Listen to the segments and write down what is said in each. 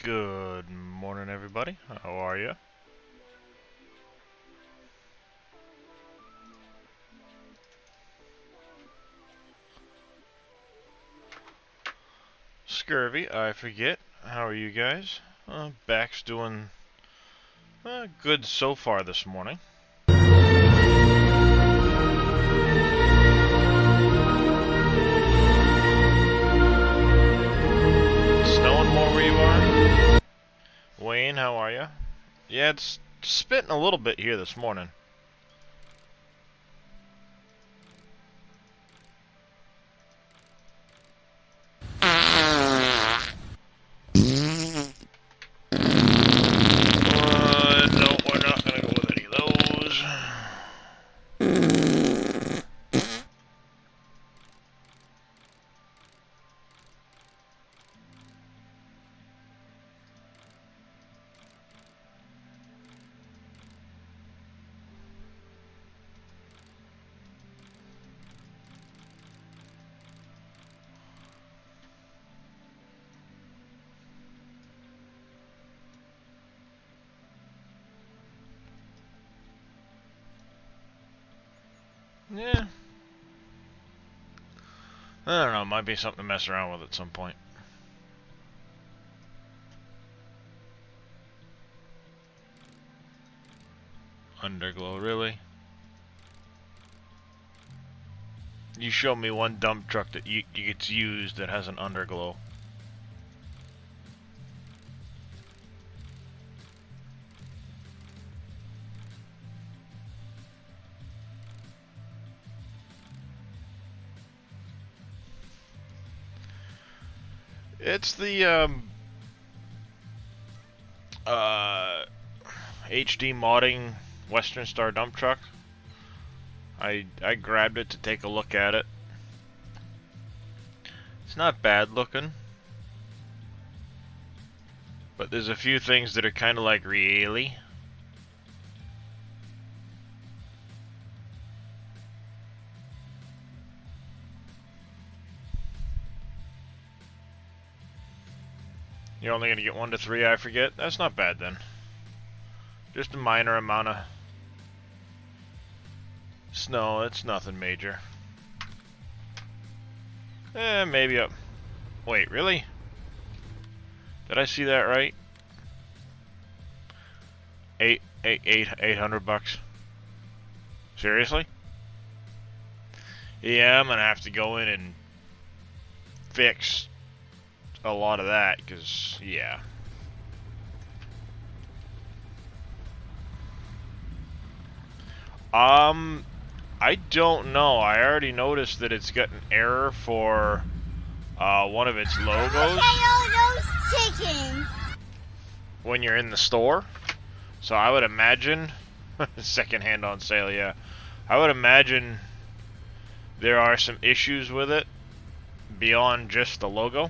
Good morning, everybody. How are you? Scurvy, I forget. How are you guys? Back's doing good so far this morning. Snowing more where you are? Wayne, how are you? Yeah, it's spitting a little bit here this morning. No, we're not gonna go with any of those. Yeah. I don't know, might be something to mess around with at some point. Underglow, really? You show me one dump truck that gets used that has an underglow. It's the HD modding Western Star dump truck. I grabbed it to take a look at it. It's not bad looking, but there's a few things that are kind of like, really? You're only gonna get 1 to 3, I forget. That's not bad then. Just a minor amount of snow. It's nothing major. Maybe up. Wait, really? Did I see that right? 800 bucks. Seriously? Yeah, I'm gonna have to go in and fix a lot of that, because, yeah. I don't know. I already noticed that it's got an error for one of its logos when you're in the store. So I would imagine, secondhand on sale, yeah. I would imagine there are some issues with it beyond just the logo.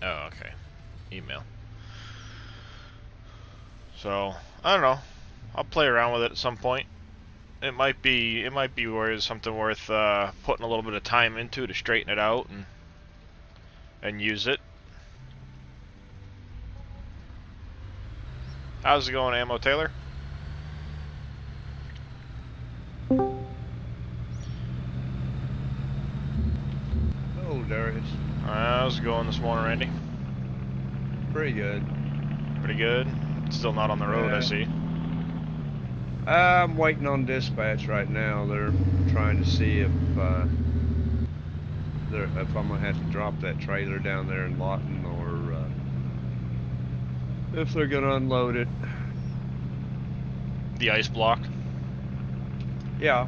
Oh, okay. Email. So, I don't know. I'll play around with it at some point. It might be worth something worth putting a little bit of time into to straighten it out and use it. How's it going, Ammo Taylor? Hello, Darius. How's it going this morning, Randy? Pretty good. Pretty good. Still not on the road, I see. I'm waiting on dispatch right now. They're trying to see if I'm gonna have to drop that trailer down there in Lawton, or if they're gonna unload it. The ice block? Yeah.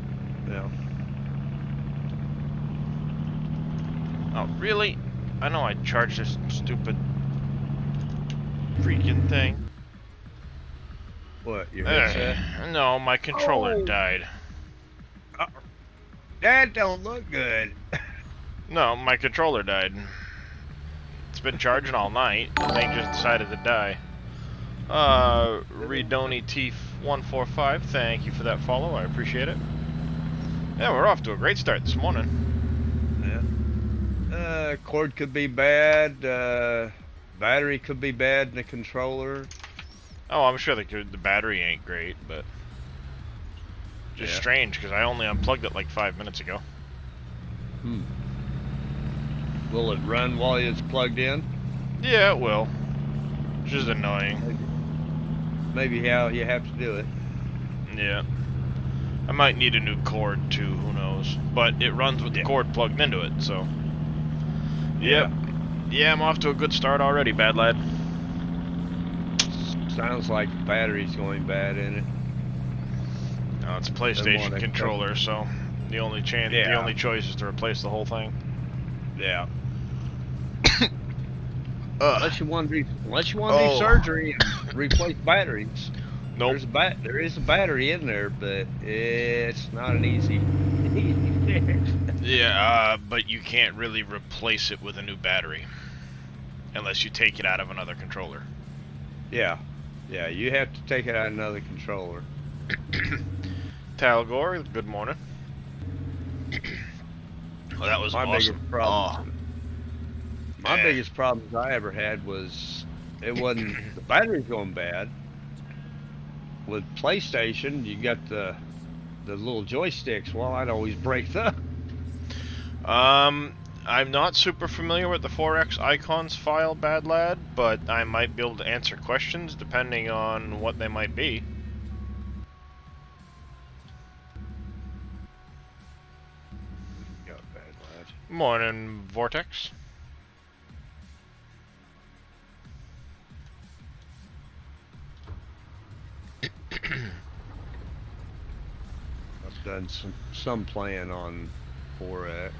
Oh, really? I know I charged this stupid freaking thing. What, your headset? No, my controller died. That don't look good. No, my controller died. It's been charging all night. The thing just decided to die. Redoni T145, thank you for that follow. I appreciate it. Yeah, we're off to a great start this morning. Yeah. Cord could be bad. Battery could be bad in the controller. Oh, I'm sure the battery ain't great, but just strange because I only unplugged it like 5 minutes ago. Will it run while it's plugged in? Yeah, it will. Which is annoying. Maybe how you have to do it. Yeah. I might need a new cord too, who knows. But it runs with the cord plugged into it, so. Yep. Yeah, I'm off to a good start already, bad lad. Sounds like the battery's going bad in it. No, it's a PlayStation controller, so the only choice is to replace the whole thing. Yeah. Unless you want to do surgery and replace batteries. Nope. There is a battery in there, but it's not an easy fix. Yeah, but you can't really replace it with a new battery unless you take it out of another controller. Yeah, you have to take it out of another controller. Talgor, good morning. Well, that was my awesome. Biggest problem. My biggest problems I ever had was it wasn't the battery's going bad. With PlayStation, you got the little joysticks. Well, I'd always break them. I'm not super familiar with the 4X icons file, bad lad, but I might be able to answer questions depending on what they might be. Got bad lad. Morning, Vortex. I've done some playing on 4X.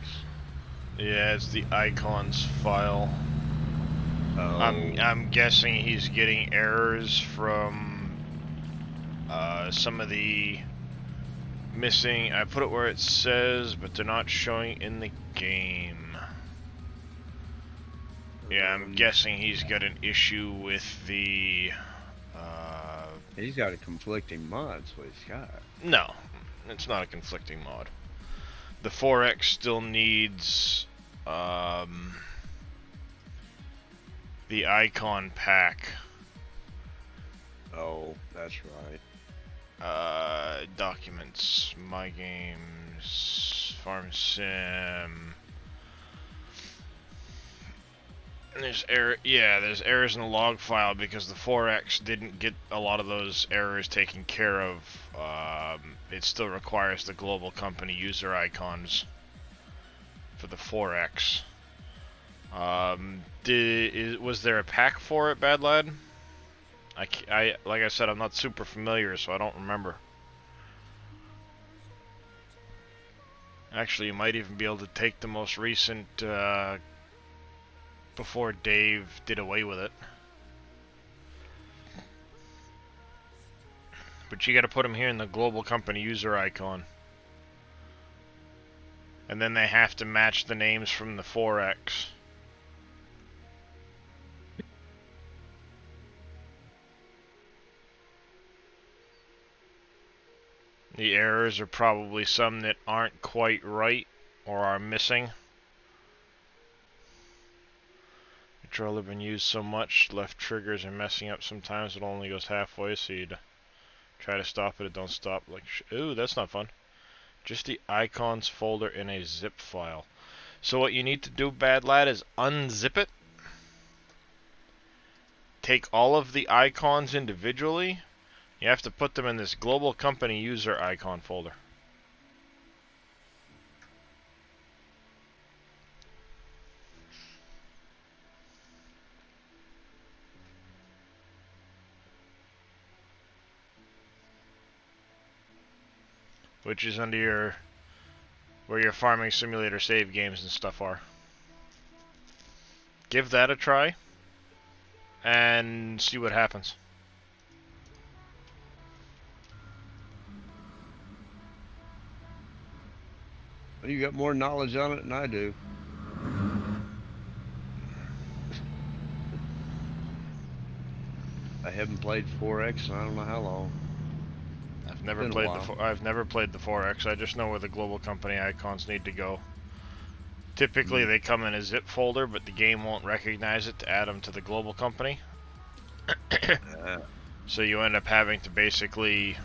Yeah, it's the icons file. Oh. I'm guessing he's getting errors from some of the missing. I put it where it says, but they're not showing in the game. Yeah, I'm guessing he's got an issue with the. He's got a conflicting mod, so he's got. No, it's not a conflicting mod. The 4X still needs the icon pack. Oh, that's right. Documents, my games, farm sim. And there's there's errors in the log file because the 4X didn't get a lot of those errors taken care of. It still requires the global company user icons for the 4X. Was there a pack for it, bad lad? I like I said, I'm not super familiar, so I don't remember. Actually, you might even be able to take the most recent before Dave did away with it. But you gotta put them here in the global company user icon. And then they have to match the names from the 4X. The errors are probably some that aren't quite right or are missing. Controller been used so much, left triggers are messing up sometimes. It only goes halfway, so you'd try to stop it. It don't stop. Like, ooh, that's not fun. Just the icons folder in a zip file. So what you need to do, bad lad, is unzip it. Take all of the icons individually. You have to put them in this global company user icon folder. Which is under where your farming simulator save games and stuff are. Give that a try and see what happens. Well, you got more knowledge on it than I do. I haven't played 4X in I don't know how long. I've never Been a played while. I've never played the 4X. I just know where the global company icons need to go. Typically, they come in a zip folder, but the game won't recognize it to add them to the global company. So you end up having to basically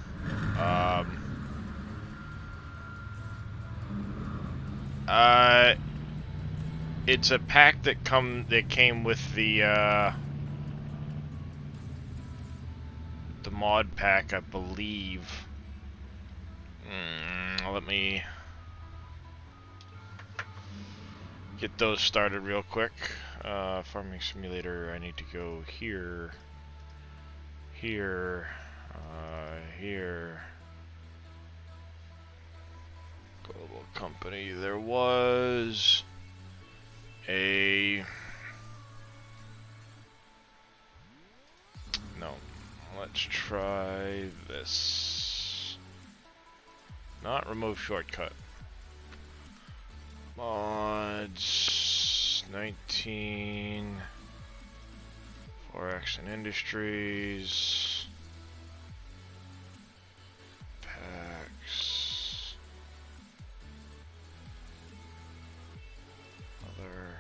it's a pack that came with the mod pack, I believe. Let me get those started real quick. Farming Simulator, I need to go here, here, here. Global company, there was a... No, let's try this. Not remove shortcut. Mods 19 4X and Industries packs other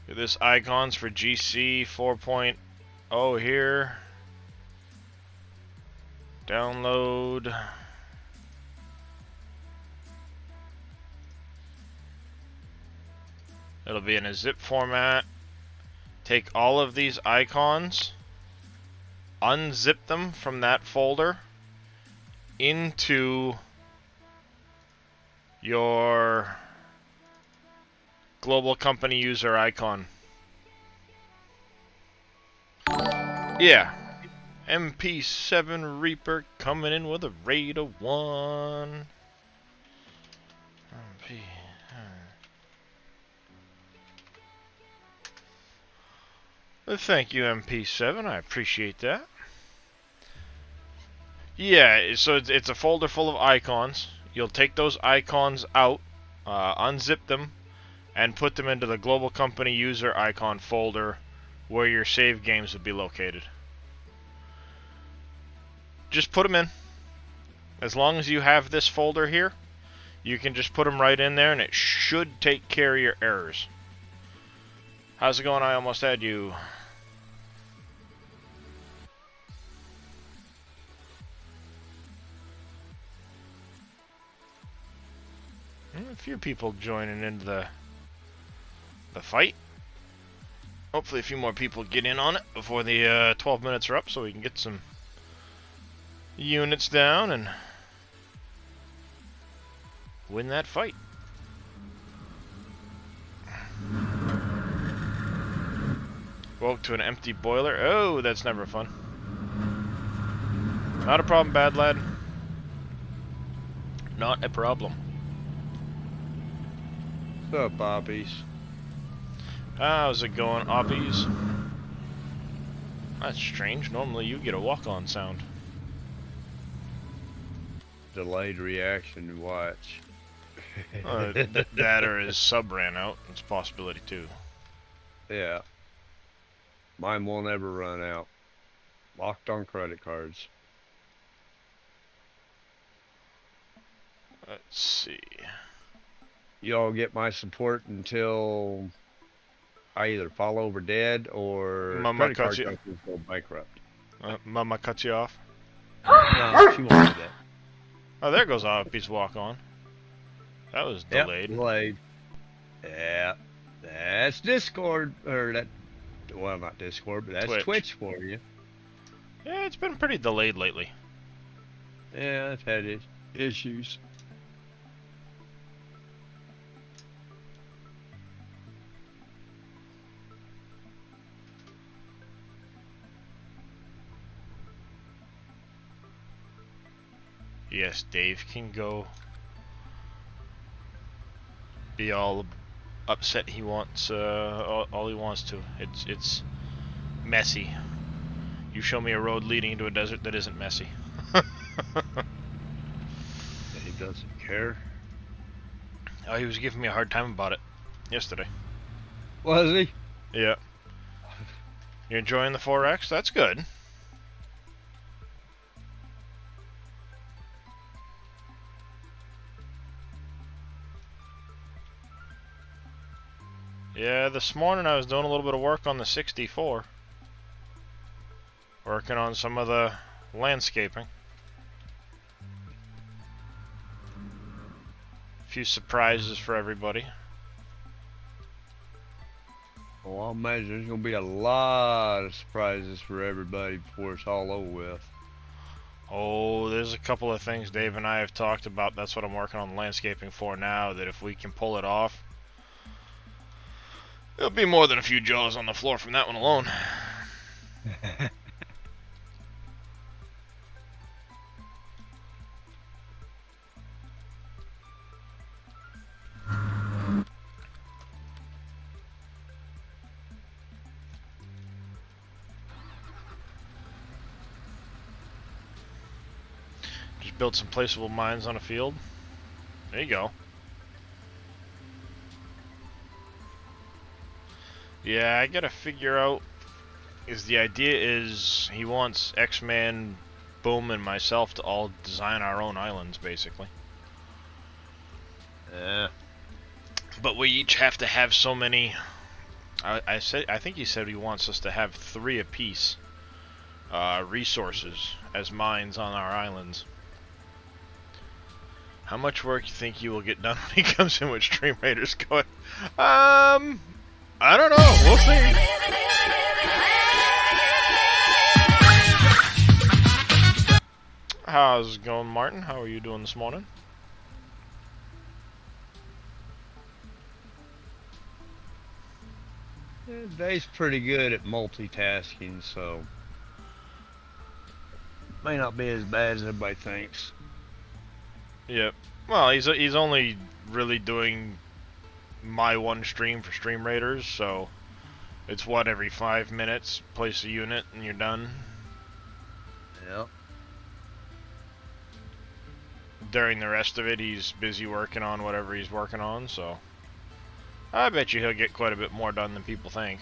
this icons for GC 4.0 here. Download. It'll be in a zip format. Take all of these icons, unzip them from that folder into your global company user icon. Yeah. MP7 Reaper coming in with a rate of 1. Well, thank you, MP7. I appreciate that. Yeah, so it's a folder full of icons. You'll take those icons out, unzip them, and put them into the global company user icon folder where your save games would be located. Just put them in. As long as you have this folder here, you can just put them right in there and it should take care of your errors. How's it going? I almost had you. A few people joining into the fight. Hopefully a few more people get in on it before the 12 minutes are up so we can get some units down and win that fight. Woke to an empty boiler. Oh, that's never fun. Not a problem, bad lad. Not a problem. What's up, Bobbies? How's it going, Oppies? That's strange. Normally you get a walk-on sound. Delayed reaction, watch. That or his sub ran out. It's a possibility too. Yeah. Mine won't ever run out. Locked on credit cards. Let's see. Y'all get my support until I either fall over dead or Mama credit card cuts you. companies go bankrupt. Mama cuts you off. No, she won't do that. Oh, there goes Oppies walk on. That was delayed. Yep, delayed. Yeah. That's Discord, or that, well, not Discord, but that's Twitch for you. Yeah, it's been pretty delayed lately. Yeah, I've had issues. Yes, Dave can go be all upset he wants, all he wants to. It's messy. You show me a road leading into a desert that isn't messy. He doesn't care. Oh, he was giving me a hard time about it. yesterday. Was he? Yeah. You enjoying the 4X? That's good. Yeah, this morning I was doing a little bit of work on the 64. Working on some of the landscaping. A few surprises for everybody. Well, I'll imagine there's going to be a lot of surprises for everybody before it's all over with. Oh, there's a couple of things Dave and I have talked about. That's what I'm working on landscaping for now, that if we can pull it off, there'll be more than a few jaws on the floor from that one alone. Just build some placeable mines on a field. There you go. Yeah, I gotta figure out, is the idea is he wants X-Man, Boom, and myself to all design our own islands, basically. But we each have to have so many. I think he said he wants us to have 3 apiece resources as mines on our islands. How much work you think you will get done when he comes in with Stream Raiders going? I don't know. We'll see. How's it going, Martin? How are you doing this morning? Dave's pretty good at multitasking, so may not be as bad as everybody thinks. Yep. Well, he's only really doing my one stream for Stream Raiders, so it's what, every 5 minutes, place a unit and you're done. Yep. During the rest of it, he's busy working on whatever he's working on, so I bet you he'll get quite a bit more done than people think.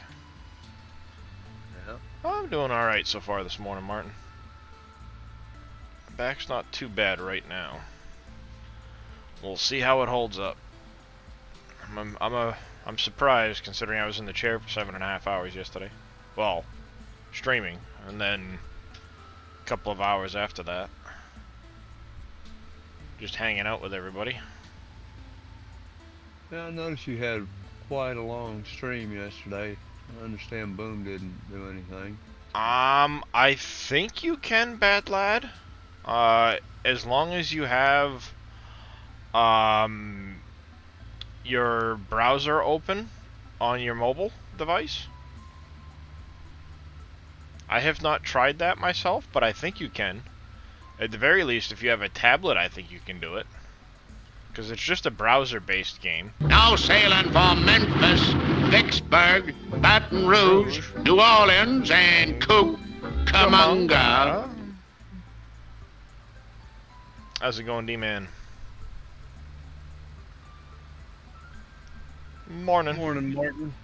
Yep. I'm doing alright so far this morning, Martin. Back's not too bad right now. We'll see how it holds up. I'm surprised, considering I was in the chair for 7.5 hours yesterday. Well, streaming, and then a couple of hours after that, just hanging out with everybody. Yeah, I noticed you had quite a long stream yesterday. I understand Boom didn't do anything. I think you can, Bad Lad. As long as you have your browser open on your mobile device. I have not tried that myself, but I think you can. At the very least, if you have a tablet, I think you can do it. Because it's just a browser-based game. Now sailing for Memphis, Vicksburg, Baton Rouge, New Orleans, and Cucamonga. How's it going, D-Man? Morning. Morning, Martin.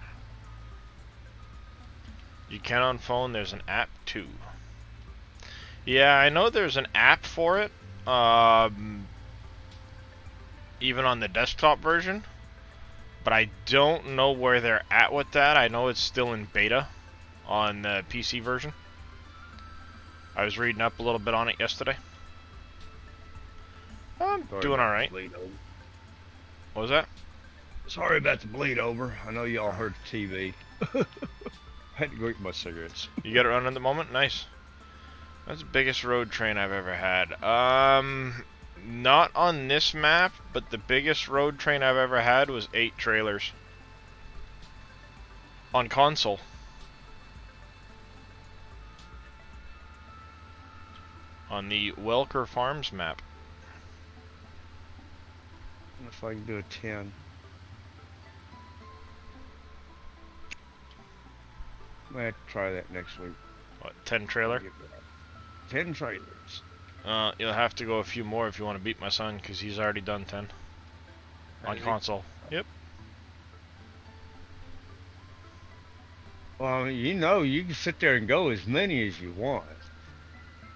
You can on phone. There's an app too. Yeah, I know there's an app for it. Even on the desktop version. But I don't know where they're at with that. I know it's still in beta on the PC version. I was reading up a little bit on it yesterday. I'm doing alright. What was that? Sorry about the bleed over. I know y'all heard the TV. I had to go get my cigarettes. You got it running at the moment? Nice. That's the biggest road train I've ever had. Not on this map, but the biggest road train I've ever had was 8 trailers. On console. On the Welker Farms map. I wonder if I can do a 10. I might have to try that next week. What, 10 trailer? 10 trailers. You'll have to go a few more if you want to beat my son, because he's already done 10. On console. Yep. Well, you can sit there and go as many as you want.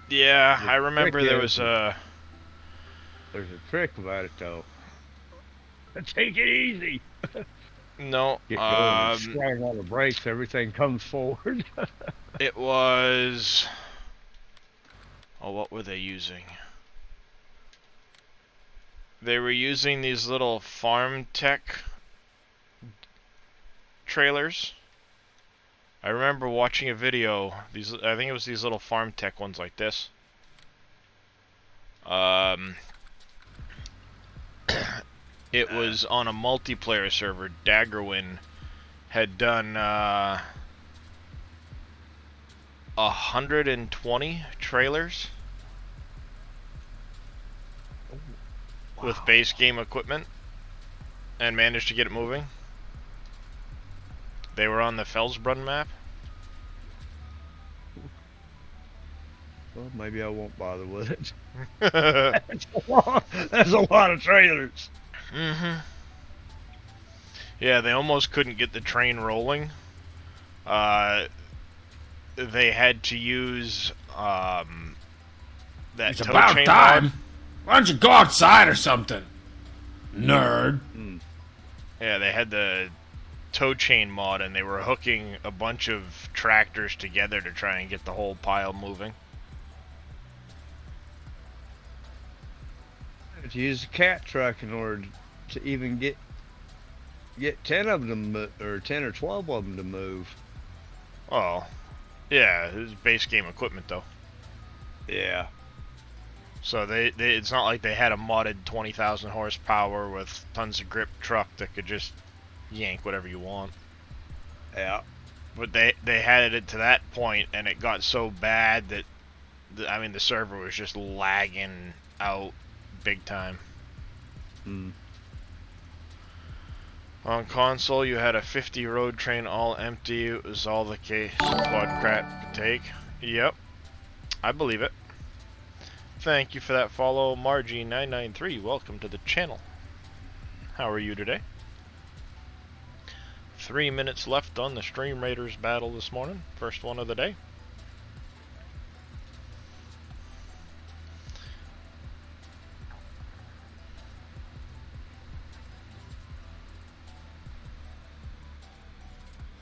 Yeah, The I trick remember there is, was a. there's a trick about it though. Take it easy. No, Get going and slam on the brakes. Everything comes forward. it was. Oh, what were they using? They were using these little farm tech trailers. I remember watching a video. I think it was these little farm tech ones like this. It was on a multiplayer server. Daggerwin had done 120 trailers with base game equipment and managed to get it moving. They were on the Felsbrunn map. Well, maybe I won't bother with it. That's a lot of trailers. Yeah, they almost couldn't get the train rolling. They had to use that It's tow about chain time. mod. Why don't you go outside or something? Nerd. Yeah, they had the tow chain mod, and they were hooking a bunch of tractors together to try and get the whole pile moving. To use a cat truck in order to even get 10 of them or 10 or 12 of them to move. Oh, yeah, it was base game equipment though. Yeah. So they it's not like they had a modded 20,000 horsepower with tons of grip truck that could just yank whatever you want. Yeah. But they had it to that point, and it got so bad that the server was just lagging out big time. On console, you had a 50 road train all empty. It was all the case Quadcrat could take. Yep, I believe it. Thank you for that follow, Margie993. Welcome to the channel. How are you today? 3 minutes left on the Stream Raiders battle this morning. First one of the day.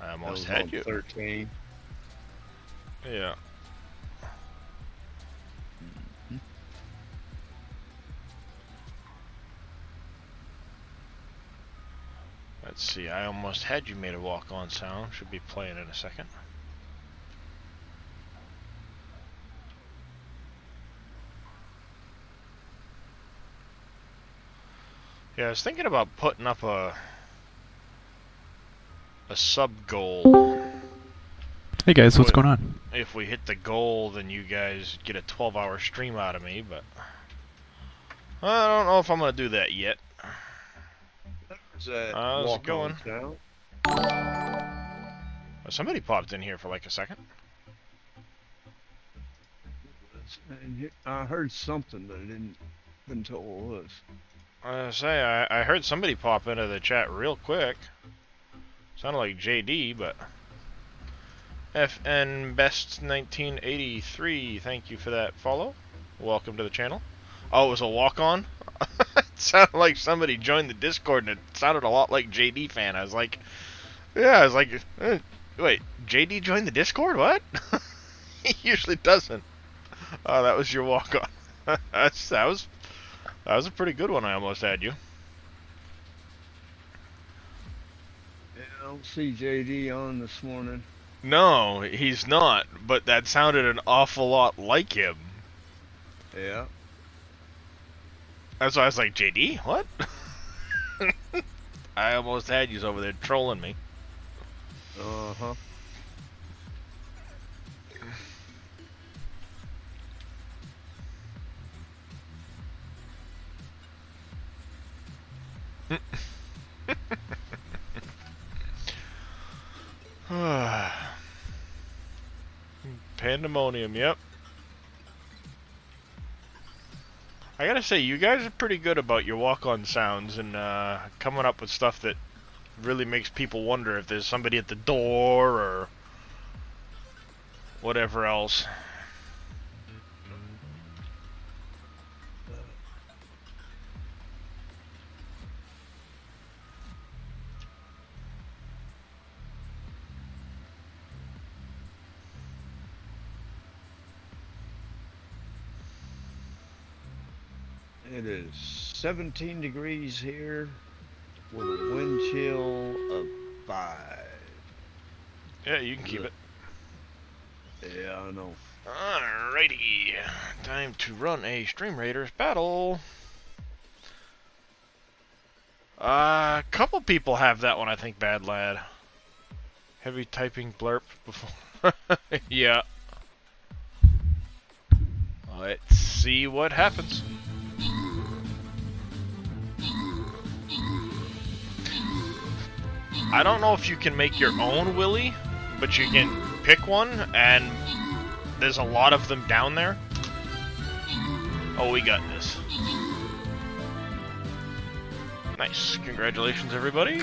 I almost had you. 13. Yeah. Let's see, I almost had you made a walk-on sound. Should be playing in a second. Yeah, I was thinking about putting up a sub goal. Hey guys, what's going on? If we hit the goal, then you guys get a 12-hour stream out of me, but I don't know if I'm gonna do that yet. How's it going? Somebody popped in here for like a second. I heard something, but I couldn't tell what it was. I heard somebody pop into the chat real quick. Sounded like JD, but FN Best 1983. Thank you for that follow. Welcome to the channel. Oh, it was a walk-on. It sounded like somebody joined the Discord, and it sounded a lot like JD fan. I was like, wait, JD joined the Discord? What? He usually doesn't. Oh, that was your walk-on. that was a pretty good one. I almost had you. Yeah, I don't see JD on this morning. No, he's not. But that sounded an awful lot like him. Yeah. That's why I was like, JD, what? I almost had you over there trolling me. Uh-huh. Pandemonium, yep. I gotta say, you guys are pretty good about your walk-on sounds and coming up with stuff that really makes people wonder if there's somebody at the door whatever else. It is 17 degrees here with a wind chill of 5. Yeah, you can keep it. Yeah, I know. Alrighty, time to run a Stream Raiders battle. A couple people have that one, I think, Bad Lad. Heavy typing blurb before. Yeah. Let's see what happens. I don't know if you can make your own Willy, but you can pick one, and there's a lot of them down there. Oh, we got this. Nice. Congratulations, everybody.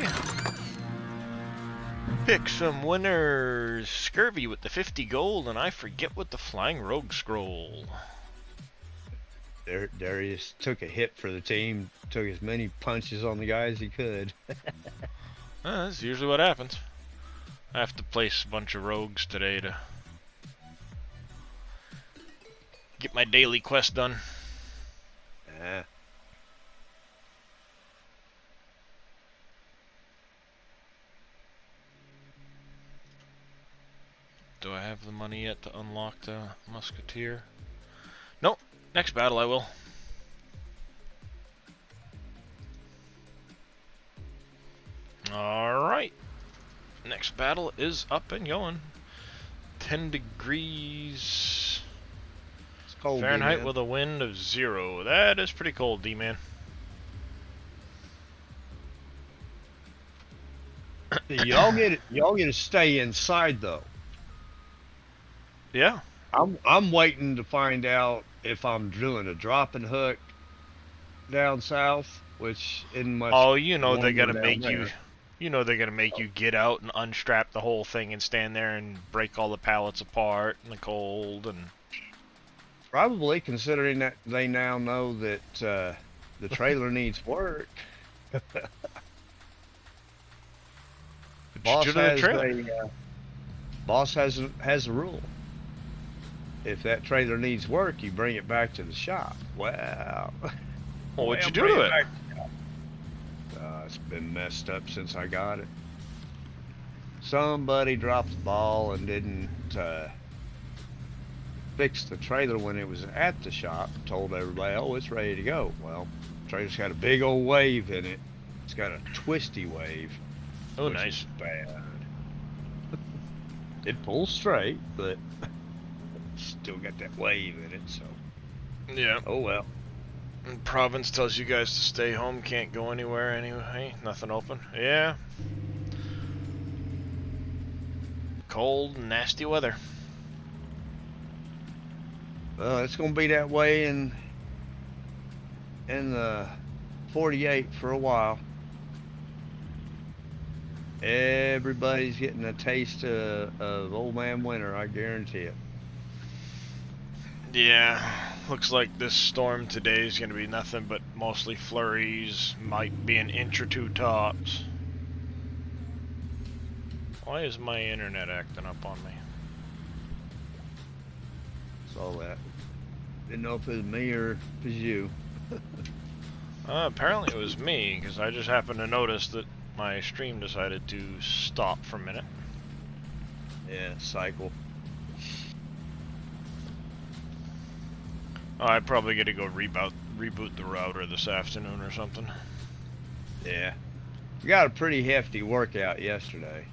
Pick some winners. Scurvy with the 50 gold, and I forget with the Flying Rogue Scroll. Darius took a hit for the team, took as many punches on the guy as he could. That's usually what happens. I have to place a bunch of rogues today to get my daily quest done. Yeah. Do I have the money yet to unlock the Musketeer? Nope. Next battle I will. Alright. Next battle is up and going. 10 degrees It's cold, Fahrenheit D-man. with a wind of 0. That is pretty cold, D-man. Y'all get to stay inside though. Yeah. I'm waiting to find out if I'm drilling a dropping hook down south, which isn't much. Oh, you know they're warmer gonna down make there. you. You know they're gonna make you get out and unstrap the whole thing and stand there and break all the pallets apart in the cold and. Probably, considering that they now know that the trailer needs work. Boss to the has trailer. boss has a rule. If that trailer needs work, you bring it back to the shop. Well, Well, what'd you do bring to it? back to the shop. It's been messed up since I got it. Somebody dropped the ball and didn't fix the trailer when it was at the shop. Told everybody, oh, it's ready to go. Well, the trailer's got a big old wave in it. It's got a twisty wave. Oh, which nice. is bad. It pulls straight, but still got that wave in it, so Yeah. oh well. And province tells you guys to stay home, can't go anywhere anyway. Nothing open. Yeah. Cold, nasty weather. Well, it's gonna be that way in the 48 for a while. Everybody's getting a taste of old man winter, I guarantee it. Yeah. Looks like this storm today is going to be nothing but mostly flurries. Might be an inch or two tops. Why is my internet acting up on me? Saw that. Didn't know if it was me or if it was you. Apparently it was me, because I just happened to notice that my stream decided to stop for a minute. Yeah, cycle. Oh, I probably got to go reboot the router this afternoon or something. Yeah. We got a pretty hefty workout yesterday.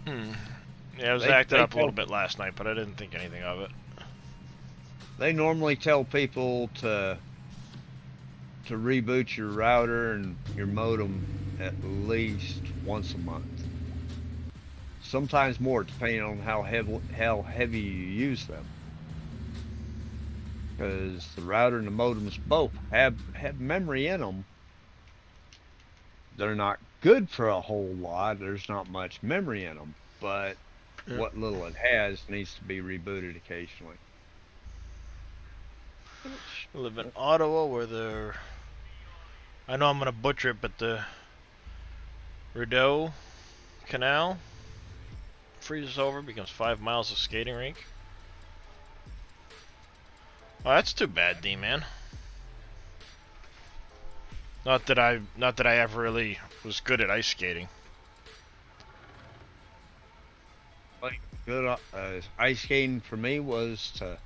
Yeah, I was They- acting they up a little tell- bit last night, but I didn't think anything of it. They normally tell people to reboot your router and your modem at least once a month. Sometimes more, depending on how heavy you use them. Because the router and the modems both have memory in them. They're not good for a whole lot. There's not much memory in them, but Yeah. what little it has needs to be rebooted occasionally. I live in Ottawa where I know I'm gonna butcher it, but the Rideau Canal freezes over, becomes 5 miles of skating rink. Oh, that's too bad, D-man. Not that I ever really was good at ice skating. Like good ice skating for me was to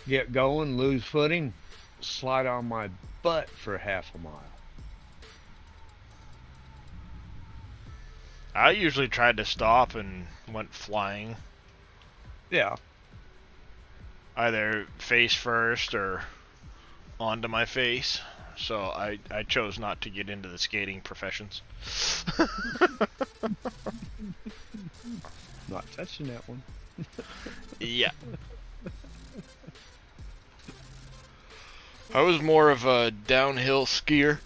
get going, lose footing, slide on my butt for half a mile. I usually tried to stop and went flying, Yeah. either face first or onto my face. So I chose not to get into the skating professions. Not touching that one. Yeah. I was more of a downhill skier.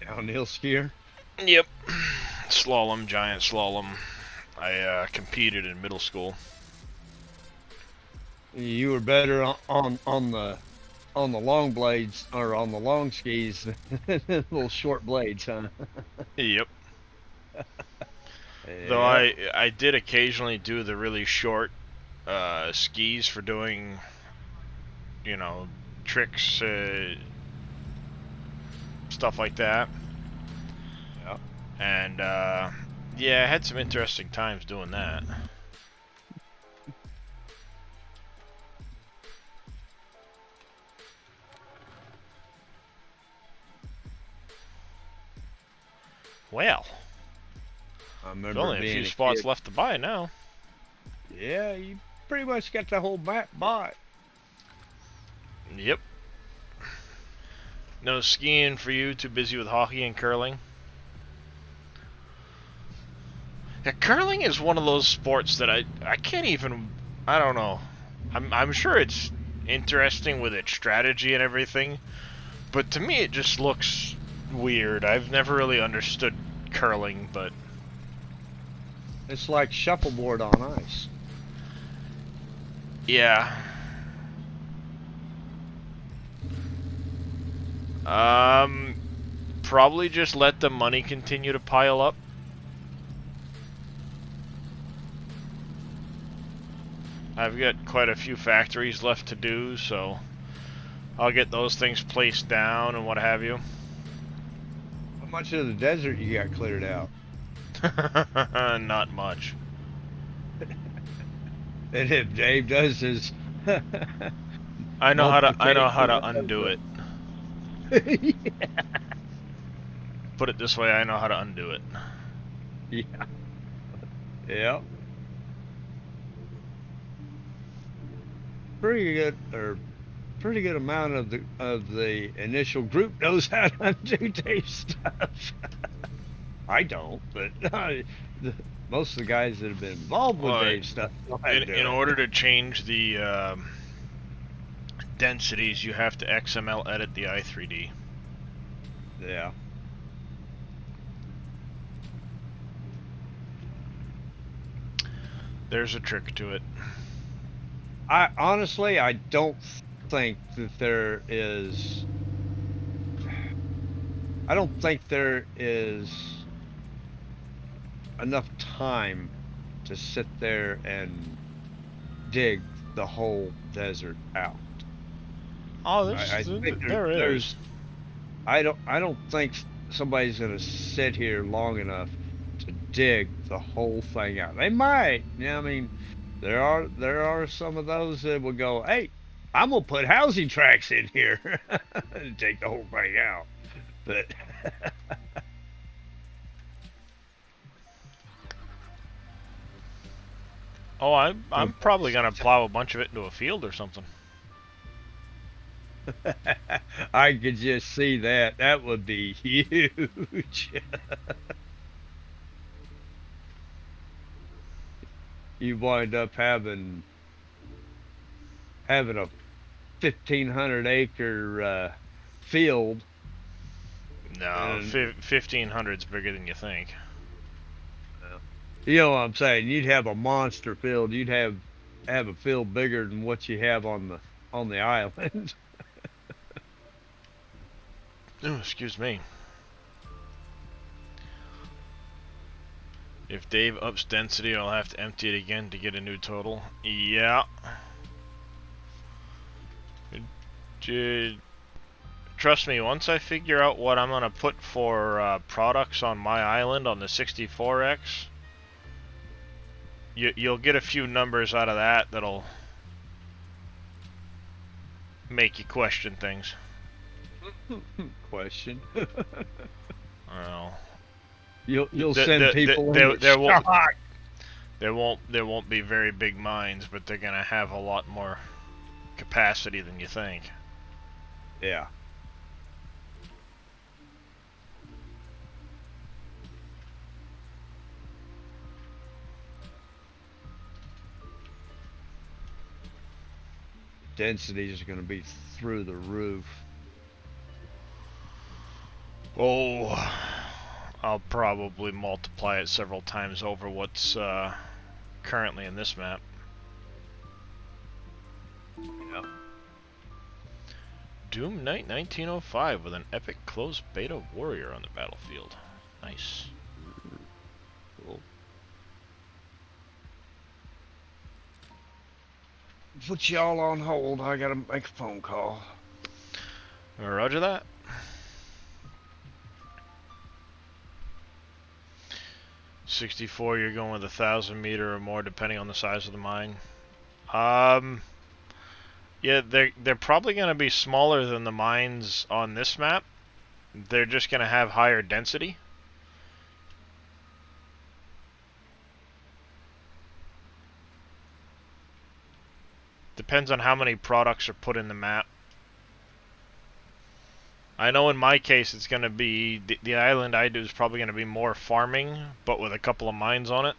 Downhill skier. Yep. Slalom, giant slalom. I competed in middle school. You were better on the long blades or on the long skis than the little short blades, huh? Yep. Yeah. Though I did occasionally do the really short skis for doing, you know, tricks, stuff like that. Yeah. And yeah, I had some interesting times doing that. Well, I there's remember only a being few a spots kid. left to buy now. Yeah, you pretty much got the whole map bought. Yep. No skiing for you, too busy with hockey and curling? Yeah, curling is one of those sports that I can't even, I don't know. I'm sure it's interesting with its strategy and everything, but to me it just looks weird. I've never really understood curling, but It's like shuffleboard on ice. yeah. Probably just let the money continue to pile up. I've got quite a few factories left to do, so I'll get those things placed down and what have you. How much of the desert you got cleared out? Not much. And if Dave does his I know how to multiplication undo it. yeah. Put it this way, I know how to undo it. Yeah. Yeah. Pretty good amount of the initial group knows how to undo Dave's stuff. I don't, but most of the guys that have been involved with Well, Dave's stuff know how to do In it. order to change the densities, you have to XML edit the i3D. Yeah. There's a trick to it. I honestly, I don't think that there is. I don't think there is enough time to sit there and dig the whole desert out. Oh, I think there there's. is. I don't think somebody's gonna sit here long enough to dig the whole thing out. They might. Yeah, I mean, there are some of those that would go, "Hey, I'm gonna put housing tracks in here and take the whole thing out." But Oh, I'm probably gonna plow a bunch of it into a field or something. I could just see that. That would be huge. You wind up having a 1,500 acre field. No, 1500's bigger than you think. You know what I'm saying? You'd have a monster field. You'd have a field bigger than what you have on the island. Oh, excuse me. If Dave ups density, I'll have to empty it again to get a new total. Yeah. Trust me, once I figure out what I'm gonna put for products on my island on the 64X, you'll get a few numbers out of that that'll make you question things. Question. Well, you'll send people in shock. There won't be very big mines, but they're gonna have a lot more capacity than you think. Yeah. Densities are going to be through the roof. Oh, I'll probably multiply it several times over what's currently in this map. Yeah. Doom Knight 1905 with an epic closed beta warrior on the battlefield. Nice. Cool. Put y'all on hold. I gotta make a phone call. Roger that. .64, you're going with 1,000 meter or more, depending on the size of the mine. Yeah, they're probably going to be smaller than the mines on this map. They're just going to have higher density. Depends on how many products are put in the map. I know in my case it's going to be, the island I do is probably going to be more farming, but with a couple of mines on it.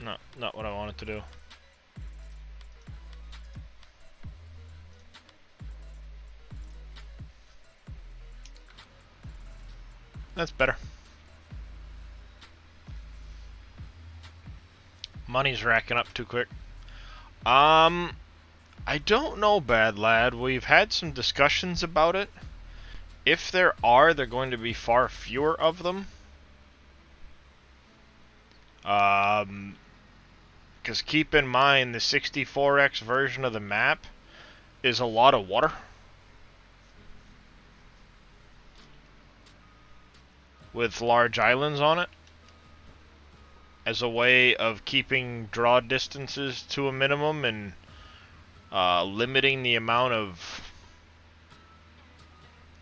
No, not what I wanted to do. That's better. Money's racking up too quick. I don't know, Bad Lad. We've had some discussions about it. If there are, they're going to be far fewer of them. Because keep in mind, the 64X version of the map is a lot of water. With large islands on it. As a way of keeping draw distances to a minimum and limiting the amount of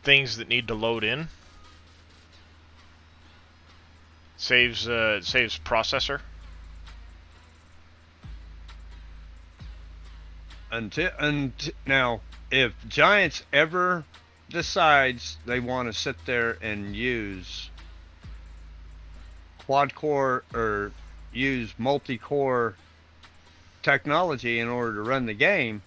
things that need to load in. Saves processor. Now, if Giants ever decides they want to sit there and use quad-core or use multi-core technology in order to run the game,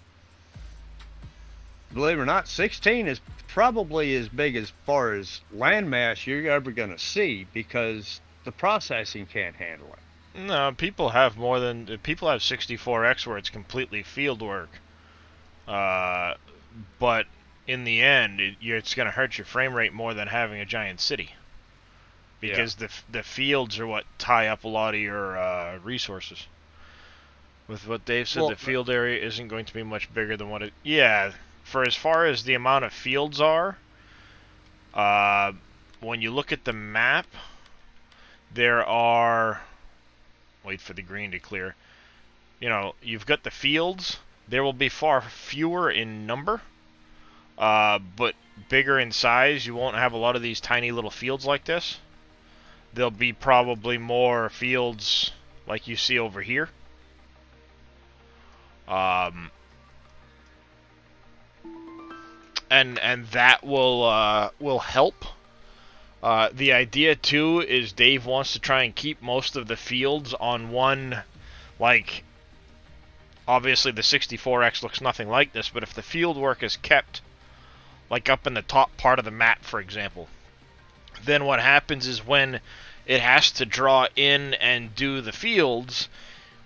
believe it or not, 16 is probably as big as far as landmass you're ever going to see, because the processing can't handle it. No, people have 64X where it's completely field work. But in the end, it's going to hurt your frame rate more than having a giant city. Because the fields are what tie up a lot of your resources. With what Dave said, the field area isn't going to be much bigger than what it... Yeah, for as far as the amount of fields are, when you look at the map, there are... Wait for the green to clear. You know, you've got the fields. There will be far fewer in number, but bigger in size. You won't have a lot of these tiny little fields like this. There'll be probably more fields like you see over here. And that will help. The idea too is Dave wants to try and keep most of the fields on one, like, obviously the 64X looks nothing like this, but if the field work is kept like up in the top part of the map, for example, then what happens is when it has to draw in and do the fields,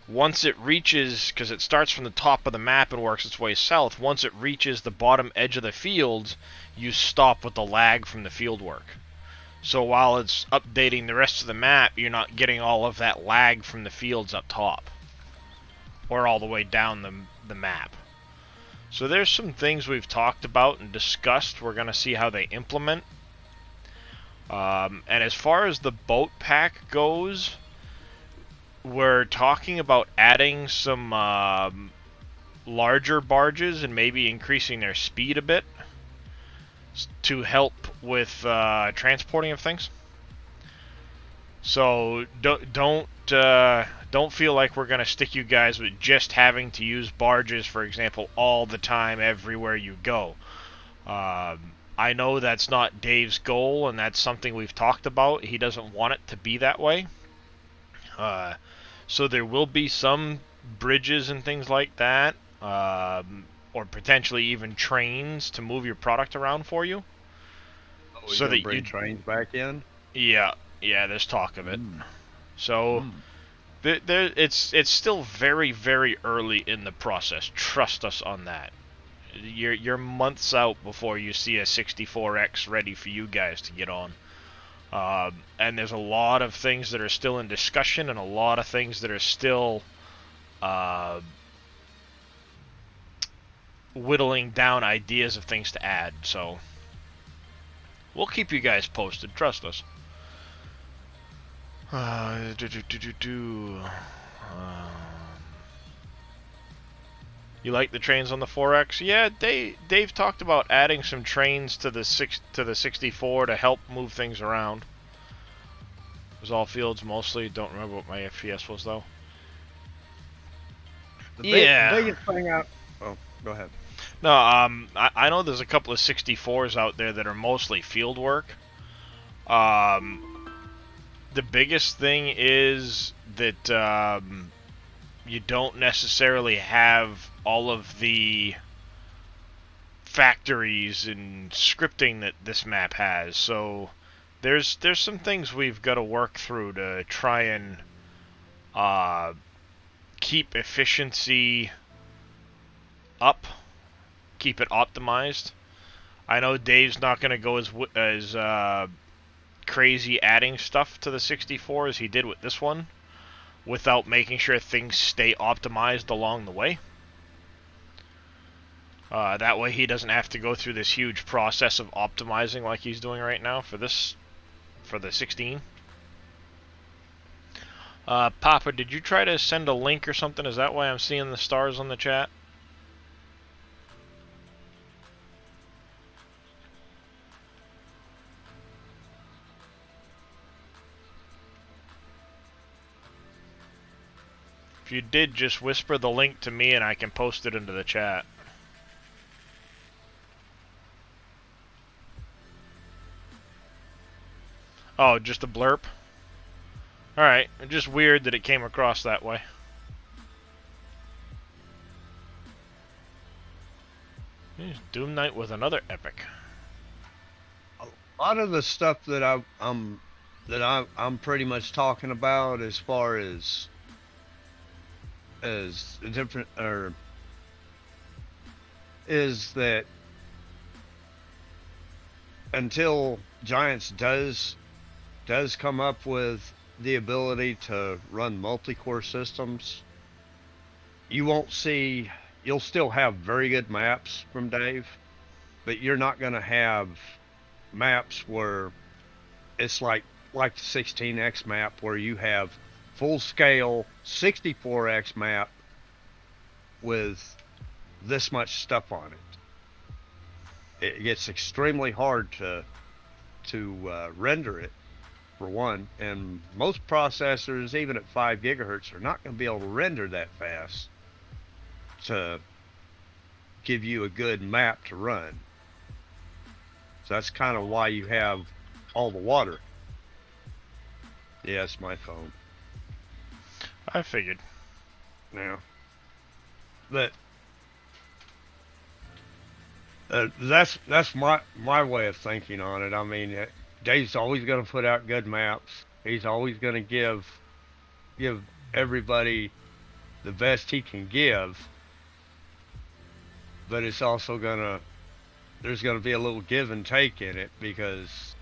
once it reaches, because it starts from the top of the map and works its way south, once it reaches the bottom edge of the fields, you stop with the lag from the field work. So while it's updating the rest of the map, you're not getting all of that lag from the fields up top, or all the way down the map. So there's some things we've talked about and discussed. We're going to see how they implement. And as far as the boat pack goes, we're talking about adding some larger barges and maybe increasing their speed a bit to help with transporting of things. So don't feel like we're going to stick you guys with just having to use barges, for example, all the time everywhere you go. I know that's not Dave's goal, and that's something we've talked about. He doesn't want it to be that way. So there will be some bridges and things like that, or potentially even trains to move your product around for you. Oh, so that bring trains back in? Yeah, there's talk of it. So it's still very, very early in the process. Trust us on that. You're months out before you see a 64X ready for you guys to get on. And there's a lot of things that are still in discussion, and a lot of things that are still whittling down ideas of things to add. So we'll keep you guys posted. Trust us. You like the trains on the 4X? Yeah, Dave talked about adding some trains to the 64 to help move things around. It was all fields mostly. Don't remember what my FPS was though. The biggest thing out. Oh, go ahead. No, I know there's a couple of 64s out there that are mostly field work. The biggest thing is that you don't necessarily have all of the factories and scripting that this map has. So there's some things we've got to work through to try and keep efficiency up, keep it optimized. I know Dave's not going to go as crazy adding stuff to the 64 as he did with this one, without making sure things stay optimized along the way. That way he doesn't have to go through this huge process of optimizing like he's doing right now for the 16. Papa, did you try to send a link or something? Is that why I'm seeing the stars on the chat? If you did, just whisper the link to me and I can post it into the chat. Oh, just a blurb? Alright, just weird that it came across that way. Here's Doom Knight with another epic. A lot of the stuff that I'm pretty much talking about as far as different, or is that until Giants does come up with the ability to run multi-core systems, you'll still have very good maps from Dave, but you're not going to have maps where it's like the 16X map where you have full-scale 64X map with this much stuff on it. It gets extremely hard to render it for one, and most processors, even at 5 gigahertz, are not going to be able to render that fast to give you a good map to run. So that's kind of why you have all the water. Yes, my phone. I figured. Yeah. But that's my way of thinking on it. I mean, Dave's always going to put out good maps. He's always going to give everybody the best he can give. But it's also there's going to be a little give and take in it, because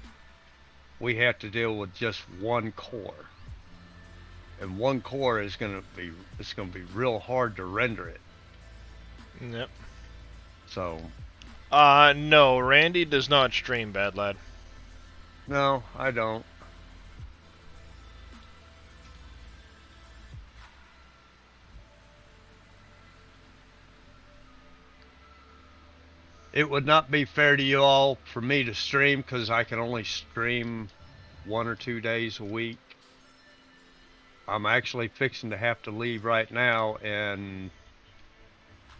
we have to deal with just one core. And one core is going to be real hard to render it. Yep. So. No, Randy does not stream, Bad Lad. No, I don't. It would not be fair to you all for me to stream, because I can only stream 1 or 2 days a week. I'm actually fixing to have to leave right now and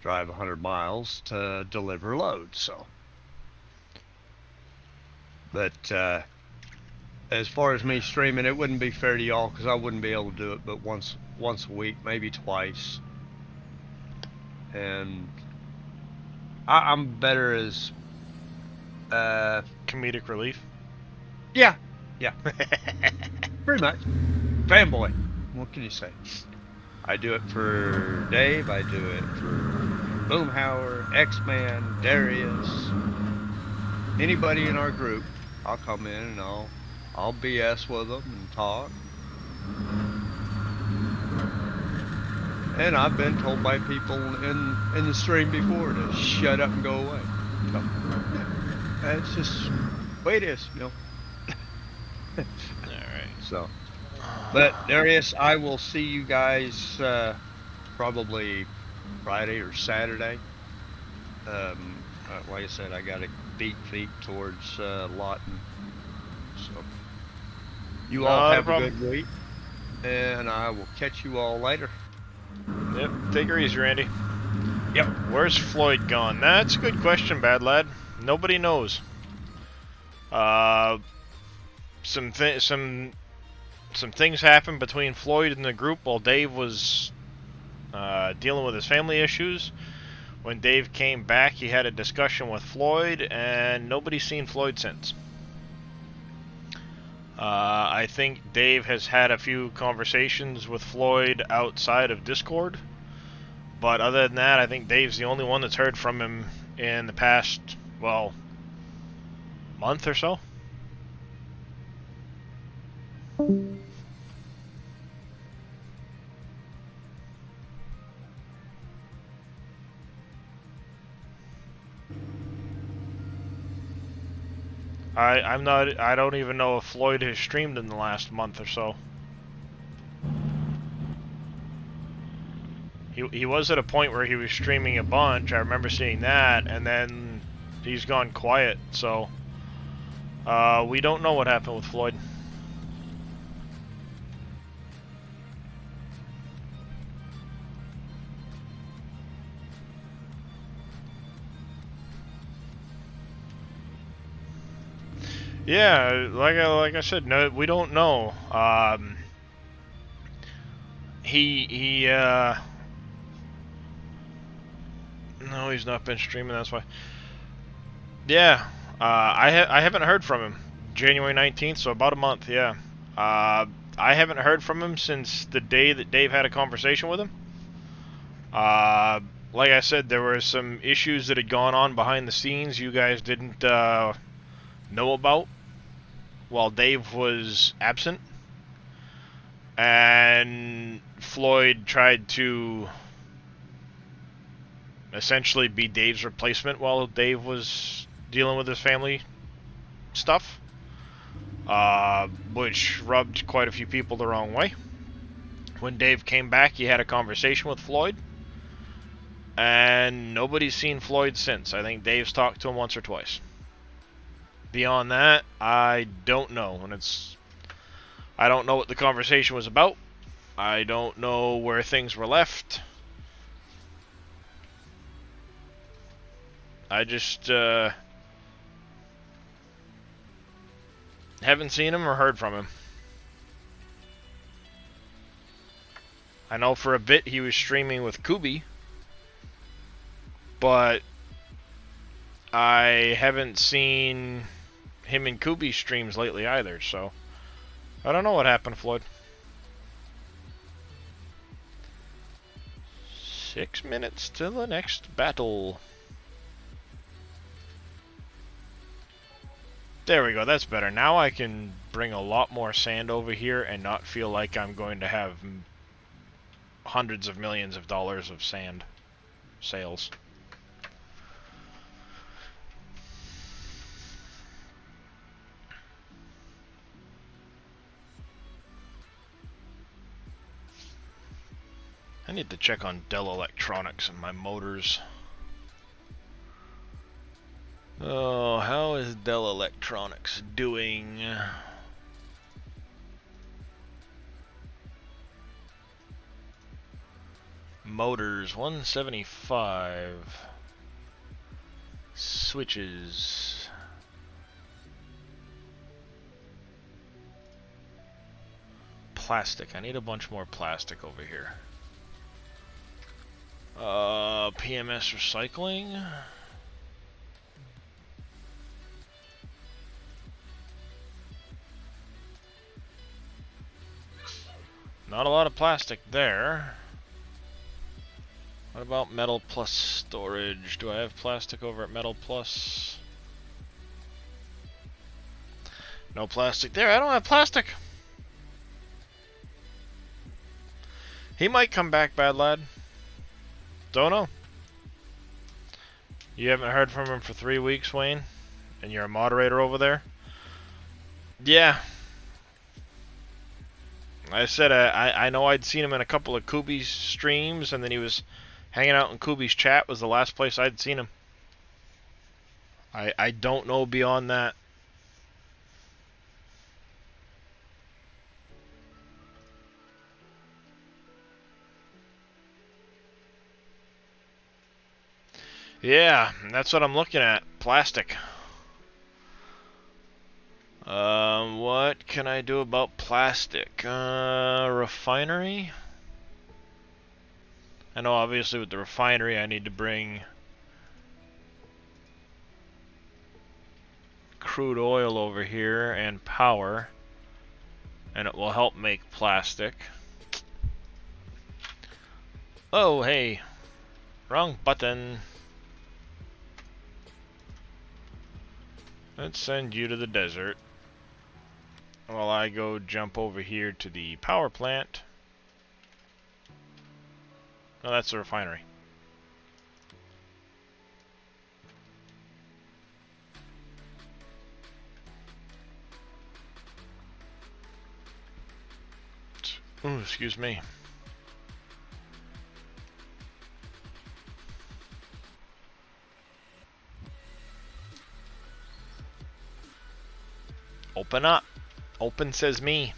drive 100 miles to deliver loads, so. But as far as me streaming, it wouldn't be fair to y'all, because I wouldn't be able to do it but once a week, maybe twice. And I'm better as comedic relief. Yeah. Pretty much. Fanboy. What can you say? I do it for Dave, I do it for Boomhauer, X-Man, Darius, anybody in our group. I'll come in and I'll BS with them and talk. And I've been told by people in the stream before to shut up and go away. So, that's just the way it is, you know. Alright. So, but Darius, I will see you guys probably Friday or Saturday. Like I said, I got to beat feet towards Lawton. So, you all have a good week, and I will catch you all later. Yep, take her easy, Randy. Yep. Where's Floyd gone? That's a good question, Bad Lad. Nobody knows. Some things happened between Floyd and the group while Dave was dealing with his family issues. When Dave came back, he had a discussion with Floyd, and nobody's seen Floyd since. I think Dave has had a few conversations with Floyd outside of Discord, but other than that, I think Dave's the only one that's heard from him in the past, well, month or so. I don't even know if Floyd has streamed in the last month or so. He was at a point where he was streaming a bunch. I remember seeing that, and then he's gone quiet. So we don't know what happened with Floyd. Yeah, like I said, no, we don't know. No, he's not been streaming. That's why. Yeah, I haven't heard from him. January 19th, so about a month. Yeah, I haven't heard from him since the day that Dave had a conversation with him. Like I said, there were some issues that had gone on behind the scenes you guys didn't know about while Dave was absent, and Floyd tried to essentially be Dave's replacement while Dave was dealing with his family stuff, which rubbed quite a few people the wrong way. When Dave came back, he had a conversation with Floyd, and nobody's seen Floyd since. I think Dave's talked to him once or twice. Beyond that, I don't know, and it's I don't know what the conversation was about. I don't know where things were left. I just haven't seen him or heard from him. I know for a bit he was streaming with Kubi, but I haven't seen him and Kubi streams lately either, so I don't know what happened, Floyd. 6 minutes to the next battle. There we go, that's better. Now I can bring a lot more sand over here and not feel like I'm going to have hundreds of millions of dollars of sand sales. I need to check on Dell Electronics and my motors. Oh, how is Dell Electronics doing? Motors 175. Switches. Plastic. I need a bunch more plastic over here. PMS recycling. Not a lot of plastic there. What about Metal Plus storage? Do I have plastic over at Metal Plus? No plastic there. I don't have plastic. He might come back, bad lad. Don't know. You haven't heard from him for 3 weeks, Wayne? And you're a moderator over there? Yeah. I said I know I'd seen him in a couple of Kubi's streams, and then he was hanging out in Kubi's chat was the last place I'd seen him. I don't know beyond that. Yeah, that's what I'm looking at. Plastic. What can I do about plastic? Refinery? I know obviously with the refinery I need to bring crude oil over here and power, and it will help make plastic. Oh, hey. Wrong button. Let's send you to the desert while I go jump over here to the power plant. No, that's the refinery. Ooh, excuse me. Open up. Open says me.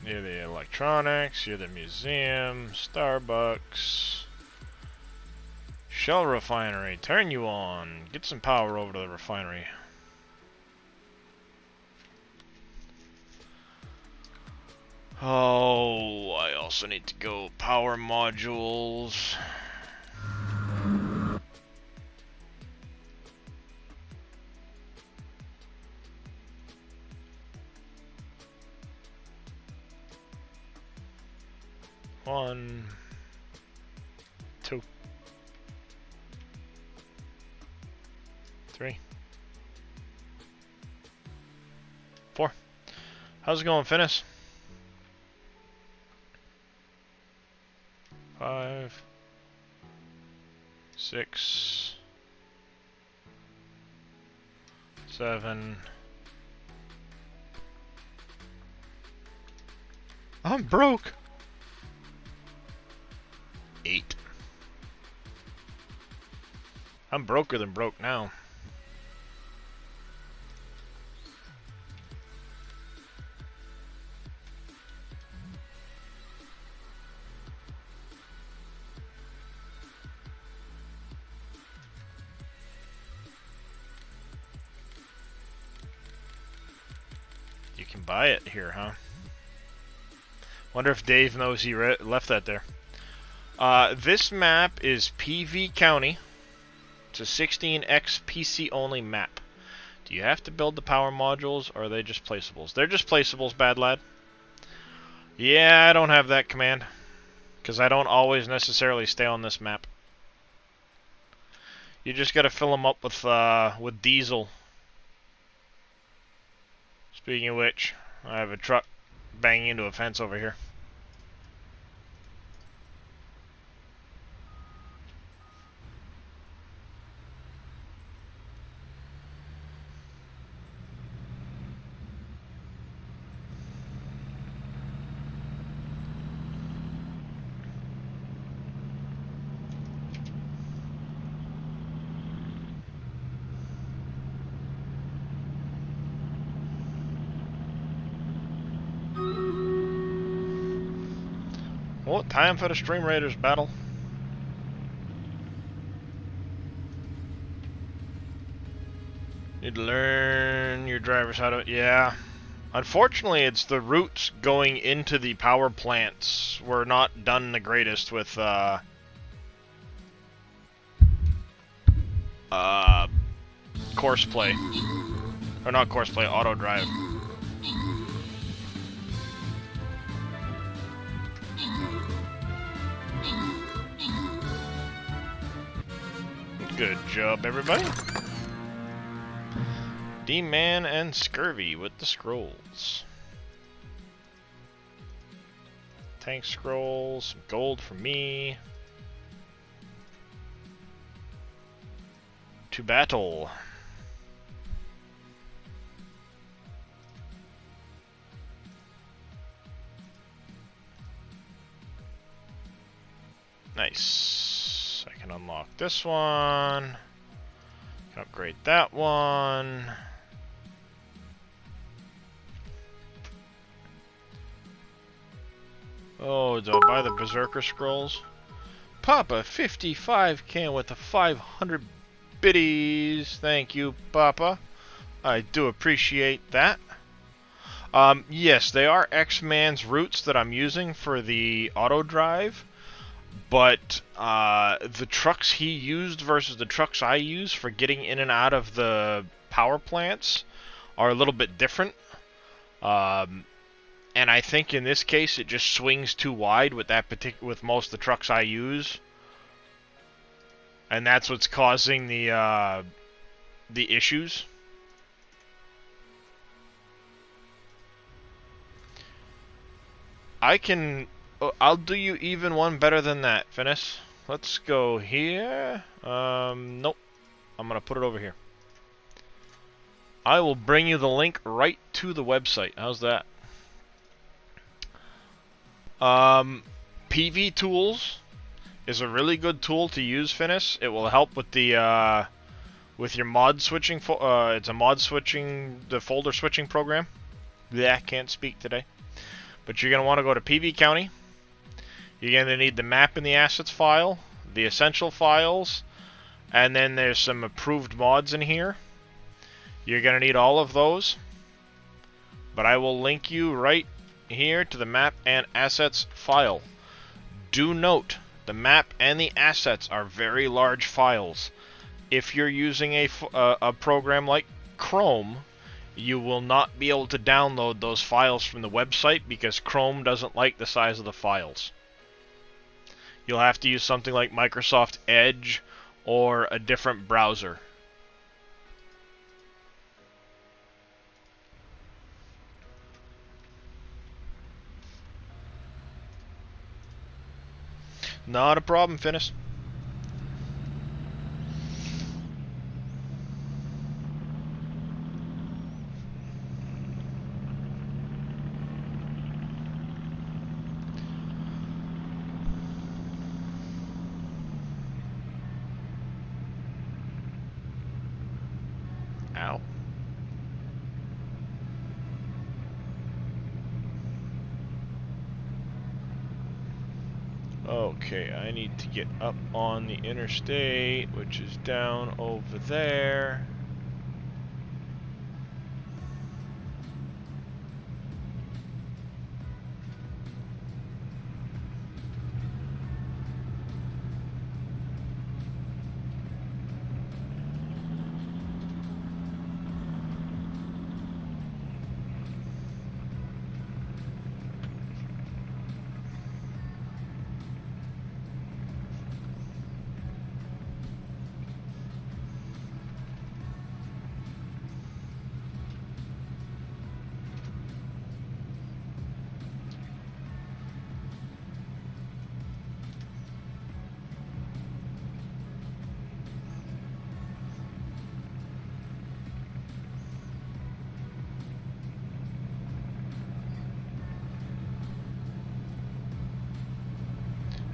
You're the electronics, you're the museum, Starbucks, Shell refinery, turn you on. Get some power over to the refinery. Oh, I also need to go power modules. One, two, three, four. How's it going, Finis? 5, 6, 7, I'm broke. 8. I'm broker than broke now. You can buy it here, huh? Wonder if Dave knows he left that there. This map is PV County. It's a 16x PC only map. Do you have to build the power modules, or are they just placeables? They're just placeables, bad lad. Yeah, I don't have that command, because I don't always necessarily stay on this map. You just gotta fill them up with diesel. Speaking of which, I have a truck banging into a fence over here. Well, time for the Stream Raiders battle. Need to learn your drivers how to... Yeah. Unfortunately, it's the routes going into the power plants were not done the greatest with, Courseplay. Or not Courseplay, Auto Drive. Good job, everybody. D-Man and Scurvy with the scrolls. Tank scrolls, some gold for me. To battle. Nice. I can unlock this one. Can upgrade that one. Oh, do I buy the Berserker Scrolls? Papa, 55k with the 500 biddies. Thank you, Papa. I do appreciate that. Yes, they are X-Man's routes that I'm using for the auto drive, but the trucks he used versus the trucks I use for getting in and out of the power plants are a little bit different. And I think in this case it just swings too wide with with most of the trucks I use, and that's what's causing the issues. I'll do you even one better than that, Finis. Let's go here. Nope. I'm gonna put it over here. I will bring you the link right to the website. How's that? PV Tools is a really good tool to use, Finis. It will help with the with your mod switching. It's a mod switching, the folder switching program. Yeah, can't speak today. But you're gonna want to go to PV County. You're gonna need the map and the assets file, the essential files, and then there's some approved mods in here. You're gonna need all of those. But I will link you right here to the map and assets file. Do note, the map and the assets are very large files. If you're using a program like Chrome, you will not be able to download those files from the website because Chrome doesn't like the size of the files. You'll have to use something like Microsoft Edge or a different browser. Not a problem, Finis. Ow. Okay, I need to get up on the interstate, which is down over there.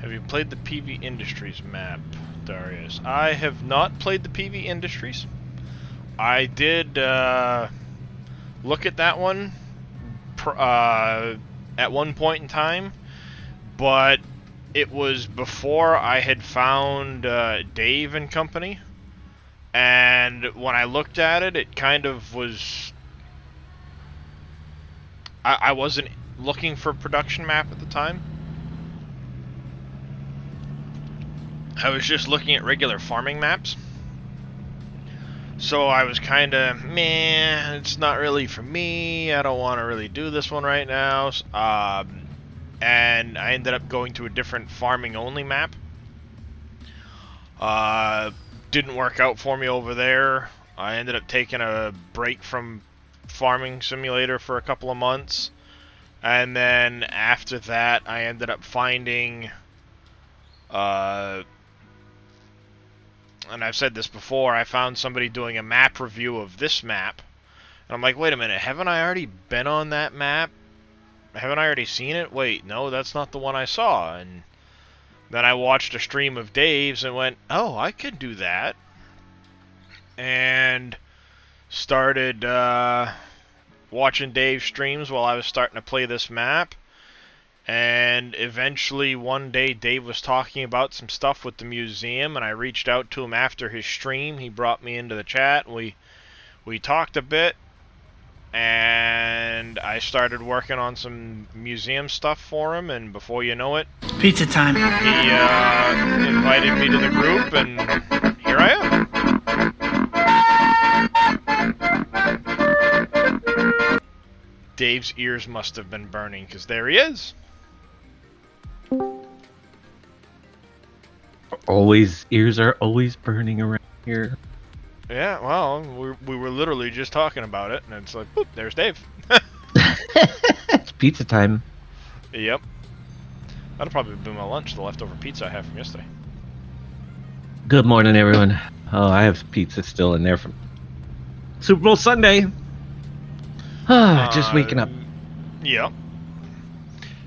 Have you played the PV Industries map, Darius? I have not played the PV Industries. I did look at that one at one point in time, but it was before I had found Dave and company. And when I looked at it, it kind of was... I wasn't looking for a production map at the time. I was just looking at regular farming maps. So I was kind of, meh, it's not really for me. I don't want to really do this one right now. And I ended up going to a different farming only map. Didn't work out for me over there. I ended up taking a break from Farming Simulator for a couple of months. And then after that, I ended up finding... and I've said this before, I found somebody doing a map review of this map. And I'm like, wait a minute, haven't I already been on that map? Haven't I already seen it? Wait, no, that's not the one I saw. And then I watched a stream of Dave's and went, oh, I could do that. And started watching Dave's streams while I was starting to play this map. And eventually one day Dave was talking about some stuff with the museum, and I reached out to him after his stream. He brought me into the chat, and we talked a bit, and I started working on some museum stuff for him, and before you know it, pizza time. He invited me to the group, and here I am. Dave's ears must have been burning, because there he is. Ears are always burning around here. Yeah, well, we were literally just talking about it, and it's like, boop, there's Dave. It's pizza time. Yep. That'll probably be my lunch, the leftover pizza I had from yesterday. Good morning, everyone. Oh, I have pizza still in there from Super Bowl Sunday. Just waking up. Yep.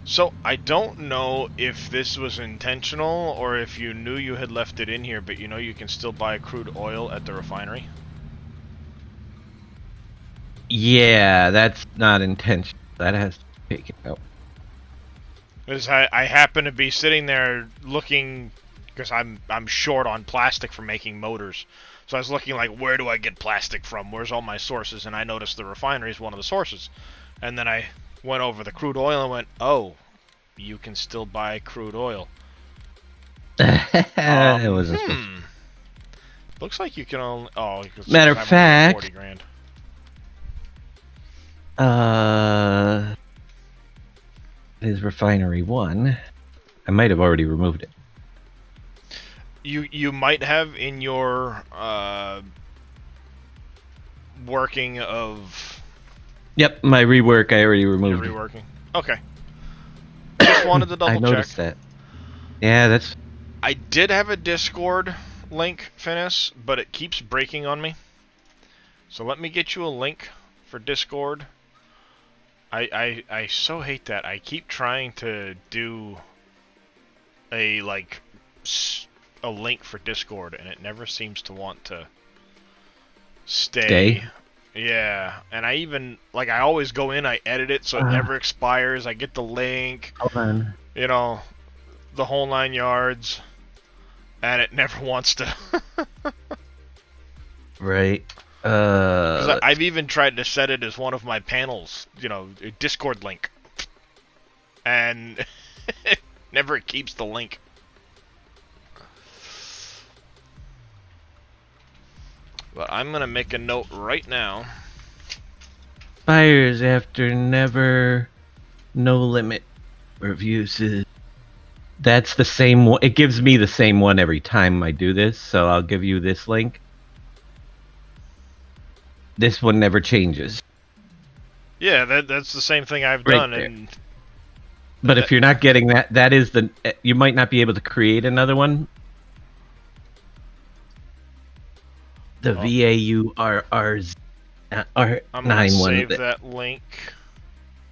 So, I don't know if this was intentional or if you knew you had left it in here, but you know you can still buy crude oil at the refinery. Yeah, that's not intentional. That has to be taken out. Because I happen to be sitting there looking, because I'm short on plastic for making motors. So I was looking like, where do I get plastic from? Where's all my sources? And I noticed the refinery is one of the sources. And then I went over the crude oil and went, oh, you can still buy crude oil. It was Looks like you can only... Oh, matter of fact, 40 grand. Is refinery 1. I might have already removed it. You might have in your working of... Yep, my rework, I already removed it. Reworking. Okay. Just wanted to double check. I noticed that. Yeah, that's... I did have a Discord link, Finis, but it keeps breaking on me. So let me get you a link for Discord. I so hate that. I keep trying to do a link for Discord, and it never seems to want to stay. Yeah, and I even like I always go in, I edit it so it never expires. I get the link, Hold on. you know, the whole 9 yards, and it never wants to. Right. Because I've even tried to set it as one of my panels, you know, a Discord link, and it never keeps the link. But I'm gonna make a note right now. Fires after never, no limit reviews. That's the same one. It gives me the same one every time I do this, so I'll give you this link. This one never changes. Yeah, that's the same thing I've Right done, there. and But if you're not getting that, that is the. You might not be able to create another one. The VAURRZ R9 I'm gonna one. save that link.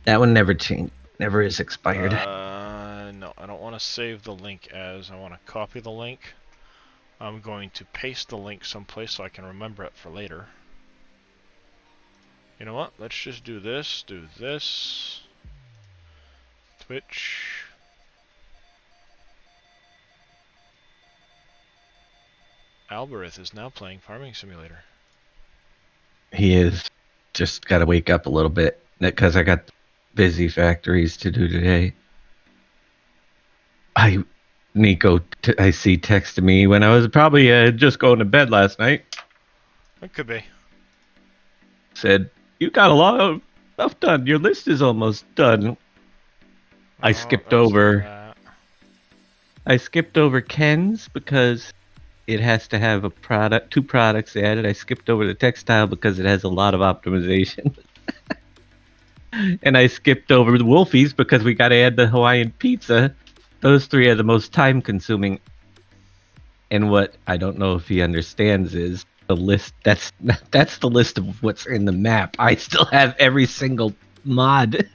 That one never changed. Never is expired. No, I don't want to save the link as. I want to copy the link. I'm going to paste the link someplace so I can remember it for later. You know what? Let's just do this. Do this. Twitch. Alberith is now playing Farming Simulator. He is. Just got to wake up a little bit because I got busy factories to do today. Nico, I see texted me when I was probably just going to bed last night. It could be. Said, you got a lot of stuff done. Your list is almost done. I skipped over. I skipped over Ken's because it has to have a product, 2 products added. I skipped over the textile because it has a lot of optimization. And I skipped over the Wolfies because we got to add the Hawaiian pizza. Those 3 are the most time consuming. And what I don't know if he understands is the list. That's the list of what's in the map. I still have every single mod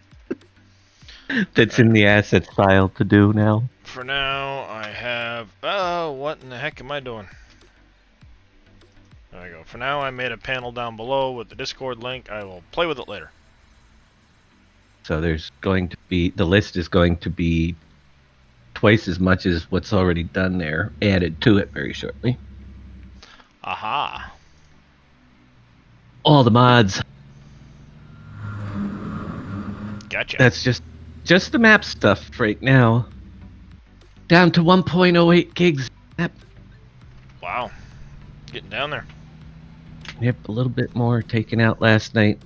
that's in the assets file to do now. For now, I have... Oh, what in the heck am I doing? There we go. For now, I made a panel down below with the Discord link. I will play with it later. So there's going to be... The list is going to be twice as much as what's already done there, added to it very shortly. Aha. All the mods. Gotcha. That's just the map stuff right now. Down to 1.08 gigs map. Wow. Getting down there. Yep, a little bit more taken out last night.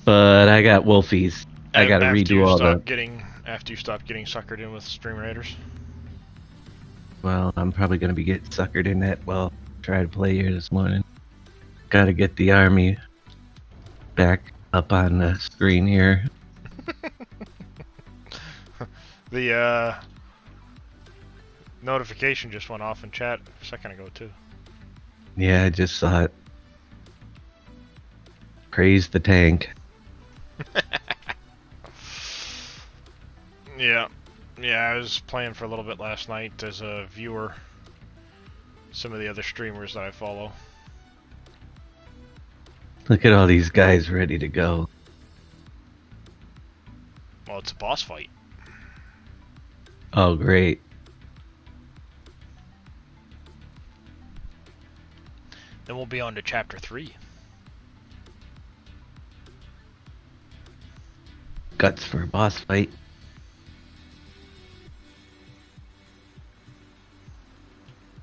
But I got Wolfies. I gotta redo all the... After you stop getting suckered in with Stream Raiders. Well, I'm probably gonna be getting suckered in that. Well, try to play here this morning. Gotta get the army back up on the screen here. The notification just went off in chat a second ago too. Yeah, I just saw it. Praise the tank. Yeah. Yeah, I was playing for a little bit last night as a viewer. Some of the other streamers that I follow. Look at all these guys ready to go. Well, it's a boss fight. Oh, great. Then we'll be on to chapter 3. Guts for a boss fight.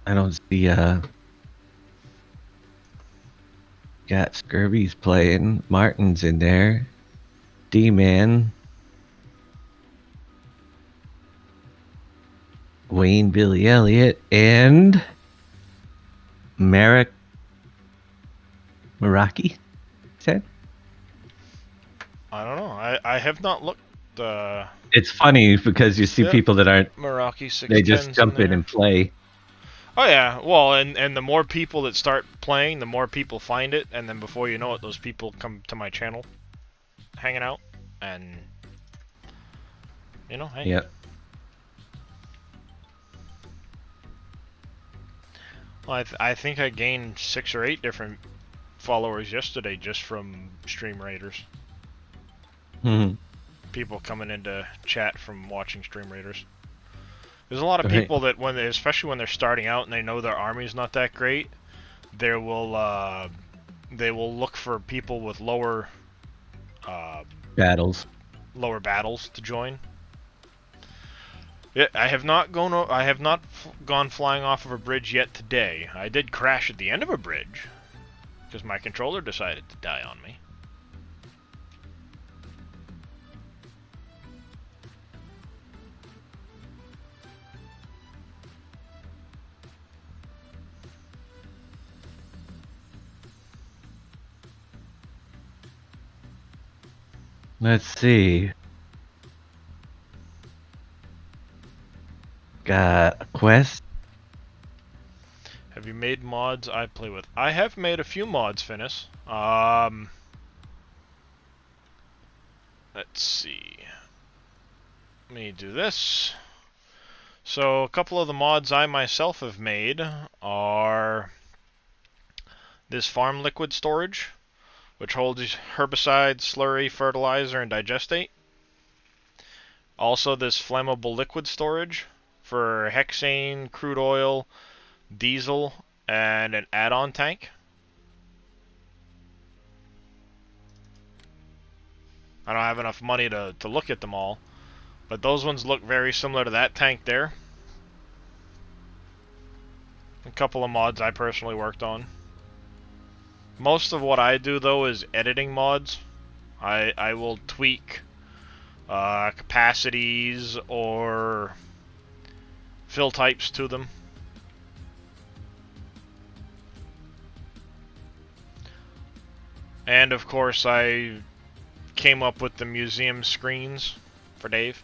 I don't see, got Scurvy's playing. Martin's in there. D-Man. Wayne, Billy Elliott, and Meraki. Said? I don't know. I have not looked. It's funny because you see people that aren't. Meraki 610's They just jump in and play. Oh yeah, well, and the more people that start playing, the more people find it, and then before you know it, those people come to my channel, hanging out, and you know, hey. Yep. Well, I think I gained 6 or 8 different followers yesterday just from Stream Raiders. Hmm. People coming into chat from watching Stream Raiders. There's a lot of Right. people that especially when they're starting out and they know their army's not that great, they will look for people with lower Battles. battles to join. Yeah, I have not gone flying off of a bridge yet today. I did crash at the end of a bridge because my controller decided to die on me. Let's see. Got a quest. Have you made mods I play with? I have made a few mods, Finis. Let's see. Let me do this. So a couple of the mods I myself have made are this farm liquid storage, which holds herbicide, slurry, fertilizer, and digestate. Also this flammable liquid storage for hexane, crude oil, diesel, and an add-on tank. I don't have enough money to look at them all, but those ones look very similar to that tank there. A couple of mods I personally worked on. Most of what I do though is editing mods. I will tweak capacities or fill types to them. And of course I came up with the museum screens for Dave.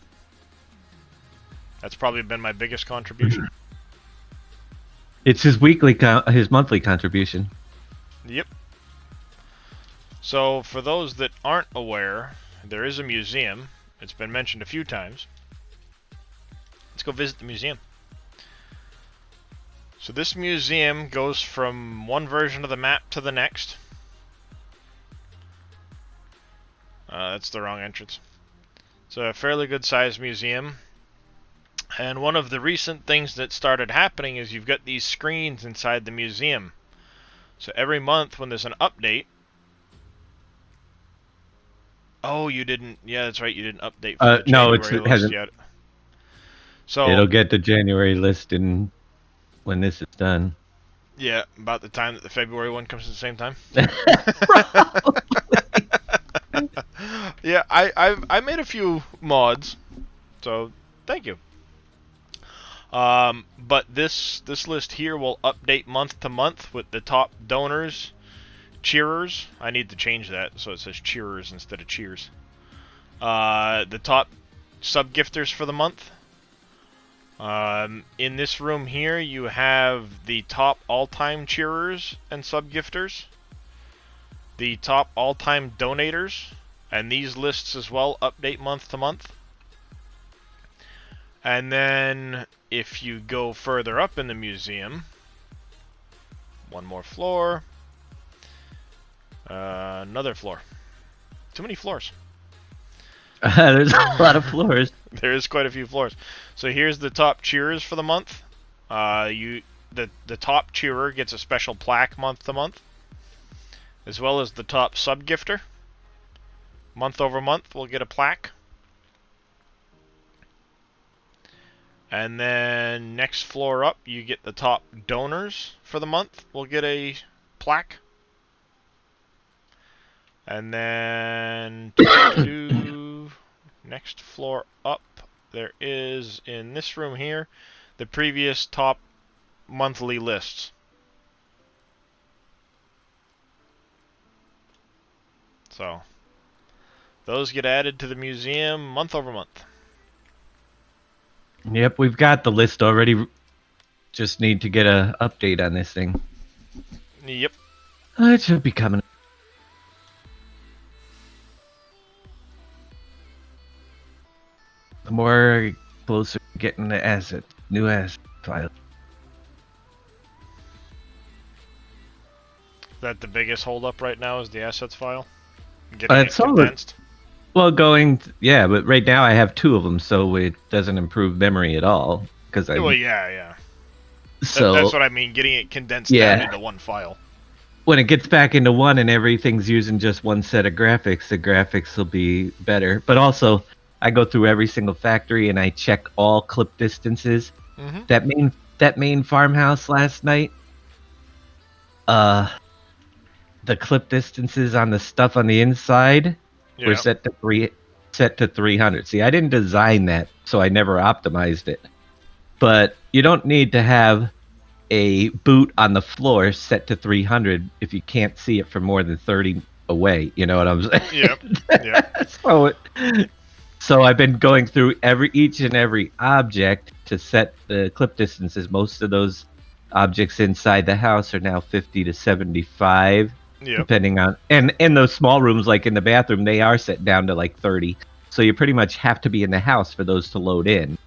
That's probably been my biggest contribution. It's his his monthly contribution. Yep. So for those that aren't aware, there is a museum. It's been mentioned a few times. Let's go visit the museum. So this museum goes from one version of the map to the next. That's the wrong entrance. It's a fairly good sized museum. And one of the recent things that started happening is you've got these screens inside the museum. So every month when there's an update... Oh, you didn't... Yeah, that's right, you didn't update for the no, January it list hasn't. yet. So, It'll get the January list in when this is done. yeah, about the time that the February one comes at the same time. Yeah, I made a few mods, so thank you. But this list here will update month to month with the top donors, cheerers. I need to change that so it says cheerers instead of cheers. The top sub-gifters for the month. In this room here, you have the top all-time cheerers and sub-gifters, the top all-time donators, and these lists as well update month to month. And then if you go further up in the museum, one more floor, another floor. Too many floors. There's a lot of floors. There is quite a few floors. So here's the top cheerers for the month. The top cheerer gets a special plaque month to month, as well as the top sub-gifter. Month over month, we'll get a plaque. And then next floor up, you get the top donors for the month. We'll get a plaque. And then next floor up, there is, in this room here, the previous top monthly lists. So, those get added to the museum month over month. Yep, we've got the list already. Just need to get a update on this thing. Yep. It should be coming. The more closer getting the asset, new asset file. that the biggest holdup right now is the assets file? Getting it It's all the- condensed? Well, yeah, but right now I have 2 of them, so it doesn't improve memory at all. Because I Well, yeah. so That's what I mean, getting it condensed Yeah. down into one file. when it gets back into one and everything's using just one set of graphics, the graphics will be better. But also, I go through every single factory and I check all clip distances. Mm-hmm. That main farmhouse last night, the clip distances on the stuff on the inside were Yeah. set to 300. See, I didn't design that, so I never optimized it. But you don't need to have a boot on the floor set to 300 if you can't see it from more than 30 away. You know what I'm saying? Yep. So I've been going through each and every object to set the clip distances. Most of those objects inside the house are now 50 to 75, Yep. depending on. And in those small rooms, like in the bathroom, they are set down to like 30. So you pretty much have to be in the house for those to load in.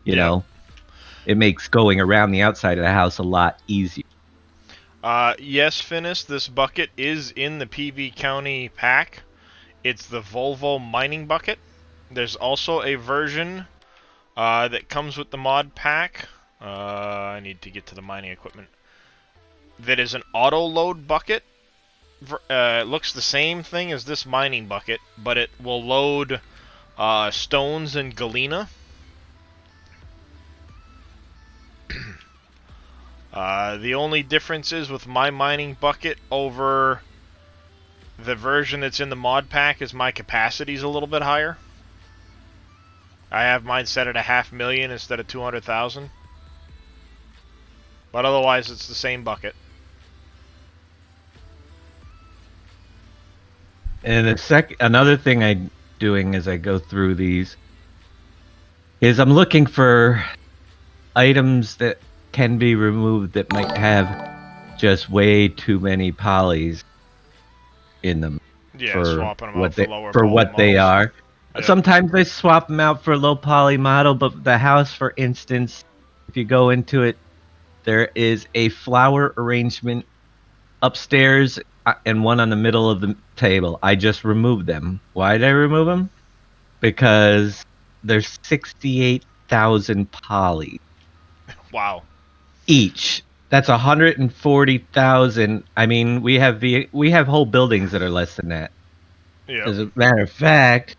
You know, it makes going around the outside of the house a lot easier. Yes, Finis, this bucket is in the PV County pack. It's the Volvo mining bucket. There's also a version that comes with the mod pack. I need to get to the mining equipment. That is an auto load bucket. It looks the same thing as this mining bucket, but it will load stones and galena. The only difference is with my mining bucket over the version that's in the mod pack is my capacity is a little bit higher. I have mine set at 500,000 instead of 200,000. But otherwise, it's the same bucket. And another thing I'm doing as I go through these is I'm looking for items that can be removed that might have just way too many polys in them. Yeah, for swapping them what out they, for lower for poly what they models. are. Yeah. Sometimes they swap them out for a low poly model, but the house, for instance, if you go into it, there is a flower arrangement upstairs and one on the middle of the table. I just removed them. Why did I remove them? Because there's 68,000 polys Wow. each. That's 140,000. I mean, we have whole buildings that are less than that. Yeah. As a matter of fact,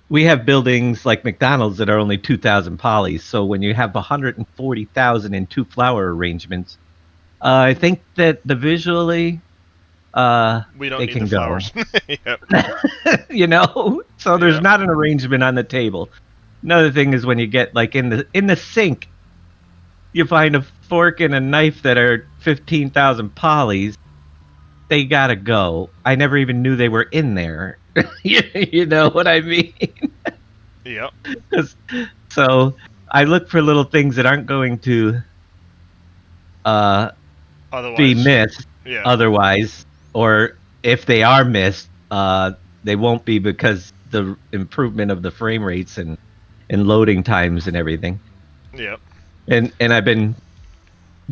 we have buildings like McDonald's that are only 2,000 polys. So when you have 140,000 in 2 flower arrangements, I think that visually, We don't they need can the go. flowers. Yep. You know, so there's Yeah. not an arrangement on the table. Another thing is when you get like in the sink, you find a fork and a knife that are 15,000 polys. They gotta go. I never even knew they were in there. You know what I mean? Yep. So I look for little things that aren't going to Otherwise, be missed yeah. otherwise, or if they are missed, they won't be because the improvement of the frame rates and loading times and everything. Yep. And I've been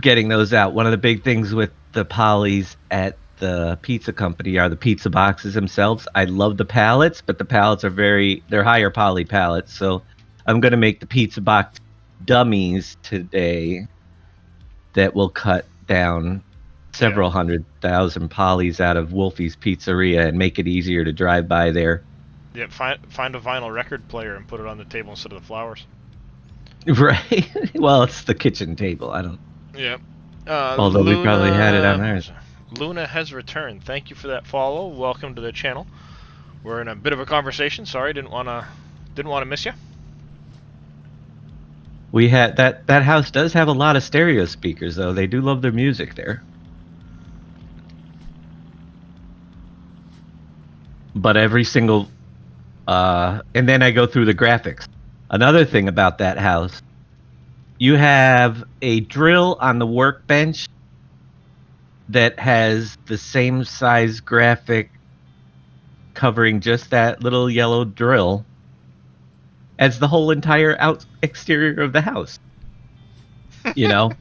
getting those out. One of the big things with the polys at the pizza company are the pizza boxes themselves. I love the pallets, but the pallets are they're higher poly pallets. So I'm going to make the pizza box dummies today that will cut down several 100,000 polys out of Wolfie's Pizzeria and make it easier to drive by there. Yep. Find a vinyl record player and put it on the table instead of the flowers. Right. Well, it's the kitchen table. I don't. Yep. Although we probably had it on ours. Luna has returned. Thank you for that follow. Welcome to the channel. We're in a bit of a conversation. Sorry, didn't wanna miss you. We had that house does have a lot of stereo speakers though. They do love their music there. But every single and then I go through the graphics. Another thing about that house, you have a drill on the workbench that has the same size graphic covering just that little yellow drill as the whole entire exterior of the house. You know?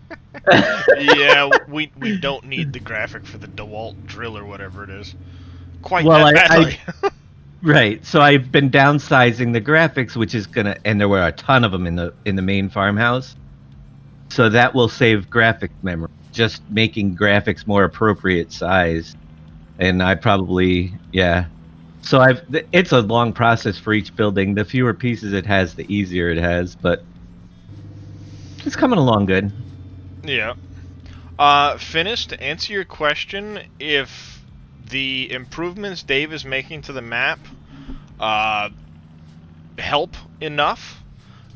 Yeah, we don't need the graphic for the DeWalt drill or whatever it is. Quite Well, that badly. Right. So I've been downsizing the graphics, which is gonna, and there were a ton of them in the main farmhouse. So that will save graphic memory, just making graphics more appropriate size. And I probably, yeah. So it's a long process for each building. The fewer pieces it has, the easier it has, but it's coming along good. Yeah. Finis, to answer your question, if the improvements Dave is making to the map help enough,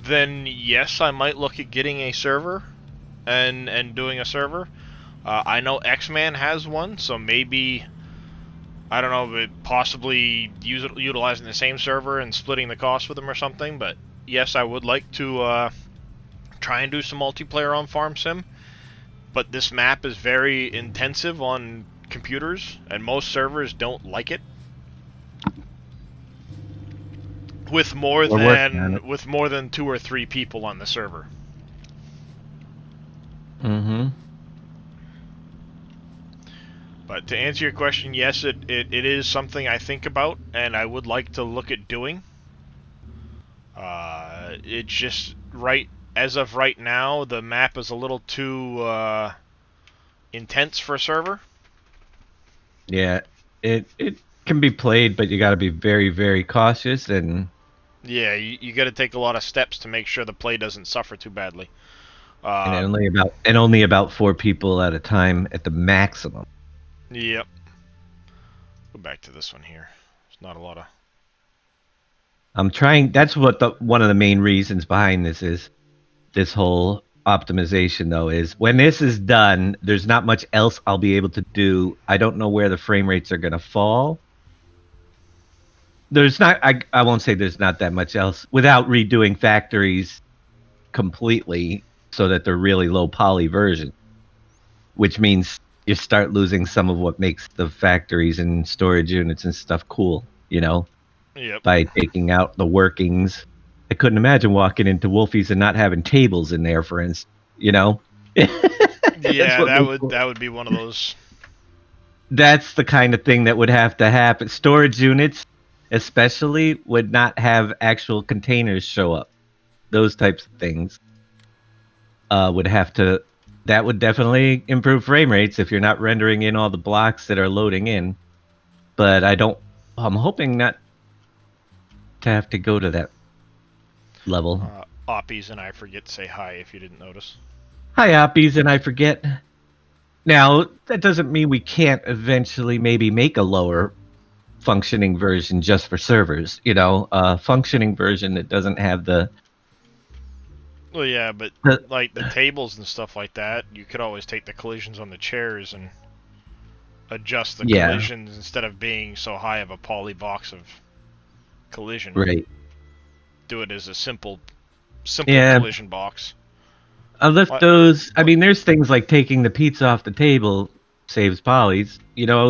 then yes, I might look at getting a server and doing a server. I know X-Man has one, so maybe, I don't know, but possibly utilizing the same server and splitting the cost with them or something. But yes, I would like to try and do some multiplayer on Farm Sim. But this map is very intensive on computers, and most servers don't like it. With more than 2 or 3 people on the server. Mm-hmm. But to answer your question, yes, it is something I think about, and I would like to look at doing. It's just as of right now, the map is a little too intense for a server. Yeah, it can be played, but you got to be very, very cautious and. Yeah, you got to take a lot of steps to make sure the play doesn't suffer too badly. And only about 4 people at a time at the maximum. Yep. Go back to this one here. There's not a lot of. I'm trying. That's what one of the main reasons behind this is. This whole optimization, though, is when this is done, there's not much else I'll be able to do. I don't know where the frame rates are going to fall. There's not. I won't say there's not that much else without redoing factories completely so that they're really low poly version, which means you start losing some of what makes the factories and storage units and stuff cool, Yep. By taking out the workings. I couldn't imagine walking into Wolfie's and not having tables in there, for instance, Yeah, that would be one of those. That's the kind of thing that would have to happen. Storage units, especially, would not have actual containers show up. Those types of things would have to. That would definitely improve frame rates if you're not rendering in all the blocks that are loading in. But I'm hoping not to have to go to that level. Oppies and I forget to say hi if you didn't notice. Hi, Oppies and I forget. Now, that doesn't mean we can't eventually maybe make a lower functioning version just for servers, a functioning version that doesn't have the. Well, yeah, but like the tables and stuff like that, you could always take the collisions on the chairs and adjust the collisions instead of being so high of a poly box of collision. Right. Do it as a simple collision box. I'll lift those. I mean, there's things like taking the pizza off the table saves polys.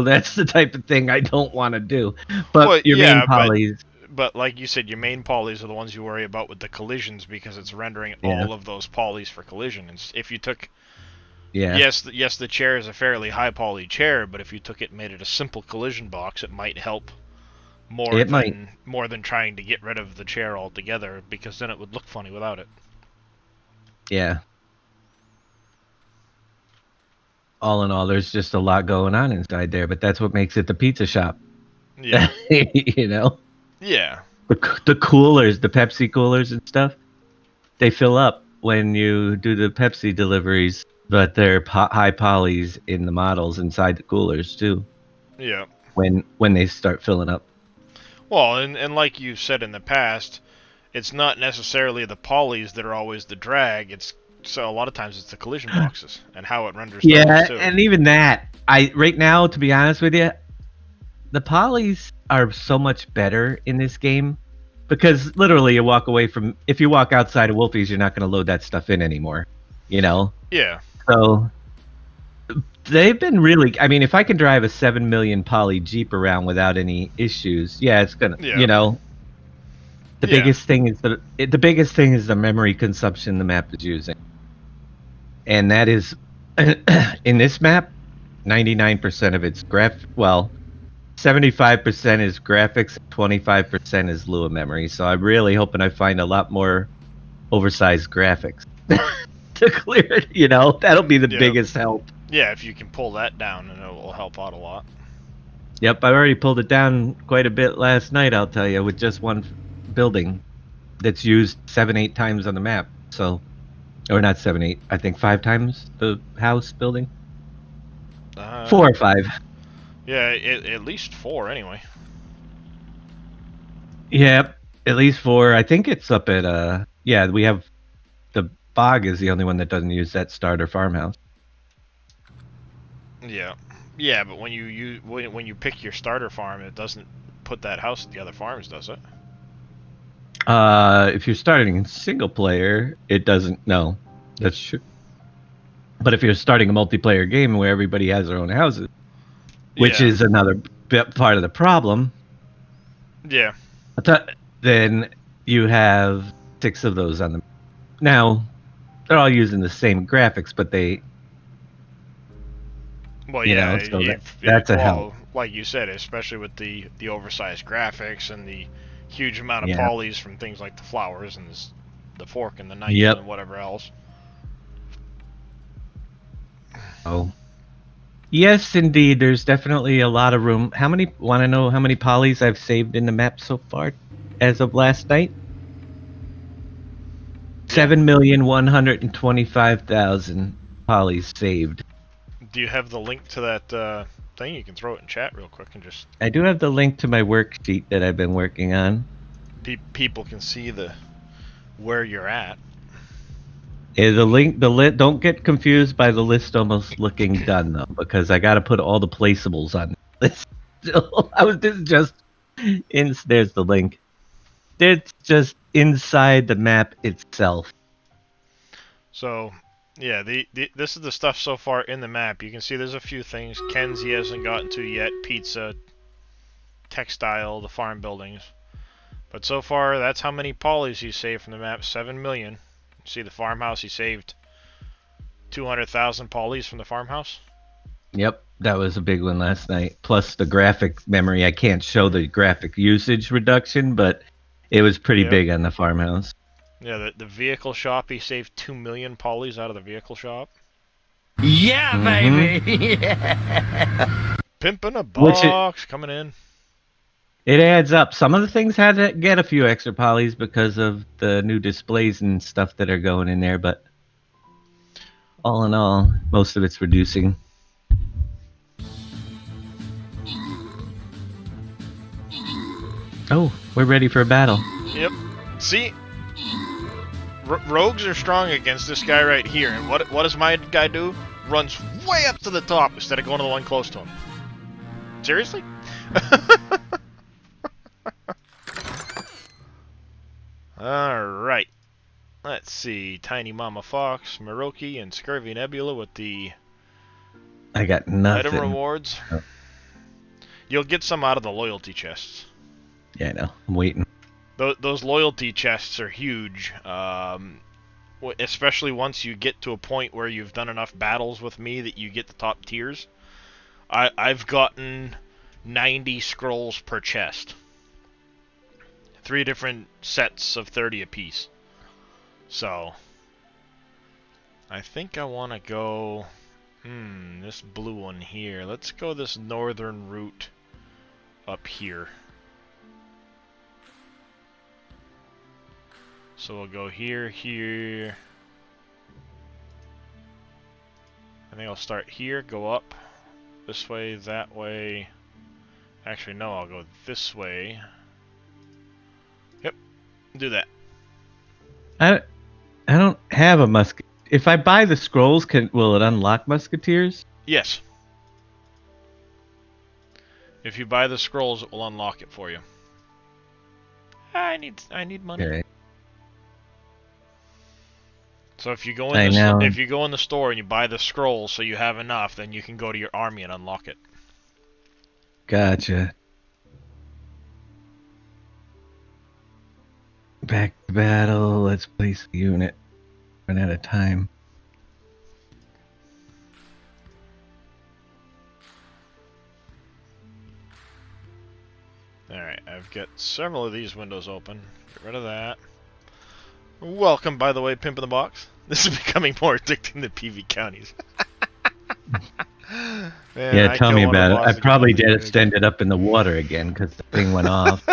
That's the type of thing I don't want to do. But main polys. But like you said, your main polys are the ones you worry about with the collisions because it's rendering all of those polys for collision. And if you took, yes, the chair is a fairly high poly chair, but if you took it and made it a simple collision box, it might help more than trying to get rid of the chair altogether, because then it would look funny without it. Yeah. All in all, there's just a lot going on inside there, but that's what makes it the pizza shop. Yeah. Yeah. The coolers, the Pepsi coolers and stuff, they fill up when you do the Pepsi deliveries, but they're high polys in the models inside the coolers too. Yeah. When they start filling up. Well, and like you said in the past, it's not necessarily the polys that are always the drag. So a lot of times it's the collision boxes and how it renders. Yeah, too. And even that, right now, to be honest with you, the polys are so much better in this game because literally if you walk outside of Wolfie's, you're not going to load that stuff in anymore, Yeah. So they've been really, I mean, if I can drive a 7 million poly Jeep around without any issues, it's going to, the biggest thing is the memory consumption the map is using. and that is in this map, 99% of it's 75% is graphics, 25% is Lua memory. So I'm really hoping I find a lot more oversized graphics to clear it. That'll be the Yeah. biggest help. Yeah, if you can pull that down, and it will help out a lot. Yep, I already pulled it down quite a bit last night, I'll tell you, with just one building that's used 7-8 times on the map. So, or not 7-8, I think 5 times the house building. 4 or 5. Yeah, at least 4 anyway. Yep, at least 4. I think it's up at yeah, we have the Bog is the only one that doesn't use that starter farmhouse. Yeah, yeah, but when you pick your starter farm, it doesn't put that house at the other farms, does it? If you're starting in single player, it doesn't. No, that's true. But if you're starting a multiplayer game where everybody has their own houses, which Yeah. is another bit part of the problem, Yeah. then you have 6 of those on the. Now, they're all using the same graphics, but they. Well, You yeah, know, so that's a help. Like you said, especially with the oversized graphics and the huge amount of Yeah. polys from things like the flowers and the fork and the knife Yep. and whatever else. Oh. Yes, indeed. There's definitely a lot of room. Want to know how many polys I've saved in the map so far as of last night? 7,125,000 polys saved. Do you have the link to that thing? You can throw it in chat real quick and just I do have the link to my worksheet that I've been working on. people can see where you're at. The link, don't get confused by the list almost looking done though, because I got to put all the placeables on the list. There's the link. It's just inside the map itself. So, yeah, this is the stuff so far in the map. You can see there's a few things. Ken's he hasn't gotten to yet. Pizza, textile, the farm buildings. But so far, that's how many polys he saved from the map. 7 million. See the farmhouse, he saved 200,000 polys from the farmhouse. Yep, that was a big one last night. Plus the graphic memory. I can't show the graphic usage reduction, but it was pretty big on the farmhouse. Yeah, the vehicle shop, he saved 2 million polys out of the vehicle shop. Yeah, baby! Pimpin' a box coming in. It adds up. Some of the things had to get a few extra polys because of the new displays and stuff that are going in there, but all in all, most of it's reducing. Oh, we're ready for a battle. Yep. See? Rogues are strong against this guy right here, and what does my guy do? Runs way up to the top instead of going to the one close to him. Seriously? Alright. Let's see. Tiny Mama Fox, Miroki, and Scurvy Nebula with the I got nothing. item rewards. Oh. You'll get some out of the loyalty chests. Yeah, I know. I'm waiting. Those loyalty chests are huge, especially once you get to a point where you've done enough battles with me that you get the top tiers. I've gotten 90 scrolls per chest. 3 different sets of 30 apiece. So, I think I want to go... this blue one here. Let's go this northern route up here. So we'll go here, here. I think I'll start here, go up. This way, that way. Actually, no, I'll go this way. Yep, do that. I don't have a musket. If I buy the scrolls, will it unlock musketeers? Yes. If you buy the scrolls, it will unlock it for you. I need money. Okay. So if you go in the store and you buy the scrolls, so you have enough, then you can go to your army and unlock it. Gotcha. Back to battle. Let's place the unit. Run out of time. I've got several of these windows open. Get rid of that. Welcome, by the way, Pimp in the Box. This is becoming more addicting than PV counties. Man, Yeah, I tell kill me one of about the it. I bosses, probably get nothing just good. ended up in the water again because the thing went off.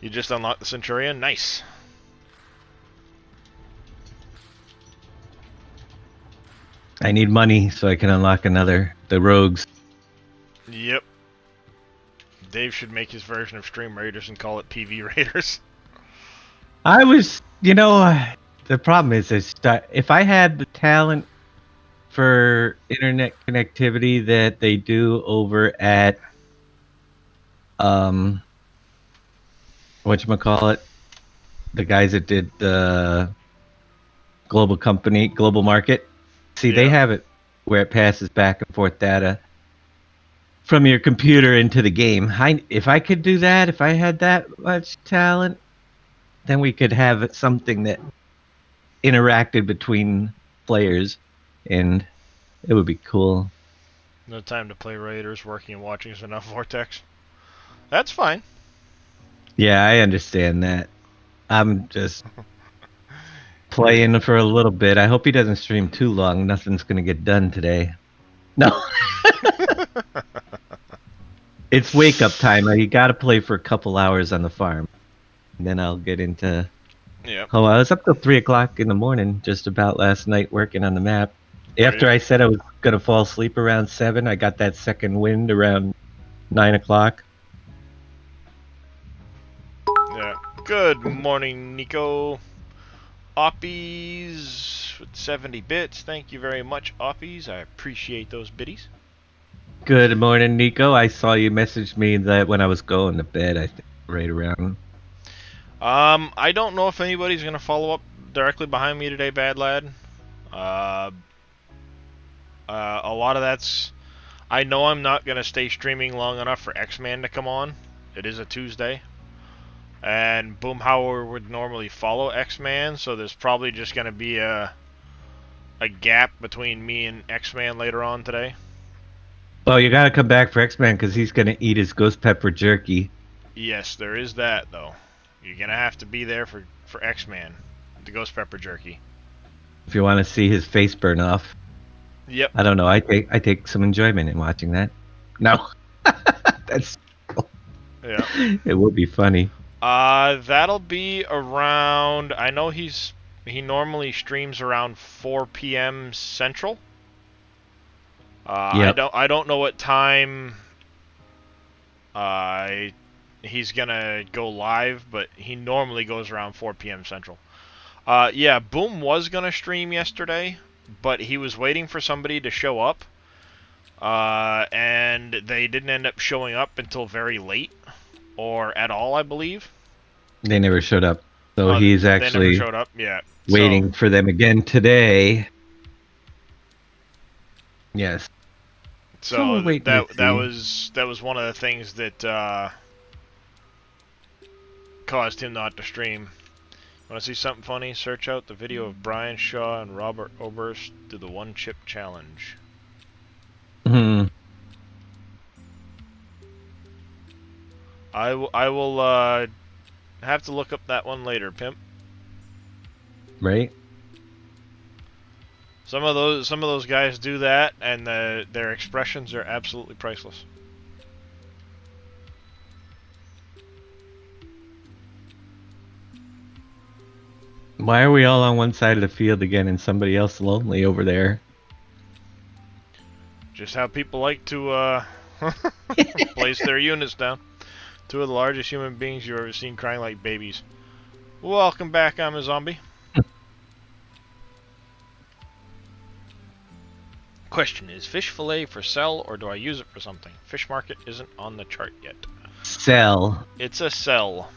You just unlocked the Centurion? Nice. I need money so I can unlock the rogues. Yep. Dave should make his version of Stream Raiders and call it PV Raiders. I was, the problem is if I had the talent for internet connectivity that they do over at, whatchamacallit, the guys that did the global market. See, they Yeah. have it where it passes back and forth data from your computer into the game. If I could do that, if I had that much talent, then we could have something that interacted between players, and it would be cool. No time to play Raiders, working and watching is enough, Vortex. That's fine. Yeah, I understand that. I'm just playing for a little bit. I hope he doesn't stream too long. Nothing's gonna get done today. No. It's wake up time. You gotta play for a couple hours on the farm. And then I'll get into. Yep. Oh, I was up till 3 o'clock in the morning just about last night working on the map. After I said I was gonna fall asleep around 7, I got that second wind around 9 o'clock. Yeah. Good morning, Nico. Oppies with 70 bits. Thank you very much, Oppies. I appreciate those biddies. Good morning, Nico. I saw you message me that when I was going to bed, I think, right around. I don't know if anybody's gonna follow up directly behind me today, Bad Lad. A lot of that's... I know I'm not gonna stay streaming long enough for X-Man to come on. It is a Tuesday. And Boomhauer would normally follow X-Man, so there's probably just gonna be a gap between me and X-Man later on today. Oh, you gotta come back for X-Man because he's gonna eat his ghost pepper jerky. Yes, there is that, though. You're gonna have to be there for X-Man, the ghost pepper jerky. If you want to see his face burn off. Yep. I don't know. I take some enjoyment in watching that. No, that's. Yeah. It would be funny. That'll be around. I know he normally streams around 4 p.m. Central. Yep. I don't know what time. He's gonna go live, but he normally goes around 4 p.m. Central. Yeah, Boom was gonna stream yesterday, but he was waiting for somebody to show up. And they didn't end up showing up until very late, or at all, I believe. They never showed up, so he's actually they never showed up. Yeah, waiting for them again today. Yes. So we'll wait and that was one of the things that caused him not to stream. Want to see something funny? Search out the video of Brian Shaw and Robert Oberst do the one chip challenge. Hmm. I will have to look up that one later, Pimp. Right. Some of those guys do that, and their expressions are absolutely priceless. Why are we all on one side of the field again and somebody else lonely over there? Just how people like to place their units down. Two of the largest human beings you've ever seen crying like babies. Welcome back, I'm a zombie. Question, is fish fillet for sell or do I use it for something? Fish market isn't on the chart yet. Sell. It's a sell.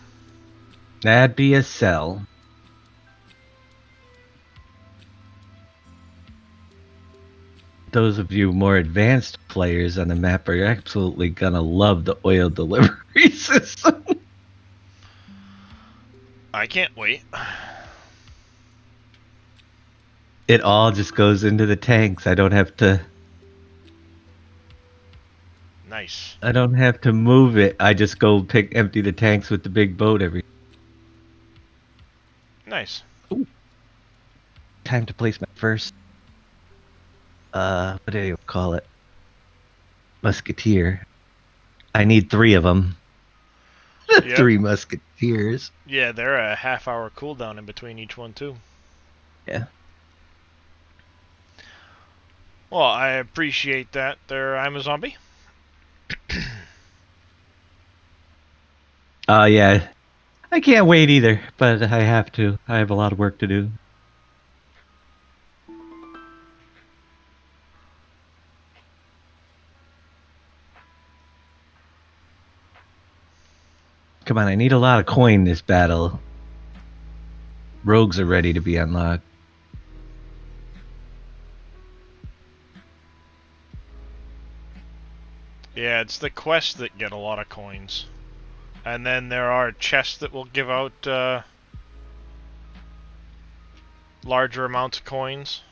That'd be a sell. Those of you more advanced players on the map are absolutely gonna love the oil delivery system. I can't wait. It all just goes into the tanks. I don't have to. Nice. I don't have to move it. I just go empty the tanks with the big boat every. Nice. Time to place my first. What do you call it? Musketeer. I need 3 of them. Yep. 3 musketeers. Yeah, they're a half-hour cooldown in between each one too. Yeah. Well, I appreciate that there, I'm a zombie. Yeah. I can't wait either, but I have to. I have a lot of work to do. Come on, I need a lot of coin this battle. Rogues are ready to be unlocked. Yeah, it's the quests that get a lot of coins. And then there are chests that will give out larger amounts of coins.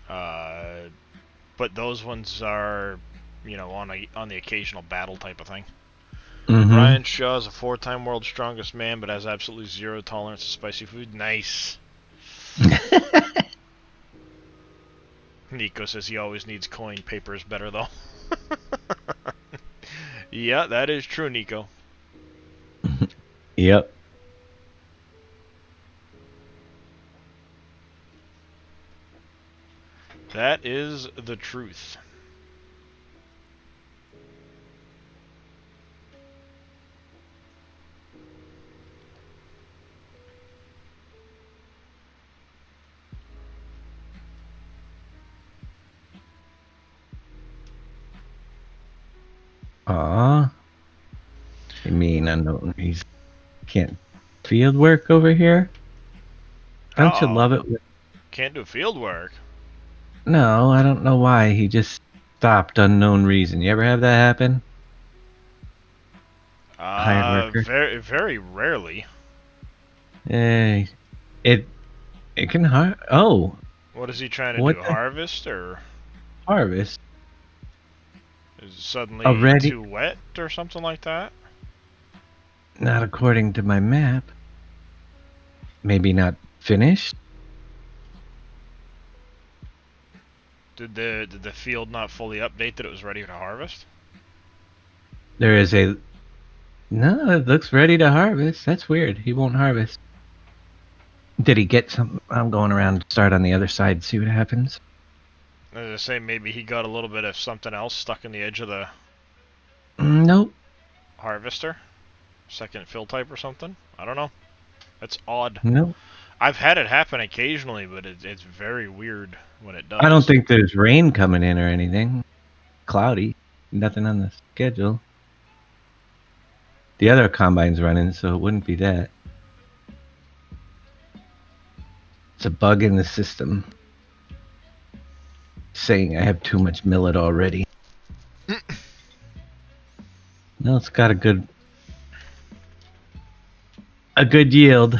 But those ones are, you know, on the occasional battle type of thing. Brian Shaw is a 4-time world's strongest man, but has absolutely 0 tolerance to spicy food. Nice. Nico says he always needs coin. Paper is better, though. Yeah, that is true, Nico. Yep. That is the truth. Aw. You mean unknown reason? Can't field work over here? Don't you love it? Can't do field work. No, I don't know why. He just stopped unknown reason. You ever have that happen? Hired worker? Very, very rarely. Hey, it can Oh, What is he trying to What do? the- Harvest, or harvest. is it suddenly Already- too wet or something like that? Not according to my map. Maybe not finished. Did the field not fully update that it was ready to harvest? There is a. No, it looks ready to harvest. That's weird. He won't harvest. Did he get some? I'm going around to start on the other side, see what happens. As I say, maybe he got a little bit of something else stuck in the edge of the Nope. harvester. Second fill type or something. I don't know. That's odd. Nope. I've had it happen occasionally, but it's very weird when it does. I don't think there's rain coming in or anything. Cloudy. Nothing on the schedule. The other combine's running, so it wouldn't be that. It's a bug in the system. Saying I have too much millet already. No, it's got a good yield.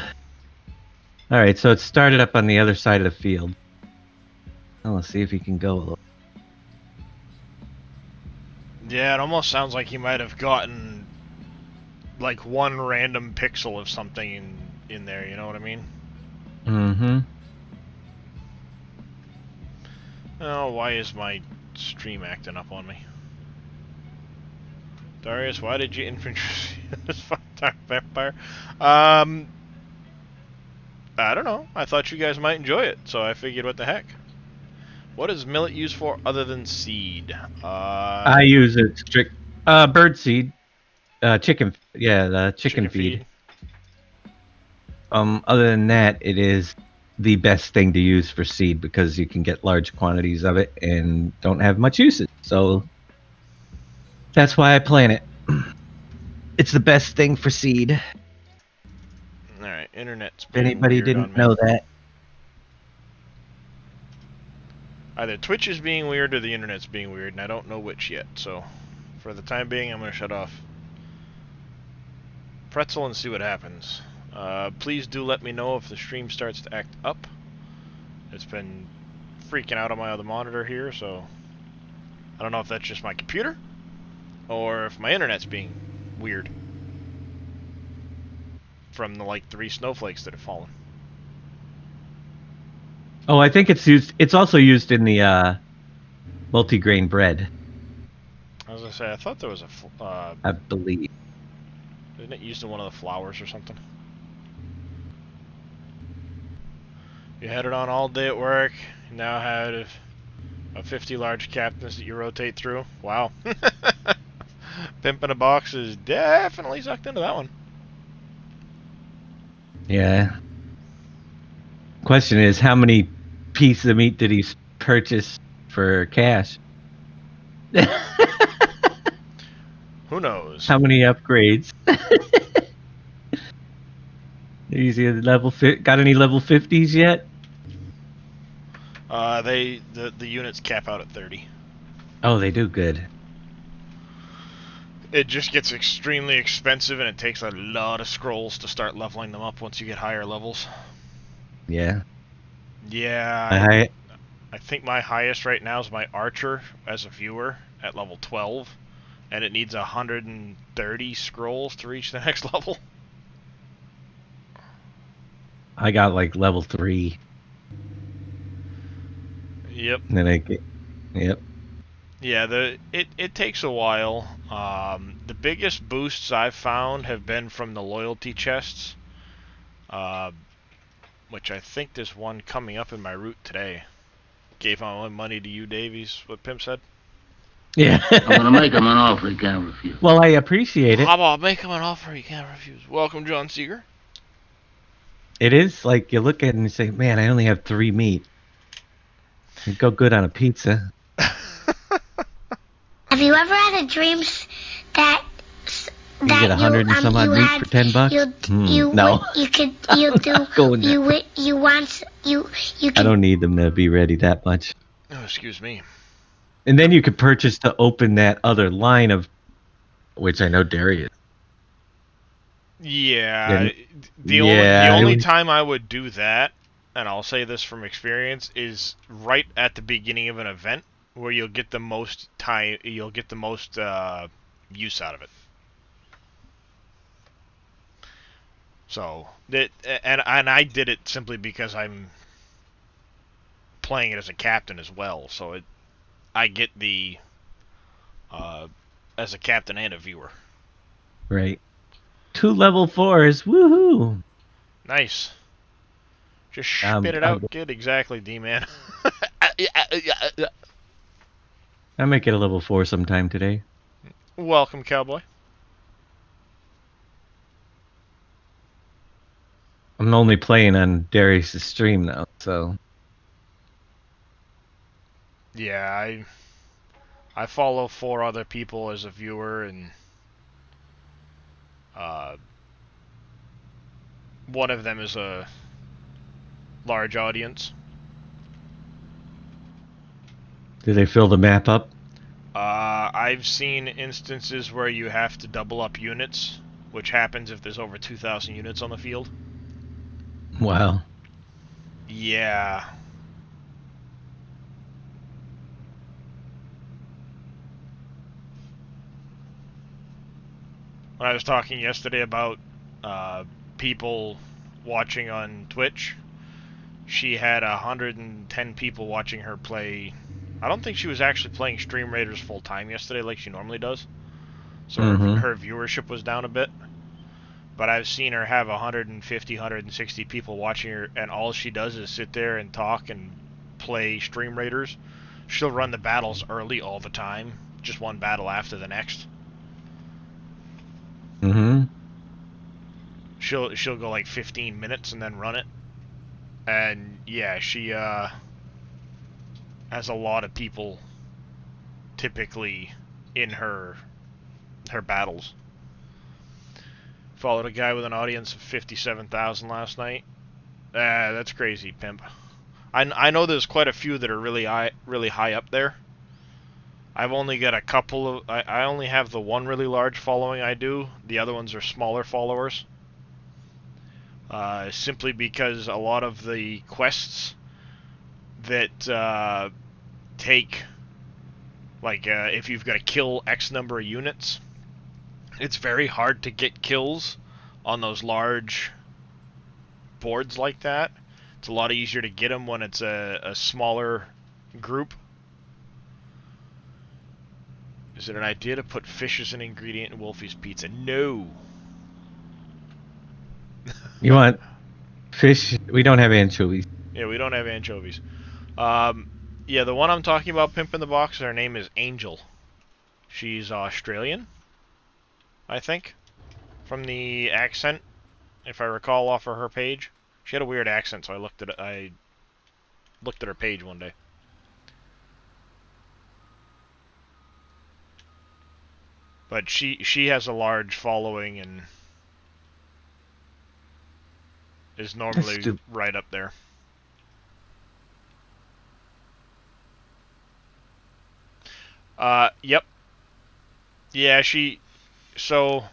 Alright, so it started up on the other side of the field. Now let's see if he can go a little. Yeah, it almost sounds like he might have gotten like one random pixel of something in there, you know what I mean? Mm-hmm. Oh, why is my stream acting up on me? Darius, why did you introduce this fucking vampire? I don't know. I thought you guys might enjoy it, so I figured what the heck. What is millet used for other than seed? I use it strict bird seed. Chicken, yeah, the chicken feed. Other than that, it is the best thing to use for seed because you can get large quantities of it and don't have much usage. So that's why I plant it. It's the best thing for seed. Alright, internet's If being anybody weird on didn't me. know that. Either Twitch is being weird or the internet's being weird, and I don't know which yet, so for the time being, I'm going to shut off Pretzel and see what happens. Please do let me know if the stream starts to act up. It's been freaking out on my other monitor here, so I don't know if that's just my computer or if my internet's being weird from the like 3 snowflakes that have fallen. Oh, I think it's used. It's also used in the multigrain bread, As I say, I thought there was a I believe. isn't it used in one of the flours or something? You had it on all day at work. You now had a 50 large captains that you rotate through. Wow. Pimp in a box is definitely sucked into that one. Yeah. Question is, how many pieces of meat did he purchase for cash? Who knows? How many upgrades? Easy got any level 50s yet? The units cap out at 30. Oh, they do good. It just gets extremely expensive, and it takes a lot of scrolls to start leveling them up once you get higher levels. Yeah. Yeah, I think my highest right now is my archer as a viewer at level 12, and it needs 130 scrolls to reach the next level. I got like level 3. Yep. And then yep. Yeah, it takes a while. The biggest boosts I've found have been from the loyalty chests, which I think there's one coming up in my route today. Gave my money to you, Davies. What Pimp said. Yeah. I'm gonna make him an offer he can't refuse. Well, I appreciate it. How about make him an offer he can't refuse? Welcome, John Seeger. It is like you look at it and you say, "Man, I only have 3 meat. It'd go good on a pizza." Have you ever had a dream that You get 100 and some odd meat for $10. No. you could I don't need them to be ready that much. Oh, excuse me. And then you could purchase to open that other line of, which I know Darius. Yeah, Then- the only time I would do that, and I'll say this from experience, is right at the beginning of an event where you'll get the most time, you'll get the most use out of it. So and I did it simply because I'm playing it as a captain as well, so I get the as a captain and a viewer. Right. 2 level 4s. Woohoo! Nice. Just spit it out, kid. Exactly, D-man. I'll make it a level 4 sometime today. Welcome, cowboy. I'm only playing on Darius' stream now, so. Yeah, I follow 4 other people as a viewer, and one of them is a large audience. Do they fill the map up? I've seen instances where you have to double up units, which happens if there's over 2,000 units on the field. Wow. Yeah. When I was talking yesterday about people watching on Twitch, she had 110 people watching her play. I don't think she was actually playing Stream Raiders full time yesterday like she normally does. So her viewership was down a bit. But I've seen her have 150, 160 people watching her, and all she does is sit there and talk and play Stream Raiders. She'll run the battles early all the time, just one battle after the next. Mm-hmm. She'll go like 15 minutes and then run it. And yeah, she has a lot of people typically in her battles. Followed a guy with an audience of 57,000 last night. That's crazy, Pimp. I know there's quite a few that are really high up there. I've only got a couple of... I only have the one really large following I do. The other ones are smaller followers. Simply because a lot of the quests that take Like, if you've got to kill X number of units, it's very hard to get kills on those large boards like that. It's a lot easier to get them when it's a smaller group. Is it an idea to put fish as an ingredient in Wolfie's pizza? No. You want fish? We don't have anchovies. Yeah, we don't have anchovies. Yeah, the one I'm talking about, Pimp in the Box, her name is Angel. She's Australian, I think, from the accent, if I recall off of her page. She had a weird accent, so I looked at her page one day. But she has a large following and is normally right up there. Yep. Yeah, so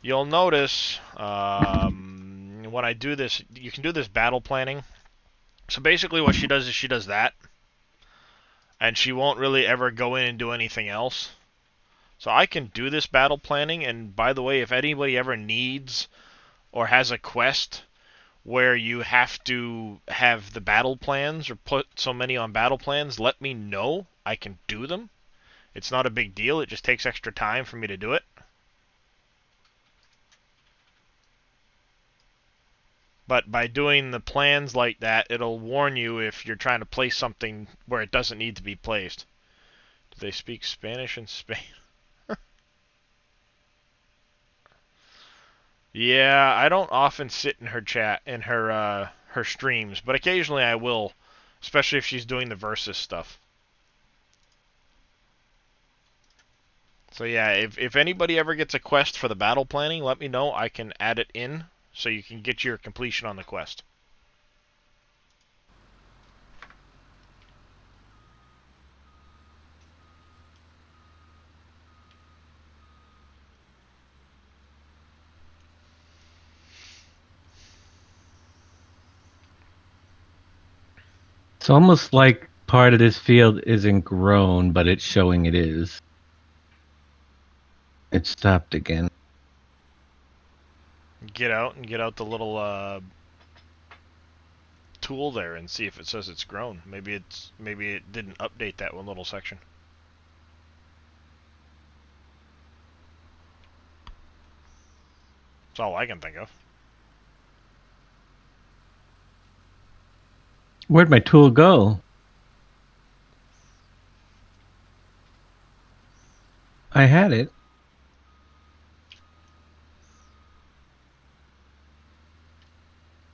you'll notice when I do this, you can do this battle planning. So basically what she does is she does that, and she won't really ever go in and do anything else. So I can do this battle planning, and by the way, if anybody ever needs or has a quest where you have to have the battle plans or put so many on battle plans, let me know. I can do them. It's not a big deal, it just takes extra time for me to do it. But by doing the plans like that, it'll warn you if you're trying to place something where it doesn't need to be placed. Do they speak Spanish in Spain? Yeah, I don't often sit in her chat, in her streams, but occasionally I will, especially if she's doing the Versus stuff. So yeah, if anybody ever gets a quest for the battle planning, let me know. I can add it in so you can get your completion on the quest. It's almost like part of this field isn't grown, but it's showing it is. It stopped again. Get out the little tool there and see if it says it's grown. Maybe it didn't update that one little section. That's all I can think of. Where'd my tool go? I had it.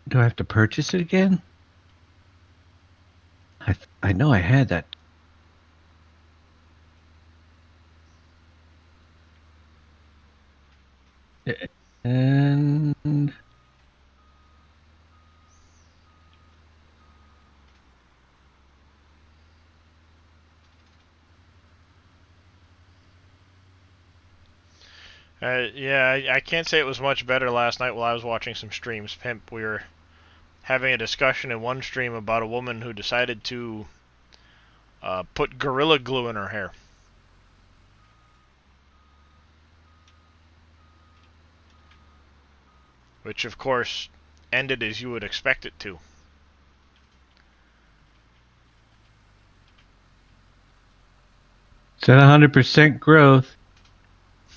Do I have to purchase it again? I know I had that. And yeah, I can't say it was much better last night while I was watching some streams. Pimp, we were having a discussion in one stream about a woman who decided to put Gorilla Glue in her hair. Which, of course, ended as you would expect it to. it's at 100% growth,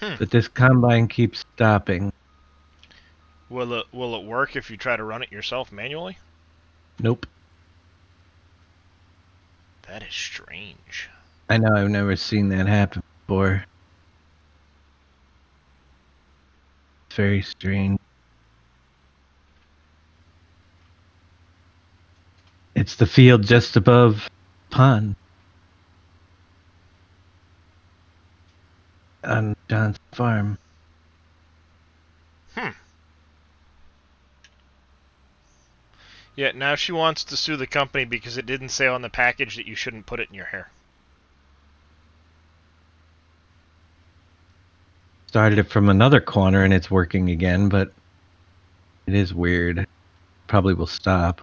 but this combine keeps stopping. Will it work if you try to run it yourself manually? Nope. That is strange. I know, I've never seen that happen before. It's very strange. It's the field just above pond. On John's farm. Yeah, now she wants to sue the company because it didn't say on the package that you shouldn't put it in your hair. Started it from another corner and it's working again, but it is weird. Probably will stop.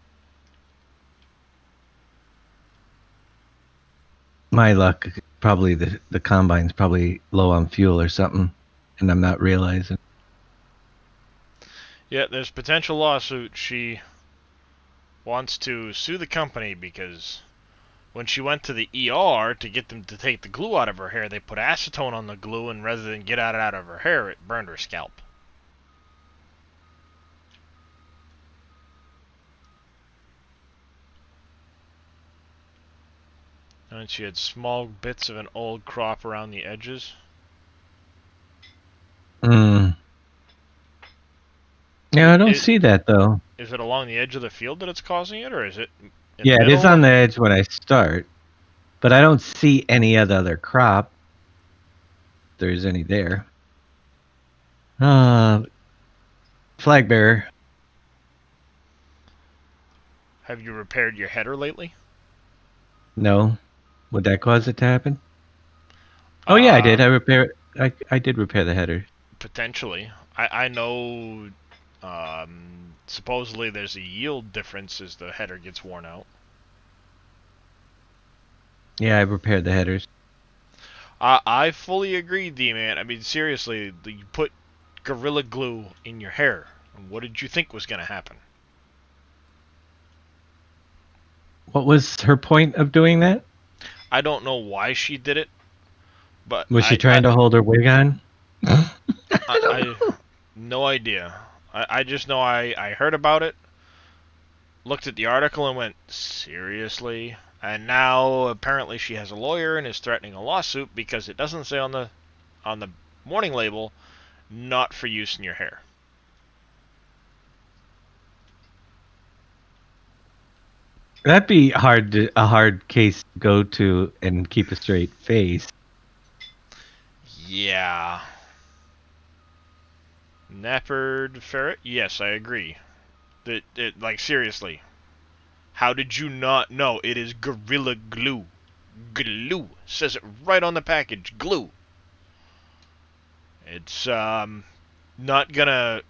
My luck, probably the combine's probably low on fuel or something, and I'm not realizing. Yeah, there's potential lawsuit. She wants to sue the company because when she went to the ER to get them to take the glue out of her hair, they put acetone on the glue, and rather than get it out of her hair, it burned her scalp. And she had small bits of an old crop around the edges. Yeah, I don't see that though. Is it along the edge of the field that it's causing it, or is it in Yeah, the it is middle? on the edge when I start, but I don't see any other crop. If there's any there. Flag bearer. Have you repaired your header lately? No. Would that cause it to happen? Oh yeah, I did. I did repair the header. Potentially. I know supposedly there's a yield difference as the header gets worn out. Yeah, I repaired the headers. I fully agree, D-Man. I mean, seriously, you put Gorilla Glue in your hair. What did you think was going to happen? What was her point of doing that? I don't know why she did it, but Was she trying to hold her wig on? I no idea. I just know I heard about it, looked at the article, and went, seriously? And now apparently she has a lawyer and is threatening a lawsuit because it doesn't say on the warning label, not for use in your hair. That'd be a hard case to go to and keep a straight face. Yeah. Nappered ferret? Yes, I agree. Like, seriously. How did you not know it is Gorilla Glue? Glue. Says it right on the package. Glue. It's, not gonna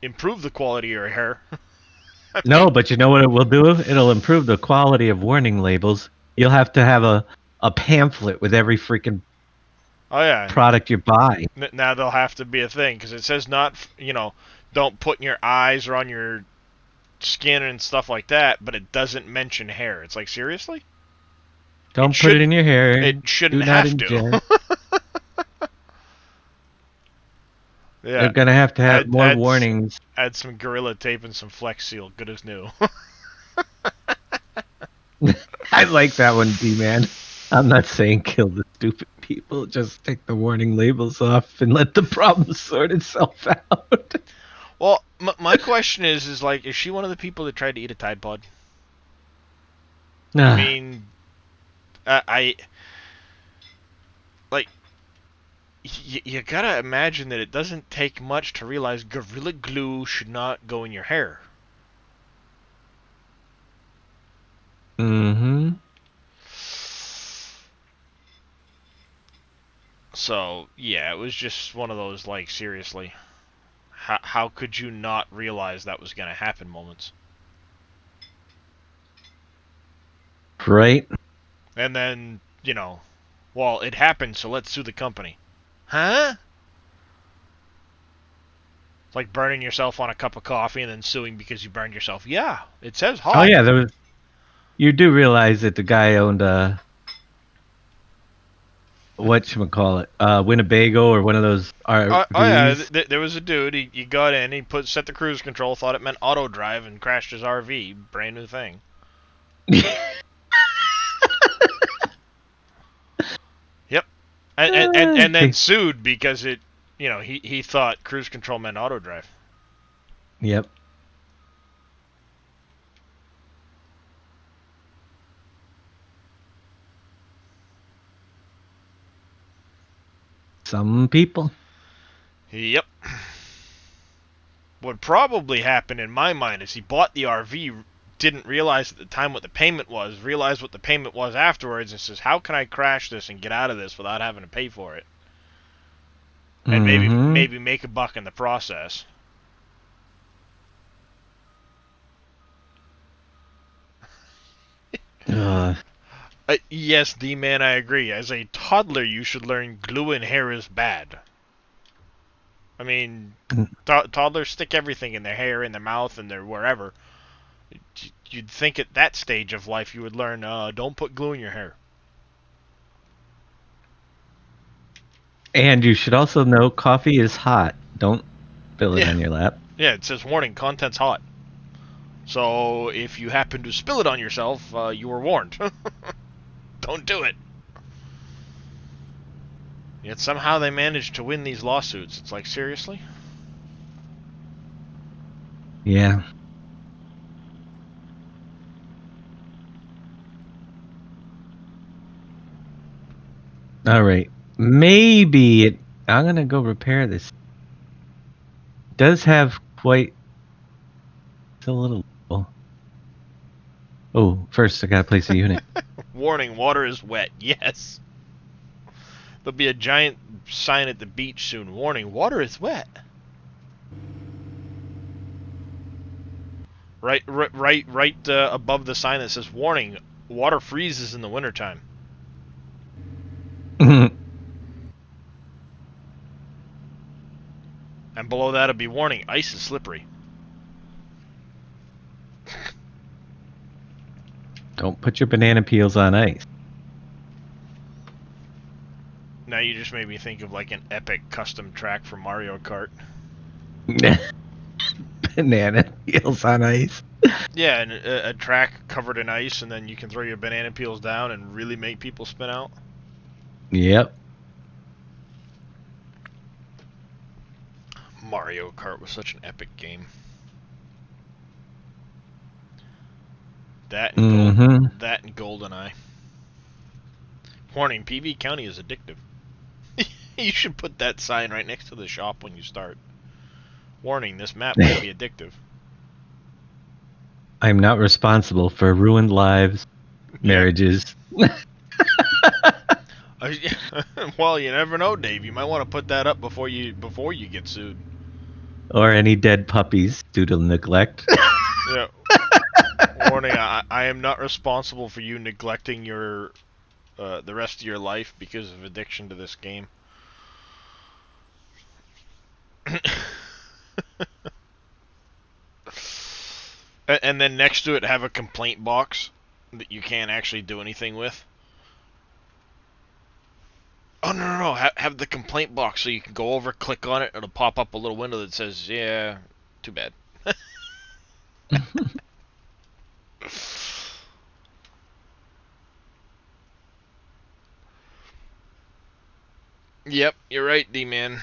improve the quality of your hair. No, but you know what it will do? It'll improve the quality of warning labels. You'll have to have a pamphlet with every freaking Oh, yeah. product you buy. Now there'll have to be a thing, because it says not, don't put in your eyes or on your skin and stuff like that, but it doesn't mention hair. It's like, seriously? Don't put it in your hair. It shouldn't Do not have to. inject. Yeah. They're gonna have to have more warnings. Add some Gorilla Tape and some Flex Seal. Good as new. I like that one, D-Man. I'm not saying kill the stupid people. Just take the warning labels off and let the problem sort itself out. Well, my question is like, is she one of the people that tried to eat a Tide Pod? I mean, you gotta imagine that it doesn't take much to realize Gorilla Glue should not go in your hair. Mm-hmm. So, yeah, it was just one of those, like, seriously. How could you not realize that was gonna happen moments? Right. And then, well, it happened, so let's sue the company. Huh? It's like burning yourself on a cup of coffee and then suing because you burned yourself. Yeah, it says hot. Oh yeah, you do realize that the guy owned whatchamacallit, Winnebago or one of those RVs. Oh yeah, there was a dude. He got in, he set the cruise control, thought it meant auto drive, and crashed his RV. Brand new thing. Yep. And then sued because he thought cruise control meant auto drive. Yep. Some people. Yep. What probably happened in my mind is he bought the RV, didn't realize at the time what the payment was, realized what the payment was afterwards, and says, how can I crash this and get out of this without having to pay for it? And maybe make a buck in the process. Yes, D-Man, I agree. As a toddler, you should learn glue in hair is bad. I mean, toddlers stick everything in their hair, in their mouth, and their wherever. You'd think at that stage of life you would learn, don't put glue in your hair. And you should also know coffee is hot. Don't spill it Yeah. on your lap. Yeah, it says, warning, content's hot. So, if you happen to spill it on yourself, you were warned. Don't do it. Yet somehow they managed to win these lawsuits. It's like, seriously? Yeah. All right. Maybe I'm going to go repair this. It does have quite... It's a little... Oh, first I got to place a unit. Warning, water is wet. Yes. There'll be a giant sign at the beach soon. Warning, water is wet. Right above the sign that says, warning, water freezes in the wintertime. And below that will be, warning, ice is slippery. Don't put your banana peels on ice. Now you just made me think of like an epic custom track for Mario Kart. Banana peels on ice. Yeah, and a track covered in ice, and then you can throw your banana peels down and really make people spin out. Yep. Mario Kart was such an epic game. That and that and GoldenEye. Warning, PV County is addictive. You should put that sign right next to the shop when you start. Warning, this map may be addictive. I'm not responsible for ruined lives, marriages. Well, you never know, Dave. You might want to put that up before you get sued. Or any dead puppies due to neglect. Yeah. Warning, I am not responsible for you neglecting your the rest of your life because of addiction to this game. And then next to it have a complaint box that you can't actually do anything with. Oh, no. Have the complaint box so you can go over, click on it, it'll pop up a little window that says, yeah, too bad. Yep, you're right, D-Man.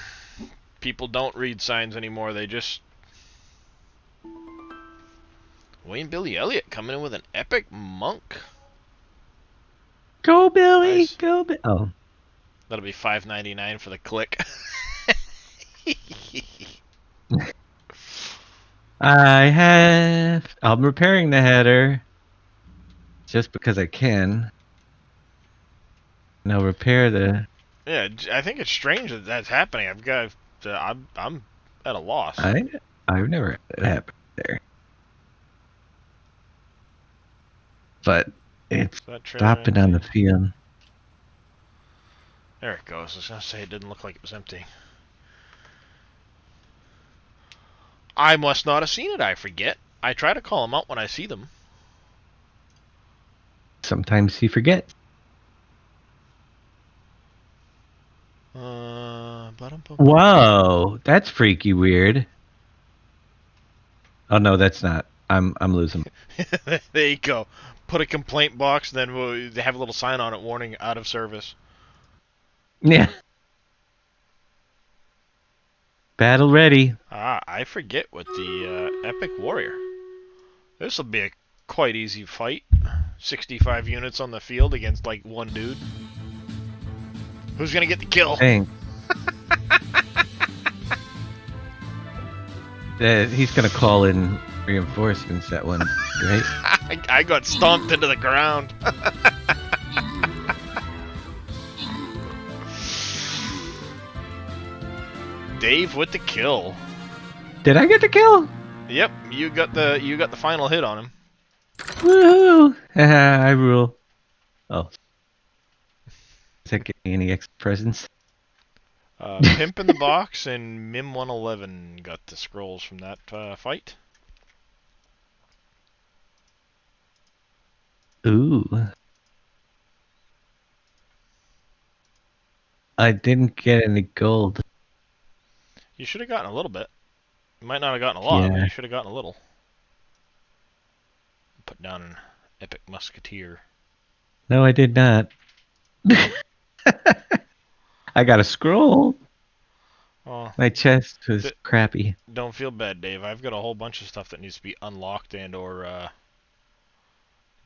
People don't read signs anymore, they just... Wayne Billy Elliott coming in with an epic monk. Go, Billy! Nice. Go, Billy! Oh. That'll be $5.99 for the click. I'm repairing the header. Just because I can. Now repair the... Yeah, I think it's strange that that's happening. I'm at a loss. I've never had it happen there. But it's stopping on the field. There it goes. I was gonna say it didn't look like it was empty. I must not have seen it, I forget. I try to call them out when I see them. Sometimes he forgets. Whoa, that's freaky weird. Oh no, that's not. I'm losing. There you go. Put a complaint box, then we'll have a little sign on it warning out of service. Yeah. Battle ready. I forget what the Epic Warrior. This will be a quite easy fight. 65 units on the field against like one dude. Who's gonna get the kill? Dang. He's gonna call in reinforcements that one, right? I got stomped into the ground. Dave with the kill. Did I get the kill? Yep, you got the final hit on him. Woohoo! I rule. Oh. Does that get me any extra presents? Pimp in the Box and Mim 111 got the scrolls from that fight. Ooh. I didn't get any gold. You should have gotten a little bit. You might not have gotten a lot, but Yeah. you should have gotten a little. Put down an epic musketeer. No, I did not. I got a scroll. Oh, My chest was Th- crappy. don't feel bad, Dave. I've got a whole bunch of stuff that needs to be unlocked and or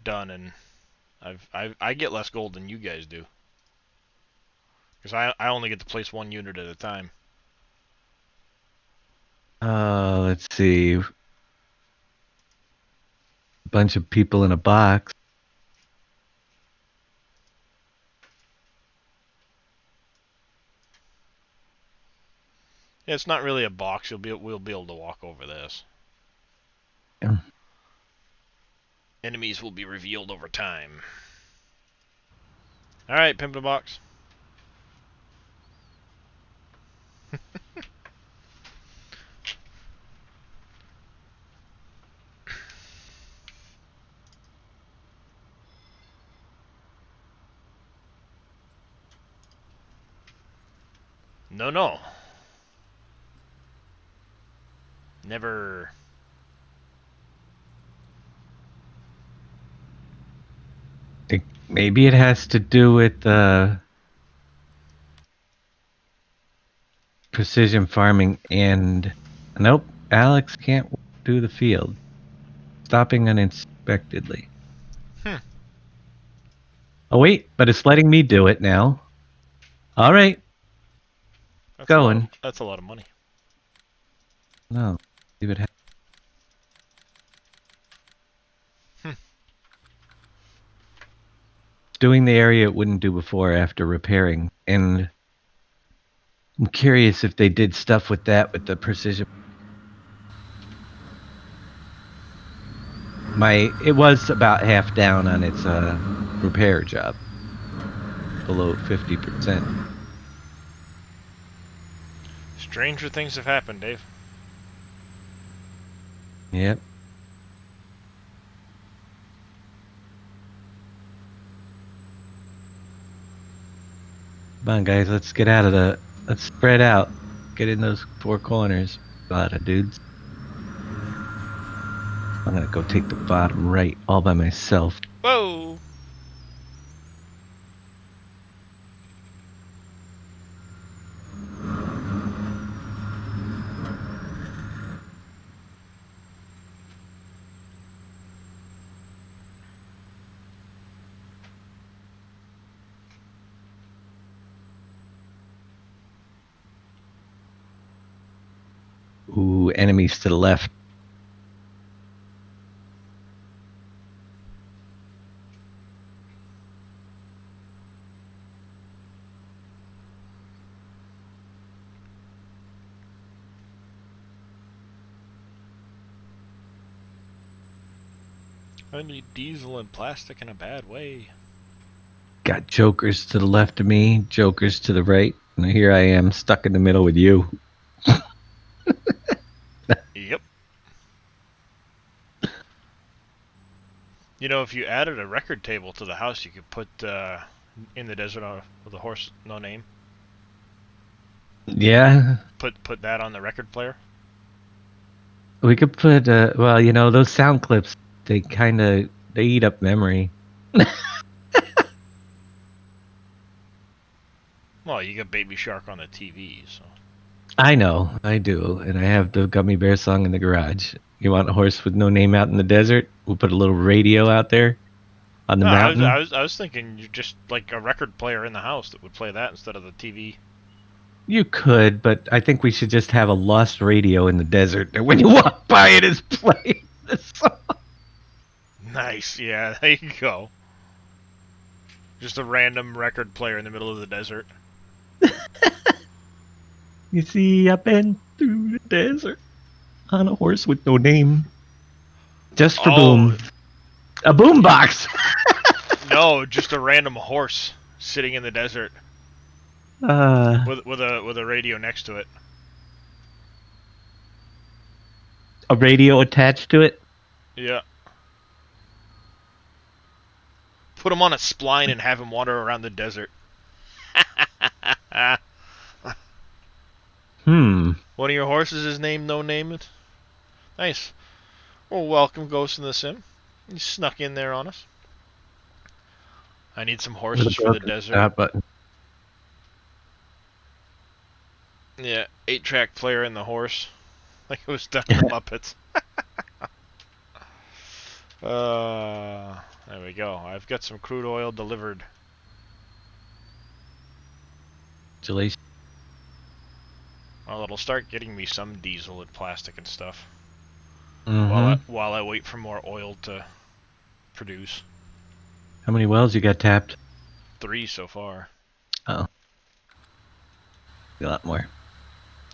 done, and I get less gold than you guys do. Because I only get to place one unit at a time. Let's see. A bunch of people in a box. Yeah, it's not really a box. We'll be able to walk over this. Yeah. Enemies will be revealed over time. All right, Pimp the Box. No. Never. Maybe it has to do with precision farming and... Nope, Alex can't do the field. Stopping unexpectedly. Oh wait, but it's letting me do it now. Alright, That's going. That's a lot of money. No, see what happens. Doing the area it wouldn't do before after repairing, and I'm curious if they did stuff with that with the precision. It was about half down on its repair job, below 50%. Stranger things have happened, Dave. Yep. Come on, guys, let's get out of let's spread out. Get in those four corners. A lot of dudes. I'm gonna go take the bottom right all by myself. Whoa! Ooh, enemies to the left. I need diesel and plastic in a bad way. Got jokers to the left of me, jokers to the right, and here I am stuck in the middle with you. Yep. You know, if you added a record table to the house, you could put In the Desert with a Horse No Name. Yeah, Put that on the record player. we could put, well, you know, those sound clips, they eat up memory. Well, you got Baby Shark on the TV, so. I know, I do, and I have the Gummy Bear song in the garage. You want a horse with no name out in the desert? We'll put a little radio out there on the No, mountain. I was thinking you just like a record player in the house that would play that instead of the TV. You could, but I think we should just have a lost radio in the desert, and when you walk by it is playing the song. Nice, yeah, there you go. Just a random record player in the middle of the desert. You see, I've been through the desert on a horse with no name. Just for boom. A boom box! No, just a random horse sitting in the desert with a radio next to it. A radio attached to it? Yeah. Put him on a spline and have him wander around the desert. Hmm. One of your horses is named No Name It. Nice. Well, welcome, Ghost in the Sim. You snuck in there on us. I need some horses for the desert. Stop button. Yeah, 8-track player in the horse. Like it was done in the Muppets. There we go. I've got some crude oil delivered. Congratulations. Well, it'll start getting me some diesel and plastic and stuff. Mm-hmm. While I wait for more oil to produce. How many wells you got tapped? 3 so far. Oh. A lot more.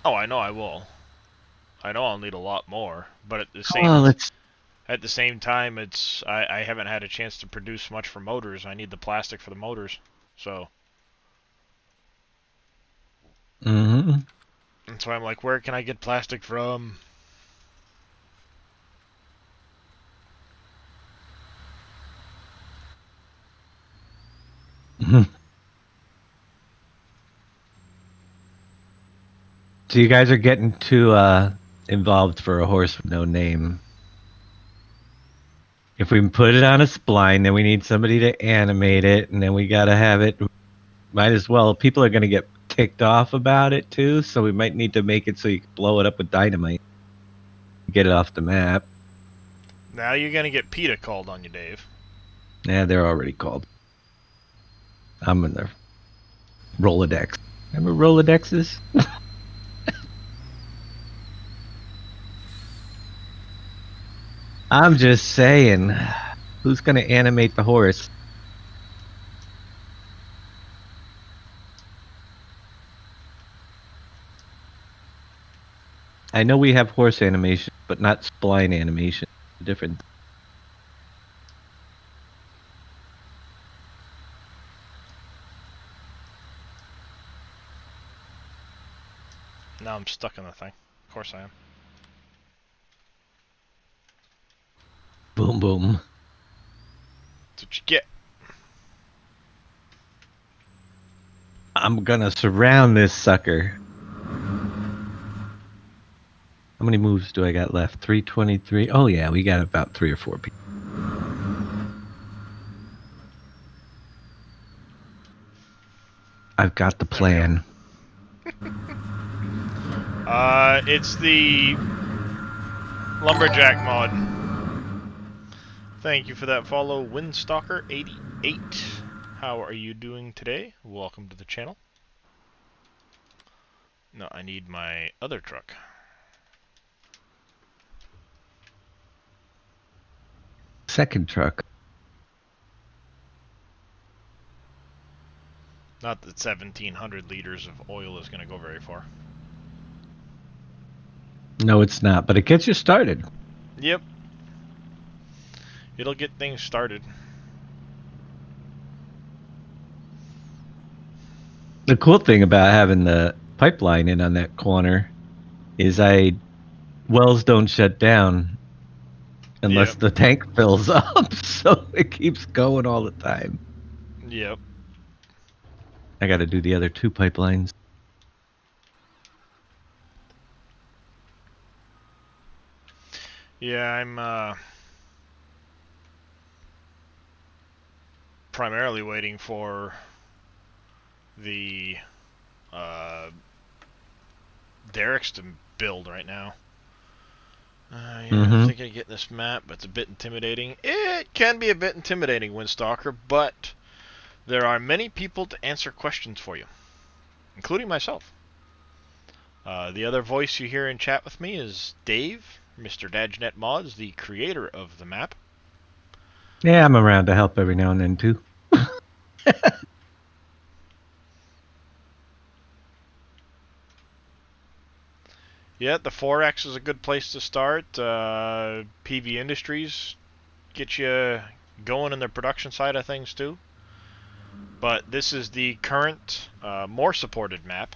Oh, I know I will. I know I'll need a lot more, but at the same time, it's I haven't had a chance to produce much for motors. I need the plastic for the motors, so. Mm-hmm. And so I'm like, where can I get plastic from? So you guys are getting too involved for a horse with no name. If we put it on a spline, then we need somebody to animate it, and then we gotta have it. Might as well. People are gonna get ticked off about it too, so we might need to make it so you can blow it up with dynamite. Get it off the map. Now you're gonna get PETA called on you, Dave. Yeah, they're already called. I'm in their Rolodex. Remember Rolodexes? I'm just saying, who's gonna animate the horse? I know we have horse animation, but not spline animation. Different. Now I'm stuck in the thing. Of course I am. Boom, boom. That's what you get. I'm gonna surround this sucker. How many moves do I got left? 323. Oh yeah, we got about 3 or 4 people. I've got the plan. It's the Lumberjack mod. Thank you for that follow, Windstalker88. How are you doing today? Welcome to the channel. No, I need my other truck. Second truck. Not that 1,700 liters of oil is going to go very far. No, it's not, but it gets you started. Yep. It'll get things started. The cool thing about having the pipeline in on that corner is wells don't shut down unless the tank fills up, so it keeps going all the time. Yep. I got to do the other 2 pipelines. Yeah, I'm primarily waiting for the derricks to build right now. I'm thinking of getting this map, but it's a bit intimidating. It can be a bit intimidating, Windstalker, but there are many people to answer questions for you, including myself. The other voice you hear in chat with me is Dave, Mr. Dadgenet Mods, the creator of the map. Yeah, I'm around to help every now and then, too. Yeah, the 4X is a good place to start. PV Industries get you going in their production side of things too. But this is the current, more supported map.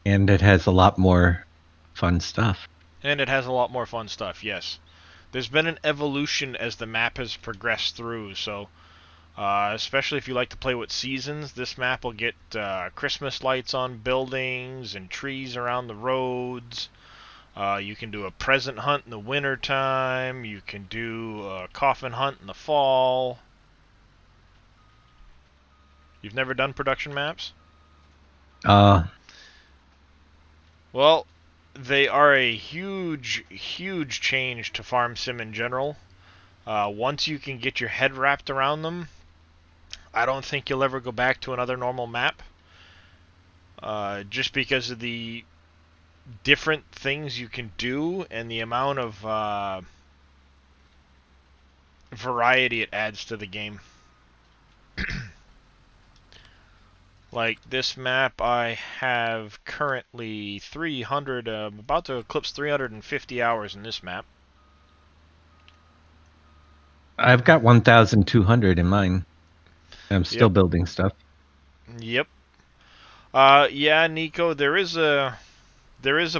And it has a lot more fun stuff. And it has a lot more fun stuff, yes. There's been an evolution as the map has progressed through, so especially if you like to play with seasons, this map will get Christmas lights on buildings and trees around the roads. You can do a present hunt in the winter time. You can do a coffin hunt in the fall. You've never done production maps? Well, they are a huge, huge change to Farm Sim in general. Once you can get your head wrapped around them, I don't think you'll ever go back to another normal map. Just because of the different things you can do and the amount of variety it adds to the game. Like this map, I have currently 300, about to eclipse 350 hours in this map. I've got 1,200 in mine. I'm still building stuff. Yep. Yeah, Nico, there is a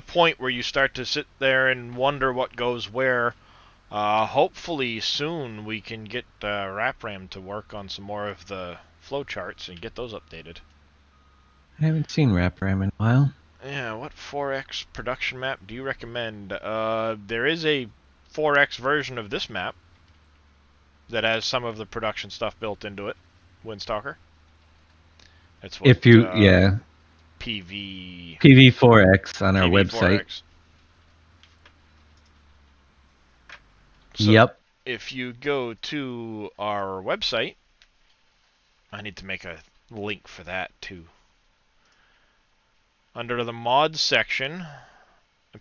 point where you start to sit there and wonder what goes where. Hopefully soon we can get RapRam to work on some more of the flowcharts and get those updated. I haven't seen RapRam in a while. Yeah, what 4X production map do you recommend? There is a 4X version of this map that has some of the production stuff built into it. Windstalker. That's what, If you, PV4X on our website. So Yep. if you go to our website, I need to make a link for that too. Under the mods section,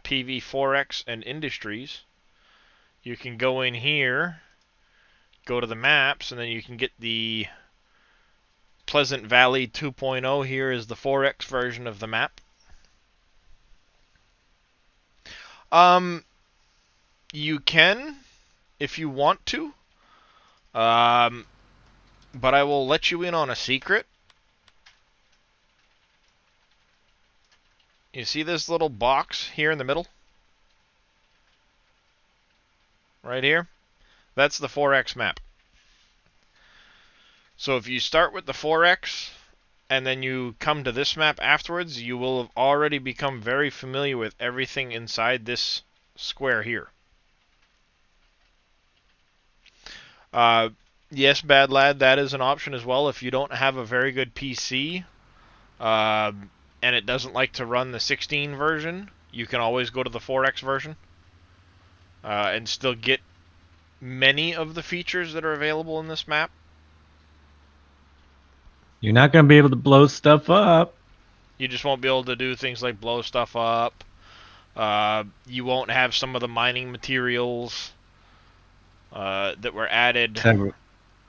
PV4X and Industries, you can go in here, go to the maps, and then you can get the Pleasant Valley 2.0. Here is the 4X version of the map. You can, if you want to, but I will let you in on a secret. You see this little box here in the middle? Right here? That's the 4X map. So if you start with the 4X and then you come to this map afterwards, you will have already become very familiar with everything inside this square here. Yes, Bad Lad, that is an option as well. If you don't have a very good PC, and it doesn't like to run the 16 version, you can always go to the 4X version and still get many of the features that are available in this map. You're not going to be able to blow stuff up. You just won't be able to do things like blow stuff up. You won't have some of the mining materials that were added.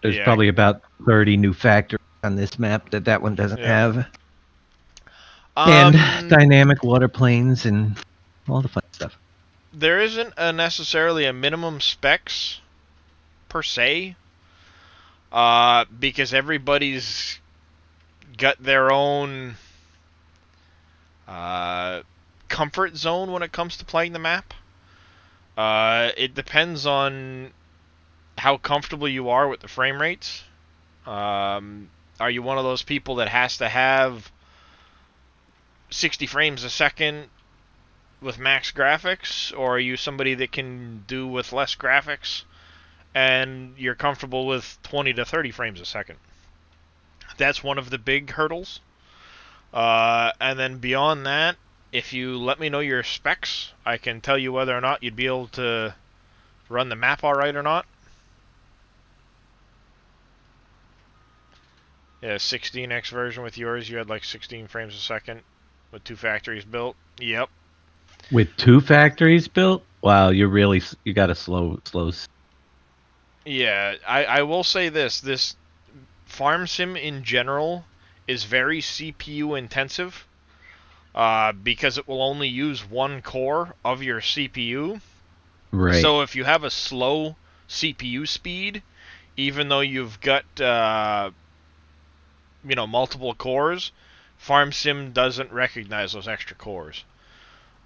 There's probably about 30 new factors on this map that one doesn't have. And dynamic water planes and all the fun stuff. There isn't necessarily a minimum specs per se, because everybody's got their own comfort zone when it comes to playing the map. It depends on how comfortable you are with the frame rates. Are you one of those people that has to have 60 frames a second with max graphics, or are you somebody that can do with less graphics and you're comfortable with 20 to 30 frames a second? That's one of the big hurdles. And then beyond that, if you let me know your specs, I can tell you whether or not you'd be able to run the map alright or not. Yeah, 16X version with yours, you had like 16 frames a second with 2 factories built. Yep. With 2 factories built? Wow, you got a slow. Yeah, I will say this Farm Sim in general is very CPU intensive, because it will only use one core of your CPU. Right. So if you have a slow CPU speed, even though you've got multiple cores. Farm Sim doesn't recognize those extra cores.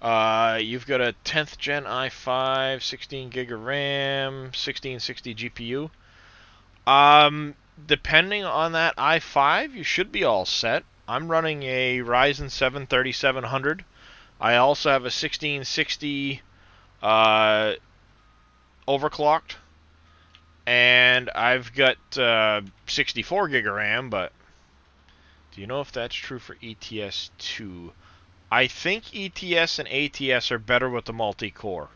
You've got a 10th gen i5, 16 gig of RAM, 1660 GPU. Depending on that i5, you should be all set. I'm running a Ryzen 7 3700. I also have a 1660 overclocked, and I've got 64 gig of RAM, but do you know if that's true for ETS2? I think ETS and ATS are better with the multi-core.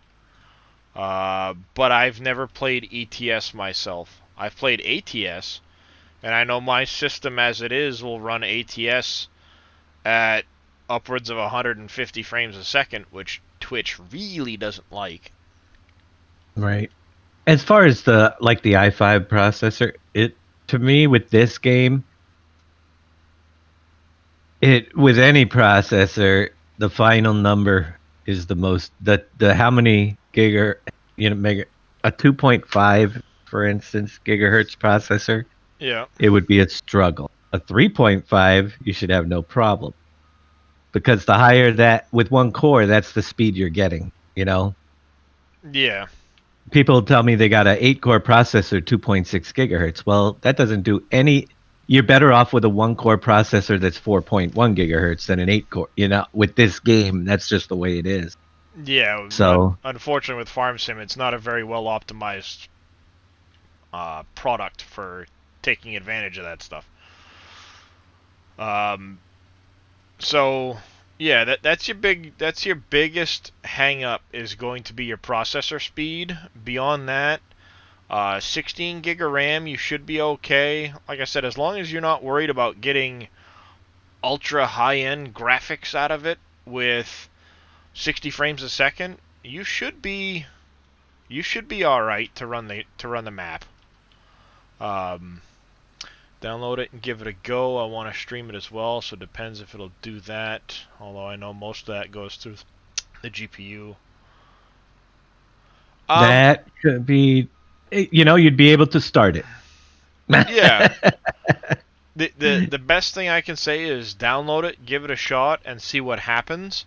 But I've never played ETS myself. I've played ATS, and I know my system as it is will run ATS at upwards of 150 frames a second, which Twitch really doesn't like. Right. As far as the i5 processor, to me with this game, with any processor, the final number is the most the how many mega, a 2.5 for instance gigahertz processor. Yeah. It would be a struggle. A 3.5 you should have no problem. Because the higher that with one core, that's the speed you're getting, Yeah. People tell me they got an 8-core processor, 2.6 gigahertz. Well, that doesn't do any. You're better off with a 1-core processor that's 4.1 gigahertz than an 8-core. With this game, that's just the way it is. Yeah. So unfortunately, with Farm Sim, it's not a very well optimized product for taking advantage of that stuff. So yeah, that's your biggest hang up is going to be your processor speed. Beyond that, 16 gig of RAM, you should be okay. Like I said, as long as you're not worried about getting ultra high-end graphics out of it with 60 frames a second, you should be all right to run the map. Download it and give it a go. I want to stream it as well, so it depends if it'll do that. Although I know most of that goes through the GPU. that could be, you'd be able to start it. Yeah. The best thing I can say is download it, give it a shot, and see what happens.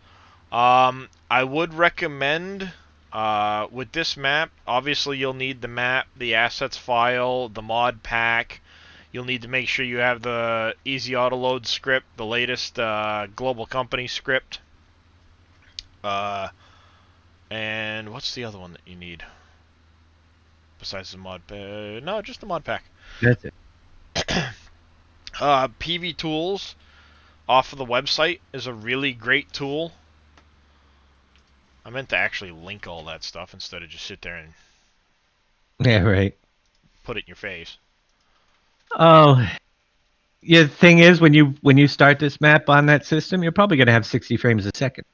I would recommend with this map, obviously you'll need the map, the assets file, the mod pack. You'll need to make sure you have the Easy Autoload script, the latest Global Company script. And what's the other one that you need? Besides the mod pack? No, just the mod pack. That's it. PV Tools off of the website is a really great tool. I meant to actually link all that stuff instead of just sit there and Yeah, right. put it in your face. Oh, yeah. The thing is, when you start this map on that system, you're probably going to have 60 frames a second.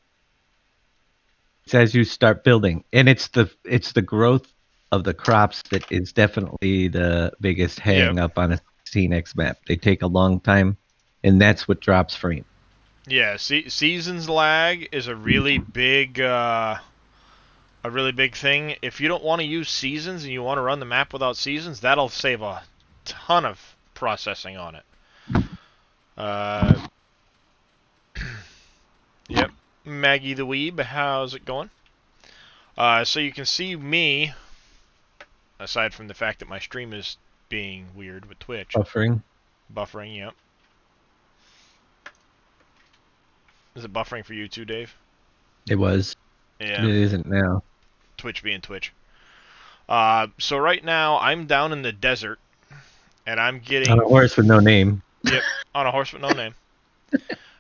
It's as you start building, and it's the growth of the crops that is definitely the biggest hang up on a 16x map. They take a long time, and that's what drops frame. Yeah, seasons lag is a really big thing. If you don't want to use seasons and you want to run the map without seasons, that'll save a ton of processing on it. Yep, Maggie the Weeb, how's it going? So you can see me, aside from the fact that my stream is being weird with Twitch. Buffering, yep. Is it buffering for you too, Dave? It was. Yeah. It isn't now. Twitch being Twitch. So right now, I'm down in the desert, and I'm getting... On a horse with no name. Yep, on a horse with no name.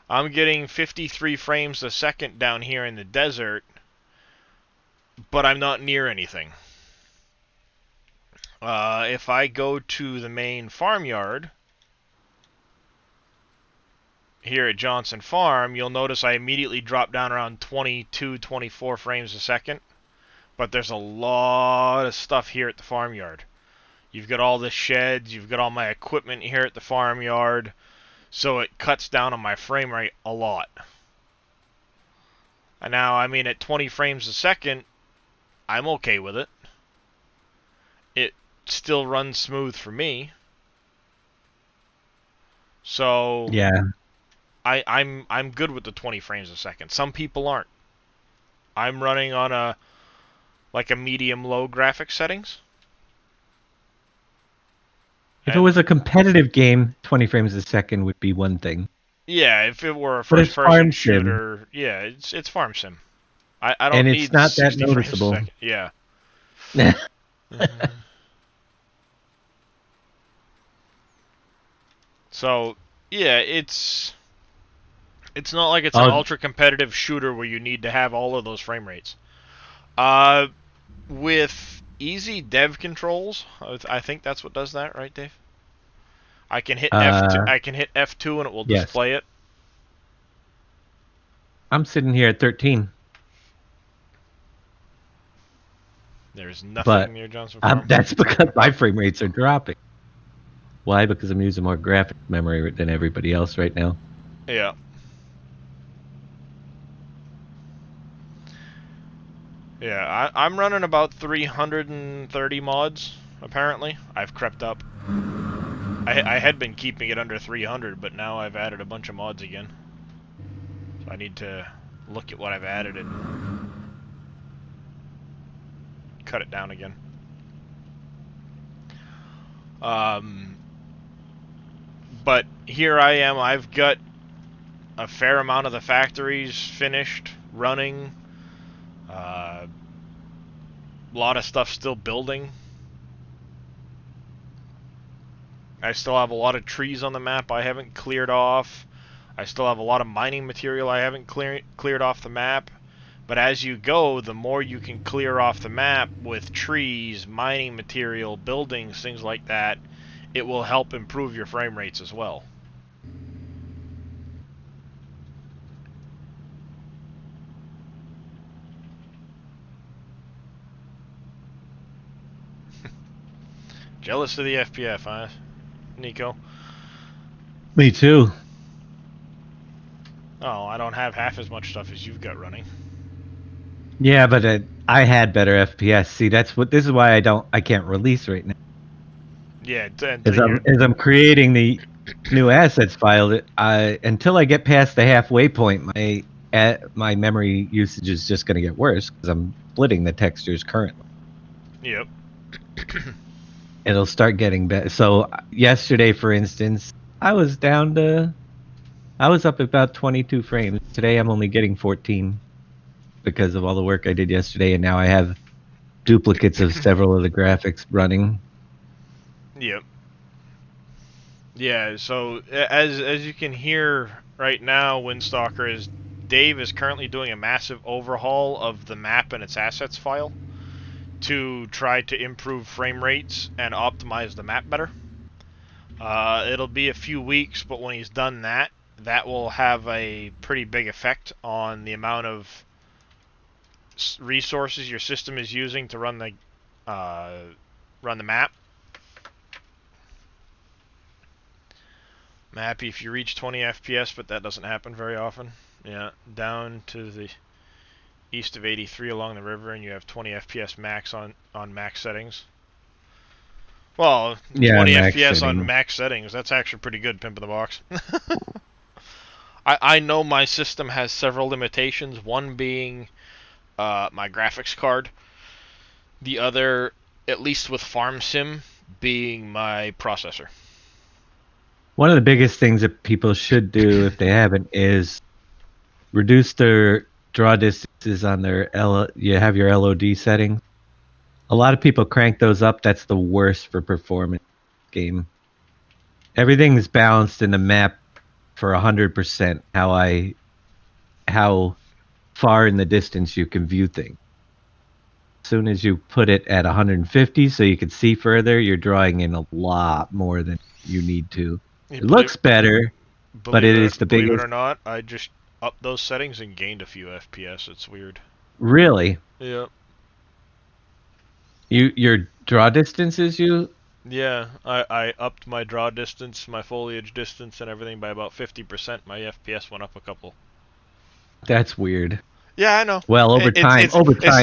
I'm getting 53 frames a second down here in the desert, but I'm not near anything. If I go to the main farmyard here at Johnson Farm, you'll notice I immediately drop down around 22, 24 frames a second. But there's a lot of stuff here at the farmyard. You've got all the sheds, you've got all my equipment here at the farmyard, so it cuts down on my frame rate a lot. And now, I mean, at 20 frames a second, I'm okay with it. it still runs smooth for me. So Yeah. I'm good with the 20 frames a second. Some people aren't. I'm running on a medium low graphics settings. If it was a competitive game, 20 frames a second would be one thing. Yeah, if it were a But it's first-person farm sim. shooter, yeah, it's farm sim. I don't And need it's not that 60 frames a noticeable. second. Yeah. So, yeah, it's not like it's an ultra-competitive shooter where you need to have all of those frame rates. With easy dev controls, I think that's what does that, right, Dave? I can hit F2. I can hit F2 and it will display it. I'm sitting here at 13. There's nothing near Johnson Farm. That's because my frame rates are dropping. Why? Because I'm using more graphic memory than everybody else right now. Yeah. Yeah, I'm running about 330 mods, apparently. I've crept up. I had been keeping it under 300, but now I've added a bunch of mods again. So I need to look at what I've added and cut it down again. But here I am. I've got a fair amount of the factories finished, running. A lot of stuff still building. I still have a lot of trees on the map I haven't cleared off. I still have a lot of mining material I haven't cleared off the map. But as you go, the more you can clear off the map with trees, mining material, buildings, things like that, it will help improve your frame rates as well. Jealous of the FPF, huh, Nico? Me too. Oh, I don't have half as much stuff as you've got running. Yeah, but I had better FPS. See, this is why I can't release right now. Yeah, as I'm creating the new assets file, until I get past the halfway point, my memory usage is just going to get worse because I'm splitting the textures currently. Yep. It'll start getting better. So yesterday, for instance, I was up about 22 frames. Today I'm only getting 14 because of all the work I did yesterday, and now I have duplicates of several of the graphics running. Yep. Yeah, so as you can hear right now, Windstalker, Dave is currently doing a massive overhaul of the map and its assets file to try to improve frame rates and optimize the map better. It'll be a few weeks, but when he's done that, that will have a pretty big effect on the amount of resources your system is using to run the map. I'm happy if you reach 20 FPS, but that doesn't happen very often. Yeah, down to the east of 83 along the river, and you have 20 FPS max on max settings. Well, yeah, 20 FPS on max settings, that's actually pretty good, Pimp in the Box. I know my system has several limitations, one being my graphics card. The other, at least with Farm Sim, being my processor. One of the biggest things that people should do, if they haven't, is reduce their draw distances on their you have your LOD setting. A lot of people crank those up. That's the worst for performance game. Everything is balanced in the map for 100%. How far in the distance you can view things. As soon as you put it at 150 so you can see further, you're drawing in a lot more than you need to. It looks better, but it is the biggest. Believe it or not, I just upped those settings and gained a few FPS. It's weird. Really? Yeah. Your draw distances, Yeah, I upped my draw distance, my foliage distance, and everything by about 50%. My FPS went up a couple. That's weird. Yeah, I know. Well, over time,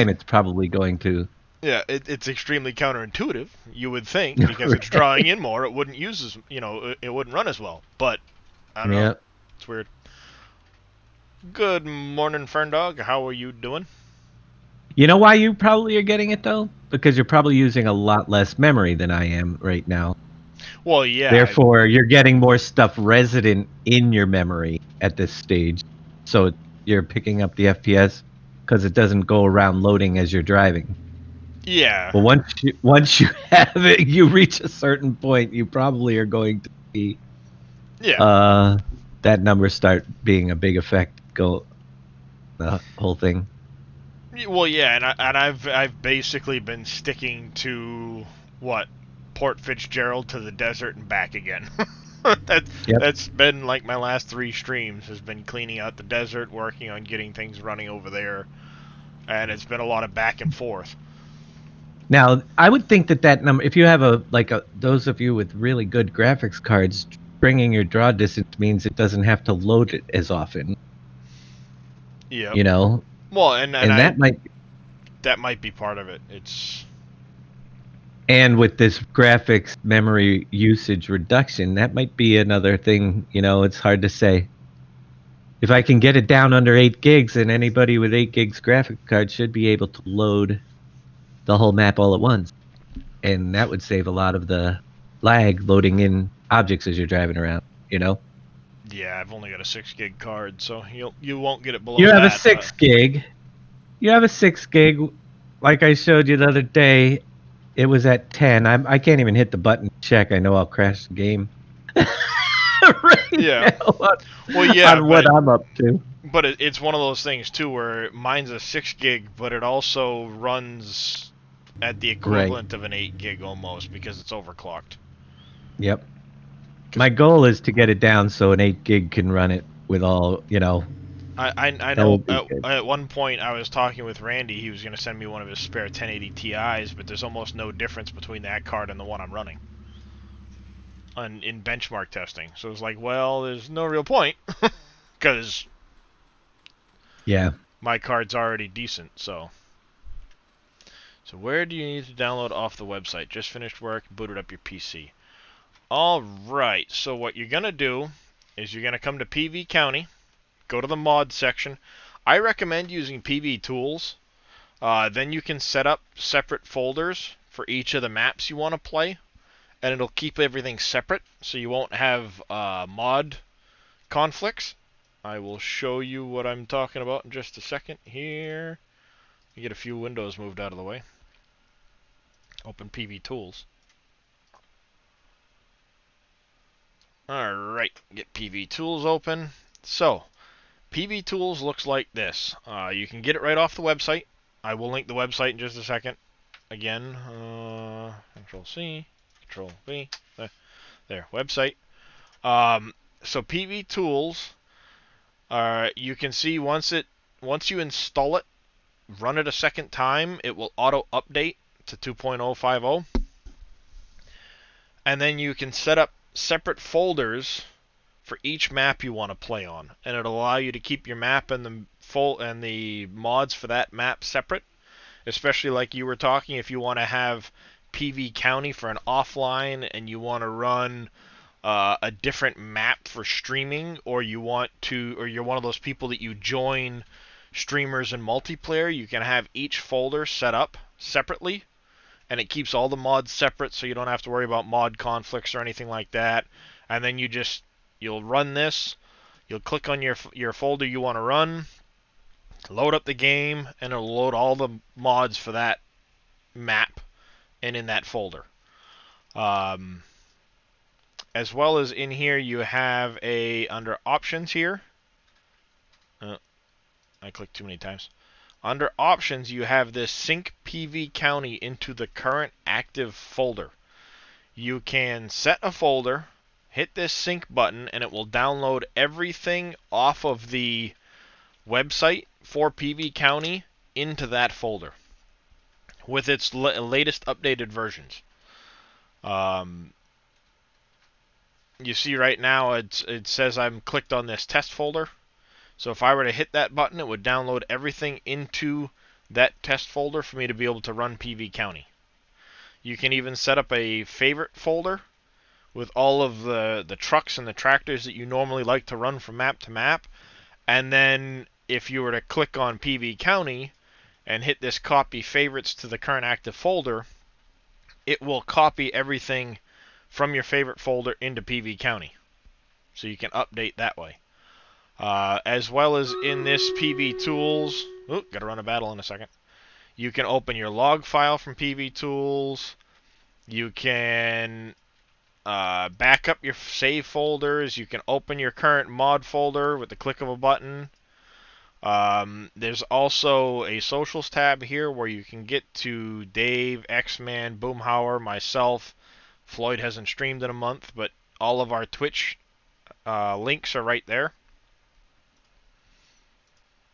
it's probably going to. Yeah, it's extremely counterintuitive, you would think, because it's drawing in more. It wouldn't use as, it wouldn't run as well. But I don't know. Yeah. It's weird. Good morning, Ferndog. How are you doing? You know why you probably are getting it though? Because you're probably using a lot less memory than I am right now. Well, yeah. Therefore, you're getting more stuff resident in your memory at this stage. So you're picking up the FPS because it doesn't go around loading as you're driving. Yeah. But once you have it, you reach a certain point, you probably are going to see that number start being a big effect. Go the whole thing. Well, yeah, and I've basically been sticking to what Port Fitzgerald to the desert and back again. That's been like my last 3 streams has been cleaning out the desert, working on getting things running over there, and it's been a lot of back and forth. Now, I would think that number, if you have those of you with really good graphics cards, bringing your draw distance means it doesn't have to load it as often. Yeah. You know. Well, and that might be part of it. And with this graphics memory usage reduction, that might be another thing. It's hard to say. If I can get it down under 8 gigs, then anybody with 8 gigs graphics card should be able to load the whole map all at once, and that would save a lot of the lag loading in objects as you're driving around. Yeah, I've only got a 6 gig card, so you won't get it below. You have a 6 gig. You have a 6 gig, like I showed you the other day. It was at 10. I can't even hit the button to check. I know I'll crash the game. Yeah. On what I'm up to. But it's one of those things too, where mine's a 6 gig, but it also runs at the equivalent of an 8 gig almost because it's overclocked. Yep. My goal is to get it down so an 8 gig can run it with all, I know at one point I was talking with Randy, he was going to send me one of his spare 1080 Ti's, but there's almost no difference between that card and the one I'm running in benchmark testing. So it's like, well, there's no real point because my card's already decent. So where do you need to download off the website? Just finished work, booted up your PC. Alright, so what you're going to do is you're going to come to PV County, go to the mod section. I recommend using PV Tools. Then you can set up separate folders for each of the maps you want to play, and it'll keep everything separate, so you won't have mod conflicts. I will show you what I'm talking about in just a second here. You get a few windows moved out of the way. Open PV Tools. Alright, get PV Tools open. So, PV Tools looks like this. You can get it right off the website. I will link the website in just a second. Again, Control C, Control V. There, website. So PV Tools, you can see once you install it, run it a second time, it will auto update to 2.050. And then you can set up separate folders for each map you want to play on, and it'll allow you to keep your map and the mods for that map separate. Especially like you were talking, if you want to have PV County for an offline and you want to run a different map for streaming, or you're one of those people that you join streamers and multiplayer, you can have each folder set up separately, and it keeps all the mods separate, so you don't have to worry about mod conflicts or anything like that. And then you'll run this, you'll click on your folder you want to run, load up the game, and it'll load all the mods for that map and in that folder. As well as in here, you have under options here. I clicked too many times. Under options, you have this sync PV County into the current active folder. You can set a folder, hit this sync button, and it will download everything off of the website for PV County into that folder with its latest updated versions. You see right now it says I'm clicked on this test folder. So if I were to hit that button, it would download everything into that test folder for me to be able to run PV County. You can even set up a favorite folder with all of the trucks and the tractors that you normally like to run from map to map. And then if you were to click on PV County and hit this copy favorites to the current active folder, it will copy everything from your favorite folder into PV County. So you can update that way. As well as in this PV Tools, gotta run a battle in a second. You can open your log file from PV Tools. You can back up your save folders. You can open your current mod folder with the click of a button. There's also a socials tab here where you can get to Dave, X-Man, Boomhauer, myself. Floyd hasn't streamed in a month, but all of our Twitch links are right there.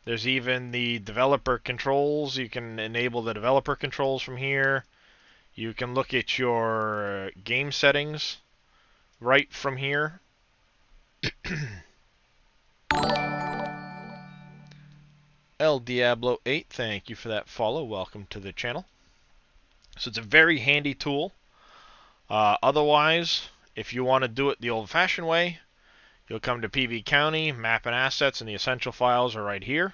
There's even the developer controls. You can enable the developer controls from here. You can look at your game settings right from here. El Diablo 8, thank you for that follow. Welcome to the channel. So it's a very handy tool. Otherwise, if you want to do it the old-fashioned way, you'll come to PV County, Map and Assets, and the Essential Files are right here.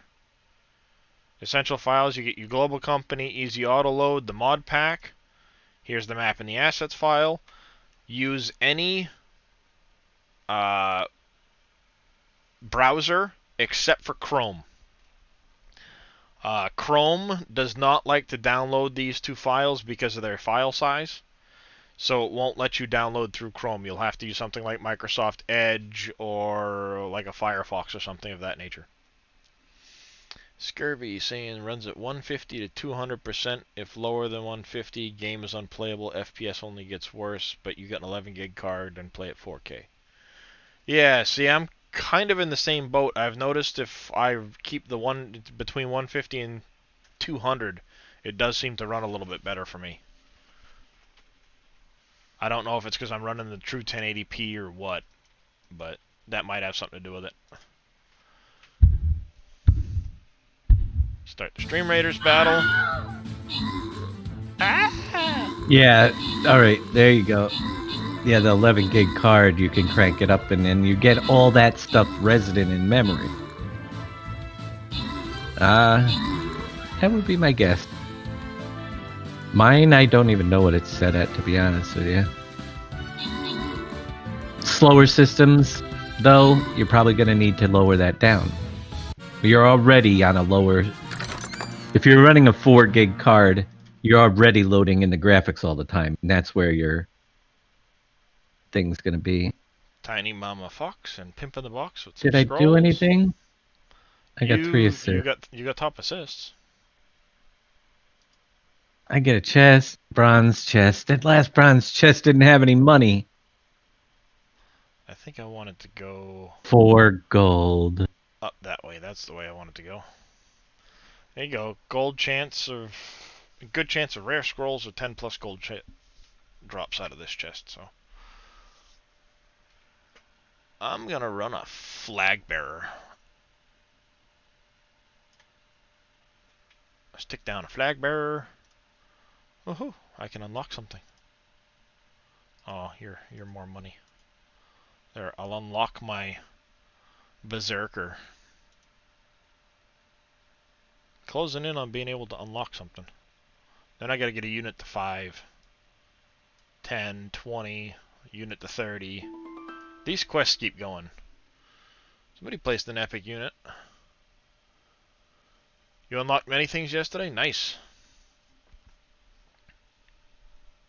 Essential Files, you get your global company, easy auto load, the mod pack. Here's the map and the assets file. Use any browser except for Chrome. Chrome does not like to download these two files because of their file size. So it won't let you download through Chrome. You'll have to use something like Microsoft Edge or like a Firefox or something of that nature. Scurvy saying runs at 150 to 200%. If lower than 150, game is unplayable. FPS only gets worse, but you get an 11 gig card and play at 4K. Yeah, see, I'm kind of in the same boat. I've noticed if I keep the one between 150 and 200, it does seem to run a little bit better for me. I don't know if it's because I'm running the true 1080p or what, but that might have something to do with it. Start the Stream Raiders battle. Yeah, alright, there you go. Yeah, the 11 gig card, you can crank it up and then you get all that stuff resident in memory. That would be my guess. Mine, I don't even know what it's set at, to be honest with you. Slower systems, though, you're probably going to need to lower that down. You're already on a lower... If you're running a 4 gig card, you're already loading in the graphics all the time. And that's where your thing's going to be. Tiny Mama Fox and Pimp in the Box with some Did I scrolls. do anything? I got 3 assists. You got top assists. I get a chest, bronze chest. That last bronze chest didn't have any money. I think I wanted to go 4 gold. up that way. That's the way I wanted to go. There you go. Gold chance of... Good chance of rare scrolls with 10 plus gold drops out of this chest, so... I'm gonna run a flag bearer. Stick down a flag bearer. Woohoo! I can unlock something. Oh, you're more money. There, I'll unlock my berserker. Closing in on being able to unlock something. Then I gotta get a unit to 5, 10, 20, unit to 30. These quests keep going. Somebody placed an epic unit. You unlocked many things yesterday? Nice.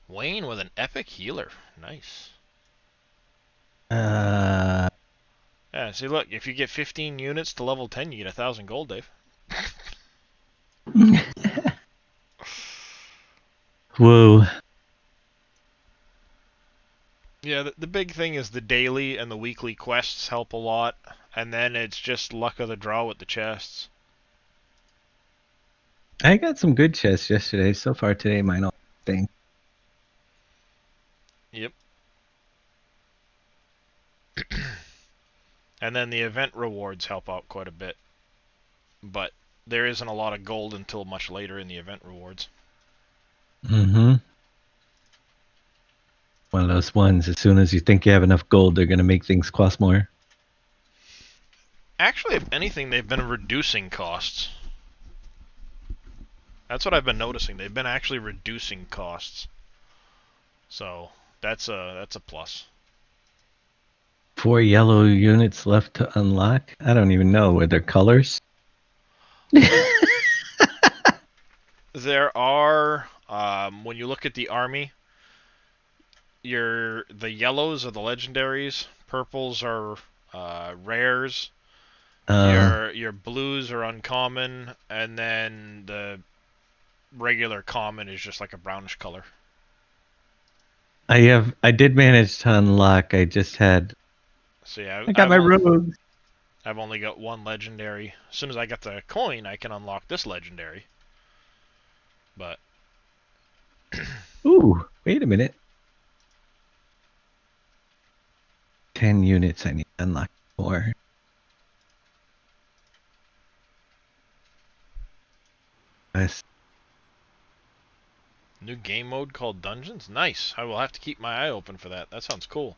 Wayne with an epic healer. Nice. Yeah, see look, if you get 15 units to level 10, you get 1,000 gold, Dave. Whoa. Yeah, the big thing is the daily and the weekly quests help a lot, and then it's just luck of the draw with the chests. I got some good chests yesterday. So far today, mine all thing. Yep. And then the event rewards help out quite a bit. But there isn't a lot of gold until much later in the event rewards. Mm-hmm. One of those ones, as soon as you think you have enough gold, they're going to make things cost more. Actually, if anything, they've been reducing costs. That's what I've been noticing. They've been actually reducing costs. So that's a plus. 4 yellow units left to unlock. I don't even know. Were there colors? There are, when you look at the army, the yellows are the legendaries, purples are rares, your blues are uncommon, and then the regular common is just like a brownish color. I did manage to unlock. I just had. So yeah, I got my rogues. I've only got one legendary. As soon as I get the coin, I can unlock this legendary. But Ooh, wait a minute. 10 units I need to unlock more. Yes. new game mode called Dungeons? Nice. I will have to keep my eye open for that. That sounds cool.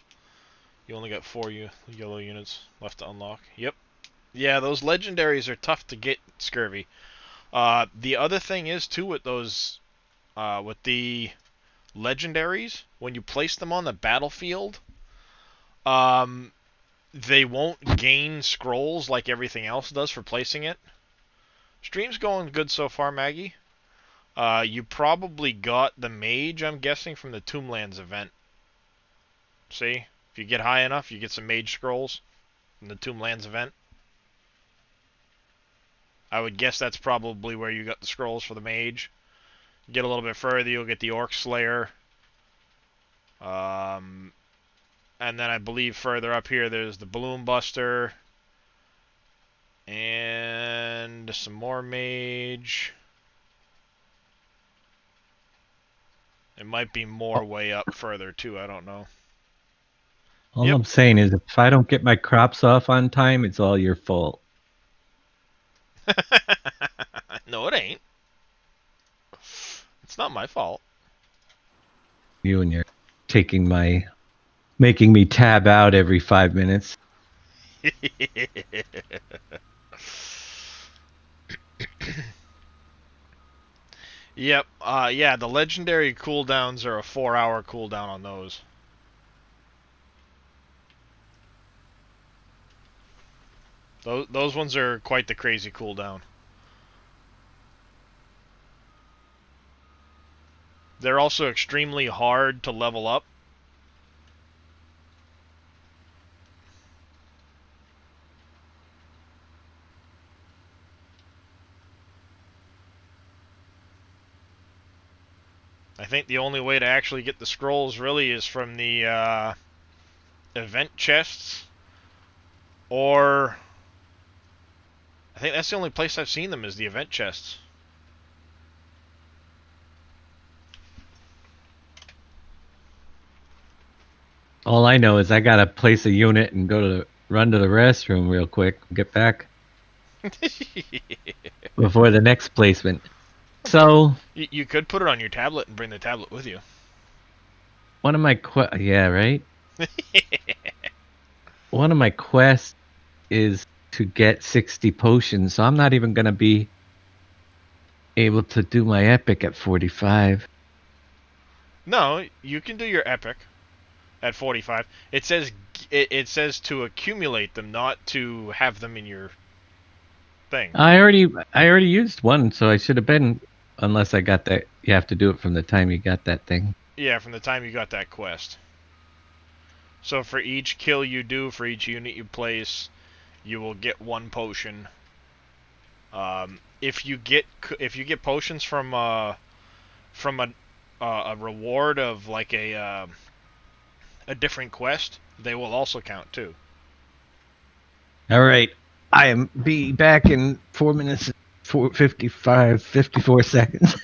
You only got 4 yellow units left to unlock. Yep. Yeah, those legendaries are tough to get, Scurvy. The other thing is, too, with those... with the legendaries, when you place them on the battlefield, they won't gain scrolls like everything else does for placing it. Stream's going good so far, Maggie. You probably got the mage, I'm guessing, from the Tomblands event. See? If you get high enough, you get some mage scrolls from the Tomblands event. I would guess that's probably where you got the scrolls for the mage. Get a little bit further, you'll get the Orc Slayer. And then I believe further up here there's the Balloon Buster. And some more mage. It might be more way up further too, I don't know. All I'm saying is if I don't get my crops off on time, it's all your fault. No, it ain't. It's not my fault. You and your making me tab out every 5 minutes. Yep. Yeah, the legendary cooldowns are a 4-hour cooldown on those. Those ones are quite the crazy cooldown. They're also extremely hard to level up. I think the only way to actually get the scrolls really is from the event chests, or I think that's the only place I've seen them is the event chests. All I know is I gotta place a unit and run to the restroom real quick, get back before the next placement. So you could put it on your tablet and bring the tablet with you. One of my yeah, right? One of my quests is to get 60 potions, so I'm not even gonna be able to do my epic at 45. No, you can do your epic at 45. It says to accumulate them, not to have them in your thing. I already used one, so I should have been, unless I got that. You have to do it from the time you got that thing. Yeah, from the time you got that quest. So for each kill you do, for each unit you place, you will get 1 potion. If you get potions from a reward of like a different quest, they will also count too. All right, I am be back in 4 minutes, 54 seconds.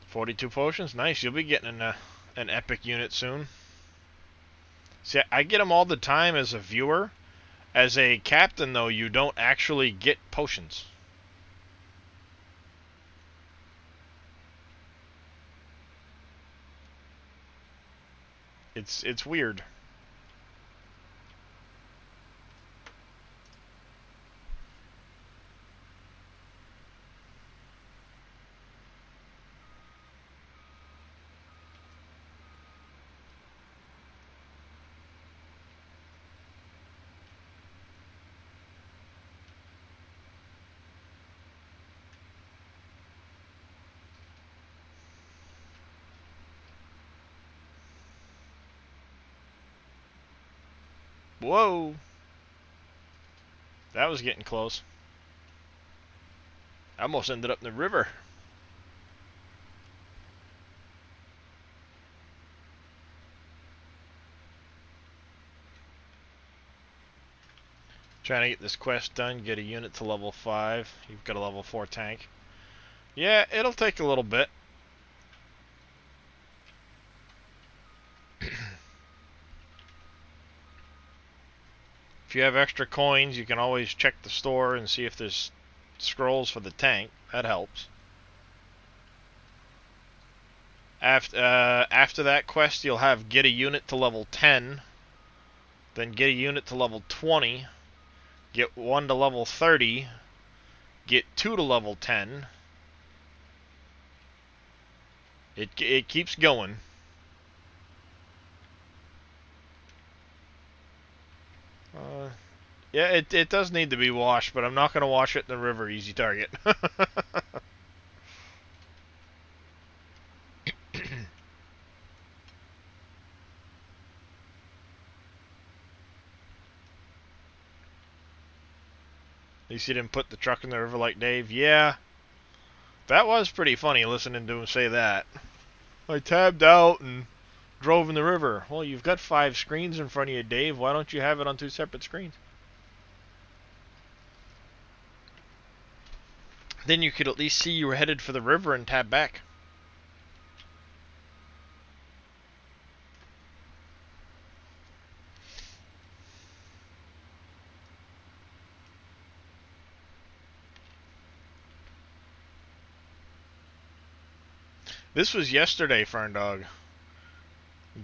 42 potions, nice. You'll be getting an epic unit soon. See, I get them all the time as a viewer. As a captain, though, you don't actually get potions. It's weird. Whoa! That was getting close. I almost ended up in the river. Trying to get this quest done, get a unit to level 5. You've got a level 4 tank. Yeah, it'll take a little bit. If you have extra coins, you can always check the store and see if there's scrolls for the tank. That helps. After that quest, you'll have get a unit to level 10. Then get a unit to level 20. Get 1 to level 30. Get 2 to level 10. It keeps going. Yeah, it does need to be washed, but I'm not going to wash it in the river. Easy target. At least you didn't put the truck in the river like Dave. Yeah. That was pretty funny listening to him say that. I tabbed out and drove in the river. Well, you've got 5 screens in front of you, Dave. Why don't you have it on 2 separate screens? Then you could at least see you were headed for the river and tab back. This was yesterday, Ferndog.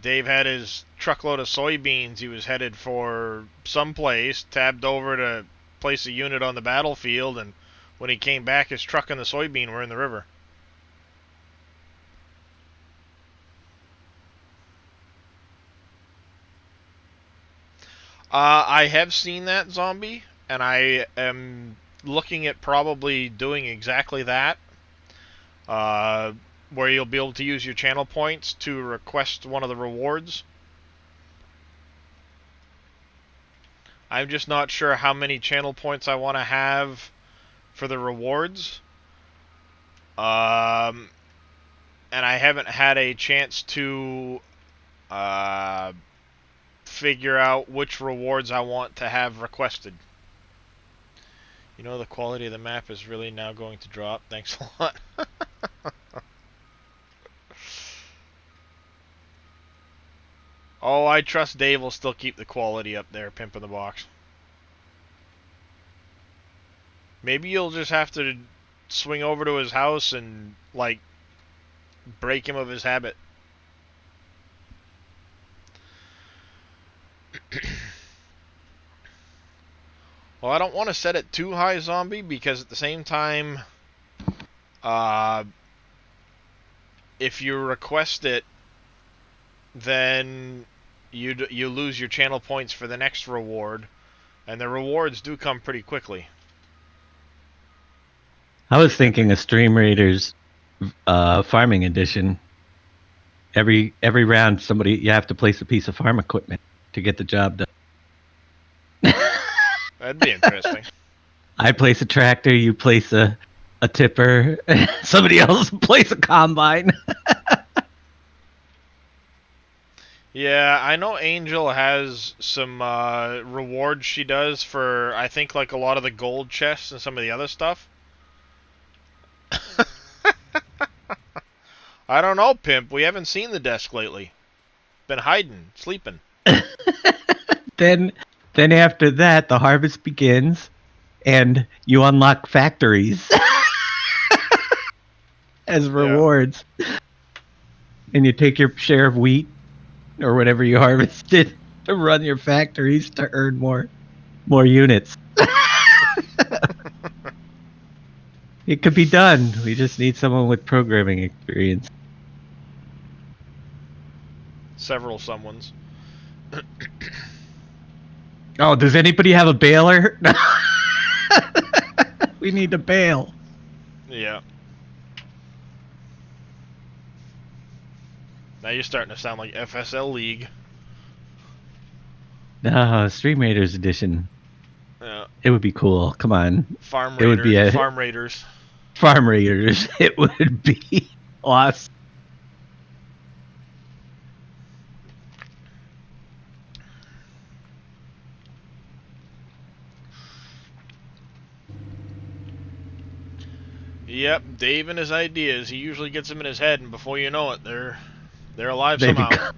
Dave had his truckload of soybeans. He was headed for someplace, tabbed over to place a unit on the battlefield, and when he came back, his truck and the soybean were in the river. I have seen that, Zombie, and I am looking at probably doing exactly that. Where you'll be able to use your channel points to request one of the rewards. I'm just not sure how many channel points I want to have for the rewards. And I haven't had a chance to figure out which rewards I want to have requested. You know, the quality of the map is really now going to drop. Thanks a lot. Oh, I trust Dave will still keep the quality up there, Pimp in the Box. Maybe you'll just have to swing over to his house and, like, break him of his habit. Well, I don't want to set it too high, Zombie, because at the same time, if you request it, then you lose your channel points for the next reward, and the rewards do come pretty quickly. I was thinking a Stream Raiders farming edition. Every round, you have to place a piece of farm equipment to get the job done. That'd be interesting. I place a tractor, you place a tipper, somebody else place a combine. Yeah, I know Angel has some rewards she does for, I think, like a lot of the gold chests and some of the other stuff. I don't know, Pimp. We haven't seen the desk lately. Been hiding, sleeping. then after that, the harvest begins, and you unlock factories as rewards, and you take your share of wheat or whatever you harvested to run your factories to earn more units. It could be done. We just need someone with programming experience. Several someones. Oh, does anybody have a baler? We need a bale. Yeah. Now you're starting to sound like FSL League. No, Stream Raiders edition. Yeah. It would be cool. Come on. Farm It would be a Farm Raiders. Farm Raiders. It would be awesome. Yep, Dave and his ideas. He usually gets them in his head, and before you know it, they're alive They somehow.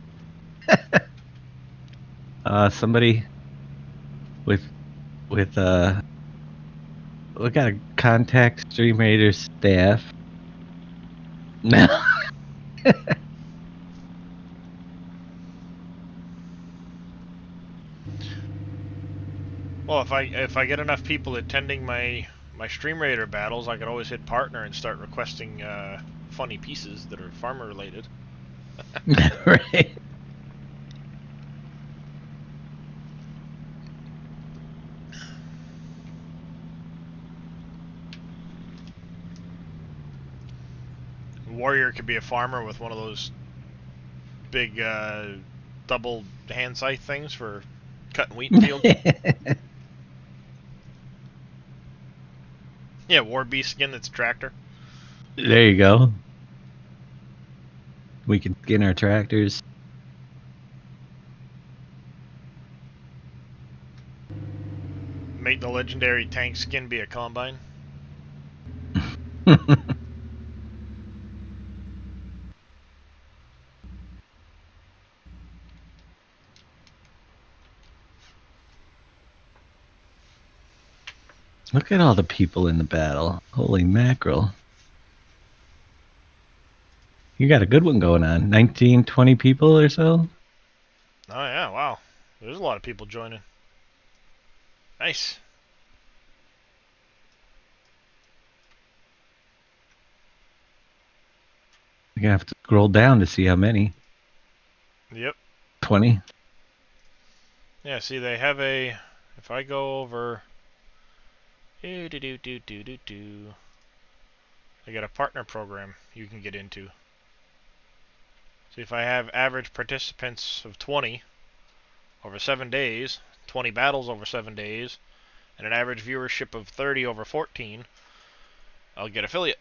Somebody with we gotta contact Stream Raiders staff. No. Well, if I get enough people attending my Stream Raider battles, I could always hit partner and start requesting funny pieces that are farmer related. Right. Warrior could be a farmer with one of those big double hand scythe things for cutting wheat in field. Yeah, War Beast skin that's a tractor. There you go. We can skin our tractors. Make the legendary tank skin be a combine. Look at all the people in the battle. Holy mackerel. You got a good one going on. 19, 20 people or so? Oh yeah, wow. There's a lot of people joining. Nice. You're gonna have to scroll down to see how many. Yep. 20. Yeah, see they have a, if I go over they got a partner program you can get into. So if I have average participants of 20 over 7 days, 20 battles over 7 days, and an average viewership of 30 over 14, I'll get affiliate.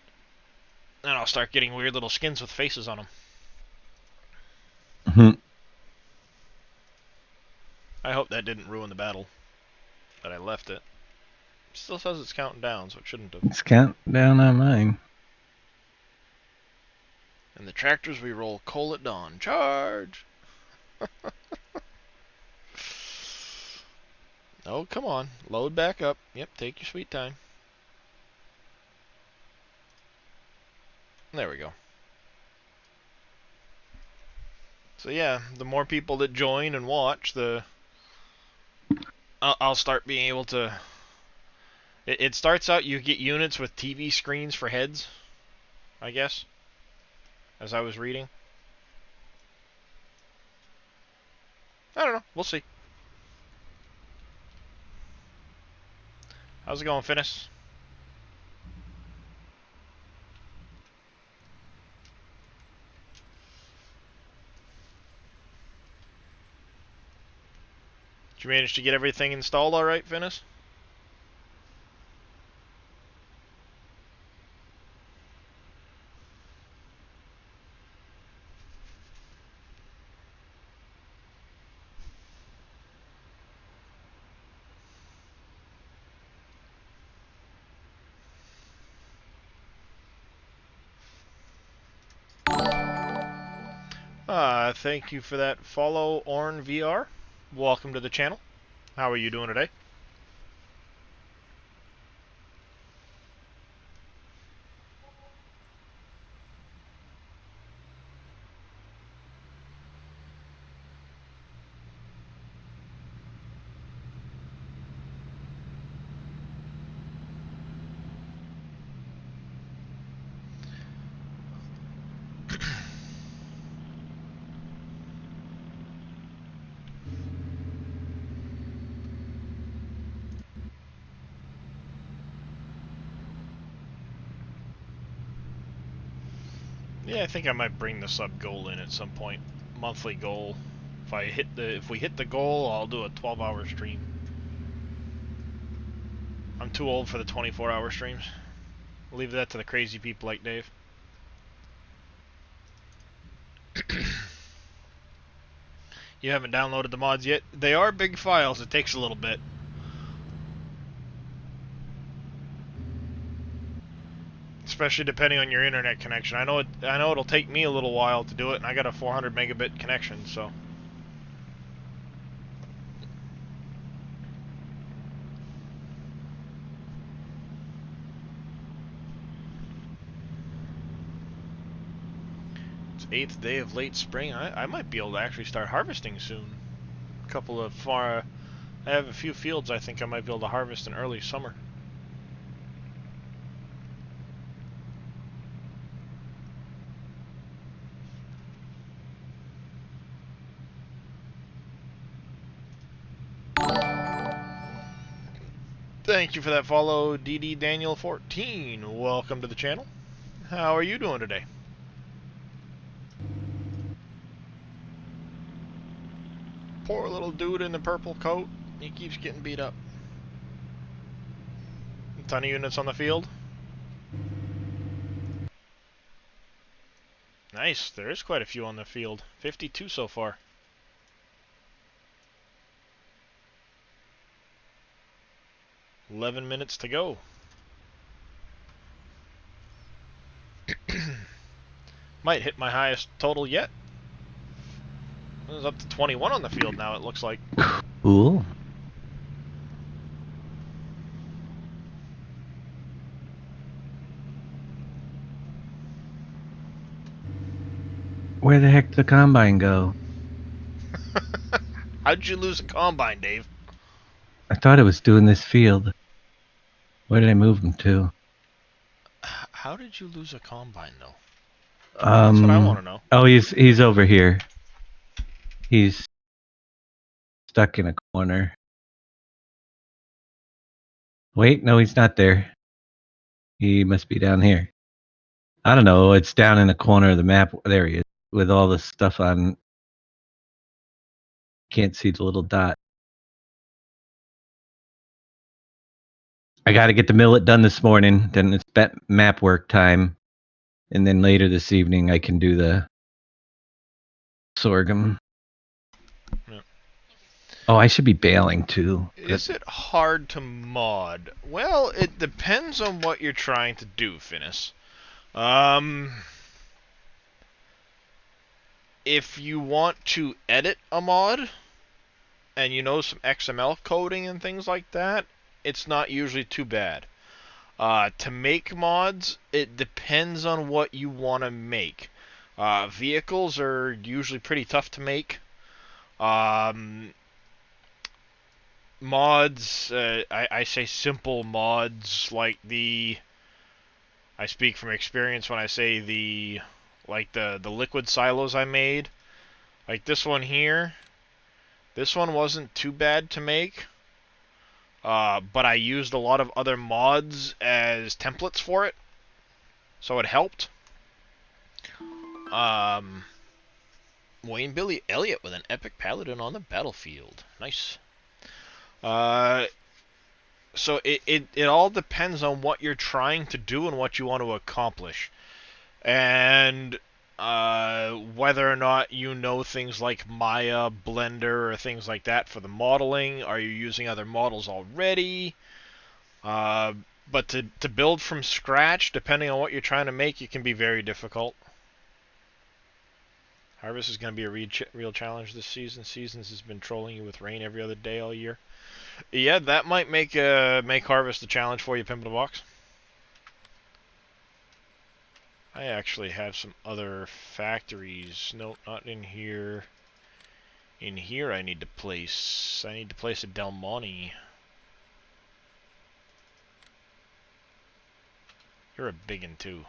And I'll start getting weird little skins with faces on them. Mm-hmm. I hope that didn't ruin the battle, that I left it. It still says it's counting down, so it shouldn't have. It's counting down on mine. And the tractors we roll coal at dawn. Charge! Oh, come on. Load back up. Yep, take your sweet time. There we go. So yeah, the more people that join and watch, the I'll start being able to. It starts out you get units with TV screens for heads, I guess, as I was reading. I don't know. We'll see. How's it going, Finis? Did you manage to get everything installed all right, Finis? Thank you for that follow, Orn VR. Welcome to the channel. How are you doing today? Yeah, I think I might bring the sub goal in at some point. Monthly goal. If we hit the goal, I'll do a 12-hour stream. I'm too old for the 24-hour streams. I'll leave that to the crazy people like Dave. You haven't downloaded the mods yet? They are big files. It takes a little bit. Especially depending on your internet connection. I know it'll take me a little while to do it, and I got a 400 megabit connection, so. It's 8th day of late spring. I might be able to actually start harvesting soon. I have a few fields I think I might be able to harvest in early summer. Thank you for that follow, DD Daniel 14. Welcome to the channel. How are you doing today? Poor little dude in the purple coat. He keeps getting beat up. A ton of units on the field. Nice. There is quite a few on the field. 52 so far. $11 minutes to go. Might hit my highest total yet. It's up to 21 on the field now, it looks like. Cool. Where the heck did the combine go? How'd you lose a combine, Dave? I thought it was doing this field. Where did I move him to? How did you lose a combine, though? That's That's what I want to know. Oh, he's over here. He's stuck in a corner. Wait, no, he's not there. He must be down here. I don't know. It's down in the corner of the map. There he is, with all the stuff on. Can't see the little dot. I got to get the millet done this morning. Then it's map work time. And then later this evening, I can do the sorghum. Yeah. Oh, I should be baling too. Is it hard to mod? Well, it depends on what you're trying to do, Finis. If you want to edit a mod, and you know some XML coding and things like that, it's not usually too bad. To make mods, it depends on what you want to make. Vehicles are usually pretty tough to make. Mods, I say simple mods like I speak from experience when I say the liquid silos I made. Like this one here. This one wasn't too bad to make. But I used a lot of other mods as templates for it. So it helped. Wayne Billy Elliott with an epic paladin on the battlefield. Nice. So it all depends on what you're trying to do and what you want to accomplish. And whether or not you know things like Maya, Blender, or things like that for the modeling. Are you using other models already? But to build from scratch, depending on what you're trying to make, it can be very difficult. Harvest is going to be a real challenge this season. Seasons has been trolling you with rain every other day all year. Yeah, that might make Harvest a challenge for you, Pimp in a Box. I actually have some other factories. Nope, not in here. In here I need to place a Del Monte. You're a biggin' too.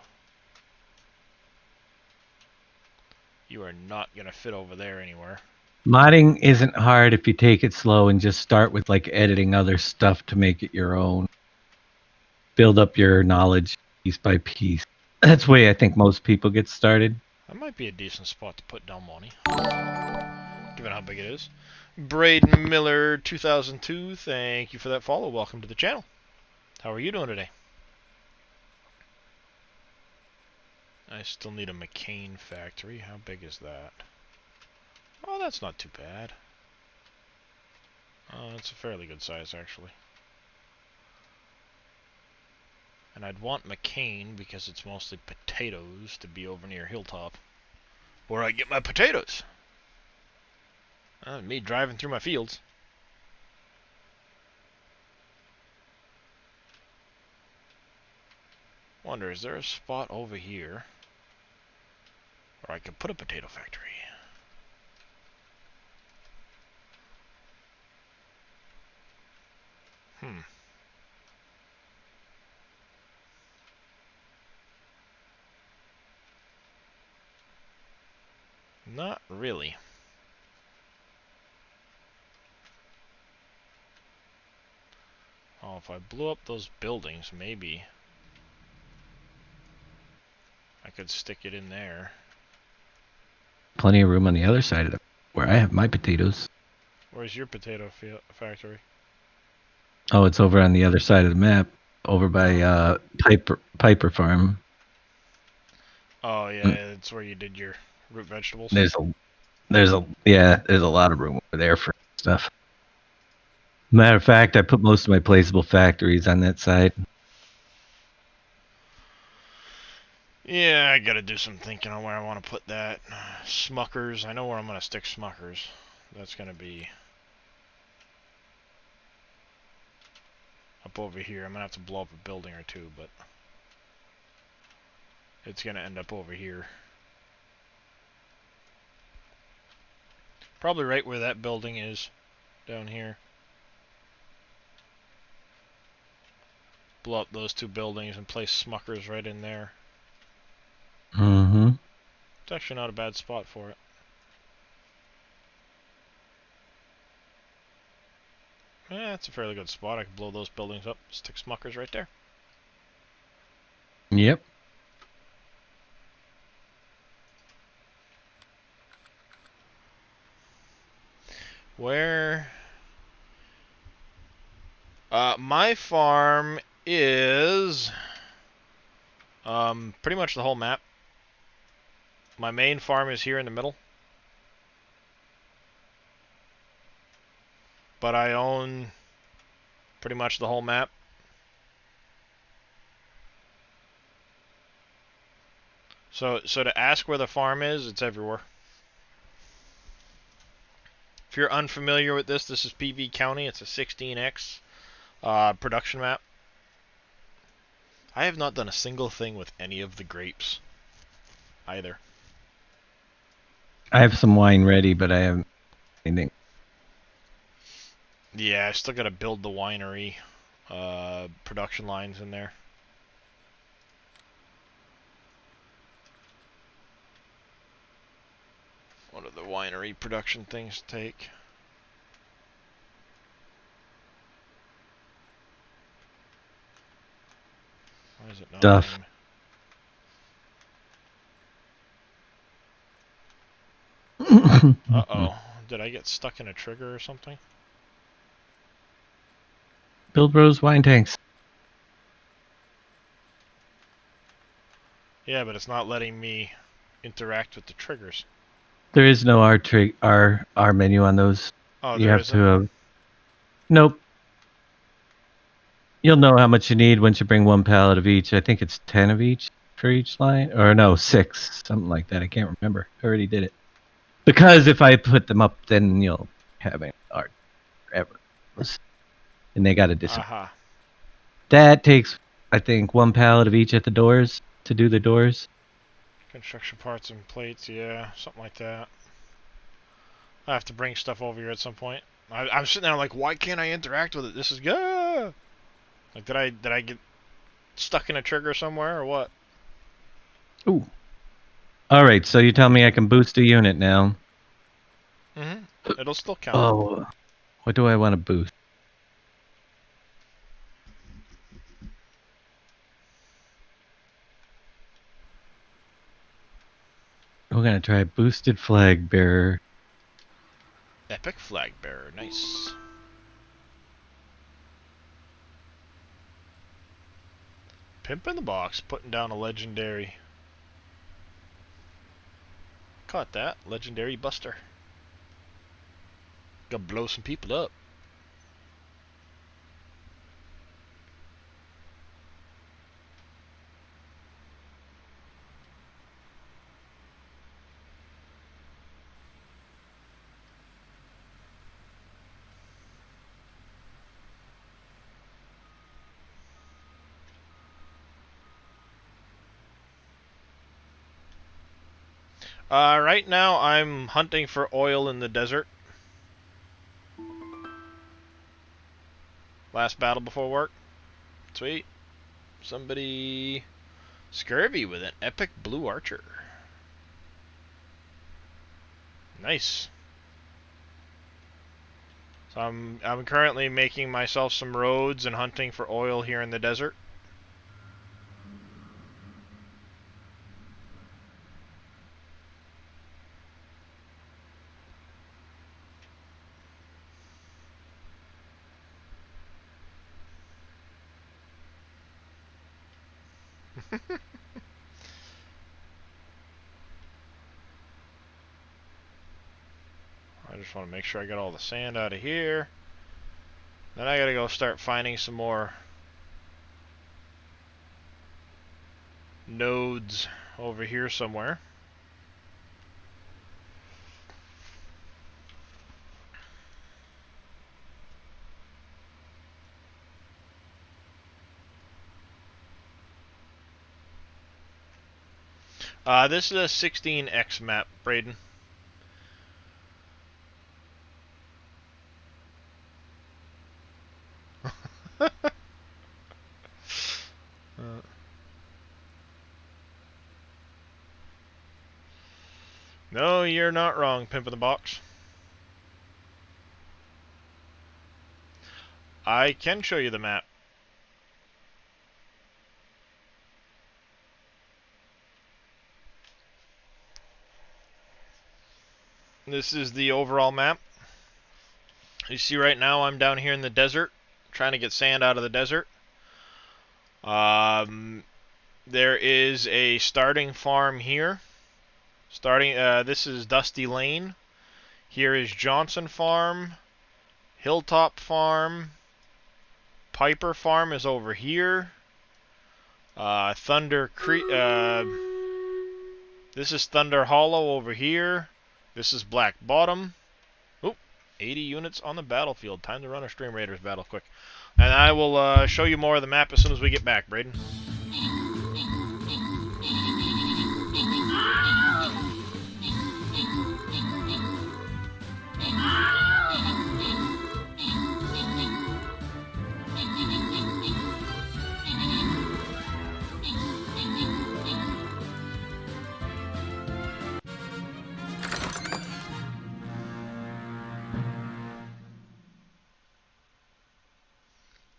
You are not gonna fit over there anywhere. Modding isn't hard if you take it slow and just start with like editing other stuff to make it your own. Build up your knowledge piece by piece. That's the way I think most people get started. That might be a decent spot to put Del Monte, given how big it is. Braden Miller 2002, thank you for that follow. Welcome to the channel. How are you doing today? I still need a McCain factory. How big is that? Oh, that's not too bad. Oh, it's a fairly good size, actually. And I'd want McCain because it's mostly potatoes to be over near Hilltop, where I get my potatoes. Me driving through my fields. Wonder, is there a spot over here where I could put a potato factory? Not really. Oh, if I blew up those buildings, maybe I could stick it in there. Plenty of room on the other side of it where I have my potatoes. Where's your potato factory? Oh, it's over on the other side of the map, over by Piper Farm. Oh yeah, it's where you did your root vegetables. There's a lot of room over there for stuff. Matter of fact, I put most of my placeable factories on that side. Yeah, I gotta do some thinking on where I want to put that. Smuckers, I know where I'm gonna stick Smuckers. That's gonna be up over here. I'm gonna have to blow up a building or two, but it's gonna end up over here. Probably right where that building is, down here. Blow up those two buildings and place Smuckers right in there. Mm-hmm. It's actually not a bad spot for it. Yeah, it's a fairly good spot. I can blow those buildings up, stick Smuckers right there. Yep. Where? My farm is pretty much the whole map. My main farm is here in the middle. But I own pretty much the whole map. So to ask where the farm is, it's everywhere. If you're unfamiliar with this is PV County. It's a 16x production map. I have not done a single thing with any of the grapes either. I have some wine ready, but I haven't anything. Yeah, I still gotta build the winery production lines in there. What do the winery production things take? Why is it not Stuff. Uh-oh. Did I get stuck in a trigger or something? Build Rose wine tanks. Yeah, but it's not letting me interact with the triggers. There is no R menu on those. Oh, you have to. Nope. You'll know how much you need once you bring one pallet of each. I think it's 10 of each for each line, or no, 6, something like that. I can't remember. I already did it. Because if I put them up, then you'll have an art forever. and they got to disappear. Uh-huh. That takes, I think, 1 pallet of each at the doors to do the doors. Construction parts and plates, yeah, something like that. I have to bring stuff over here at some point. I'm sitting there like, why can't I interact with it? This is good. Like, did I get stuck in a trigger somewhere or what? Ooh. All right, so you tell me I can boost a unit now. Mm-hmm. It'll still count. Oh, what do I want to boost? We're gonna try boosted flag bearer. Epic flag bearer, nice. Pimp in the box, putting down a legendary. Caught that, legendary buster. Gonna blow some people up. Right now I'm hunting for oil in the desert. Last battle before work. Sweet. Somebody... Scurvy with an epic blue archer. Nice. So I'm currently making myself some roads and hunting for oil here in the desert. I just want to make sure I got all the sand out of here. Then I gotta go start finding some more nodes over here somewhere. This is a 16x map, Braden. No, you're not wrong, Pimp in the Box. I can show you the map. This is the overall map. You see right now I'm down here in the desert, trying to get sand out of the desert. There is a starting farm here. This is Dusty Lane. Here is Johnson Farm, Hilltop Farm, Piper Farm is over here. Thunder Creek. This is Thunder Hollow over here. This is Black Bottom. Oop, 80 units on the battlefield. Time to run a Stream Raiders battle quick. And I will show you more of the map as soon as we get back, Braden.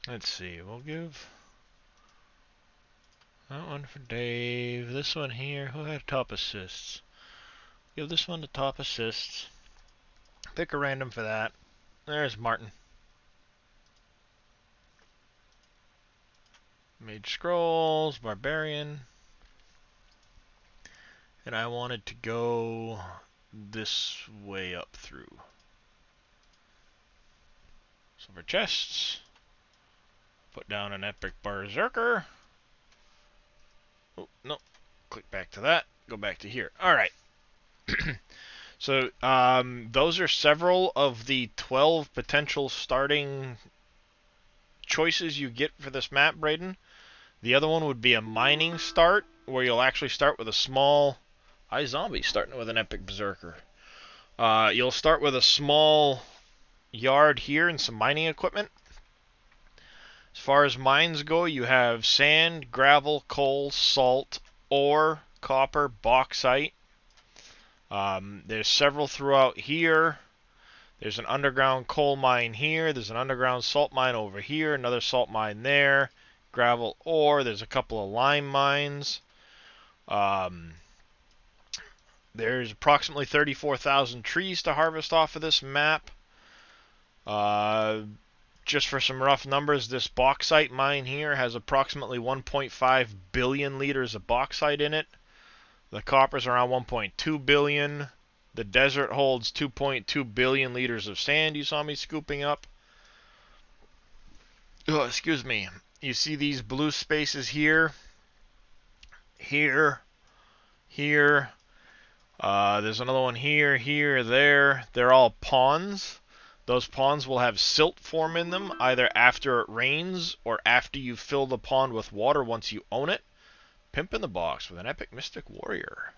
Let's see, we'll give that one for Dave. This one here, who had top assists? Give this one to top assists. Pick a random for that. There's Martin. Mage Scrolls, Barbarian. And I wanted to go this way up through. Silver chests. Put down an epic berserker. Oh, no. Click back to that. Go back to here. Alright. So, those are several of the 12 potential starting choices you get for this map, Braden. The other one would be a mining start, where you'll actually start with a small... iZombie starting with an epic berserker. You'll start with a small yard here and some mining equipment. As far as mines go, you have sand, gravel, coal, salt, ore, copper, bauxite. There's several throughout here. There's an underground coal mine here. There's an underground salt mine over here. Another salt mine there. Gravel ore. There's a couple of lime mines. There's approximately 34,000 trees to harvest off of this map. Just for some rough numbers, this bauxite mine here has approximately 1.5 billion liters of bauxite in it. The copper's around 1.2 billion. The desert holds 2.2 billion liters of sand you saw me scooping up. Oh, excuse me. You see these blue spaces here? Here. Here. There's another one here, here, there. They're all ponds. Those ponds will have silt form in them, either after it rains or after you fill the pond with water once you own it. Pimp in the box with an epic mystic warrior.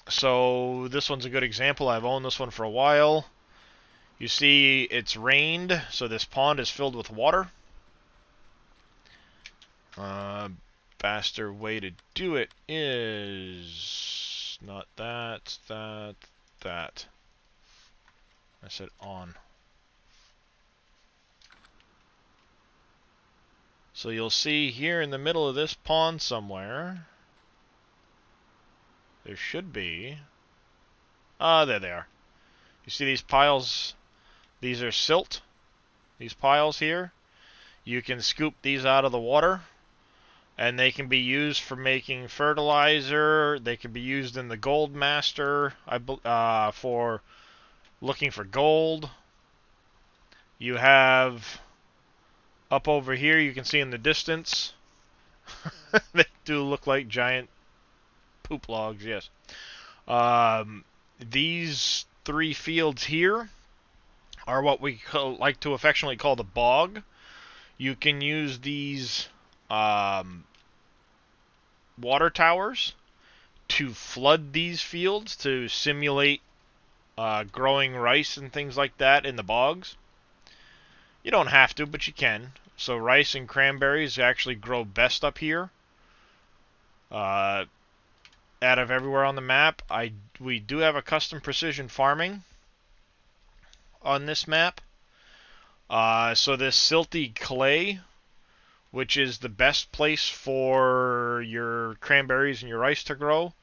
So this one's a good example. I've owned this one for a while. You see it's rained, so this pond is filled with water. Faster way to do it is not that. I said on. So you'll see here in the middle of this pond somewhere, there should be... there they are. You see these piles? These are silt. These piles here. You can scoop these out of the water, and they can be used for making fertilizer. They can be used in the Gold Master for looking for gold. You have up over here, you can see in the distance, they do look like giant poop logs, yes. These three fields here are what we like to affectionately call the bog. You can use these water towers to flood these fields to simulate growing rice and things like that in the bogs. You don't have to, but you can. So rice and cranberries actually grow best up here. Out of everywhere on the map, we do have a custom precision farming on this map. So this silty clay, which is the best place for your cranberries and your rice to grow.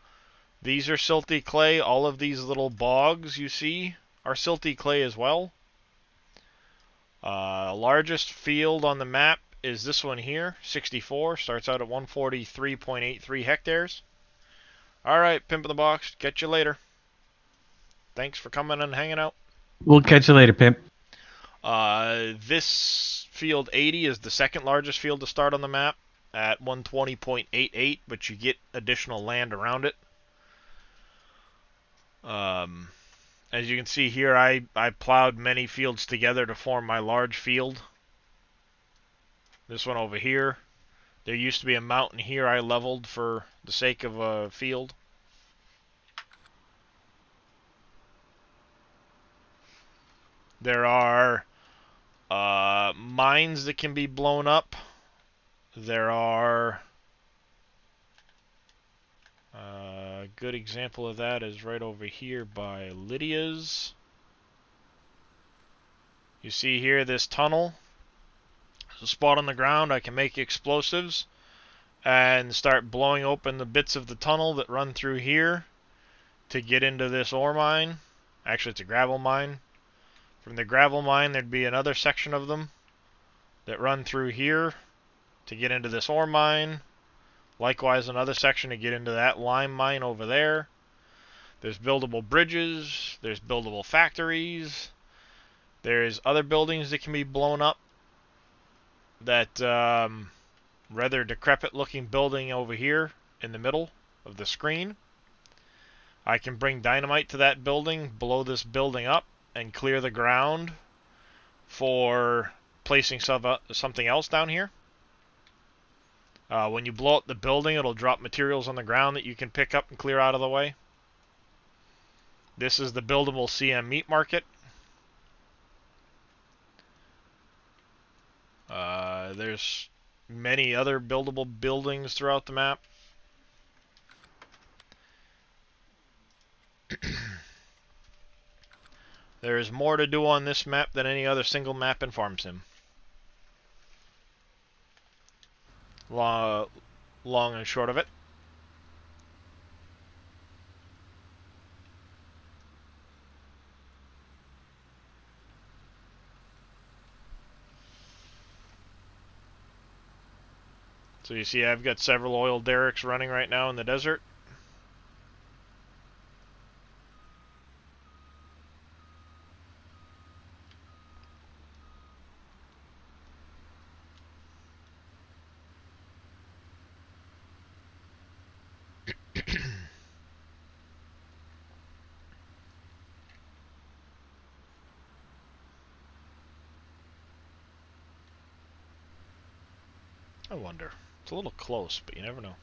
These are silty clay. All of these little bogs you see are silty clay as well. Largest field on the map is this one here, 64. Starts out at 143.83 hectares. Alright, Pimp in the Box. Catch you later. Thanks for coming and hanging out. We'll catch you later, Pimp. This field 80 is the second largest field to start on the map at 120.88, but you get additional land around it. As you can see here, I plowed many fields together to form my large field. This one over here. There used to be a mountain here I leveled for the sake of a field. There are mines that can be blown up. There are... a good example of that is right over here by Lydia's. You see here this tunnel. There's a spot on the ground I can make explosives and start blowing open the bits of the tunnel that run through here to get into this ore mine. Actually, it's a gravel mine. From the gravel mine, there'd be another section of them that run through here to get into this ore mine. Likewise, another section to get into that lime mine over there. There's buildable bridges. There's buildable factories. There's other buildings that can be blown up. That rather decrepit looking building over here in the middle of the screen. I can bring dynamite to that building, blow this building up, and clear the ground for placing something else down here. When you blow up the building, it'll drop materials on the ground that you can pick up and clear out of the way. This is the buildable CM meat market. There's many other buildable buildings throughout the map. There is more to do on this map than any other single map in Farm Sim. Long and short of it. So you see I've got several oil derricks running right now in the desert. I wonder. It's a little close, but you never know.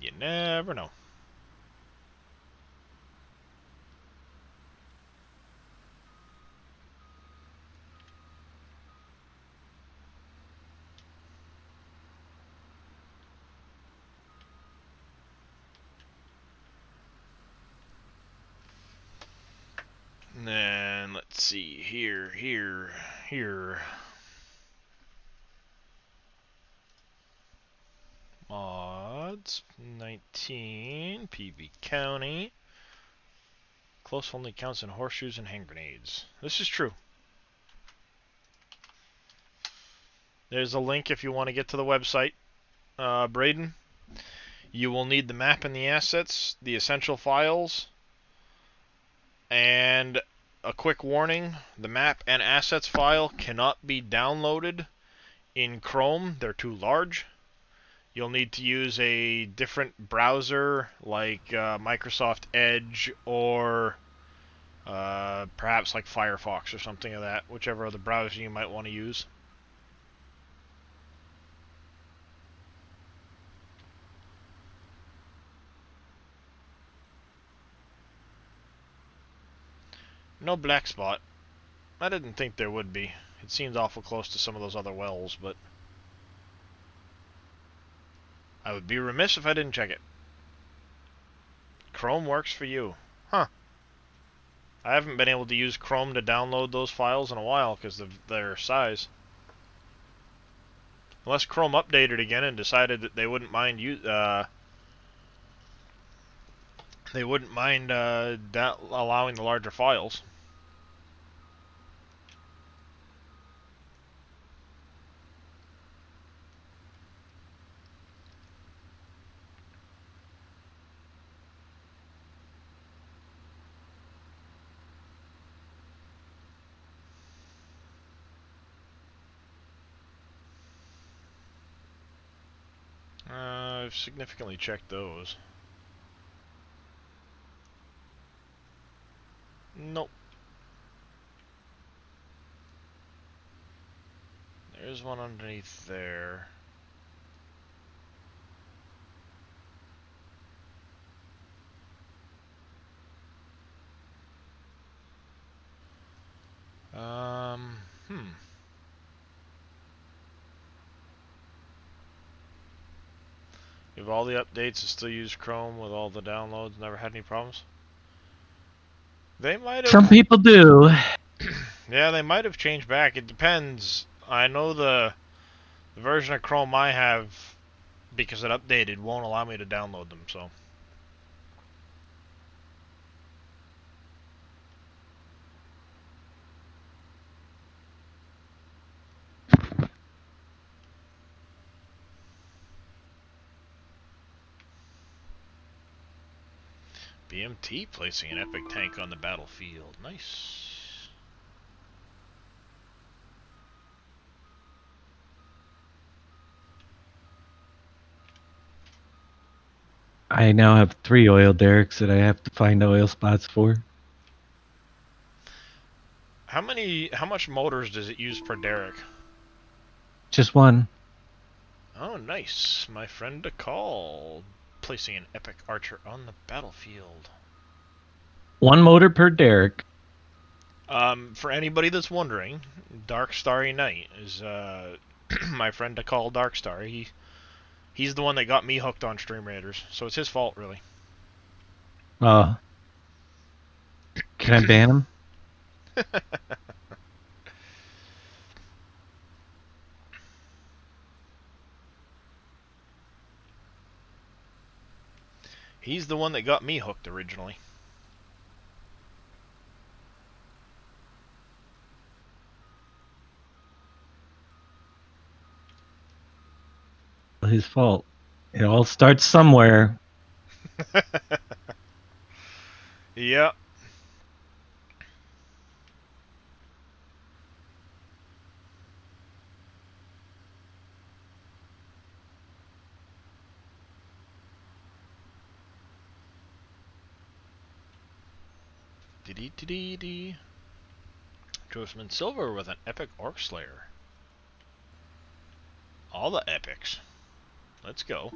You never know. And then let's see here. Mods 19 PV County. Close only counts in horseshoes and hand grenades. This is true. There's a link if you want to get to the website, Braden. You will need the map and the assets, the essential files, and a quick warning, the map and assets file cannot be downloaded in Chrome. They're too large. You'll need to use a different browser like Microsoft Edge or perhaps like Firefox or something of that, whichever other browser you might want to use. No black spot. I didn't think there would be. It seems awful close to some of those other wells, but I would be remiss if I didn't check it. Chrome works for you. Huh. I haven't been able to use Chrome to download those files in a while because of their size. Unless Chrome updated again and decided that they wouldn't mind allowing the larger files. I've significantly checked those. Nope. There's one underneath there. With all the updates, I still use Chrome with all the downloads, never had any problems. They might have... Some people do. Yeah, they might have changed back. It depends. I know the version of Chrome I have, because it updated, won't allow me to download them, so... BMT placing an epic tank on the battlefield. Nice. I now have 3 oil derricks that I have to find oil spots for. How much motors does it use per derrick? Just one. Oh, nice. My friend DeCall placing an epic archer on the battlefield. One motor per derrick. For anybody that's wondering, Dark Starry Knight is my friend DeCall Darkstar. He's the one that got me hooked on Stream Raiders, so it's his fault, really. Can I ban him? He's the one that got me hooked originally. His fault. It all starts somewhere. Yep. Dee-dee-dee-dee-dee. Josephine Silver with an epic Orc Slayer. All the epics. Let's go.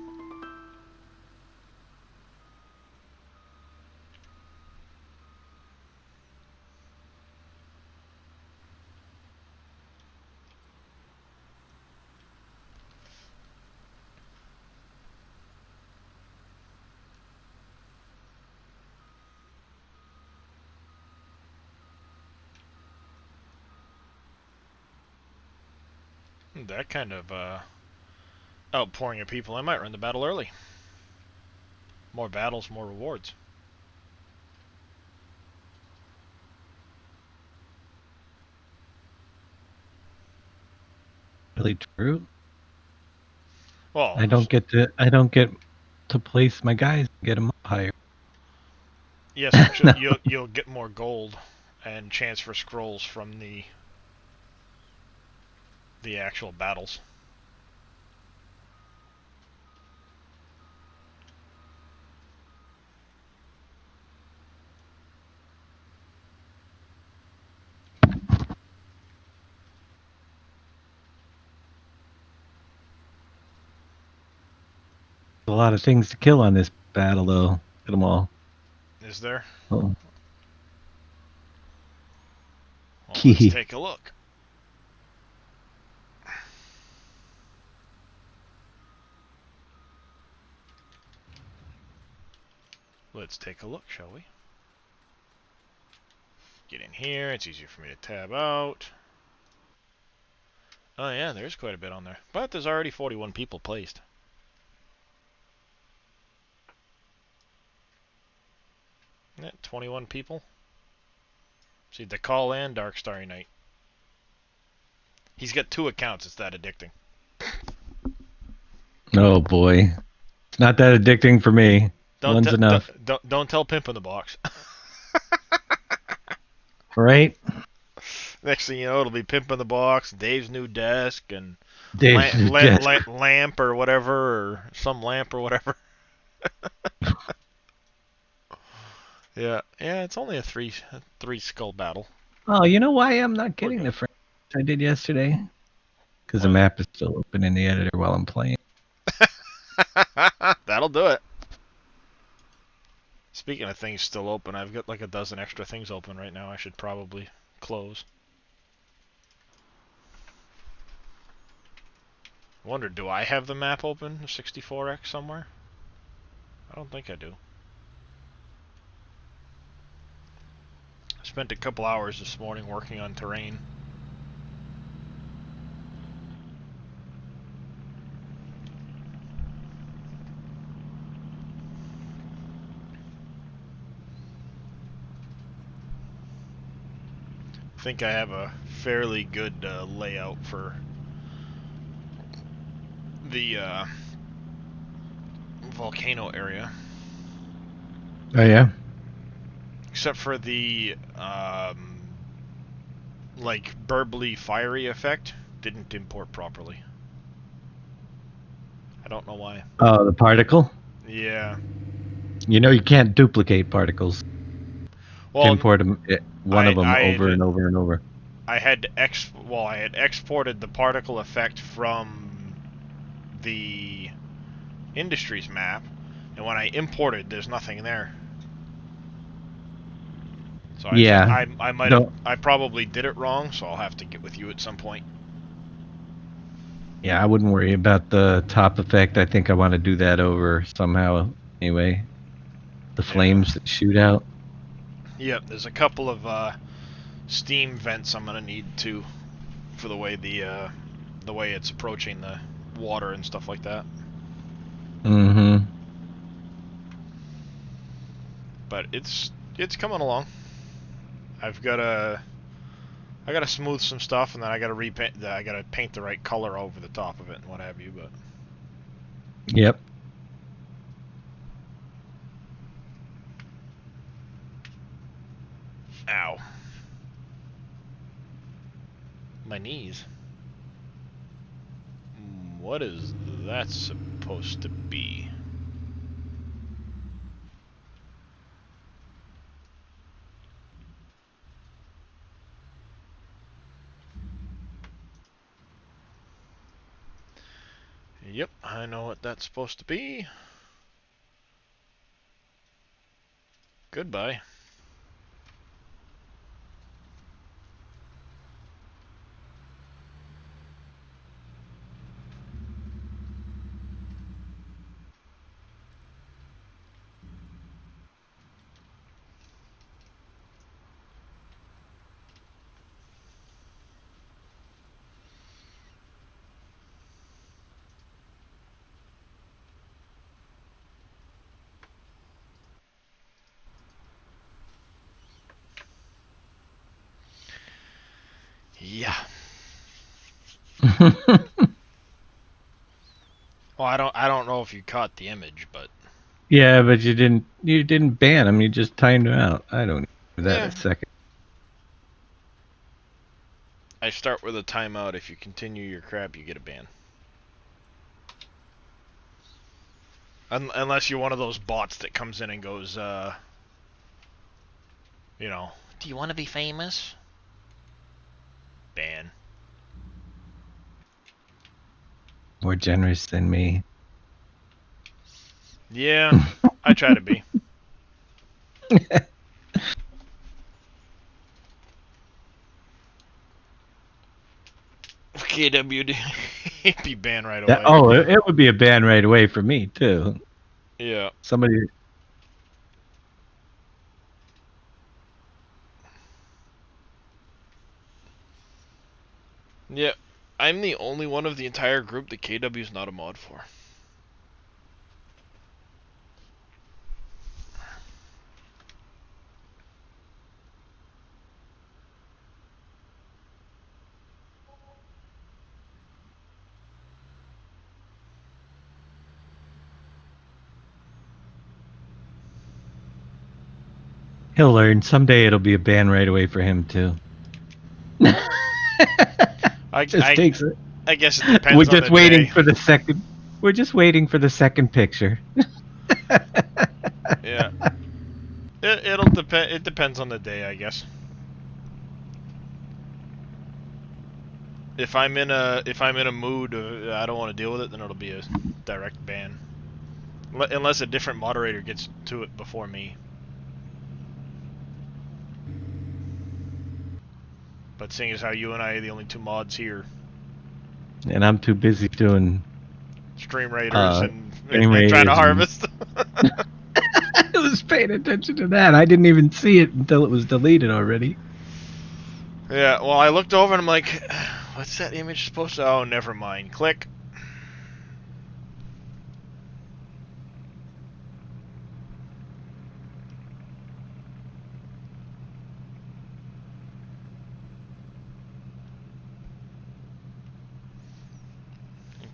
That kind of outpouring of people, I might run the battle early. More battles, more rewards. Really true. Well, I don't get to place my guys, get them up higher. yes, you'll get more gold and chance for scrolls from the actual battles. A lot of things to kill on this battle, though. Look at them all. Is there? Oh. Well, let's take a look. Let's take a look, shall we? Get in here. It's easier for me to tab out. Oh yeah, there's quite a bit on there. But there's already 41 people placed. Yeah, 21 people. See, DeCall and Dark Starry Knight. He's got 2 accounts. It's that addicting. Oh boy, it's not that addicting for me. One's enough. Don't tell Pimp in the Box. Right? Next thing you know, it'll be Pimp in the Box, Dave's New Desk, and Lamp or whatever, or some lamp or whatever. Yeah, it's only a three skull battle. Oh, you know why I'm not getting the friends I did yesterday? Because the map is still open in the editor while I'm playing. That'll do it. Speaking of things still open, I've got like a dozen extra things open right now. I should probably close. Wonder, do I have the map open, 64X somewhere? I don't think I do. I spent a couple hours this morning working on terrain. I think I have a fairly good layout for the volcano area. Oh yeah? Except for the like burbly fiery effect didn't import properly. I don't know why. Oh, the particle? Yeah. You know you can't duplicate particles. Well, import them, one of them over and over and over. I had exported the particle effect from the industries map, and when I imported, there's nothing there. So I probably did it wrong, so I'll have to get with you at some point. Yeah, I wouldn't worry about the top effect. I think I want to do that over somehow anyway. The flames that shoot out. Yep, there's a couple of steam vents I'm gonna need to, for the way the way it's approaching the water and stuff like that. Mm-hmm. But it's coming along. I gotta smooth some stuff, and then I gotta repaint. I gotta paint the right color over the top of it and what have you. But Yep. ow, my knees. What is that supposed to be? Yep, I know what that's supposed to be. Goodbye. Yeah. Well, I don't know if you caught the image, but Yeah, but you didn't ban them. You just timed them out. I don't do that in a second. I start with a timeout. If you continue your crap, you get a ban. Unless you're one of those bots that comes in and goes, you know, do you want to be famous? Ban. More generous than me. Yeah, I try to be. KWD, he'd be banned right away. It would be a ban right away for me too. Yeah. Somebody. Yeah, I'm the only one of the entire group that KW's not a mod for. He'll learn. Someday it'll be a ban right away for him too. I Just takes it. I guess it depends. We're just on the waiting day. for the second. We're just waiting for the second picture. Yeah. It'll depend. It depends on the day, I guess. If I'm in a mood, I don't want to deal with it, then it'll be a direct ban. Unless a different moderator gets to it before me. But seeing as how you and I are the only two mods here, And I'm too busy doing Stream Raiders and Raiders trying to and- harvest. I was paying attention to that. I didn't even see it until it was deleted already. Yeah, well, I looked over and I'm like, what's that image supposed to... Oh, never mind. Click.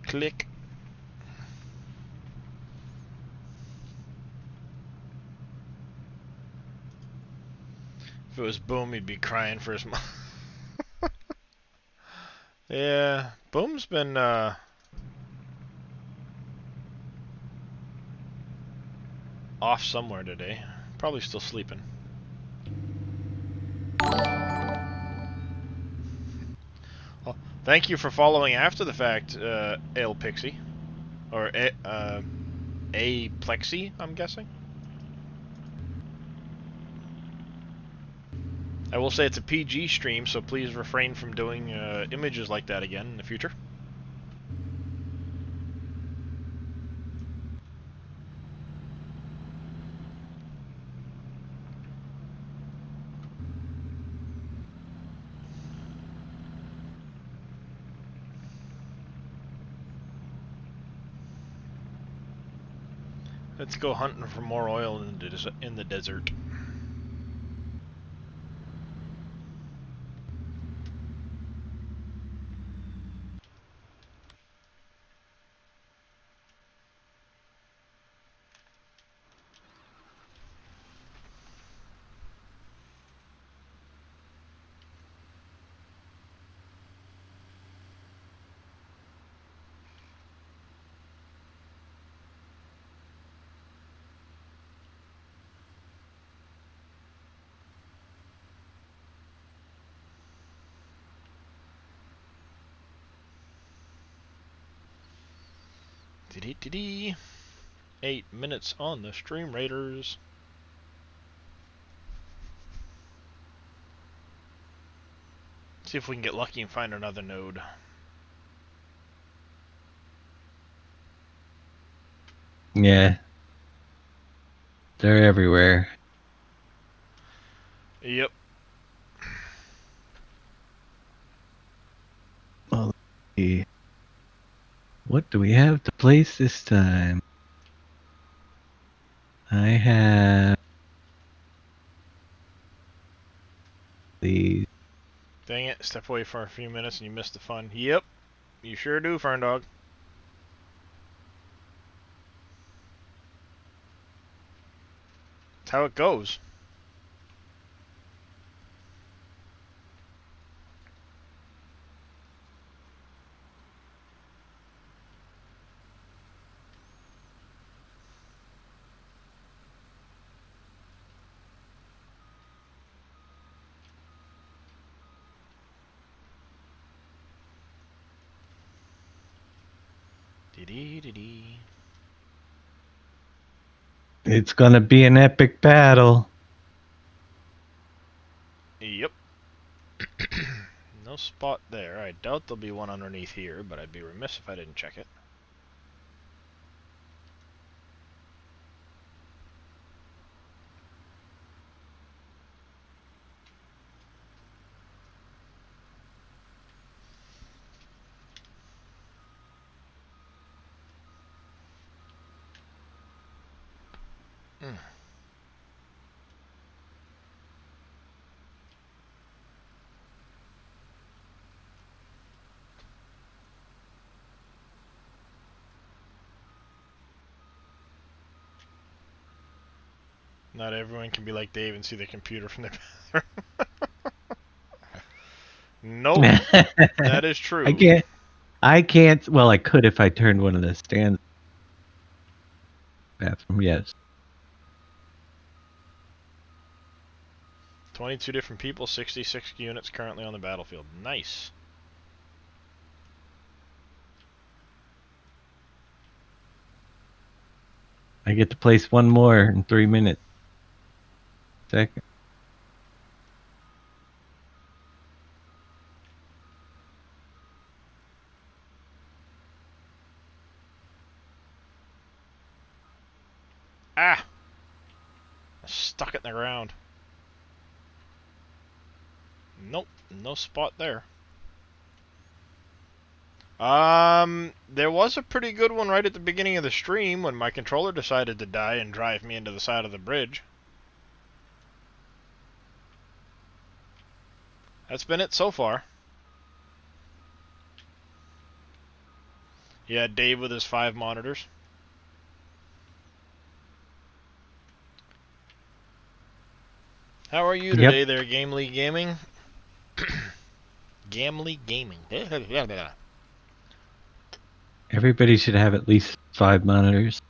Click. If it was Boom, he'd be crying for his mom. Yeah, Boom's been off somewhere today. Probably still sleeping. Thank you for following after the fact, Ale Pixie. Or A Plexi, I'm guessing. I will say it's a PG stream, so please refrain from doing images like that again in the future. Let's go hunting for more oil in the desert. Dee-dee-dee-dee. 8 minutes on the Stream Raiders. See if we can get lucky and find another node. Yeah. They're everywhere. Yep. Well, let's see. What do we have to place this time? I have these. Dang it, step away for a few minutes and you missed the fun. Yep, you sure do, Fern Dog. That's how it goes. Dee-dee-dee-dee. It's gonna be an epic battle. Yep. No spot there. I doubt there'll be one underneath here, but I'd be remiss if I didn't check it. Not everyone can be like Dave and see the computer from the bathroom. Nope, that is true. I can't. Well, I could if I turned one of the stands. Bathroom, yes. 22 different people, 66 units currently on the battlefield. Nice. I get to place one more in 3 minutes. Second. Ah! I stuck it in the ground. Nope, no spot there. There was a pretty good one right at the beginning of the stream when my controller decided to die and drive me into the side of the bridge. That's been it so far. Yeah, Dave with his 5 monitors. How are you today there, Gamely Gaming? Gamely Gaming. Everybody should have at least 5 monitors.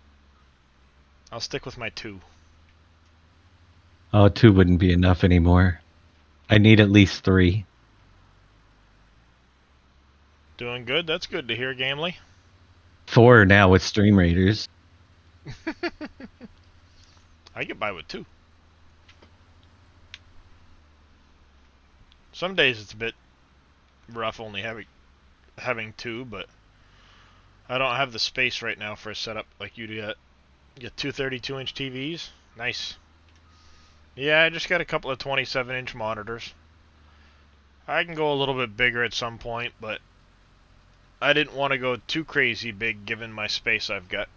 I'll stick with my 2. Oh, 2 wouldn't be enough anymore. I need at least 3. Doing good. That's good to hear, Gamely. 4 now with Stream Raiders. I get by with 2. Some days it's a bit rough only having 2, but I don't have the space right now for a setup like you do yet. You get 2 32-inch TVs? Nice. Yeah, I just got a couple of 27-inch monitors. I can go a little bit bigger at some point, but I didn't want to go too crazy big given my space I've got.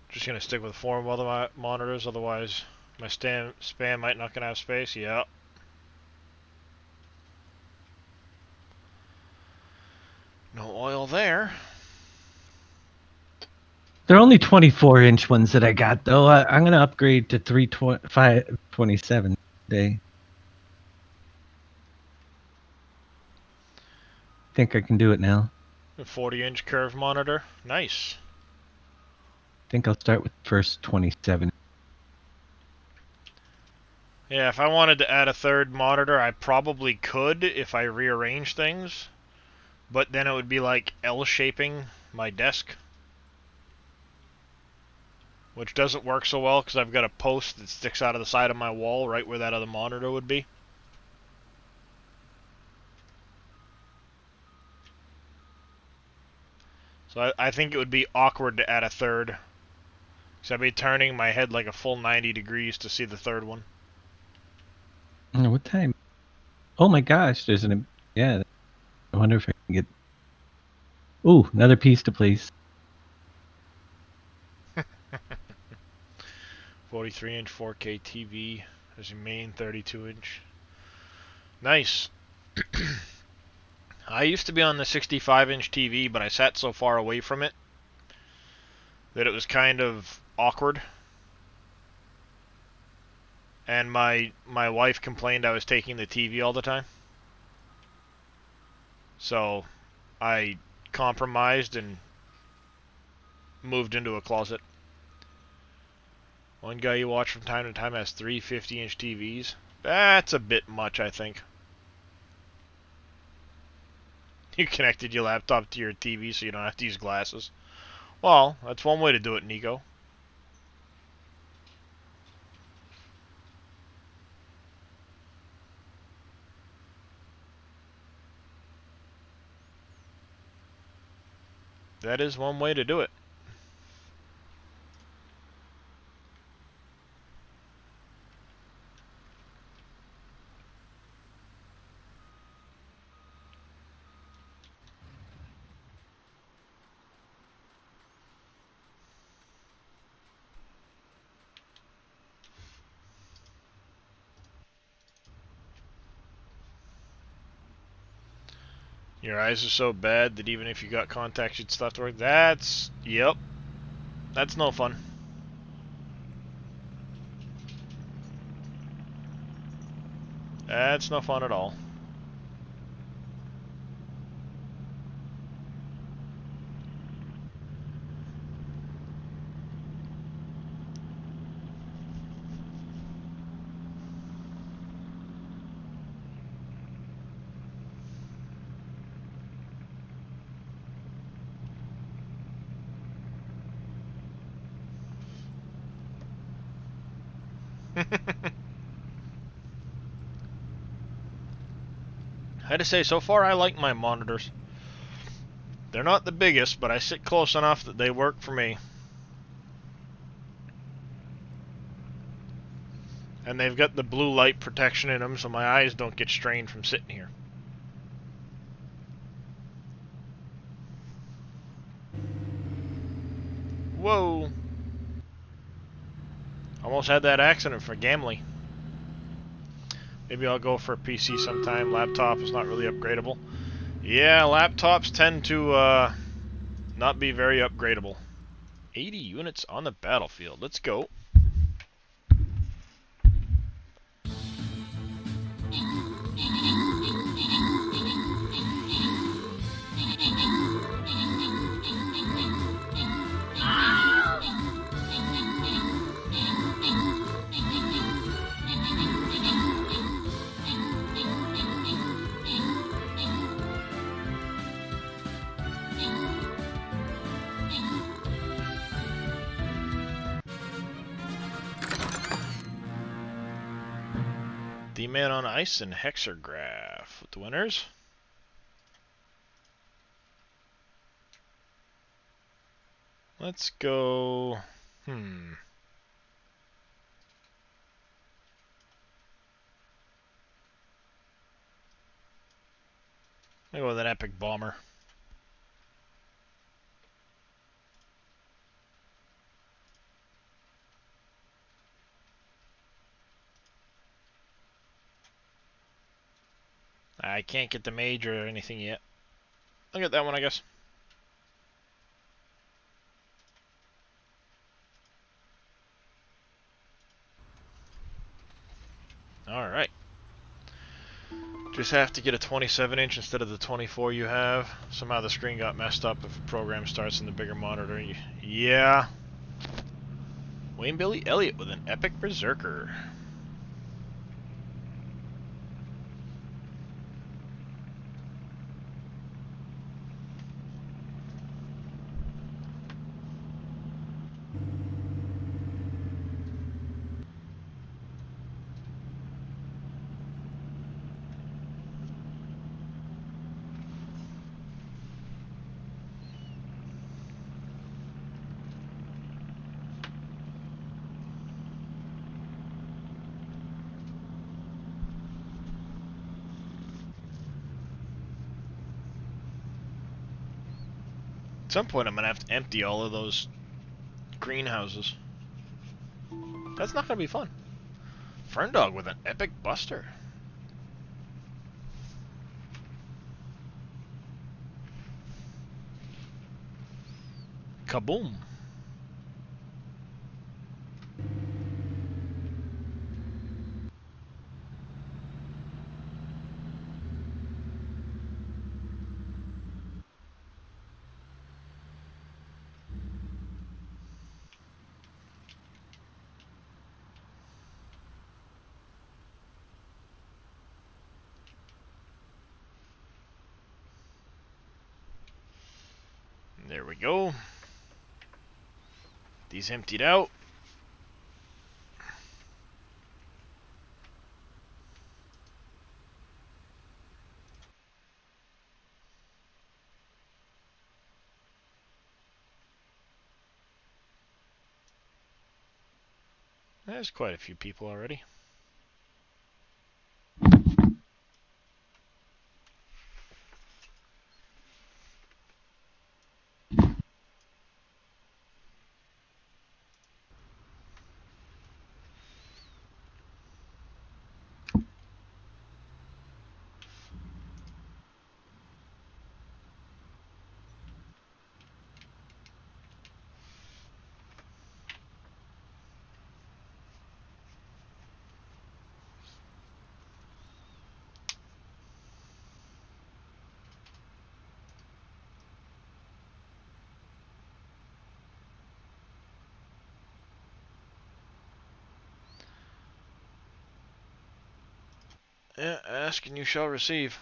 Just gonna stick with 4 monitors, otherwise my span might not gonna have space. Yeah. No oil there. They're only 24-inch ones that I got, though. I'm going to upgrade to 527 today. Think I can do it now. A 40-inch curved monitor. Nice. Think I'll start with the first 27. Yeah, if I wanted to add a third monitor, I probably could if I rearrange things. But then it would be like L-shaping my desk. Which doesn't work so well because I've got a post that sticks out of the side of my wall right where that other monitor would be. So I think it would be awkward to add a third. Because I'd be turning my head like a full 90 degrees to see the third one. Oh, what time? Oh my gosh, there's an... Yeah. I wonder if I can get... Ooh, another piece to place. 43-inch 4K TV. There's your main 32-inch. Nice. I used to be on the 65-inch TV, but I sat so far away from it that it was kind of awkward. And my wife complained I was taking the TV all the time. So I compromised and moved into a closet. One guy you watch from time to time has 3 50-inch TVs. That's a bit much, I think. You connected your laptop to your TV so you don't have to use glasses. Well, that's one way to do it, Nico. That is one way to do it. Your eyes are so bad that even if you got contacts, you'd still have to work. That's... Yep. That's no fun. That's no fun at all. I had to say, so far I like my monitors. They're not the biggest, but I sit close enough that they work for me. And they've got the blue light protection in them, so my eyes don't get strained from sitting here. Whoa! Almost had that accident for Gamley. Maybe I'll go for a PC sometime. Laptop is not really upgradable. Yeah, laptops tend to not be very upgradable. 80 units on the battlefield. Let's go. The Man on Ice and Hexergraph with the winners. Let's go. I'll go with an Epic Bomber. I can't get the Mage or anything yet. I'll get that one, I guess. Alright. Just have to get a 27-inch instead of the 24 you have. Somehow the screen got messed up if a program starts in the bigger monitor. Yeah. Wayne Billy Elliott with an Epic Berserker. At some point I'm gonna have to empty all of those greenhouses. That's not gonna be fun. Ferndog with an Epic Buster. Kaboom. There we go. These emptied out. There's quite a few people already. Yeah, ask and you shall receive.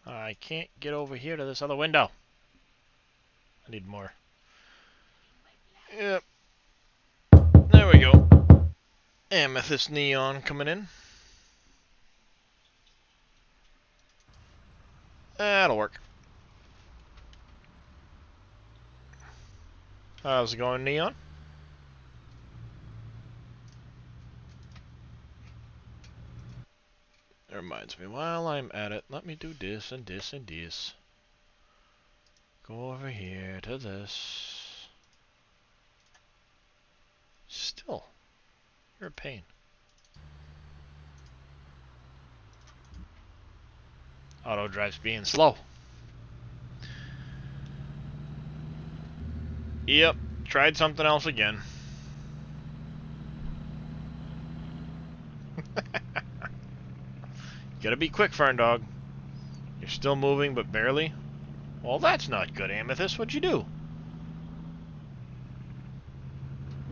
I can't get over here to this other window. I need more. Yep. There we go. Amethyst Neon coming in. That'll work. How's it going, Neon? reminds me, while I'm at it, let me do this and this and this. Go over here to this. Still, you're a pain. Auto drive's being slow. Yep, tried something else again. Gotta be quick, Fern Dog. You're still moving, but barely. Well, that's not good, Amethyst. What'd you do?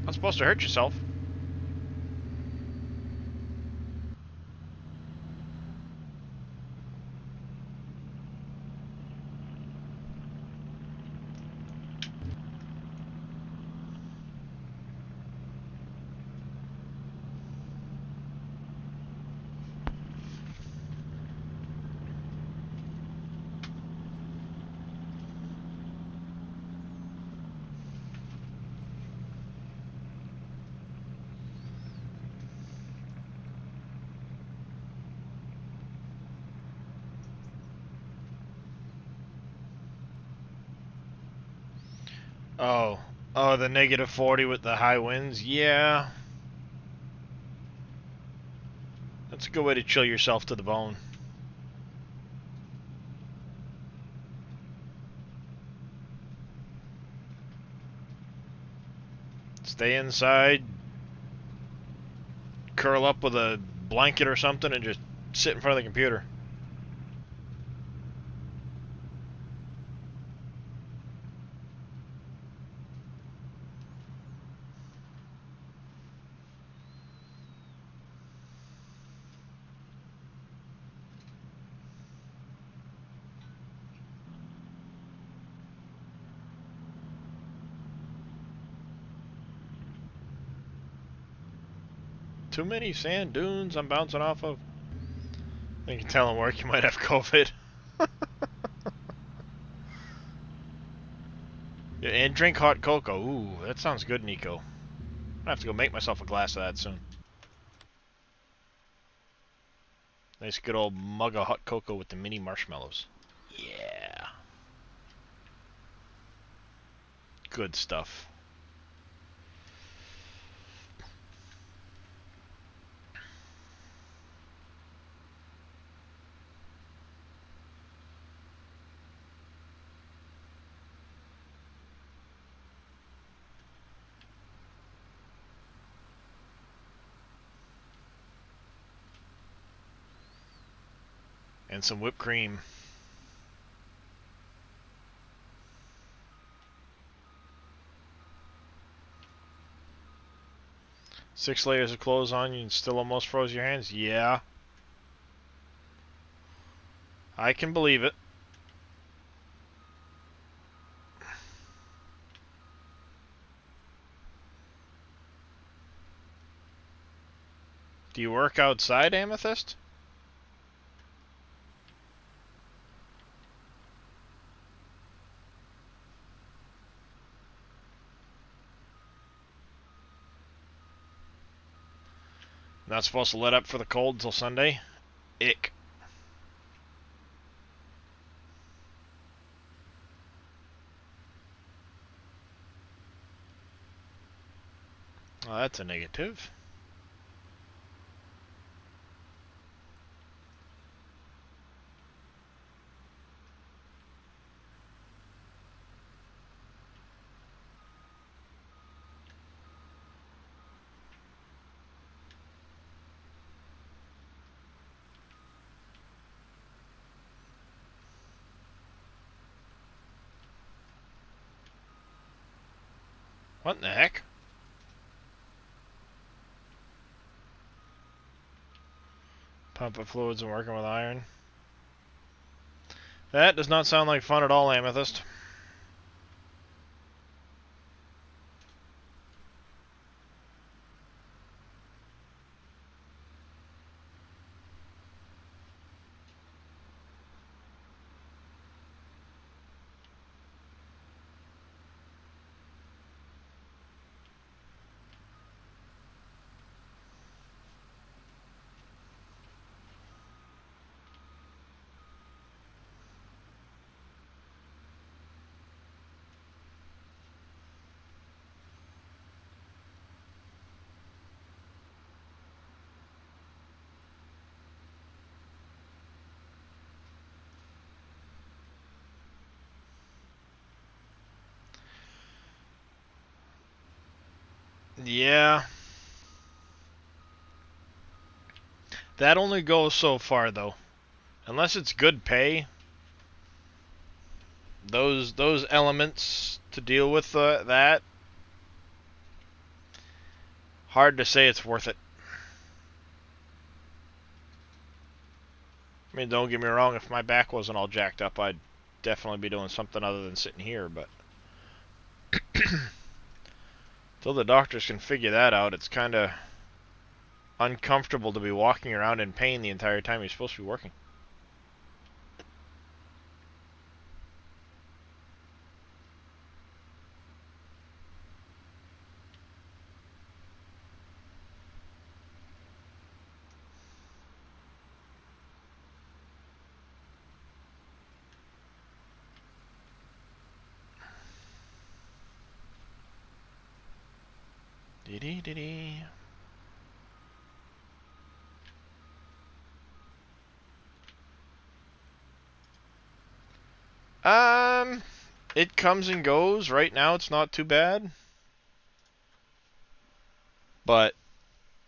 Not supposed to hurt yourself. Oh, the -40 with the high winds? Yeah. That's a good way to chill yourself to the bone. Stay inside, curl up with a blanket or something, and just sit in front of the computer. Too many sand dunes I'm bouncing off of. You can tell him work you might have COVID. Yeah, and drink hot cocoa. Ooh, that sounds good, Nico. I have to go make myself a glass of that soon. Nice good old mug of hot cocoa with the mini marshmallows. Yeah. Good stuff. And some whipped cream. Six layers of clothes on you and still almost froze your hands? Yeah. I can believe it. Do you work outside, Amethyst? Not supposed to let up for the cold until Sunday? Ick. Well, that's a negative. What in the heck? Pumping fluids and working with iron. That does not sound like fun at all, Amethyst. Yeah. That only goes so far, though. Unless it's good pay, those elements to deal with that, hard to say it's worth it. I mean, don't get me wrong, if my back wasn't all jacked up, I'd definitely be doing something other than sitting here, but until the doctors can figure that out, it's kind of uncomfortable to be walking around in pain the entire time you're supposed to be working. Dee-dee-dee-dee. It comes and goes. Right now it's not too bad. But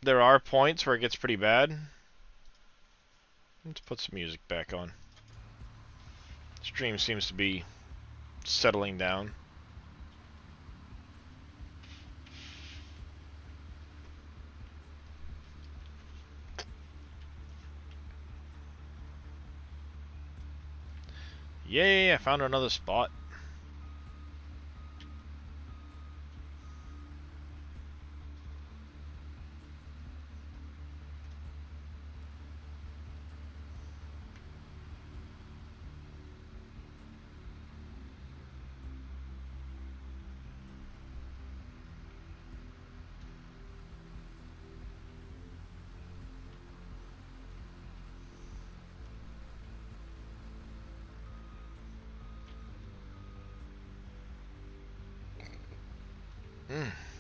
there are points where it gets pretty bad. Let's put some music back on. Stream seems to be settling down. Yay, I found another spot.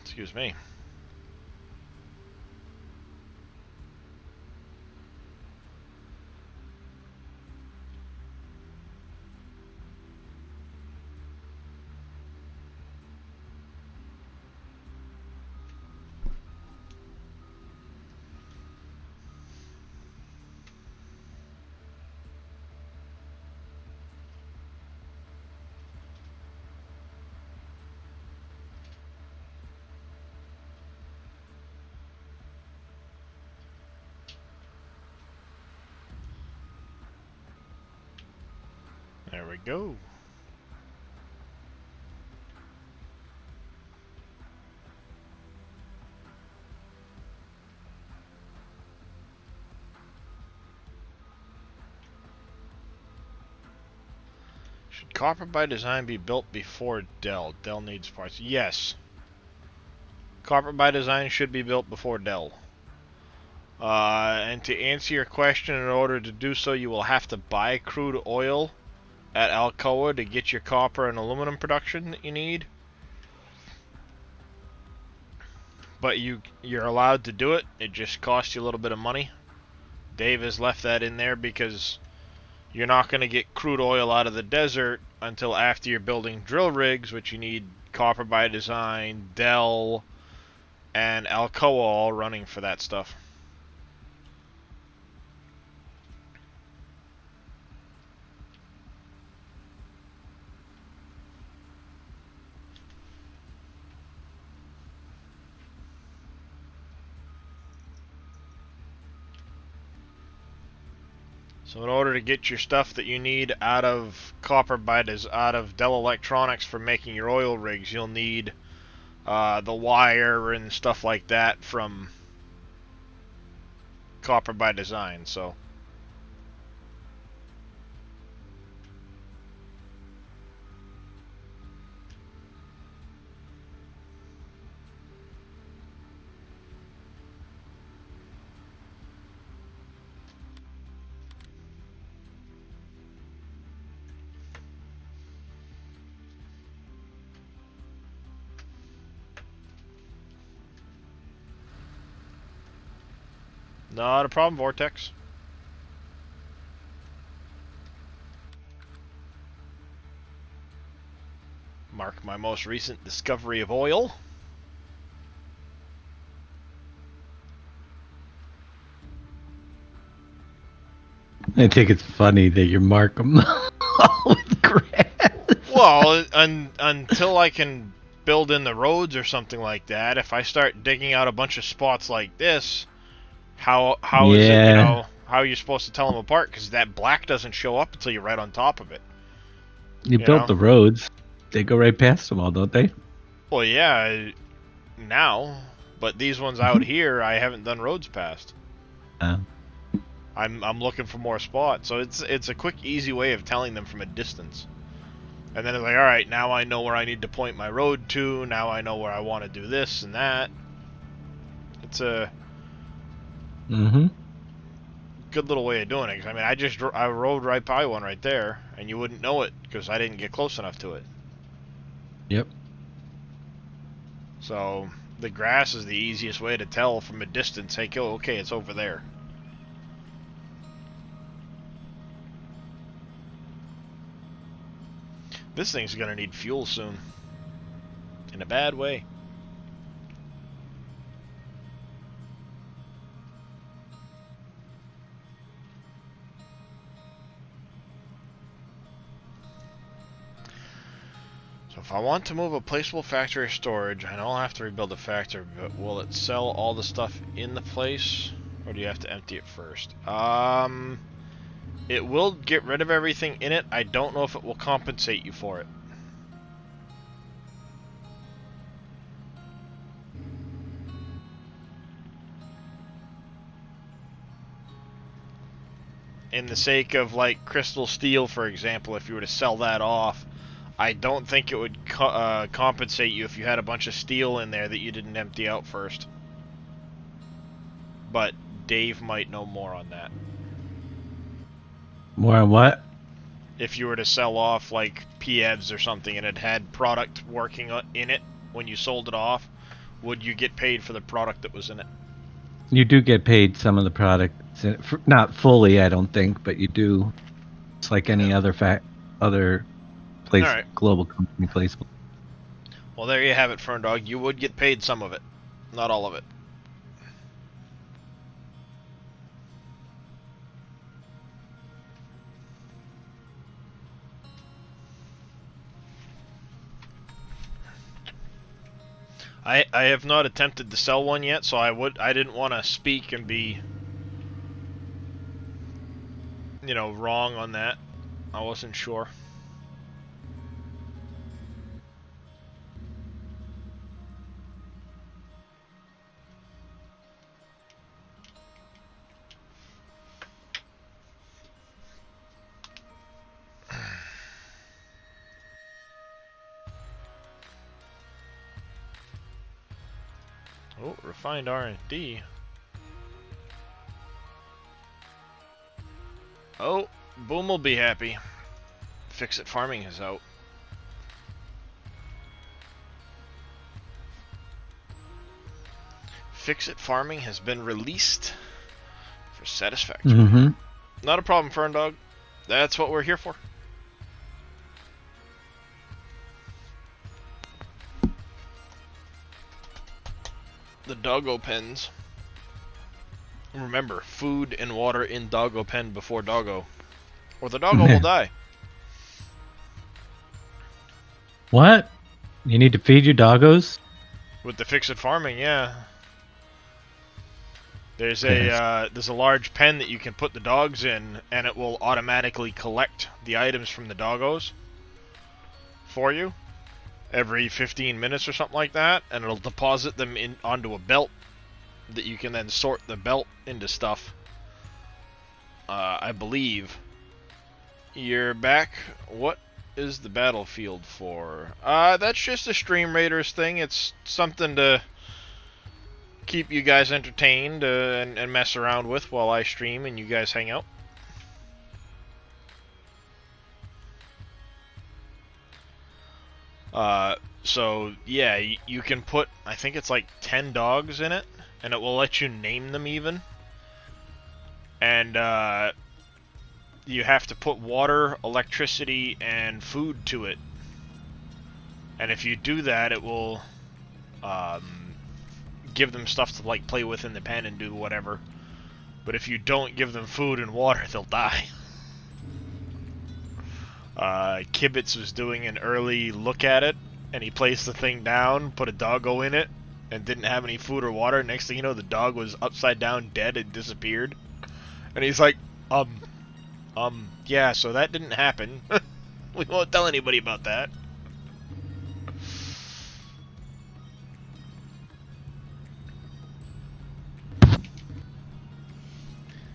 Excuse me. There we go. Should Copper by Design be built before Dell? Dell needs parts. Yes. Copper by Design should be built before Dell. And to answer your question, in order to do so, you will have to buy crude oil at Alcoa to get your copper and aluminum production that you need. But you're allowed to do it. It just costs you a little bit of money. Dave has left that in there because you're not going to get crude oil out of the desert until after you're building drill rigs, which you need Copper by Design, Dell, and Alcoa all running for that stuff. So in order to get your stuff that you need out of out of Dell Electronics for making your oil rigs, you'll need the wire and stuff like that from Copper by Design. So not a problem, Vortex. Mark my most recent discovery of oil. I think it's funny that you mark them with grass. Well, until I can build in the roads or something like that, if I start digging out a bunch of spots like this, how is it, Yeah. how are you supposed to tell them apart? Because that black doesn't show up until you're right on top of it. You You built know? the roads. They go right past them all, don't they? Well, yeah, now, but these ones out here, I haven't done roads past. Oh. I'm looking for more spots, so it's a quick, easy way of telling them from a distance. And then it's like, all right, now I know where I need to point my road to. Now I know where I want to do this and that. It's a good little way of doing it. 'Cause, I mean, I rode right by one right there, and you wouldn't know it because I didn't get close enough to it. Yep. So the grass is the easiest way to tell from a distance. Hey, okay, it's over there. This thing's gonna need fuel soon. In a bad way. So if I want to move a placeable factory storage, I know I'll have to rebuild the factory, but will it sell all the stuff in the place? Or do you have to empty it first? It will get rid of everything in it. I don't know if it will compensate you for it. In the sake of, like, crystal steel, for example, if you were to sell that off, I don't think it would compensate you if you had a bunch of steel in there that you didn't empty out first. But Dave might know more on that. More on what? If you were to sell off, like, PEVs or something and it had product working in it when you sold it off, would you get paid for the product that was in it? You do get paid some of the product. Not fully, I don't think, but you do. It's like any other place, All right. global company placement. Well, there you have it, Ferndog. You would get paid some of it, not all of it. I have not attempted to sell one yet, so I didn't want to speak and be, wrong on that. I wasn't sure. Oh, refined R&D. Oh, Boom will be happy. Fix-It Farming is out. Fix-It Farming has been released for Satisfactory. Mm-hmm. Not a problem, Ferndog. That's what we're here for. The doggo pens. Remember, food and water in doggo pen before doggo, or the doggo will die. What? You need to feed your doggos? With the Fix-It Farming, yeah. There's a large pen that you can put the dogs in, and it will automatically collect the items from the doggos for you every 15 minutes or something like that, and it'll deposit them onto a belt that you can then sort the belt into stuff. I believe. You're back. What is the battlefield for? That's just a Stream Raiders thing. It's something to keep you guys entertained and mess around with while I stream and you guys hang out. So yeah, you can put, I think it's like 10 dogs in it, and it will let you name them even. And you have to put water, electricity, and food to it. And if you do that, it will give them stuff to like play with in the pen and do whatever. But if you don't give them food and water, they'll die. Kibitz was doing an early look at it, and he placed the thing down, put a doggo in it, and didn't have any food or water. Next thing you know, the dog was upside down, dead, and disappeared. And he's like, yeah, so that didn't happen. We won't tell anybody about that.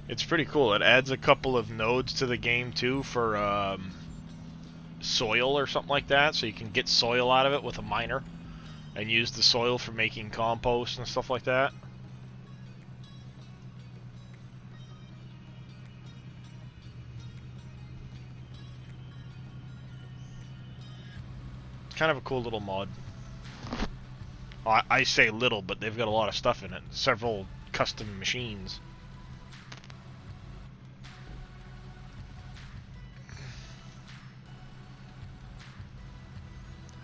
It's pretty cool. It adds a couple of nodes to the game, too, for, soil or something like that, so you can get soil out of it with a miner and use the soil for making compost and stuff like that. It's kind of a cool little mod. I say little, but they've got a lot of stuff in it. Several custom machines.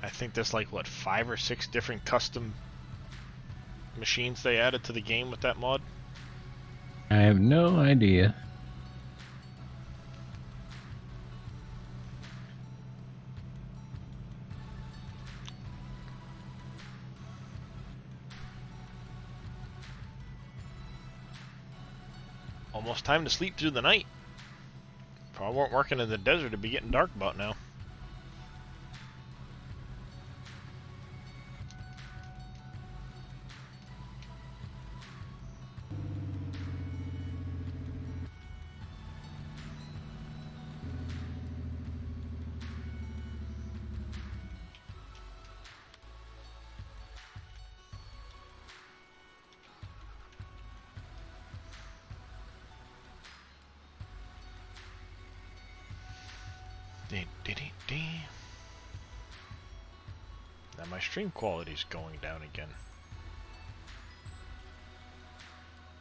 I think there's like, what, 5 or 6 different custom machines they added to the game with that mod? I have no idea. Almost time to sleep through the night. Probably weren't working in the desert, it'd be getting dark about now. Now my stream quality's going down again.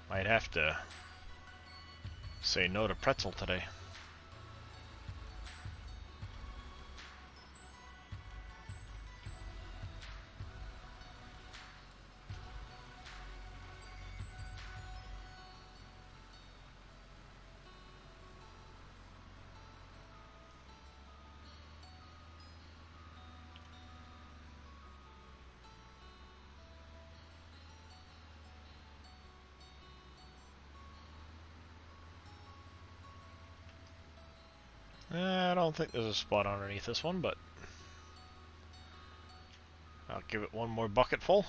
Might have to say no to pretzel today. I don't think there's a spot underneath this one, but I'll give it one more bucket full.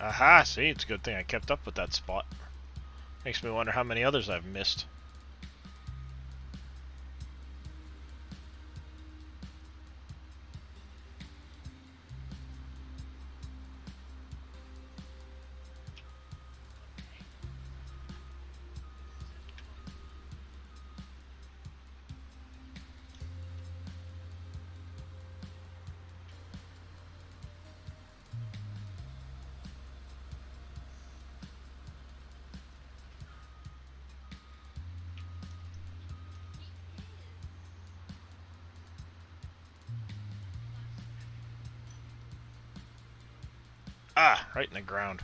Aha, see, it's a good thing I kept up with that spot. Makes me wonder how many others I've missed. Ah, right in the ground.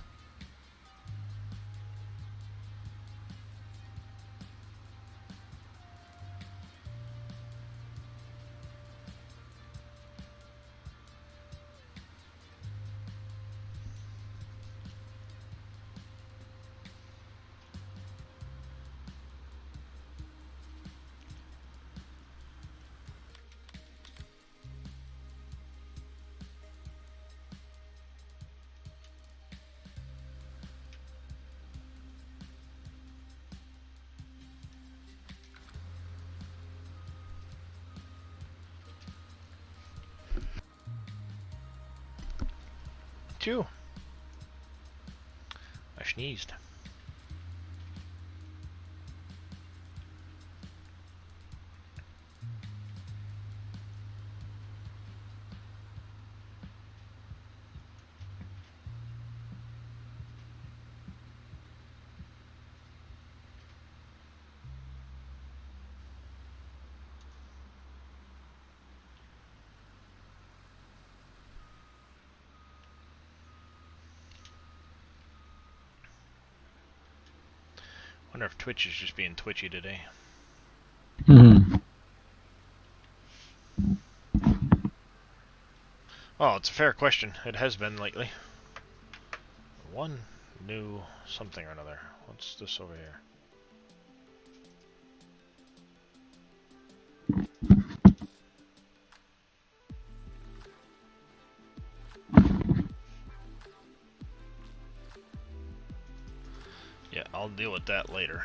Chew. I sneezed. wonder if Twitch is just being twitchy today. Hmm. Oh, it's a fair question. It has been lately. One new something or another. What's this over here? Yeah, I'll deal with that later.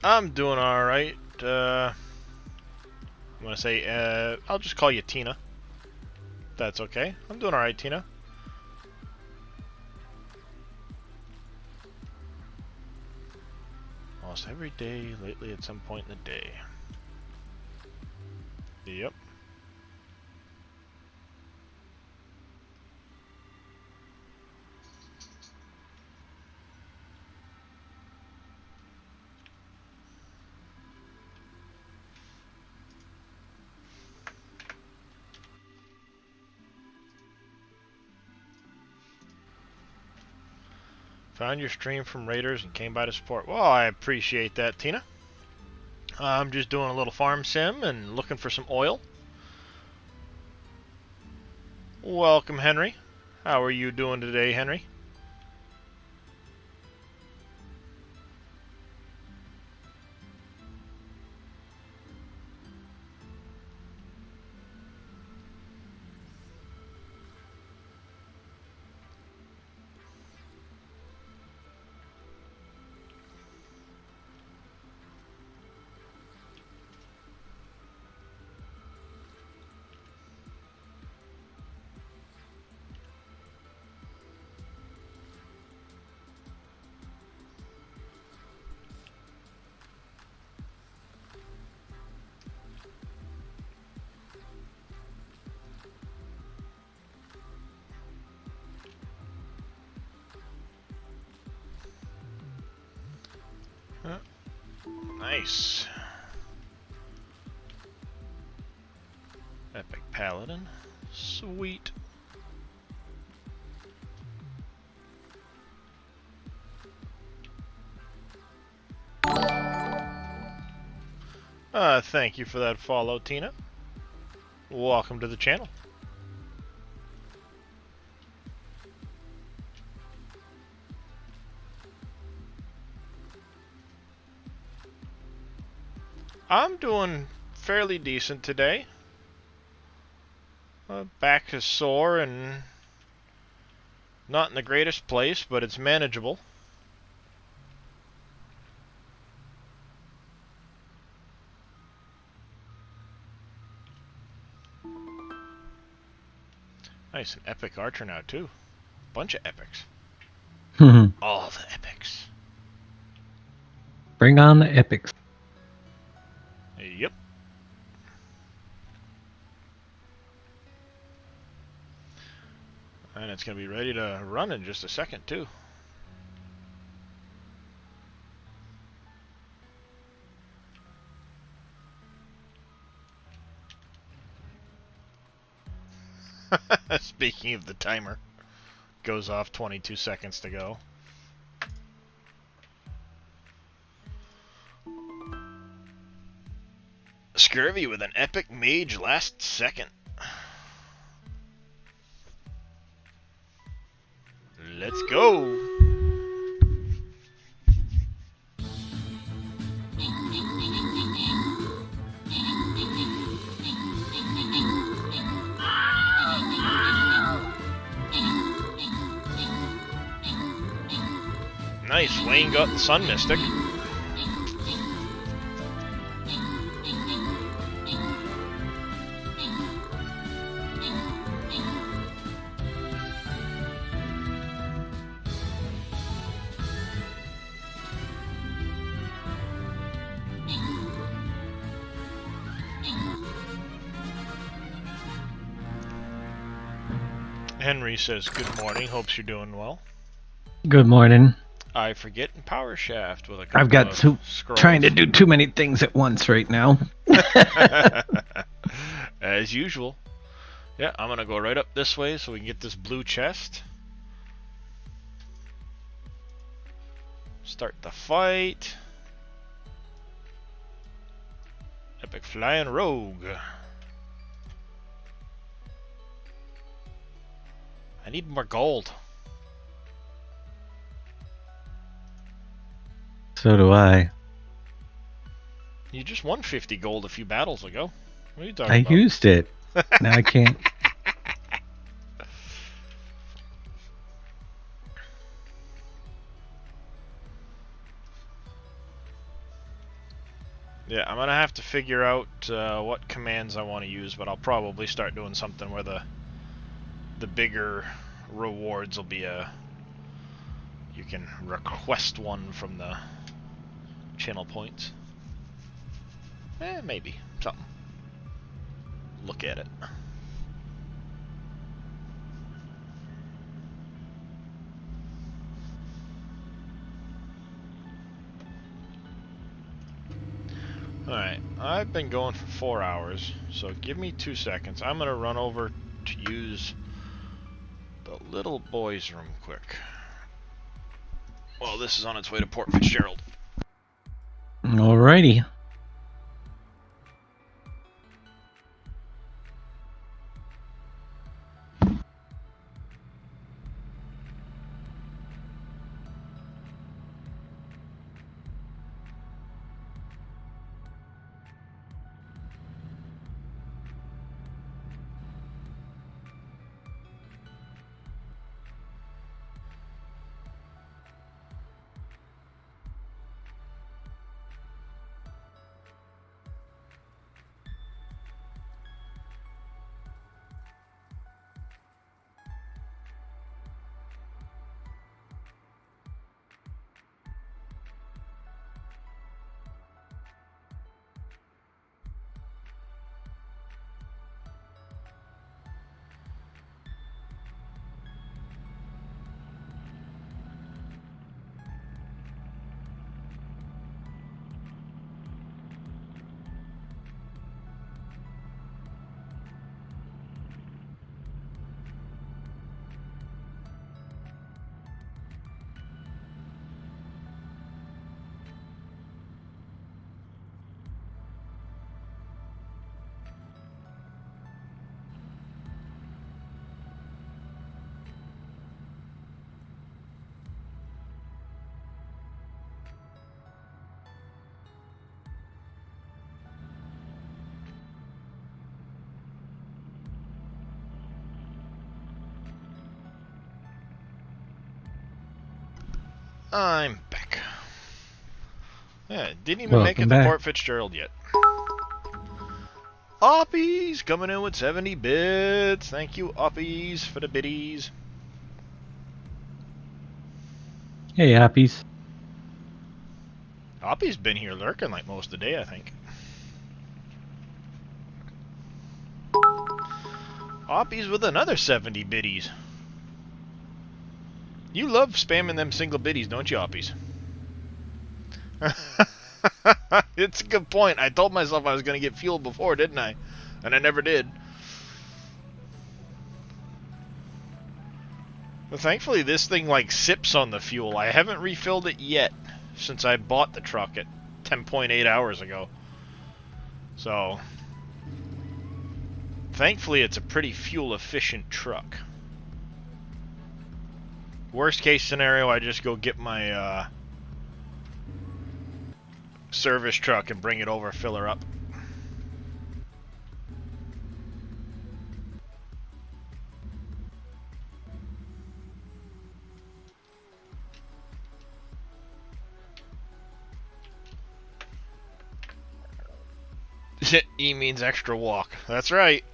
I'm doing alright. I'm gonna say, I'll just call you Tina. That's okay. I'm doing alright, Tina. Almost every day lately at some point in the day. Yep. Found your stream from Raiders and came by to support. Well, I appreciate that, Tina. I'm just doing a little farm sim and looking for some oil. Welcome, Henry. How are you doing today, Henry? Nice. Epic Paladin. Sweet. Thank you for that follow, Tina. Welcome to the channel. I'm doing fairly decent today. Back is sore and not in the greatest place, but it's manageable. Nice, an epic archer now too. Bunch of epics. All the epics. Bring on the epics. Yep. And it's going to be ready to run in just a second, too. Speaking of the timer, goes off 22 seconds to go. Scurvy with an epic mage last second. Let's go. Nice, Wayne got the Sun Mystic. Henry says good morning. Hopes you're doing well. Good morning. I forget in Power Shaft with a couple I've got of scrolls. trying to do too many things at once right now. As usual. Yeah, I'm gonna go right up this way so we can get this blue chest. Start the fight. Epic Flying Rogue. I need more gold. So do I. You just won 50 gold a few battles ago. What are you talking I about? used it. Now I can't. Yeah, I'm gonna have to figure out what commands I want to use, but I'll probably start doing something where the bigger rewards will be you can request one from the channel points. Maybe something. Look at it. Alright, I've been going for 4 hours, so give me 2 seconds. I'm gonna run over to use the little boy's room quick. Well, this is on its way to Port Fitzgerald. Alrighty. I'm back. Yeah, didn't even make it Welcome to back. Port Fitzgerald yet. Oppies coming in with 70 bits. Thank you, Oppies, for the biddies. Hey, Appies. Oppie's been here lurking like most of the day, I think. Oppie's with another 70 biddies. You love spamming them single biddies, don't you, Oppies? It's a good point. I told myself I was going to get fuel before, didn't I? And I never did. But thankfully, this thing, like, sips on the fuel. I haven't refilled it yet since I bought the truck at 10.8 hours ago. So, thankfully, it's a pretty fuel-efficient truck. Worst case scenario, I just go get my service truck and bring it over, fill her up. E means extra walk. That's right.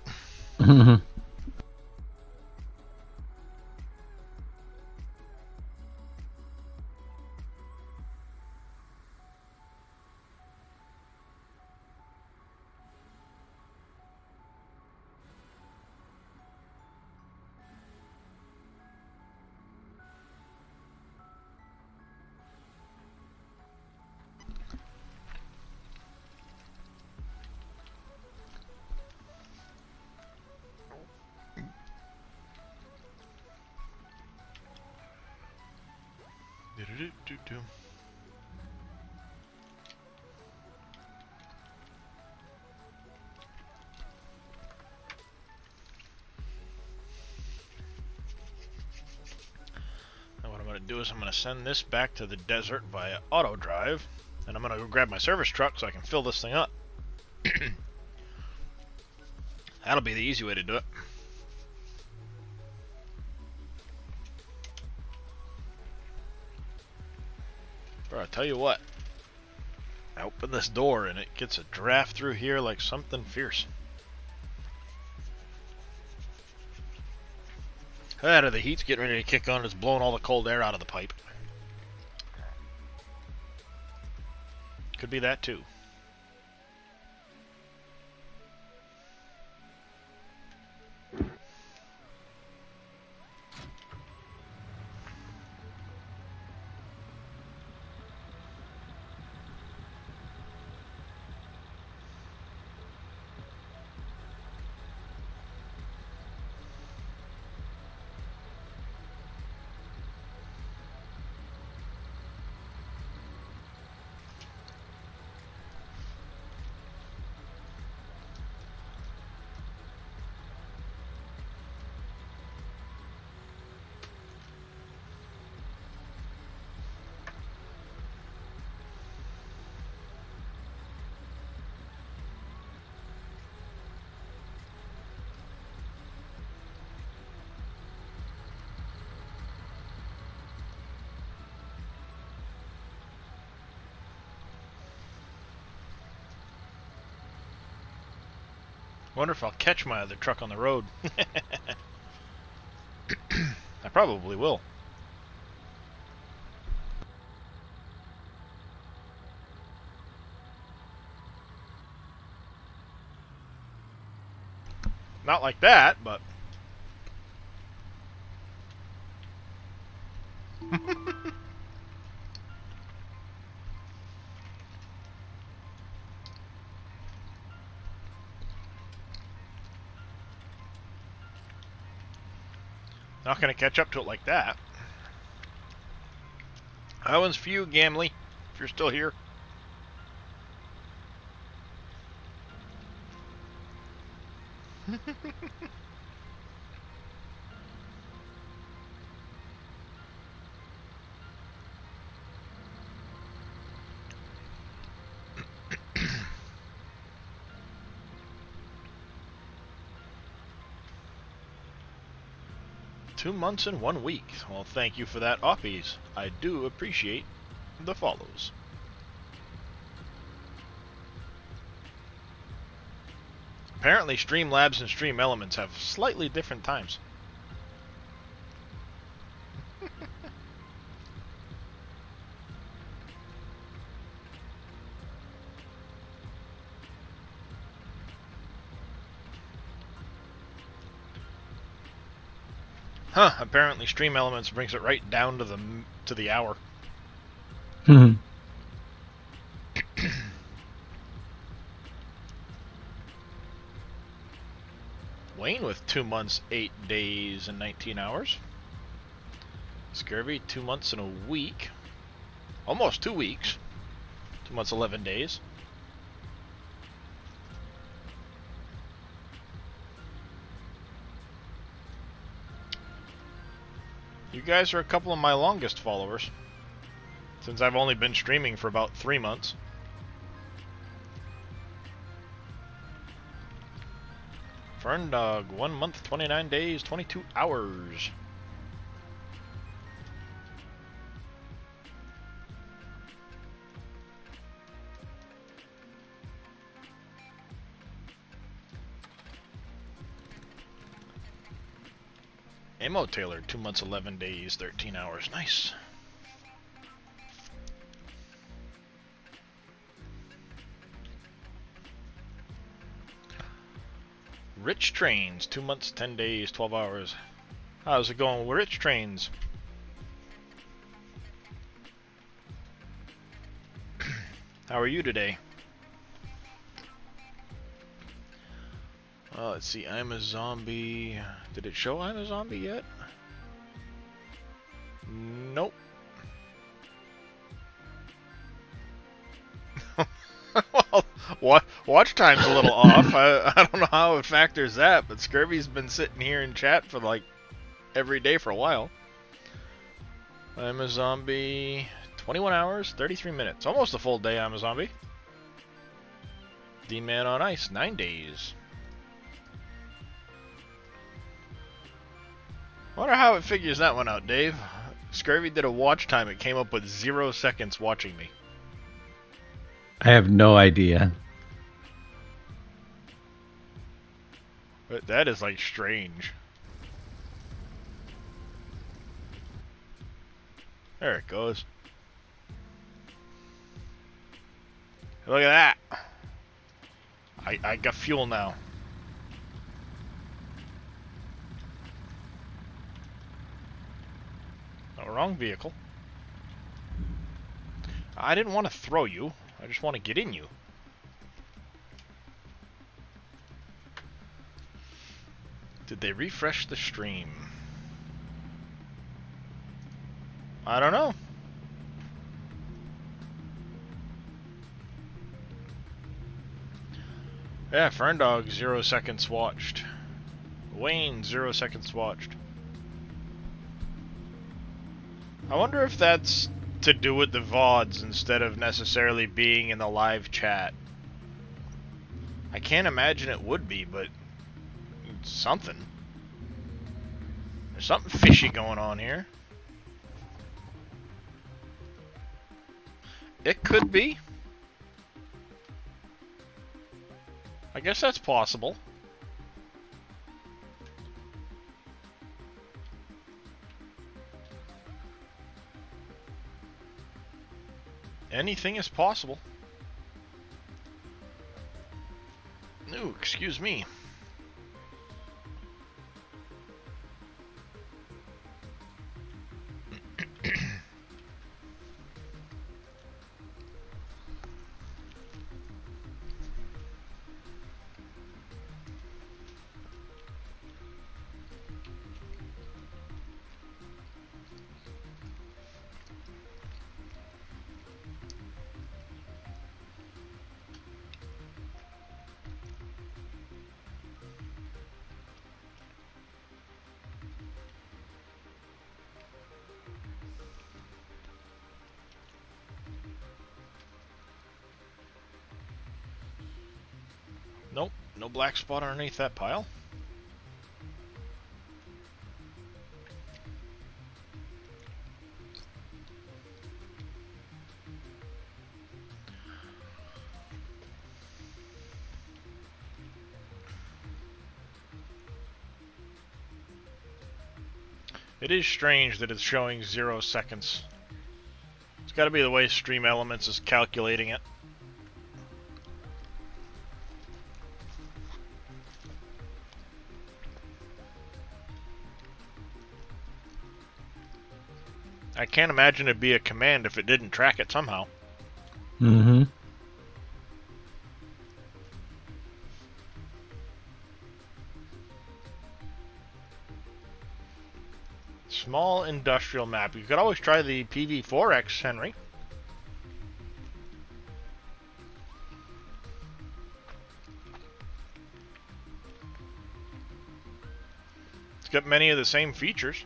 Do-do-do-do-do. Now what I'm going to do is I'm going to send this back to the desert via auto drive, and I'm going to go grab my service truck so I can fill this thing up. That'll be the easy way to do it. Bro, I tell you what, I open this door and it gets a draft through here like something fierce. The heat's getting ready to kick on. It's blowing all the cold air out of the pipe. Could be that too. Wonder if I'll catch my other truck on the road. I probably will. Not like that, but... Not gonna catch up to it like that. That one's for you, Gamley, if you're still here. Two months and 1 week. Well, thank you for that, Offies. I do appreciate the follows. Apparently, Streamlabs and Stream Elements have slightly different times. Huh, apparently Stream Elements brings it right down to the hour. Wayne with 2 months, 8 days, and 19 hours. Scurvy, 2 months and a week. Almost 2 weeks. 2 months, 11 days. You guys are a couple of my longest followers, since I've only been streaming for about 3 months. Ferndog, 1 month, 29 days, 22 hours. Amo Taylor, 2 months, 11 days, 13 hours. Nice. Rich Trains, 2 months, 10 days, 12 hours. How's it going with Rich Trains? How are you today? Let's see, I'm a Zombie. Did it show I'm a Zombie yet? Nope. Watch time's a little off. I don't know how it factors that, but Scurvy's been sitting here in chat for like every day for a while. I'm a zombie. 21 hours, 33 minutes. Almost a full day, I'm a zombie. D-Man on Ice, 9 days. Wonder how it figures that one out, Dave. Scurvy did a watch time. It came up with 0 seconds watching me. I have no idea. But that is like strange. There it goes. Look at that. I got fuel now. No, wrong vehicle. I didn't want to throw you. I just want to get in you. Did they refresh the stream? I don't know. Yeah, Ferndog, 0 seconds watched. Wayne, 0 seconds watched. I wonder if that's to do with the VODs instead of necessarily being in the live chat. I can't imagine it would be, but it's something. There's something fishy going on here. It could be. I guess that's possible. Anything is possible. No, excuse me. Nope, no black spot underneath that pile. It is strange that it's showing 0 seconds. It's got to be the way Stream Elements is calculating it. I can't imagine it'd be a command if it didn't track it somehow. Mm-hmm. Small industrial map. You could always try the PV4X, Henry. It's got many of the same features.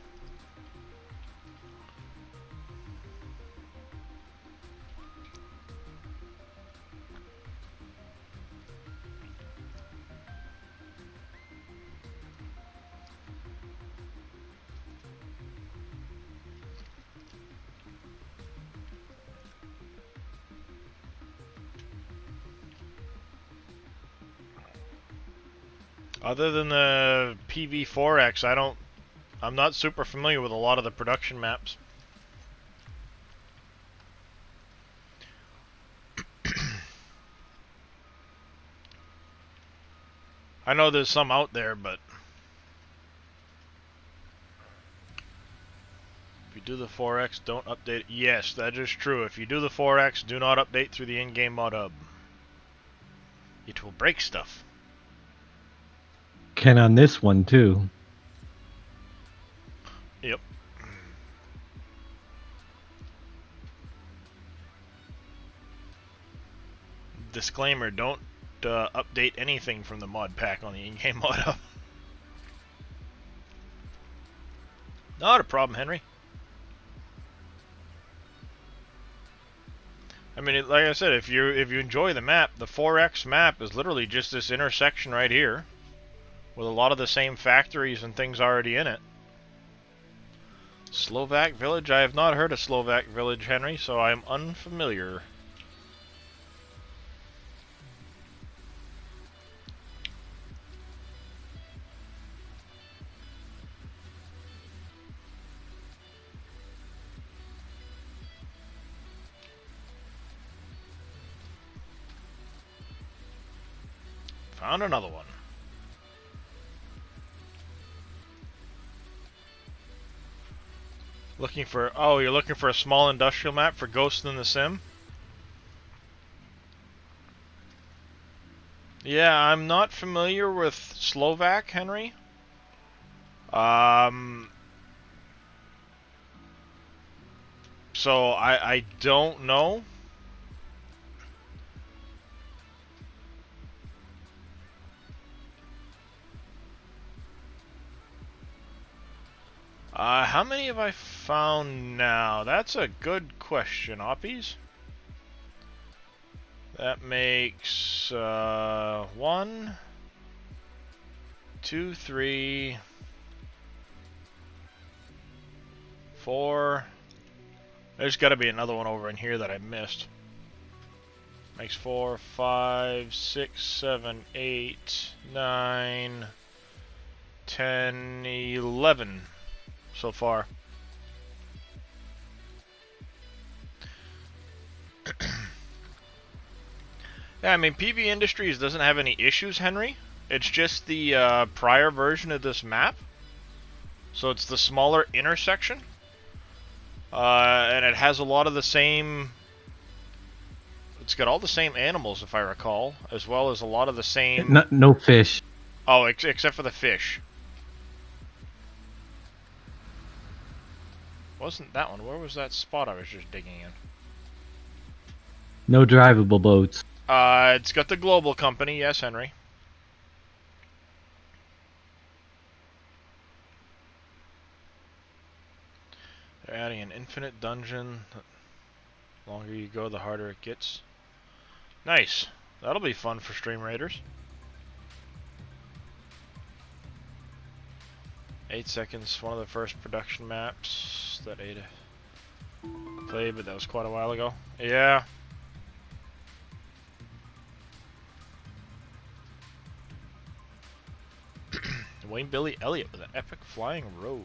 Other than the PV4X, I'm not super familiar with a lot of the production maps. I know there's some out there, but if you do the 4X, don't update. Yes, that is true. If you do the 4X, do not update through the in-game mod hub. It will break stuff. Can on this one too. Yep. disclaimer, don't update anything from the mod pack on the in-game mod hub. Not a problem, Henry. I mean, like I said, if you enjoy the map, the 4X map is literally just this intersection right here, with a lot of the same factories and things already in it. Slovak Village? I have not heard of Slovak Village, Henry, so I'm unfamiliar. Found another one. Looking for... Oh, you're looking for a small industrial map for Ghost in the Sim? Yeah, I'm not familiar with Slovak, Henry. So I don't know. How many have I found now? That's a good question, Oppies. That makes 1, 2, 3, 4. There's got to be another one over in here that I missed. Makes 4, 5, 6, 7, 8, 9, 10, 11 so far. Yeah, I mean, PV Industries doesn't have any issues, Henry. It's just the prior version of this map. So it's the smaller intersection. And it has a lot of the same... It's got all the same animals, if I recall, as well as a lot of the same... No fish. Oh, except for the fish. Wasn't that one? Where was that spot I was just digging in? No drivable boats. It's got the global company, yes, Henry. They're adding an infinite dungeon. The longer you go, the harder it gets. Nice. That'll be fun for Stream Raiders. 8 seconds, one of the first production maps that Ada played, but that was quite a while ago. Yeah. Wayne Billy Elliott with an epic flying rogue.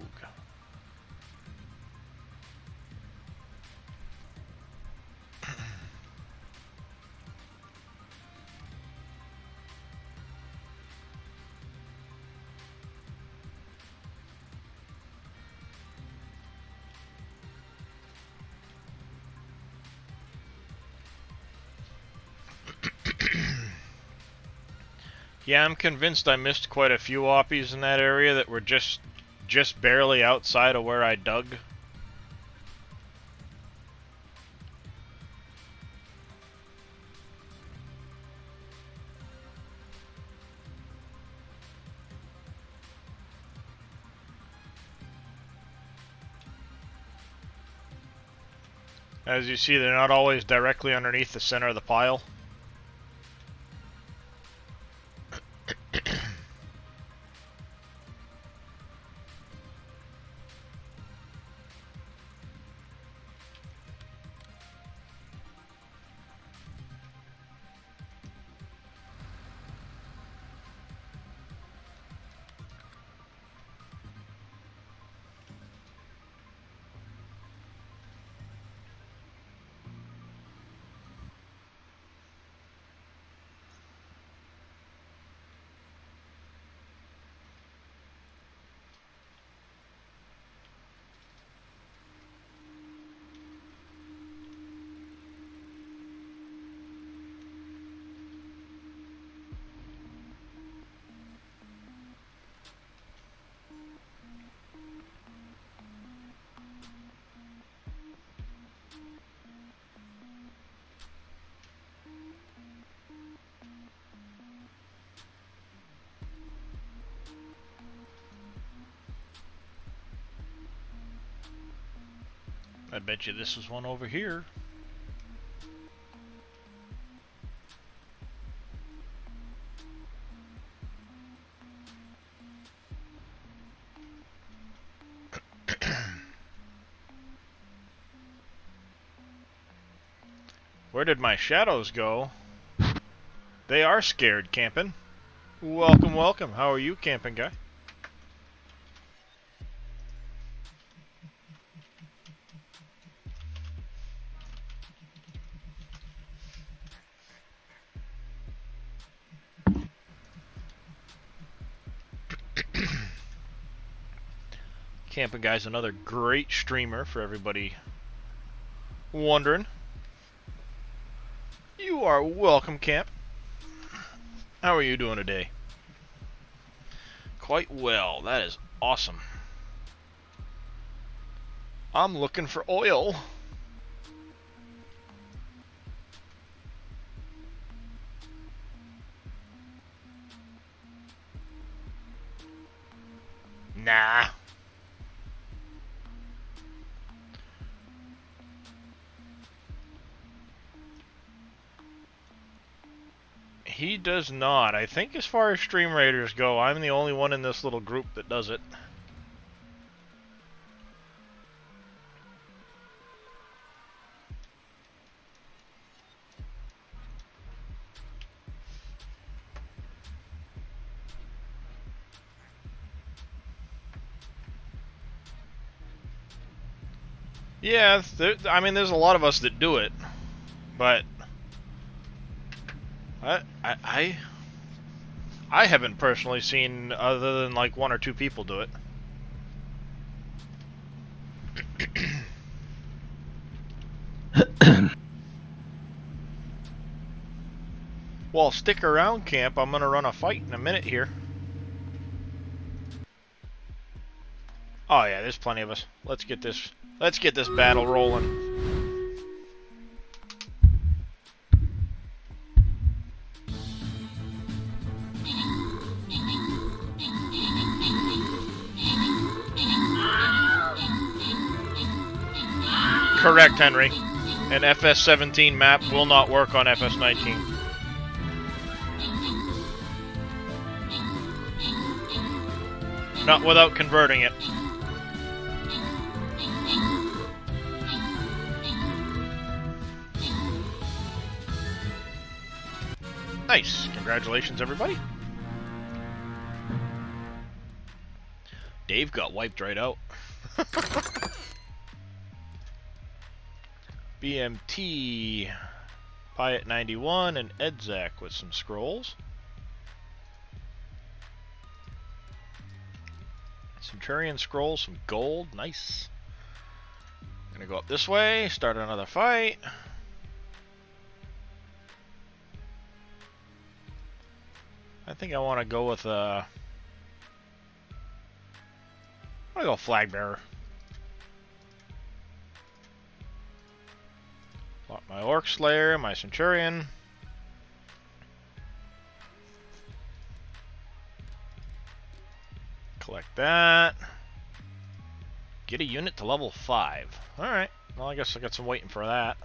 Yeah, I'm convinced I missed quite a few oppies in that area that were just barely outside of where I dug. As you see, they're not always directly underneath the center of the pile. I bet you this is one over here. Where did my shadows go? They are scared, camping. Welcome, welcome. How are you, camping guy? Camping Guy's another great streamer for everybody wondering. You are welcome, Camp. How are you doing today? Quite well. That is awesome. I'm looking for oil. Nah. He does not. I think as far as Stream Raiders go, I'm the only one in this little group that does it. Yeah, I mean, there's a lot of us that do it, but I haven't personally seen other than like 1 or 2 people do it. Well, stick around, Camp. I'm gonna run a fight in a minute here. Oh yeah, there's plenty of us. Let's get this battle rolling. Correct, Henry. An FS17 map will not work on FS19. Not without converting it. Nice. Congratulations, everybody. Dave got wiped right out. BMT, Pyatt 91, and Edzak with some scrolls. Centurion scrolls, some gold, nice. Gonna go up this way, start another fight. I think I want to go with I want to go flag bearer. My Orc Slayer, my Centurion. Collect that. Get a unit to level 5. Alright, well I guess I got some waiting for that.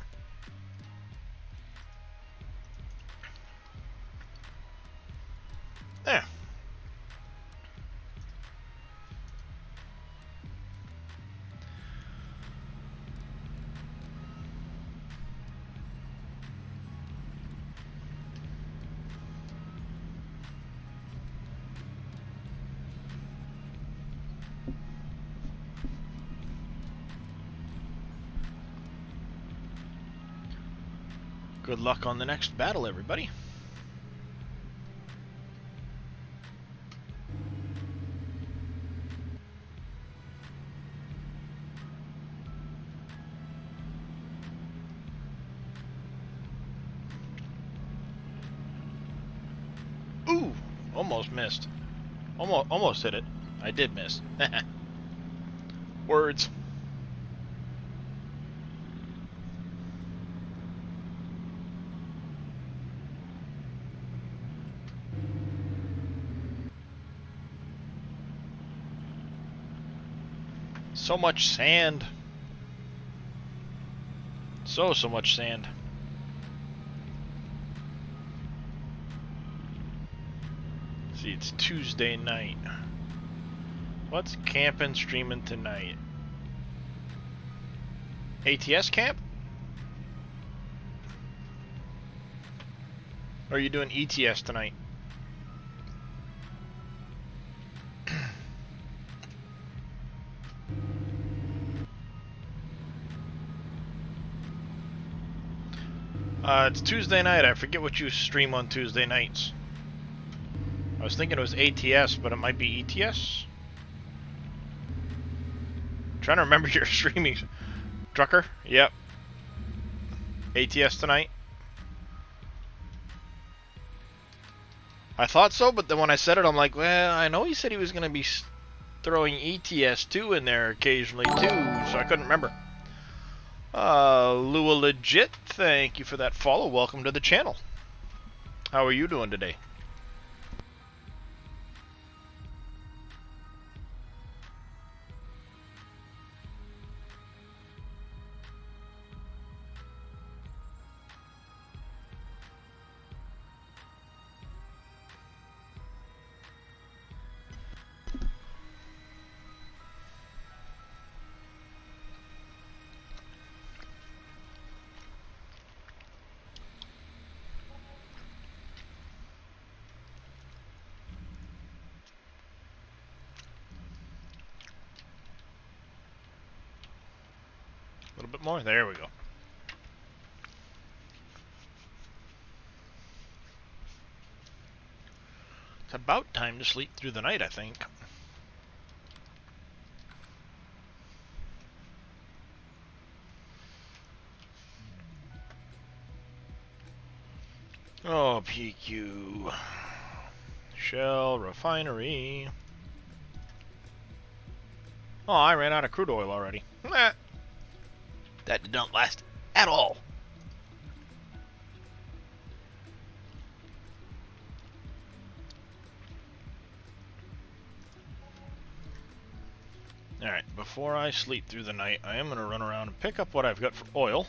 There. Good luck on the next battle, everybody. Ooh, almost missed. Almost hit it. I did miss. Words. So much sand. So much sand. See, it's Tuesday night. What's camping streaming tonight? ATS camp? Or are you doing ETS tonight? It's Tuesday night. I forget what you stream on Tuesday nights. I was thinking it was ATS, but it might be ETS. Trying to remember your streaming. Trucker? Yep. ATS tonight. I thought so, but then when I said it, I'm like, well, I know he said he was going to be throwing ETS2 in there occasionally too, so I couldn't remember. Lua Legit, thank you for that follow. Welcome to the channel. How are you doing today? A little bit more. There we go. It's about time to sleep through the night, I think. Oh, PQ. Shell refinery. Oh, I ran out of crude oil already. Nah. That did not last at all. Alright, before I sleep through the night, I am going to run around and pick up what I've got for oil.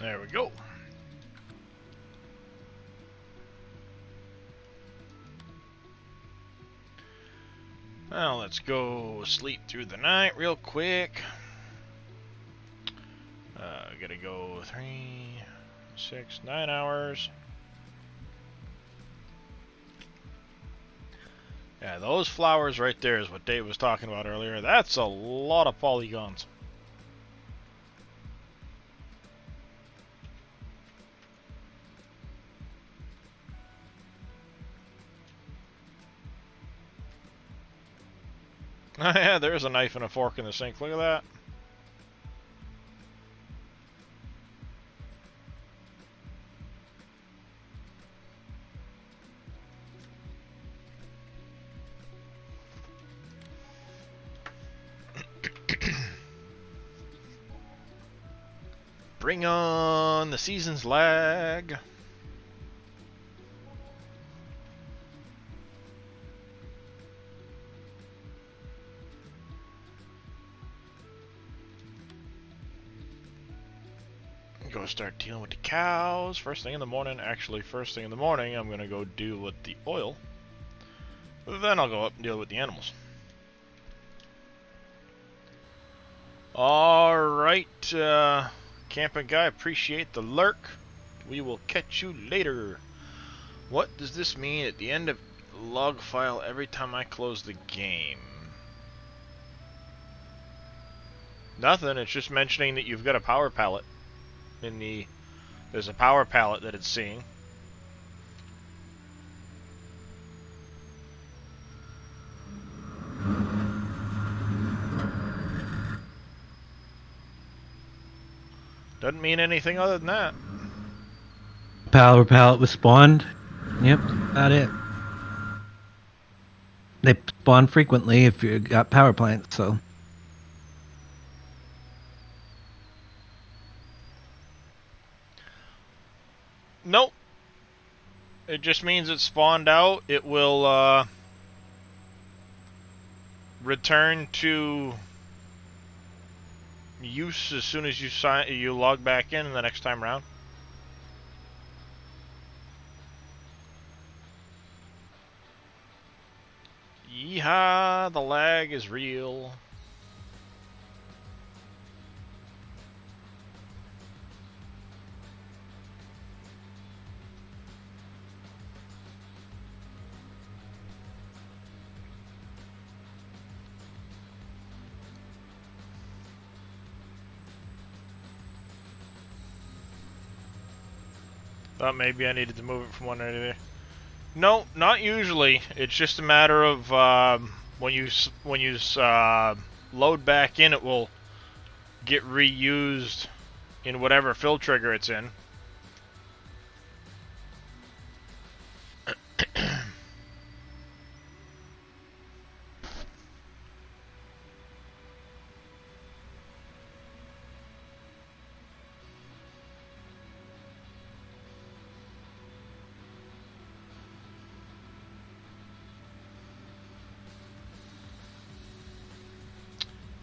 There we go. Well, let's go sleep through the night real quick. Gotta go 3, 6, 9 hours. Yeah, those flowers right there is what Dave was talking about earlier. That's a lot of polygons. Yeah, there's a knife and a fork in the sink. Look at that. Bring on the season's lag. Go start dealing with the cows first thing in the morning. Actually, first thing in the morning, I'm gonna go deal with the oil. Then I'll go up and deal with the animals. Alright, camping guy, appreciate the lurk. We will catch you later. What does this mean at the end of log file every time I close the game? Nothing. It's just mentioning that you've got a power pallet in the. There's a power pallet that it's seeing. Doesn't mean anything other than that. Power pallet was spawned. Yep, about it. They spawn frequently if you got power plants, so. Nope. It just means it spawned out. It will return to use as soon as you log back in the next time around. Yeehaw, the lag is real. Thought maybe I needed to move it from one area to the other. No, not usually. It's just a matter of when you load back in, it will get reused in whatever fill trigger it's in.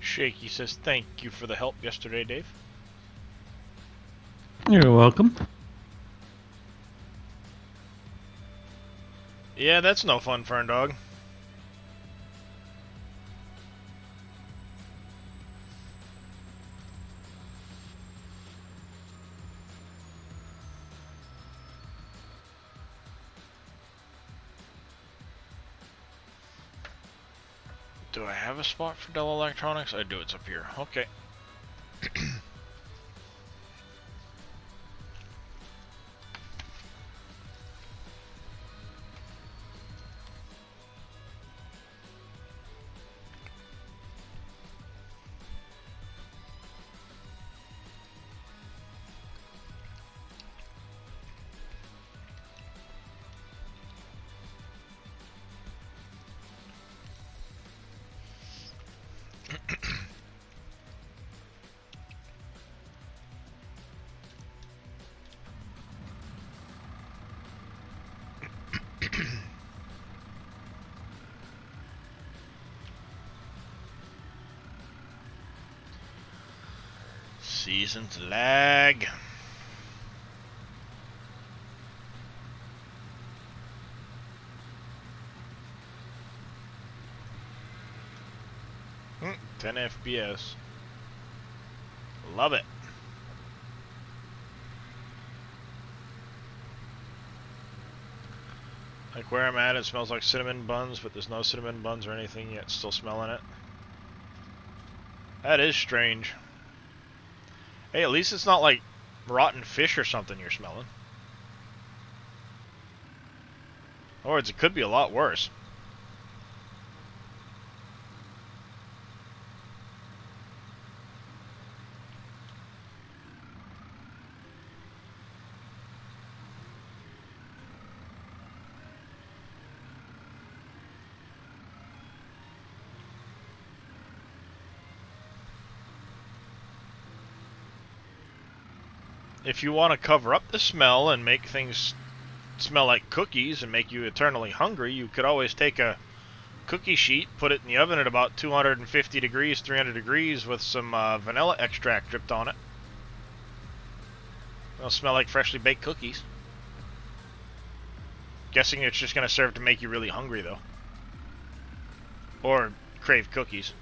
Shaky says thank you for the help yesterday, Dave. You're welcome. Yeah, that's no fun, Fern Dog. Do I have a spot for Dell Electronics? I do, it's up here. Okay. Season's lag. Hmm, 10 FPS. Love it. Like where I'm at, it smells like cinnamon buns, but there's no cinnamon buns or anything yet. Still smelling it. That is strange. Hey, at least it's not like rotten fish or something you're smelling. Or it could be a lot worse. If you want to cover up the smell and make things smell like cookies and make you eternally hungry, you could always take a cookie sheet, put it in the oven at about 250 degrees, 300 degrees with some vanilla extract dripped on it. It'll smell like freshly baked cookies. Guessing it's just going to serve to make you really hungry, though. Or crave cookies.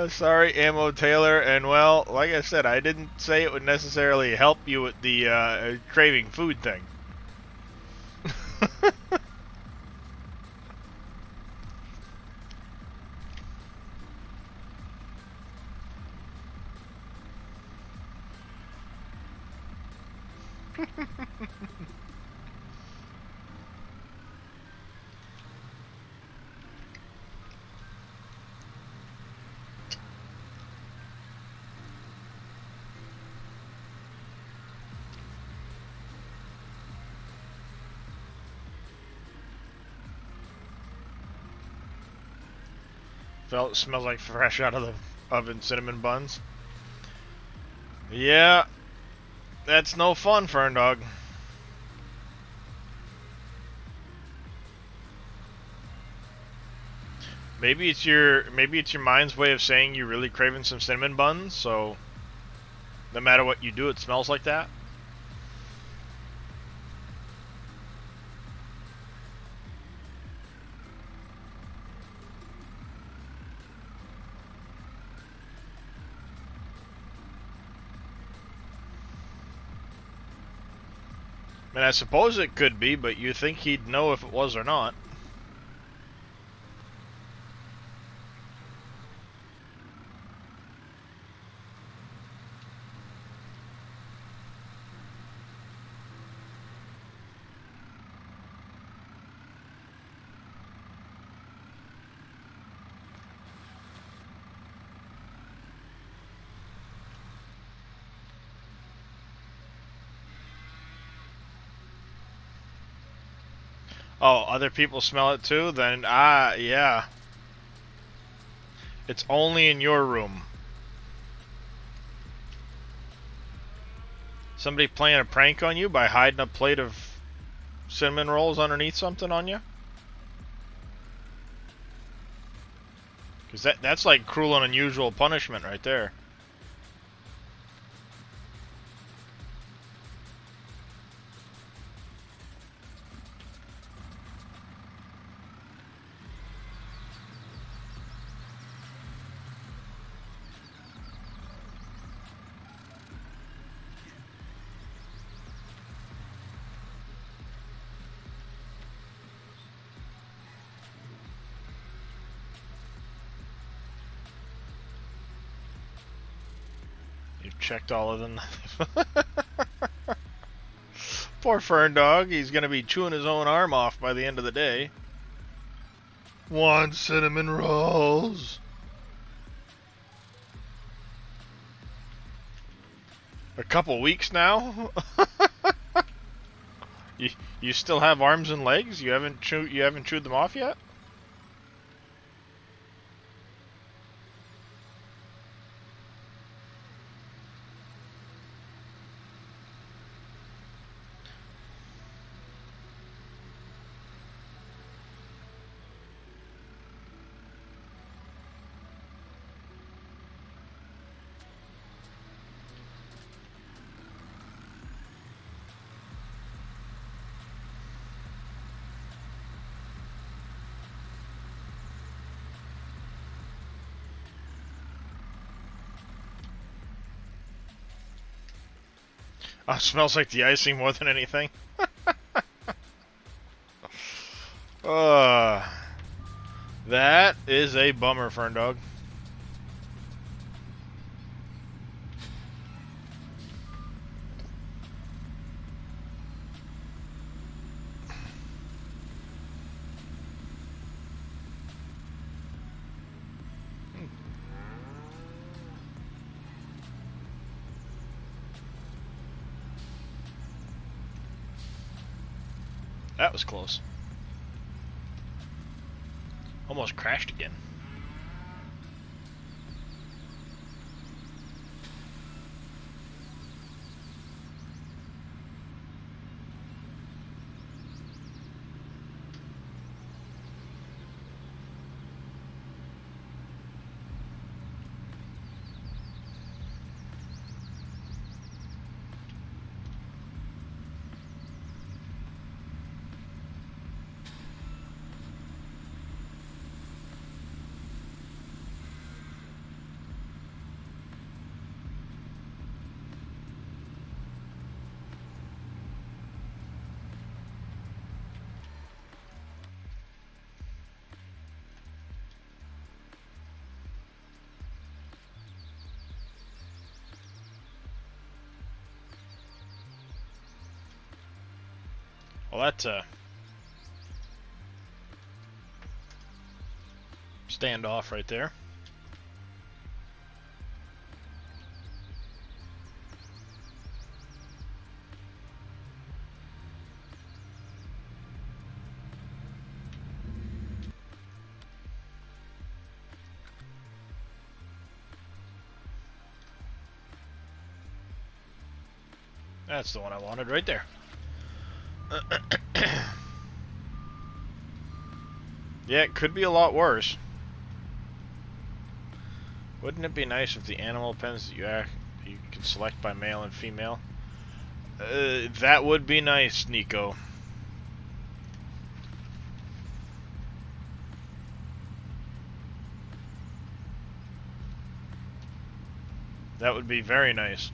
Sorry, Ammo Taylor, and well, like I said, I didn't say it would necessarily help you with the craving food thing. Smells like fresh out of the oven cinnamon buns. Yeah, that's no fun, Fern Dog. Maybe it's your mind's way of saying you're really craving some cinnamon buns, so no matter what you do, it smells like that. I mean, I suppose it could be, but you think he'd know if it was or not. Oh, other people smell it too? Then, yeah. It's only in your room. Somebody playing a prank on you by hiding a plate of cinnamon rolls underneath something on you? Because that's like cruel and unusual punishment right there. You've checked all of them. Poor Fern Dog, he's gonna be chewing his own arm off by the end of the day. Want cinnamon rolls? A couple weeks now? You still have arms and legs? You haven't chewed them off yet? Oh, it smells like the icing more than anything. That is a bummer, Fern Dog. That was close. Almost crashed again. Well, that's a standoff right there. That's the one I wanted right there. Yeah, it could be a lot worse. Wouldn't it be nice if the animal pens that you can select by male and female? That would be nice, Nico. That would be very nice.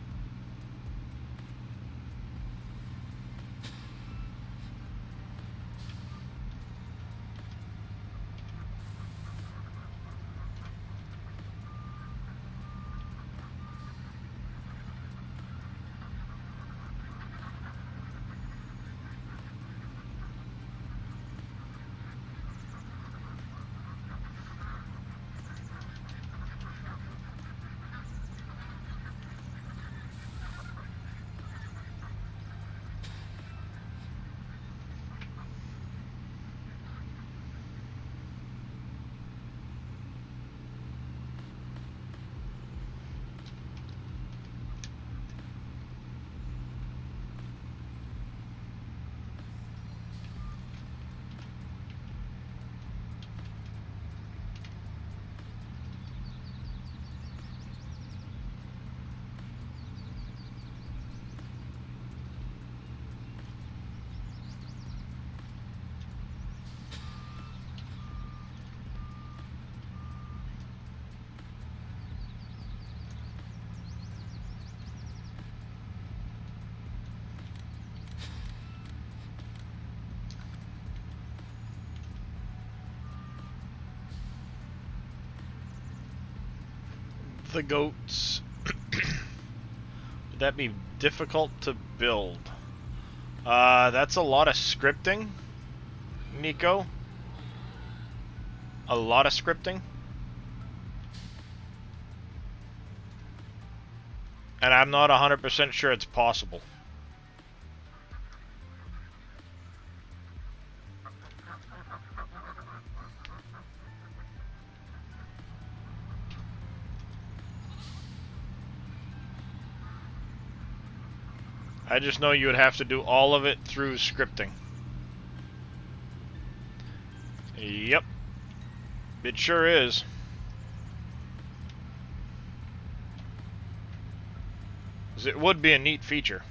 The goats. Would that be difficult to build? That's a lot of scripting, Nico. A lot of scripting. And I'm not 100% sure it's possible. I just know you would have to do all of it through scripting. Yep. It sure is. It would be a neat feature.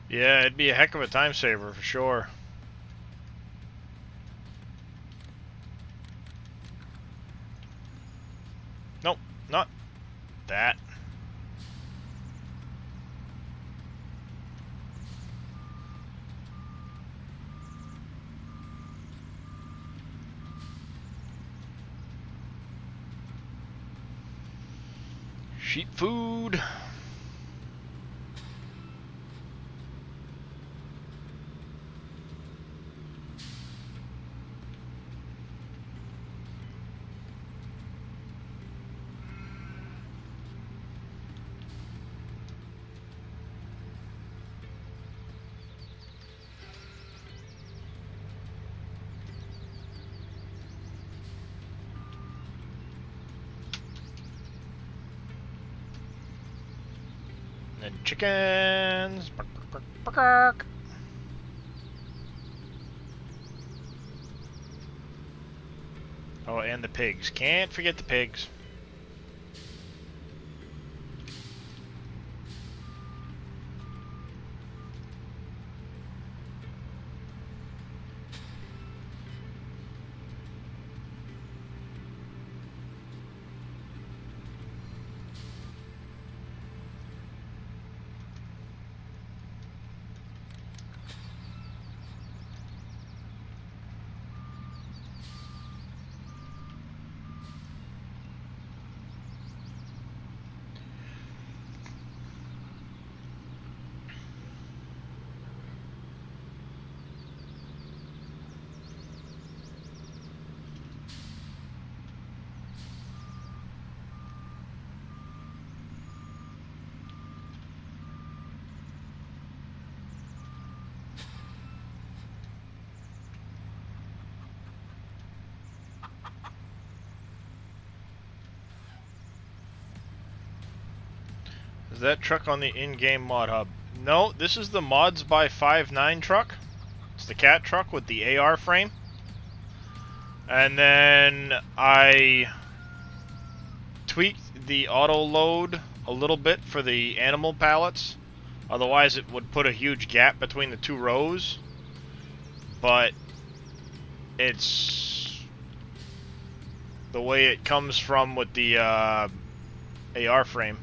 Yeah, it'd be a heck of a time saver for sure. Nope, not that. Sheep food. And chickens. Bark, bark, bark, bark. Oh, and the pigs. Can't forget the pigs. Is that truck on the in-game mod hub? No, this is the Mods by 5.9 truck. It's the cat truck with the AR frame. And then I tweaked the auto load a little bit for the animal pallets. Otherwise it would put a huge gap between the two rows. But it's the way it comes from with the AR frame.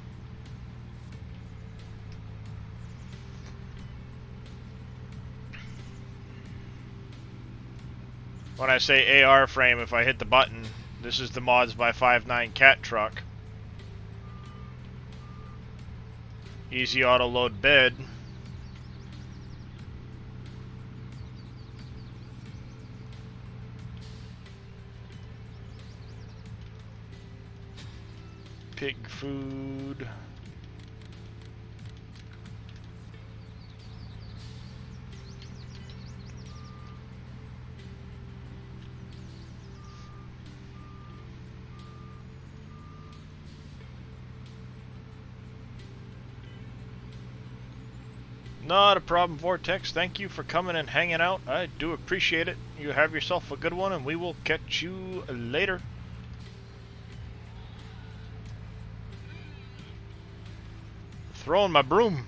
When I say AR frame, if I hit the button, this is the Mods by 5.9 cat truck. Easy auto load bed. Pig food. Not a problem, Vortex. Thank you for coming and hanging out. I do appreciate it. You have yourself a good one, and we will catch you later. Throwing my broom.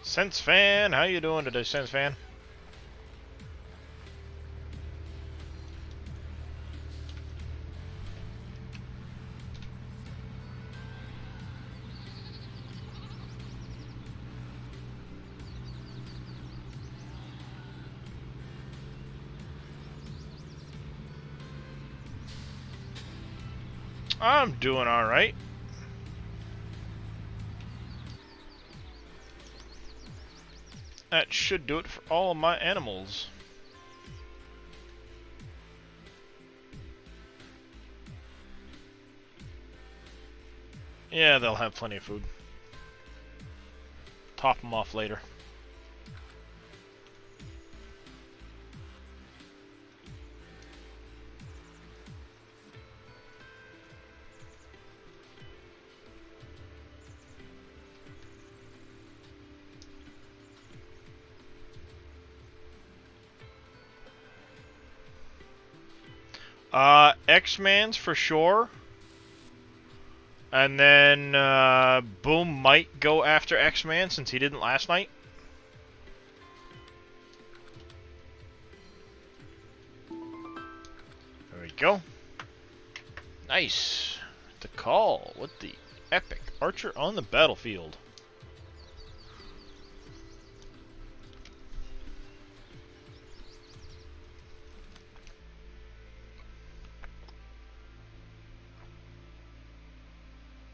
Sense Fan, how you doing today, Sense Fan? I'm doing all right. That should do it for all of my animals. Yeah, they'll have plenty of food. Top them off later. X-Man's for sure. And then Boom might go after X-Man since he didn't last night. There we go. Nice. The call with the epic Archer on the battlefield.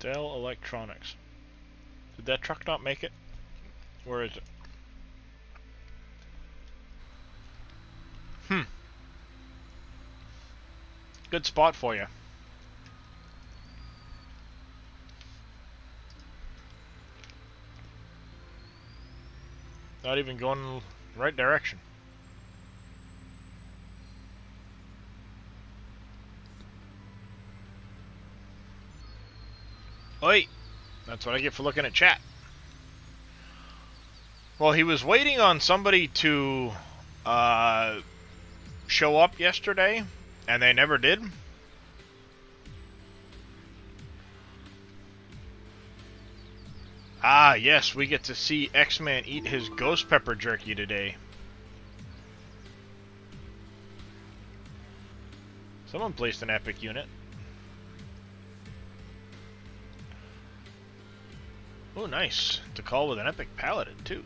Dell Electronics. Did that truck not make it? Where is it? Good spot for you. Not even going in the right direction. Oi! That's what I get for looking at chat. Well, he was waiting on somebody to show up yesterday, and they never did. Ah, yes, we get to see X-Man eat his ghost pepper jerky today. Someone placed an epic unit. Oh, nice. To call with an epic paladin, too.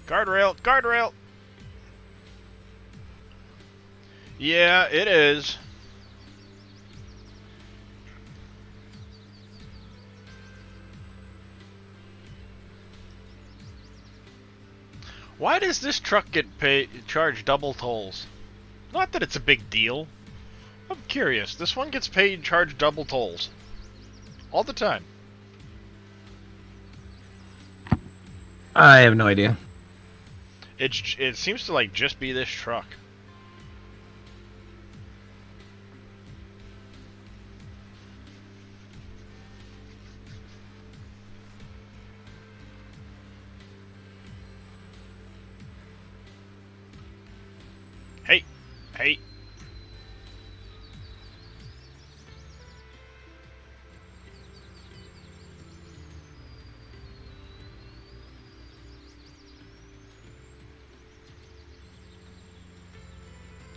Guardrail! Guardrail! Yeah, it is. Why does this truck get charged double tolls? Not that it's a big deal. I'm curious. This one gets charged double tolls. All the time. I have no idea. It seems to like just be this truck. Hey, hey.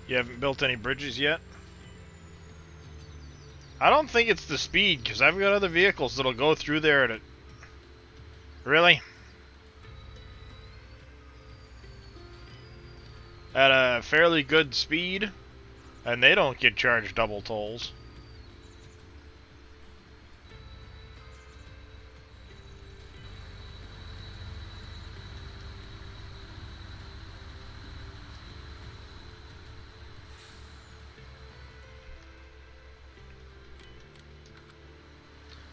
You haven't built any bridges yet? I don't think it's the speed, because I've got other vehicles that'll go through there at a... Really? At a fairly good speed, and they don't get charged double tolls.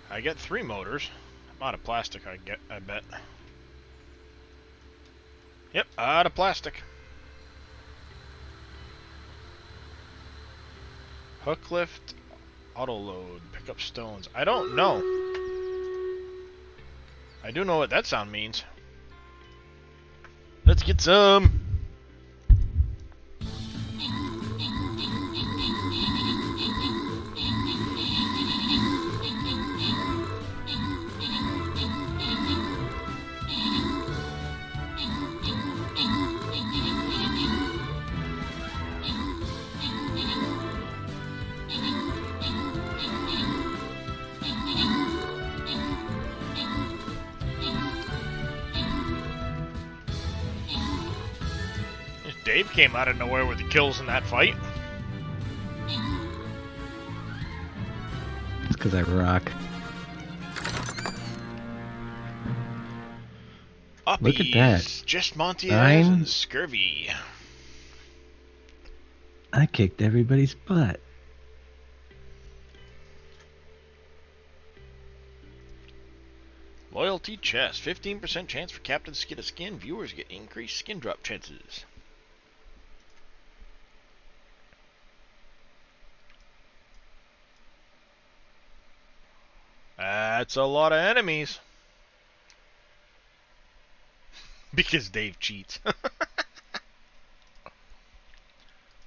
I get 3 motors. I'm out of plastic, I bet. Yep, out of plastic. Hook lift, auto load, pick up stones. I don't know. I do know what that sound means. Let's get some. Dave came out of nowhere with the kills in that fight. It's because I rock. Uppies, Look at that. Just Monty 9. and Scurvy. I kicked everybody's butt. Loyalty chest. 15% chance for captains to get a skin. Viewers get increased skin drop chances. That's a lot of enemies. Because Dave cheats.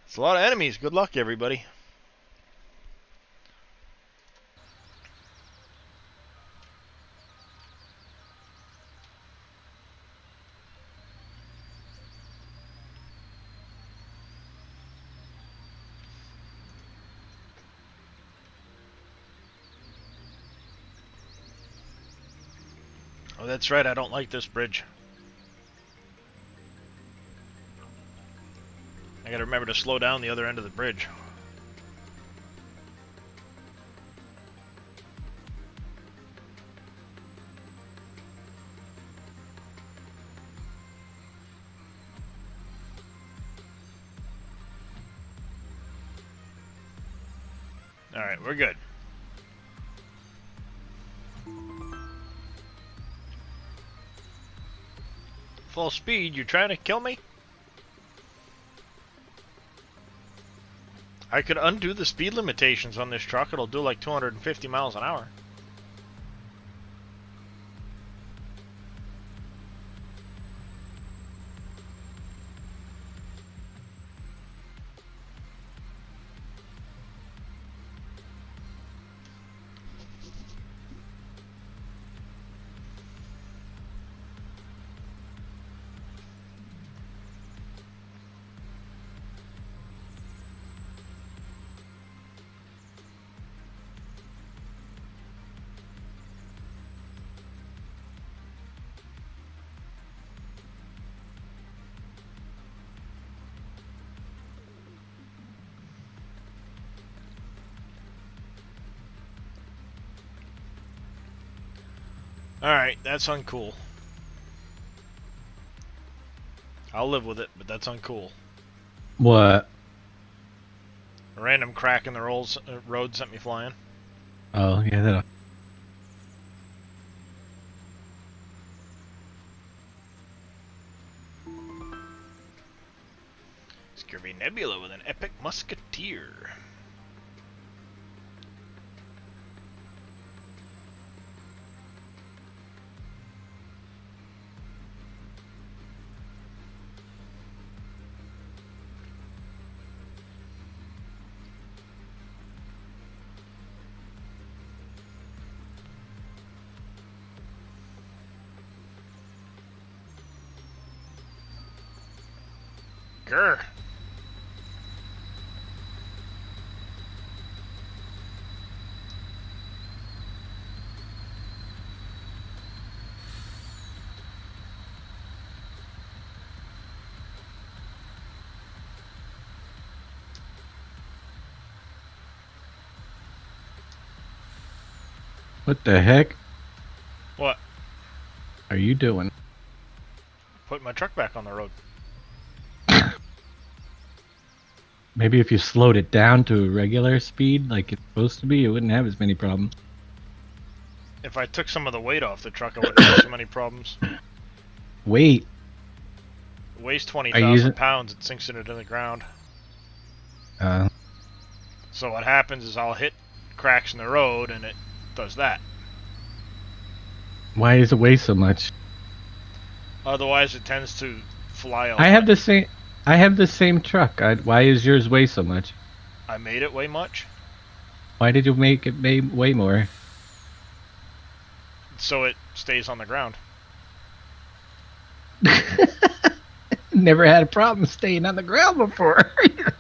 It's a lot of enemies. Good luck, everybody. Oh, that's right. I don't like this bridge. I gotta remember to slow down the other end of the bridge. Alright, we're good. Full speed, you trying to kill me? I could undo the speed limitations on this truck. It'll do like 250 miles an hour. Alright, that's uncool. I'll live with it, but that's uncool. What? A random crack in the road sent me flying. Oh, yeah, that. Scurvy Nebula with an epic musketeer. Grr. What the heck What? are you doing? Put my truck back on the road. Maybe if you slowed it down to a regular speed, like it's supposed to be, you wouldn't have as many problems. If I took some of the weight off the truck, I wouldn't have so many problems. Wait, It weighs using- 20,000 pounds, it sinks into the ground. uh, So what happens is I'll hit cracks in the road and it does that. why does it weigh so much? Otherwise it tends to fly a I have lot. the same. I have the same truck. Why is yours weigh so much? I made it weigh much, Why did you make it weigh more? so it stays on the ground. Never had a problem staying on the ground before. Yeah,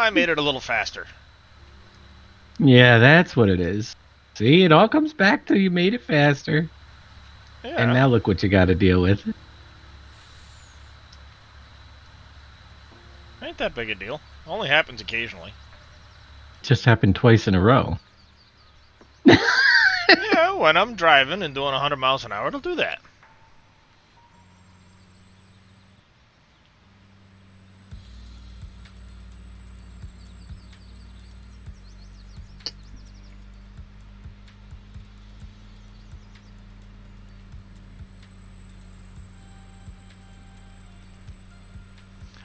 I made it a little faster. Yeah, that's what it is. See, it all comes back to you made it faster. Yeah. And now look what you got to deal with. Ain't that big a deal. Only happens occasionally. Just happened twice in a row. Yeah, when I'm driving and doing 100 miles an hour, it'll do that.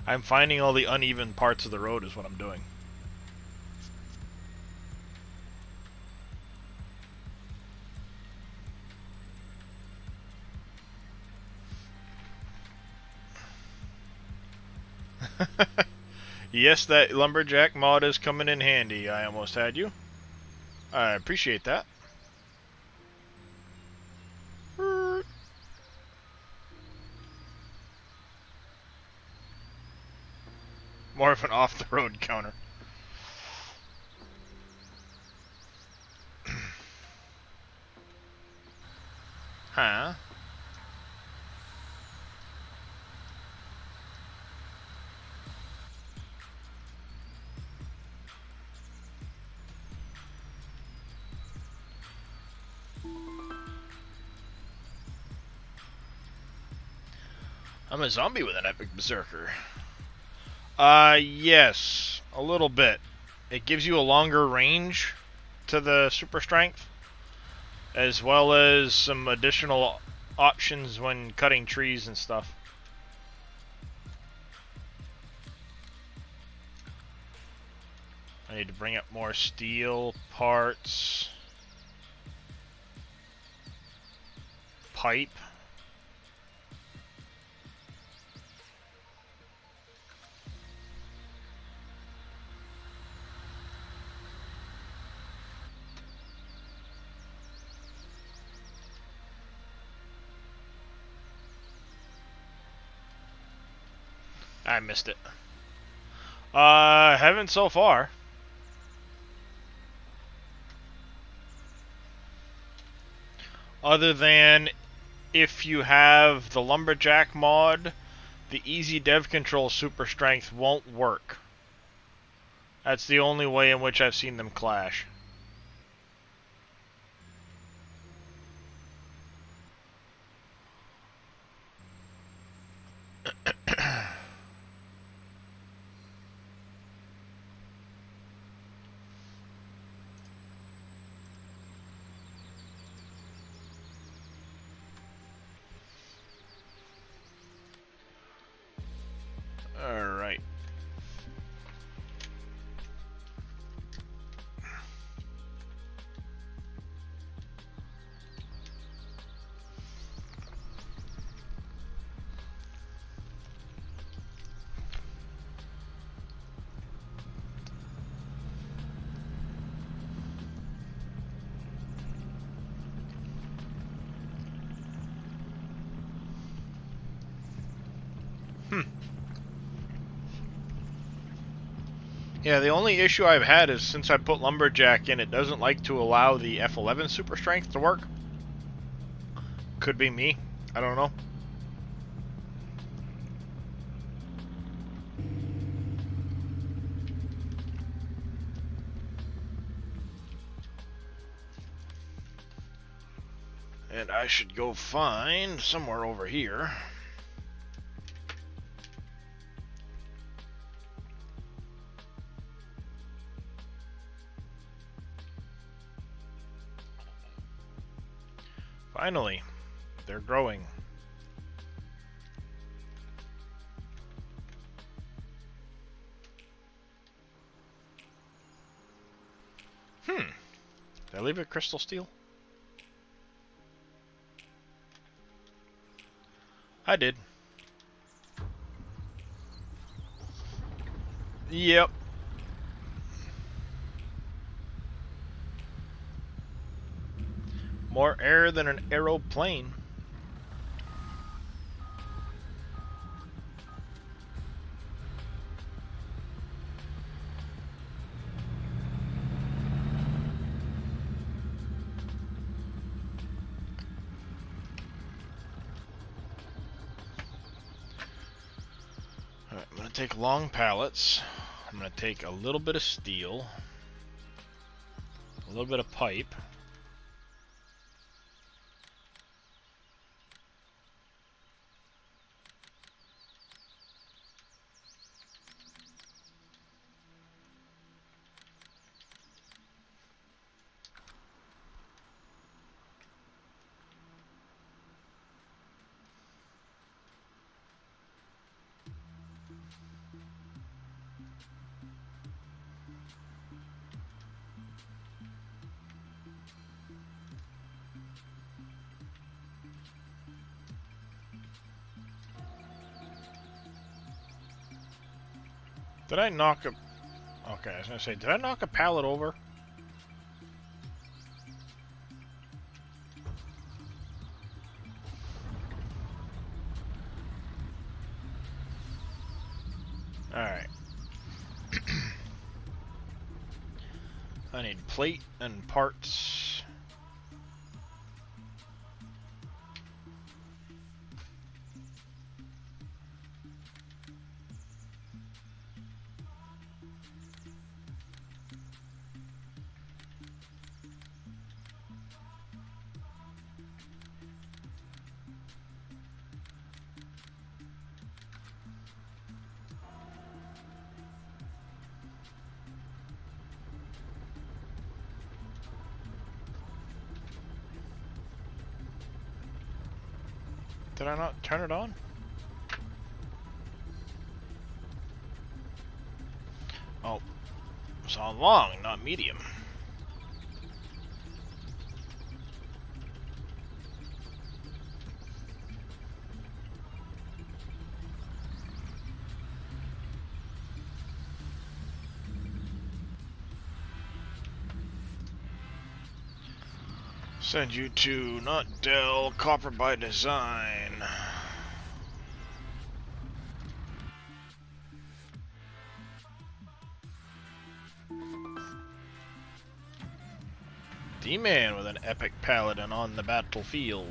I'm finding all the uneven parts of the road is what I'm doing. Yes, that lumberjack mod is coming in handy. I almost had you. I appreciate that. More of an off-the-road counter. Huh? I'm a zombie with an epic berserker. Yes, a little bit. It gives you a longer range to the super strength, as well as some additional options when cutting trees and stuff. I need to bring up more steel parts. Pipe. I missed it. Haven't so far. Other than if you have the lumberjack mod, the easy dev control super strength won't work. That's the only way in which I've seen them clash. Yeah, the only issue I've had is since I put Lumberjack in, it doesn't like to allow the F11 super strength to work. Could be me. I don't know. And I should go find somewhere over here. Finally, they're growing. Did I leave it crystal steel? I did. Yep. More air than an aeroplane. Alright, I'm going to take long pallets. I'm going to take a little bit of steel. A little bit of pipe. Did I knock a... Okay, I was going to say, did I knock a pallet over? Alright. I need plate and parts. Did I not turn it on? Oh, it's on long, not medium. Send you to not Dell, Copper by Design. D-Man with an epic paladin on the battlefield.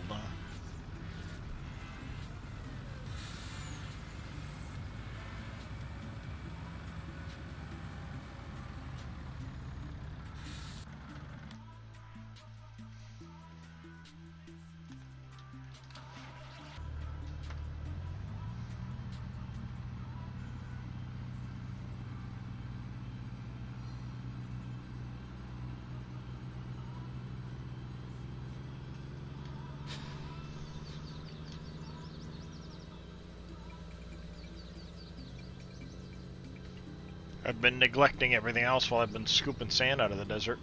I've been neglecting everything else while I've been scooping sand out of the desert.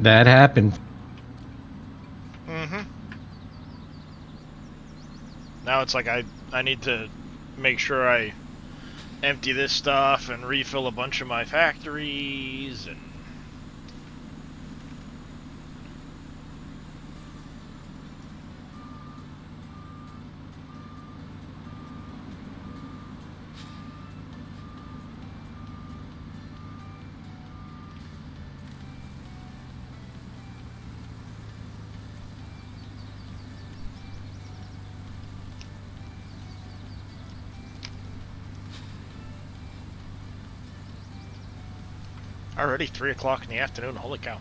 That happened. Mm-hmm. Now it's like I need to make sure I empty this stuff and refill a bunch of my factories and... Already 3 o'clock in the afternoon. Holy cow.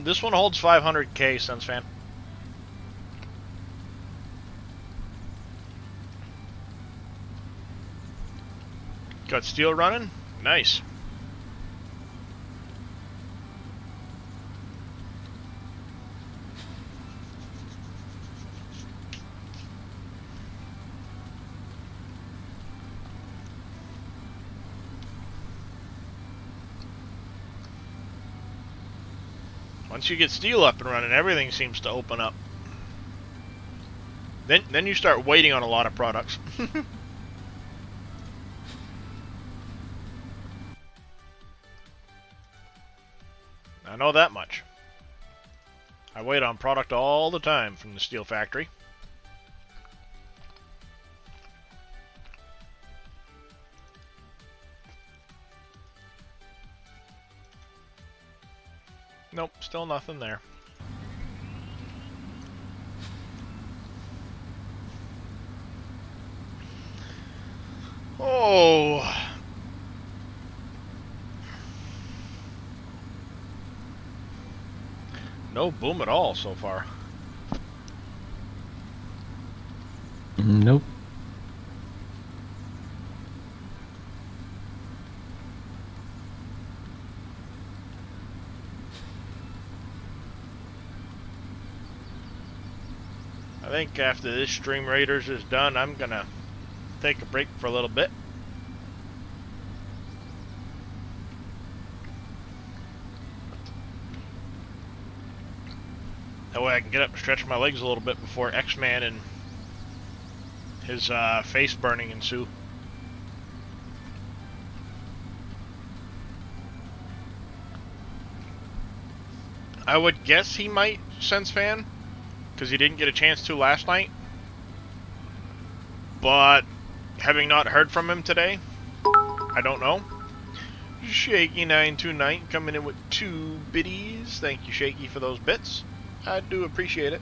This one holds 500k, Sens fan. Got steel running? Nice. Once you get steel up and running, everything seems to open up. Then you start waiting on a lot of products. I know that much. I wait on product all the time from the steel factory. Nope, still nothing there. Oh. No boom at all so far. Nope. I think after this Stream Raiders is done, I'm gonna take a break for a little bit. That way I can get up and stretch my legs a little bit before X-Man and his face burning ensue. I would guess he might, Sense Fan, because he didn't get a chance to last night. But having not heard from him today, I don't know. Shaky929 coming in with 2 biddies. Thank you, Shaky, for those bits. I do appreciate it.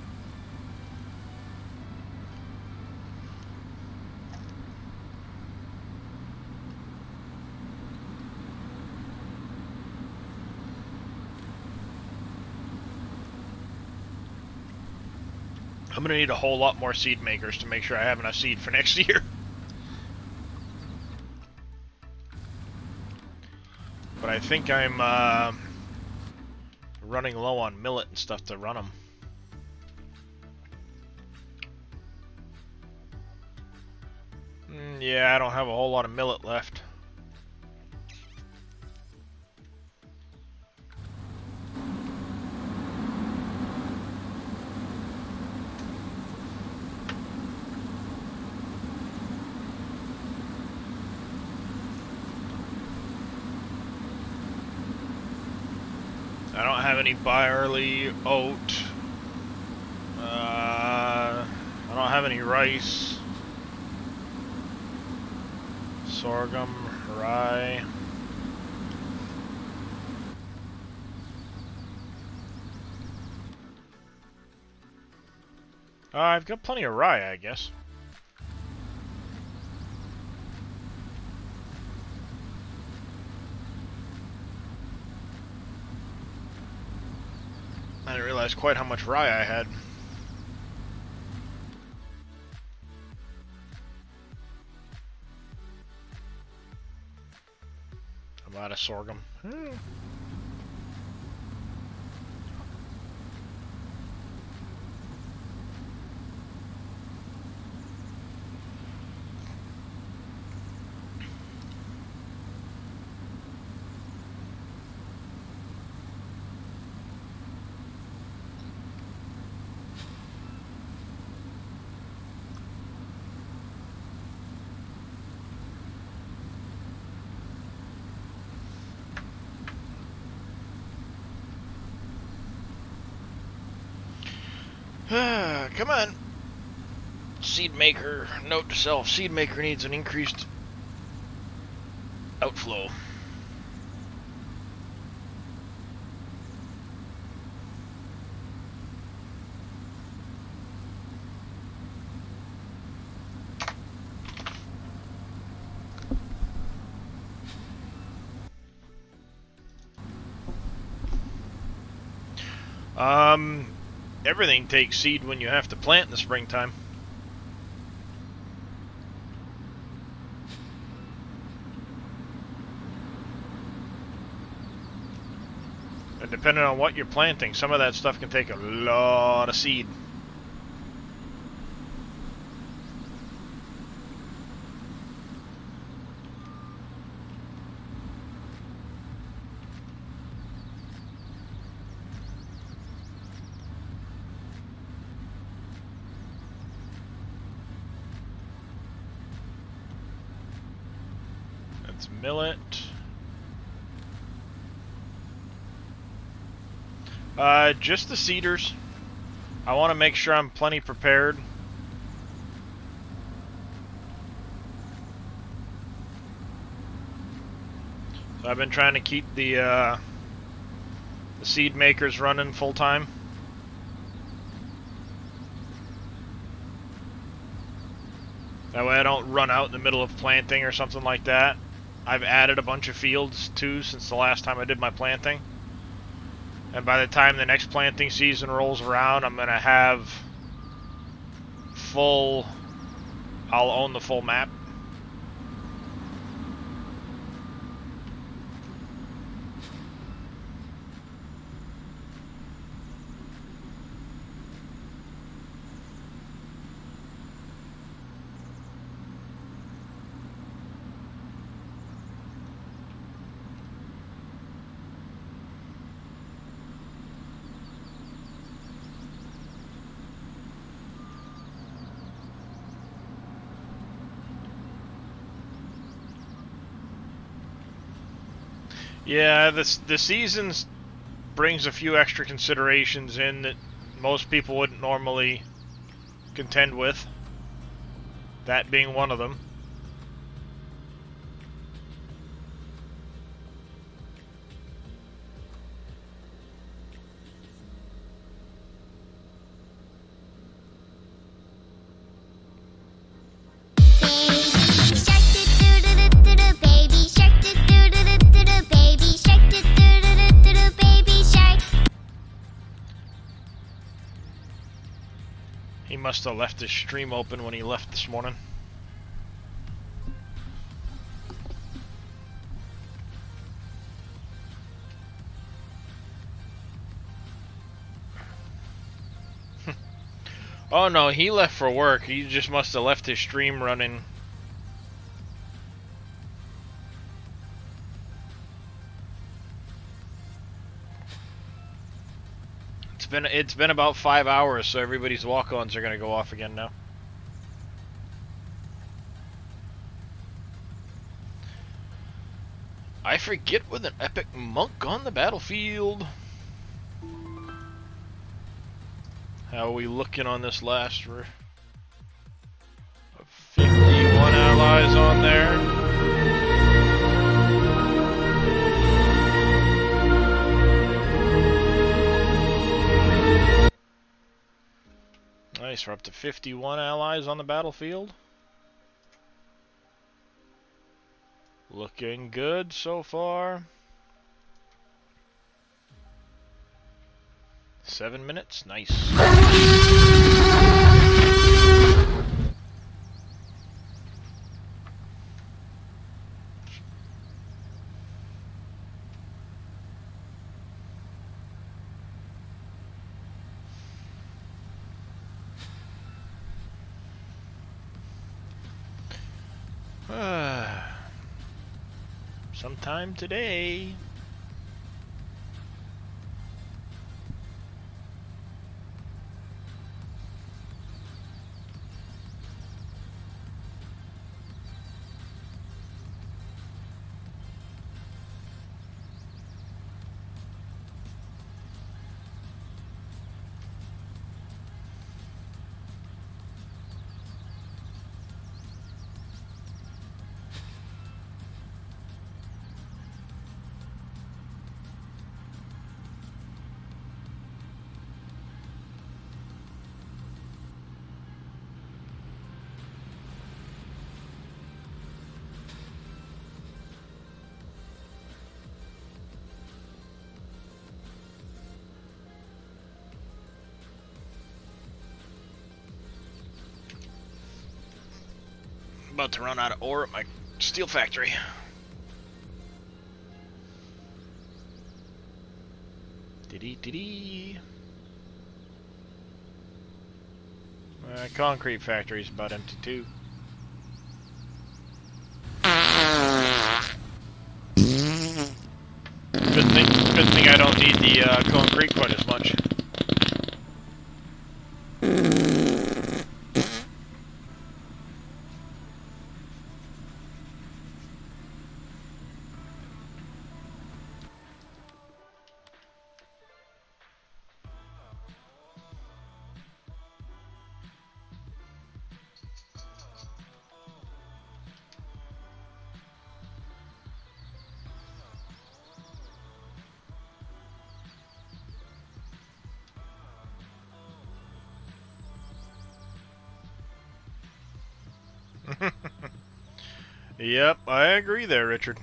I'm going to need a whole lot more seed makers to make sure I have enough seed for next year. But I think I'm running low on millet and stuff to run them. Yeah, I don't have a whole lot of millet left. I don't have any barley, oat. I don't have any rice, sorghum, rye. I've got plenty of rye, I guess. I didn't realize quite how much rye I had. I'm out of sorghum. Come on. Seed maker, note to self, seed maker needs an increased outflow. Everything takes seed when you have to plant in the springtime. And depending on what you're planting, some of that stuff can take a lot of seed. That's millet. Just the cedars. I want to make sure I'm plenty prepared. So I've been trying to keep the seed makers running full time. That way I don't run out in the middle of planting or something like that. I've added a bunch of fields too since the last time I did my planting. And by the time the next planting season rolls around, I'm going to have I'll own the full map. Yeah, the seasons brings a few extra considerations in that most people wouldn't normally contend with. That being one of them. He must have left his stream open when he left this morning. Oh no, he left for work. He just must have left his stream running. It's been about 5 hours, so everybody's walk-ons are gonna go off again now. I forget with an epic monk on the battlefield. How are we looking on this last? 51 allies on there. Nice, we're up to 51 allies on the battlefield. Looking good so far. 7 minutes, nice. Sometime today. About to run out of ore at my steel factory. Dee-dee-dee-dee. My concrete factory's about empty too. Good thing I don't need the concrete quite as much. Yep, I agree there, Richard.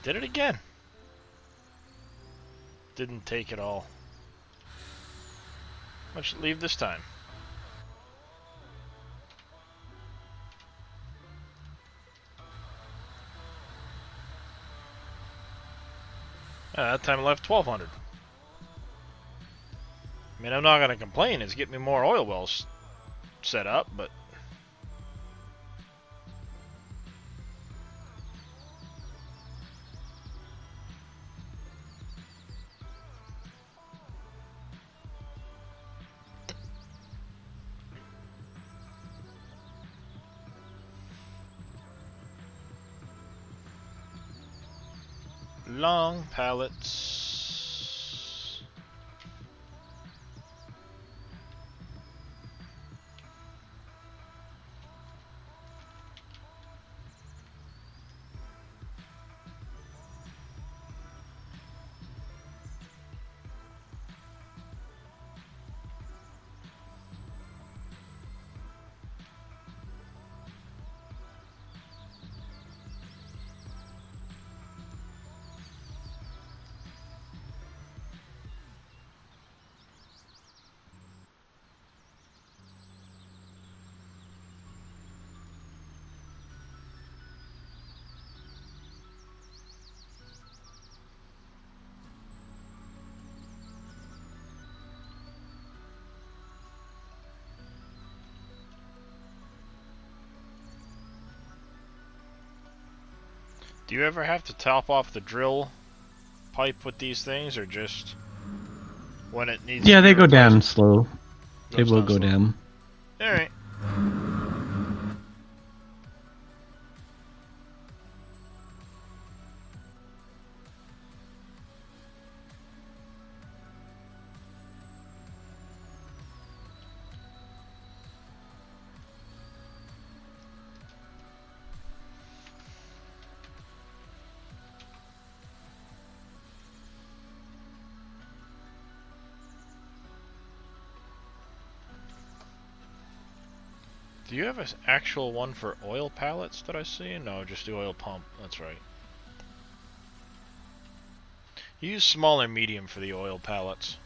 Did it again. Didn't take it all. Much leave this time. That time left 1,200. I mean, I'm not gonna complain. It's getting me more oil wells set up, but long pallets. Do you ever have to top off the drill pipe with these things, or just when it needs? Yeah, to be they go replaced? down slow. They Goes will down go slow. down. All right. Do you have an actual one for oil pallets that I see? No, just the oil pump. That's right. You use small or medium for the oil pallets.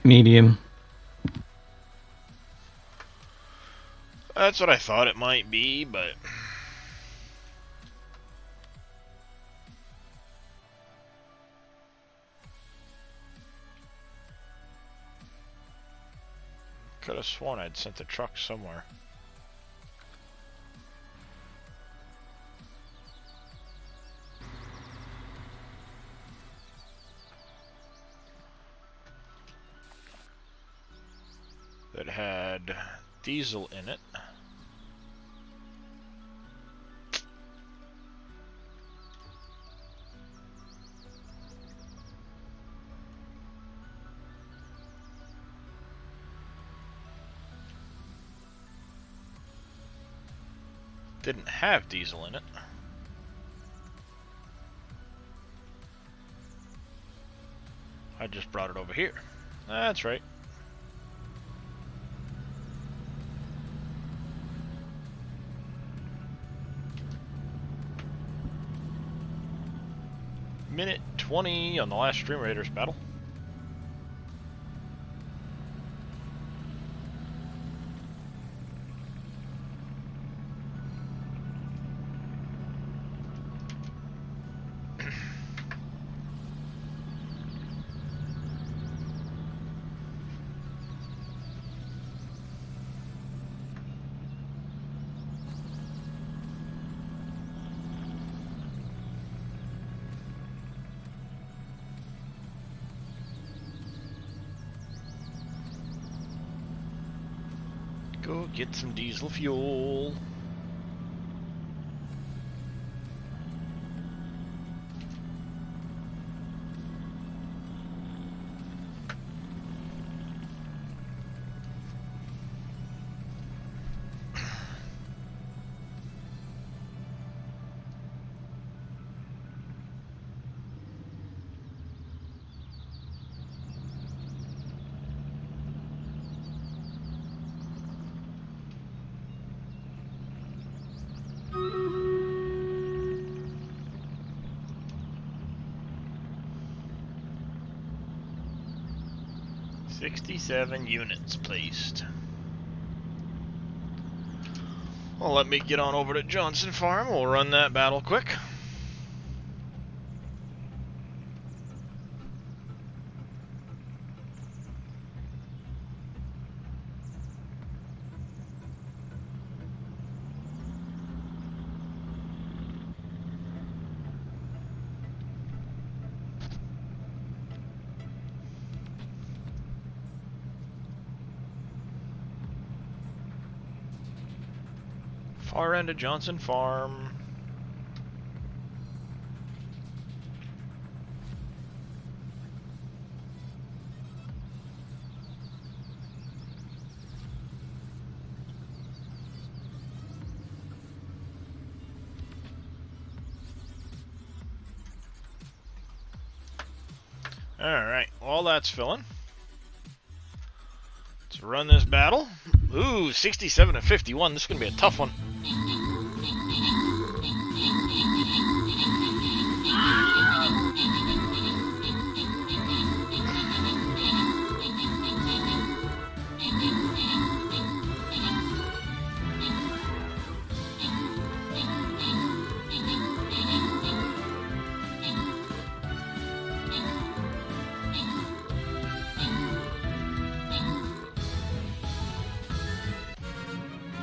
Medium. That's what I thought it might be, but could have sworn I'd sent the truck somewhere. That had diesel in it. Didn't have diesel in it. I just brought it over here. That's right. minute 20 on the last Stream Raiders battle. Go get some diesel fuel. "67 units placed." Well, let me get on over to Johnson Farm. We'll run that battle quick. Far end of Johnson Farm. Alright, while that's filling, let's run this battle. Ooh, 67 to 51. This is going to be a tough one.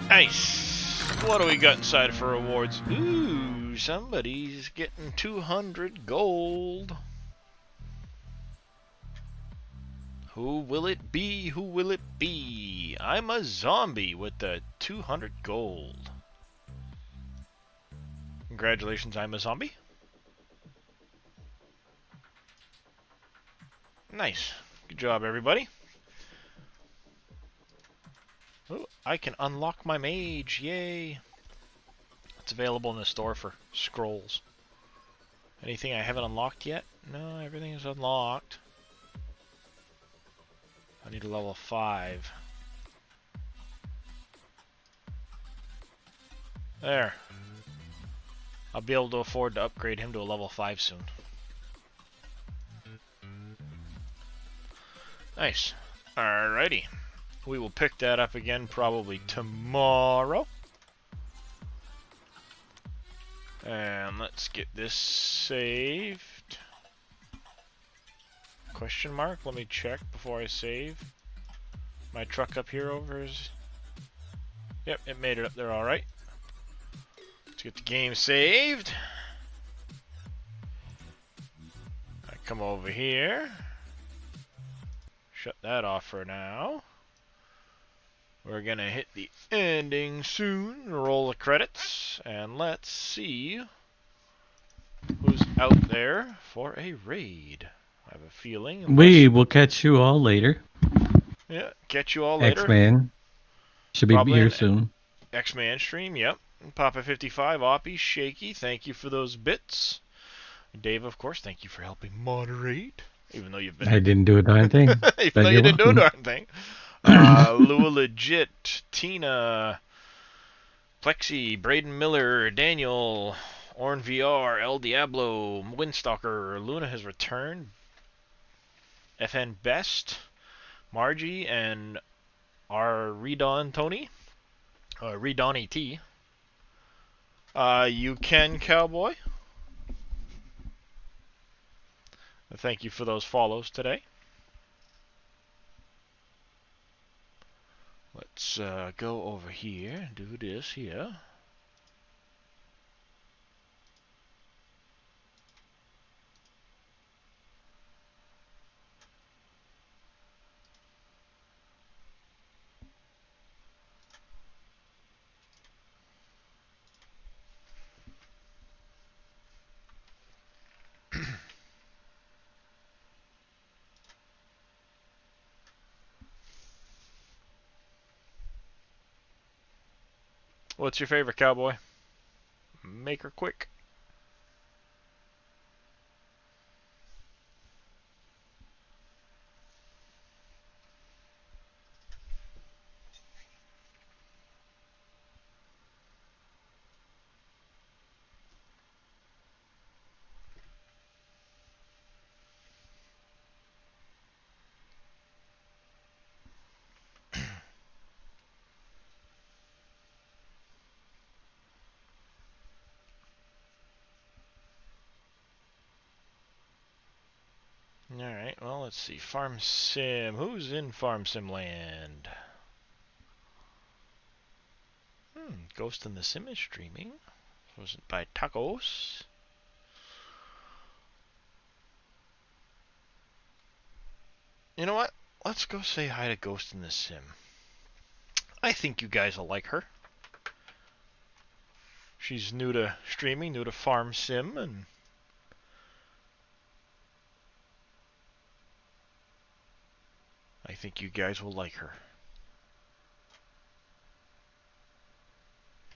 Nice. What do we got inside for rewards? Ooh, somebody's getting 200 gold. Who will it be? Who will it be? I'm a zombie with the 200 gold. Congratulations, I'm a zombie. Nice. Good job, everybody. Oh, I can unlock my mage. Yay. It's available in the store for scrolls. Anything I haven't unlocked yet? No, everything is unlocked. I need a level 5. There. I'll be able to afford to upgrade him to a level 5 soon. Nice. Alrighty. We will pick that up again probably tomorrow. And let's get this saved. Question mark? Let me check before I save. My truck up here over is... Yep, it made it up there alright. Let's get the game saved. I come over here. Shut that off for now. We're gonna hit the ending soon, roll the credits, and let's see who's out there for a raid. I have a feeling. We will catch you all later. Yeah, catch you all later. X-Man should be Probably here an soon. X-Man stream, yep. Papa55, Oppie, Shaky, thank you for those bits. Dave, of course, thank you for helping moderate. Even though you've been... I didn't do a darn thing. Even though you didn't do a darn thing. Lua Legit, Tina, Plexi, Braden Miller, Daniel, Orn VR, El Diablo, Windstalker, Luna has returned. FN Best, Margie, and our Redon Tony, Redon ET. You can Cowboy. Thank you for those follows today. Let's go over here and do this here. What's your favorite, Cowboy? Make her quick. Alright, well, let's see. Farm Sim. Who's in Farm Sim land? Ghost in the Sim is streaming. Was it by Tacos? You know what? Let's go say hi to Ghost in the Sim. I think you guys will like her. She's new to streaming, new to Farm Sim, and I think you guys will like her.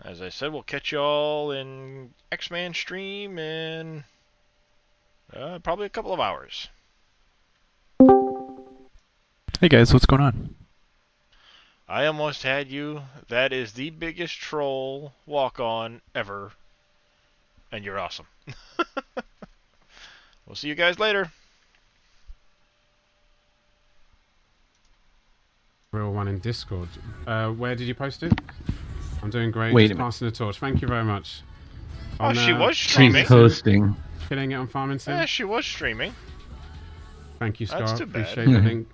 As I said, we'll catch y'all in X-Man stream in probably a couple of hours. Hey guys, what's going on? I almost had you. That is the biggest troll walk-on ever. And you're awesome. We'll see you guys later. Real one in Discord. Where did you post it? I'm doing great. Wait Just a minute. passing the torch. Thank you very much. Oh, she was She's streaming. hosting. Killing it on Farming Sim. Yeah, she was streaming. Thank you, That's Scott. too bad. Appreciate the link.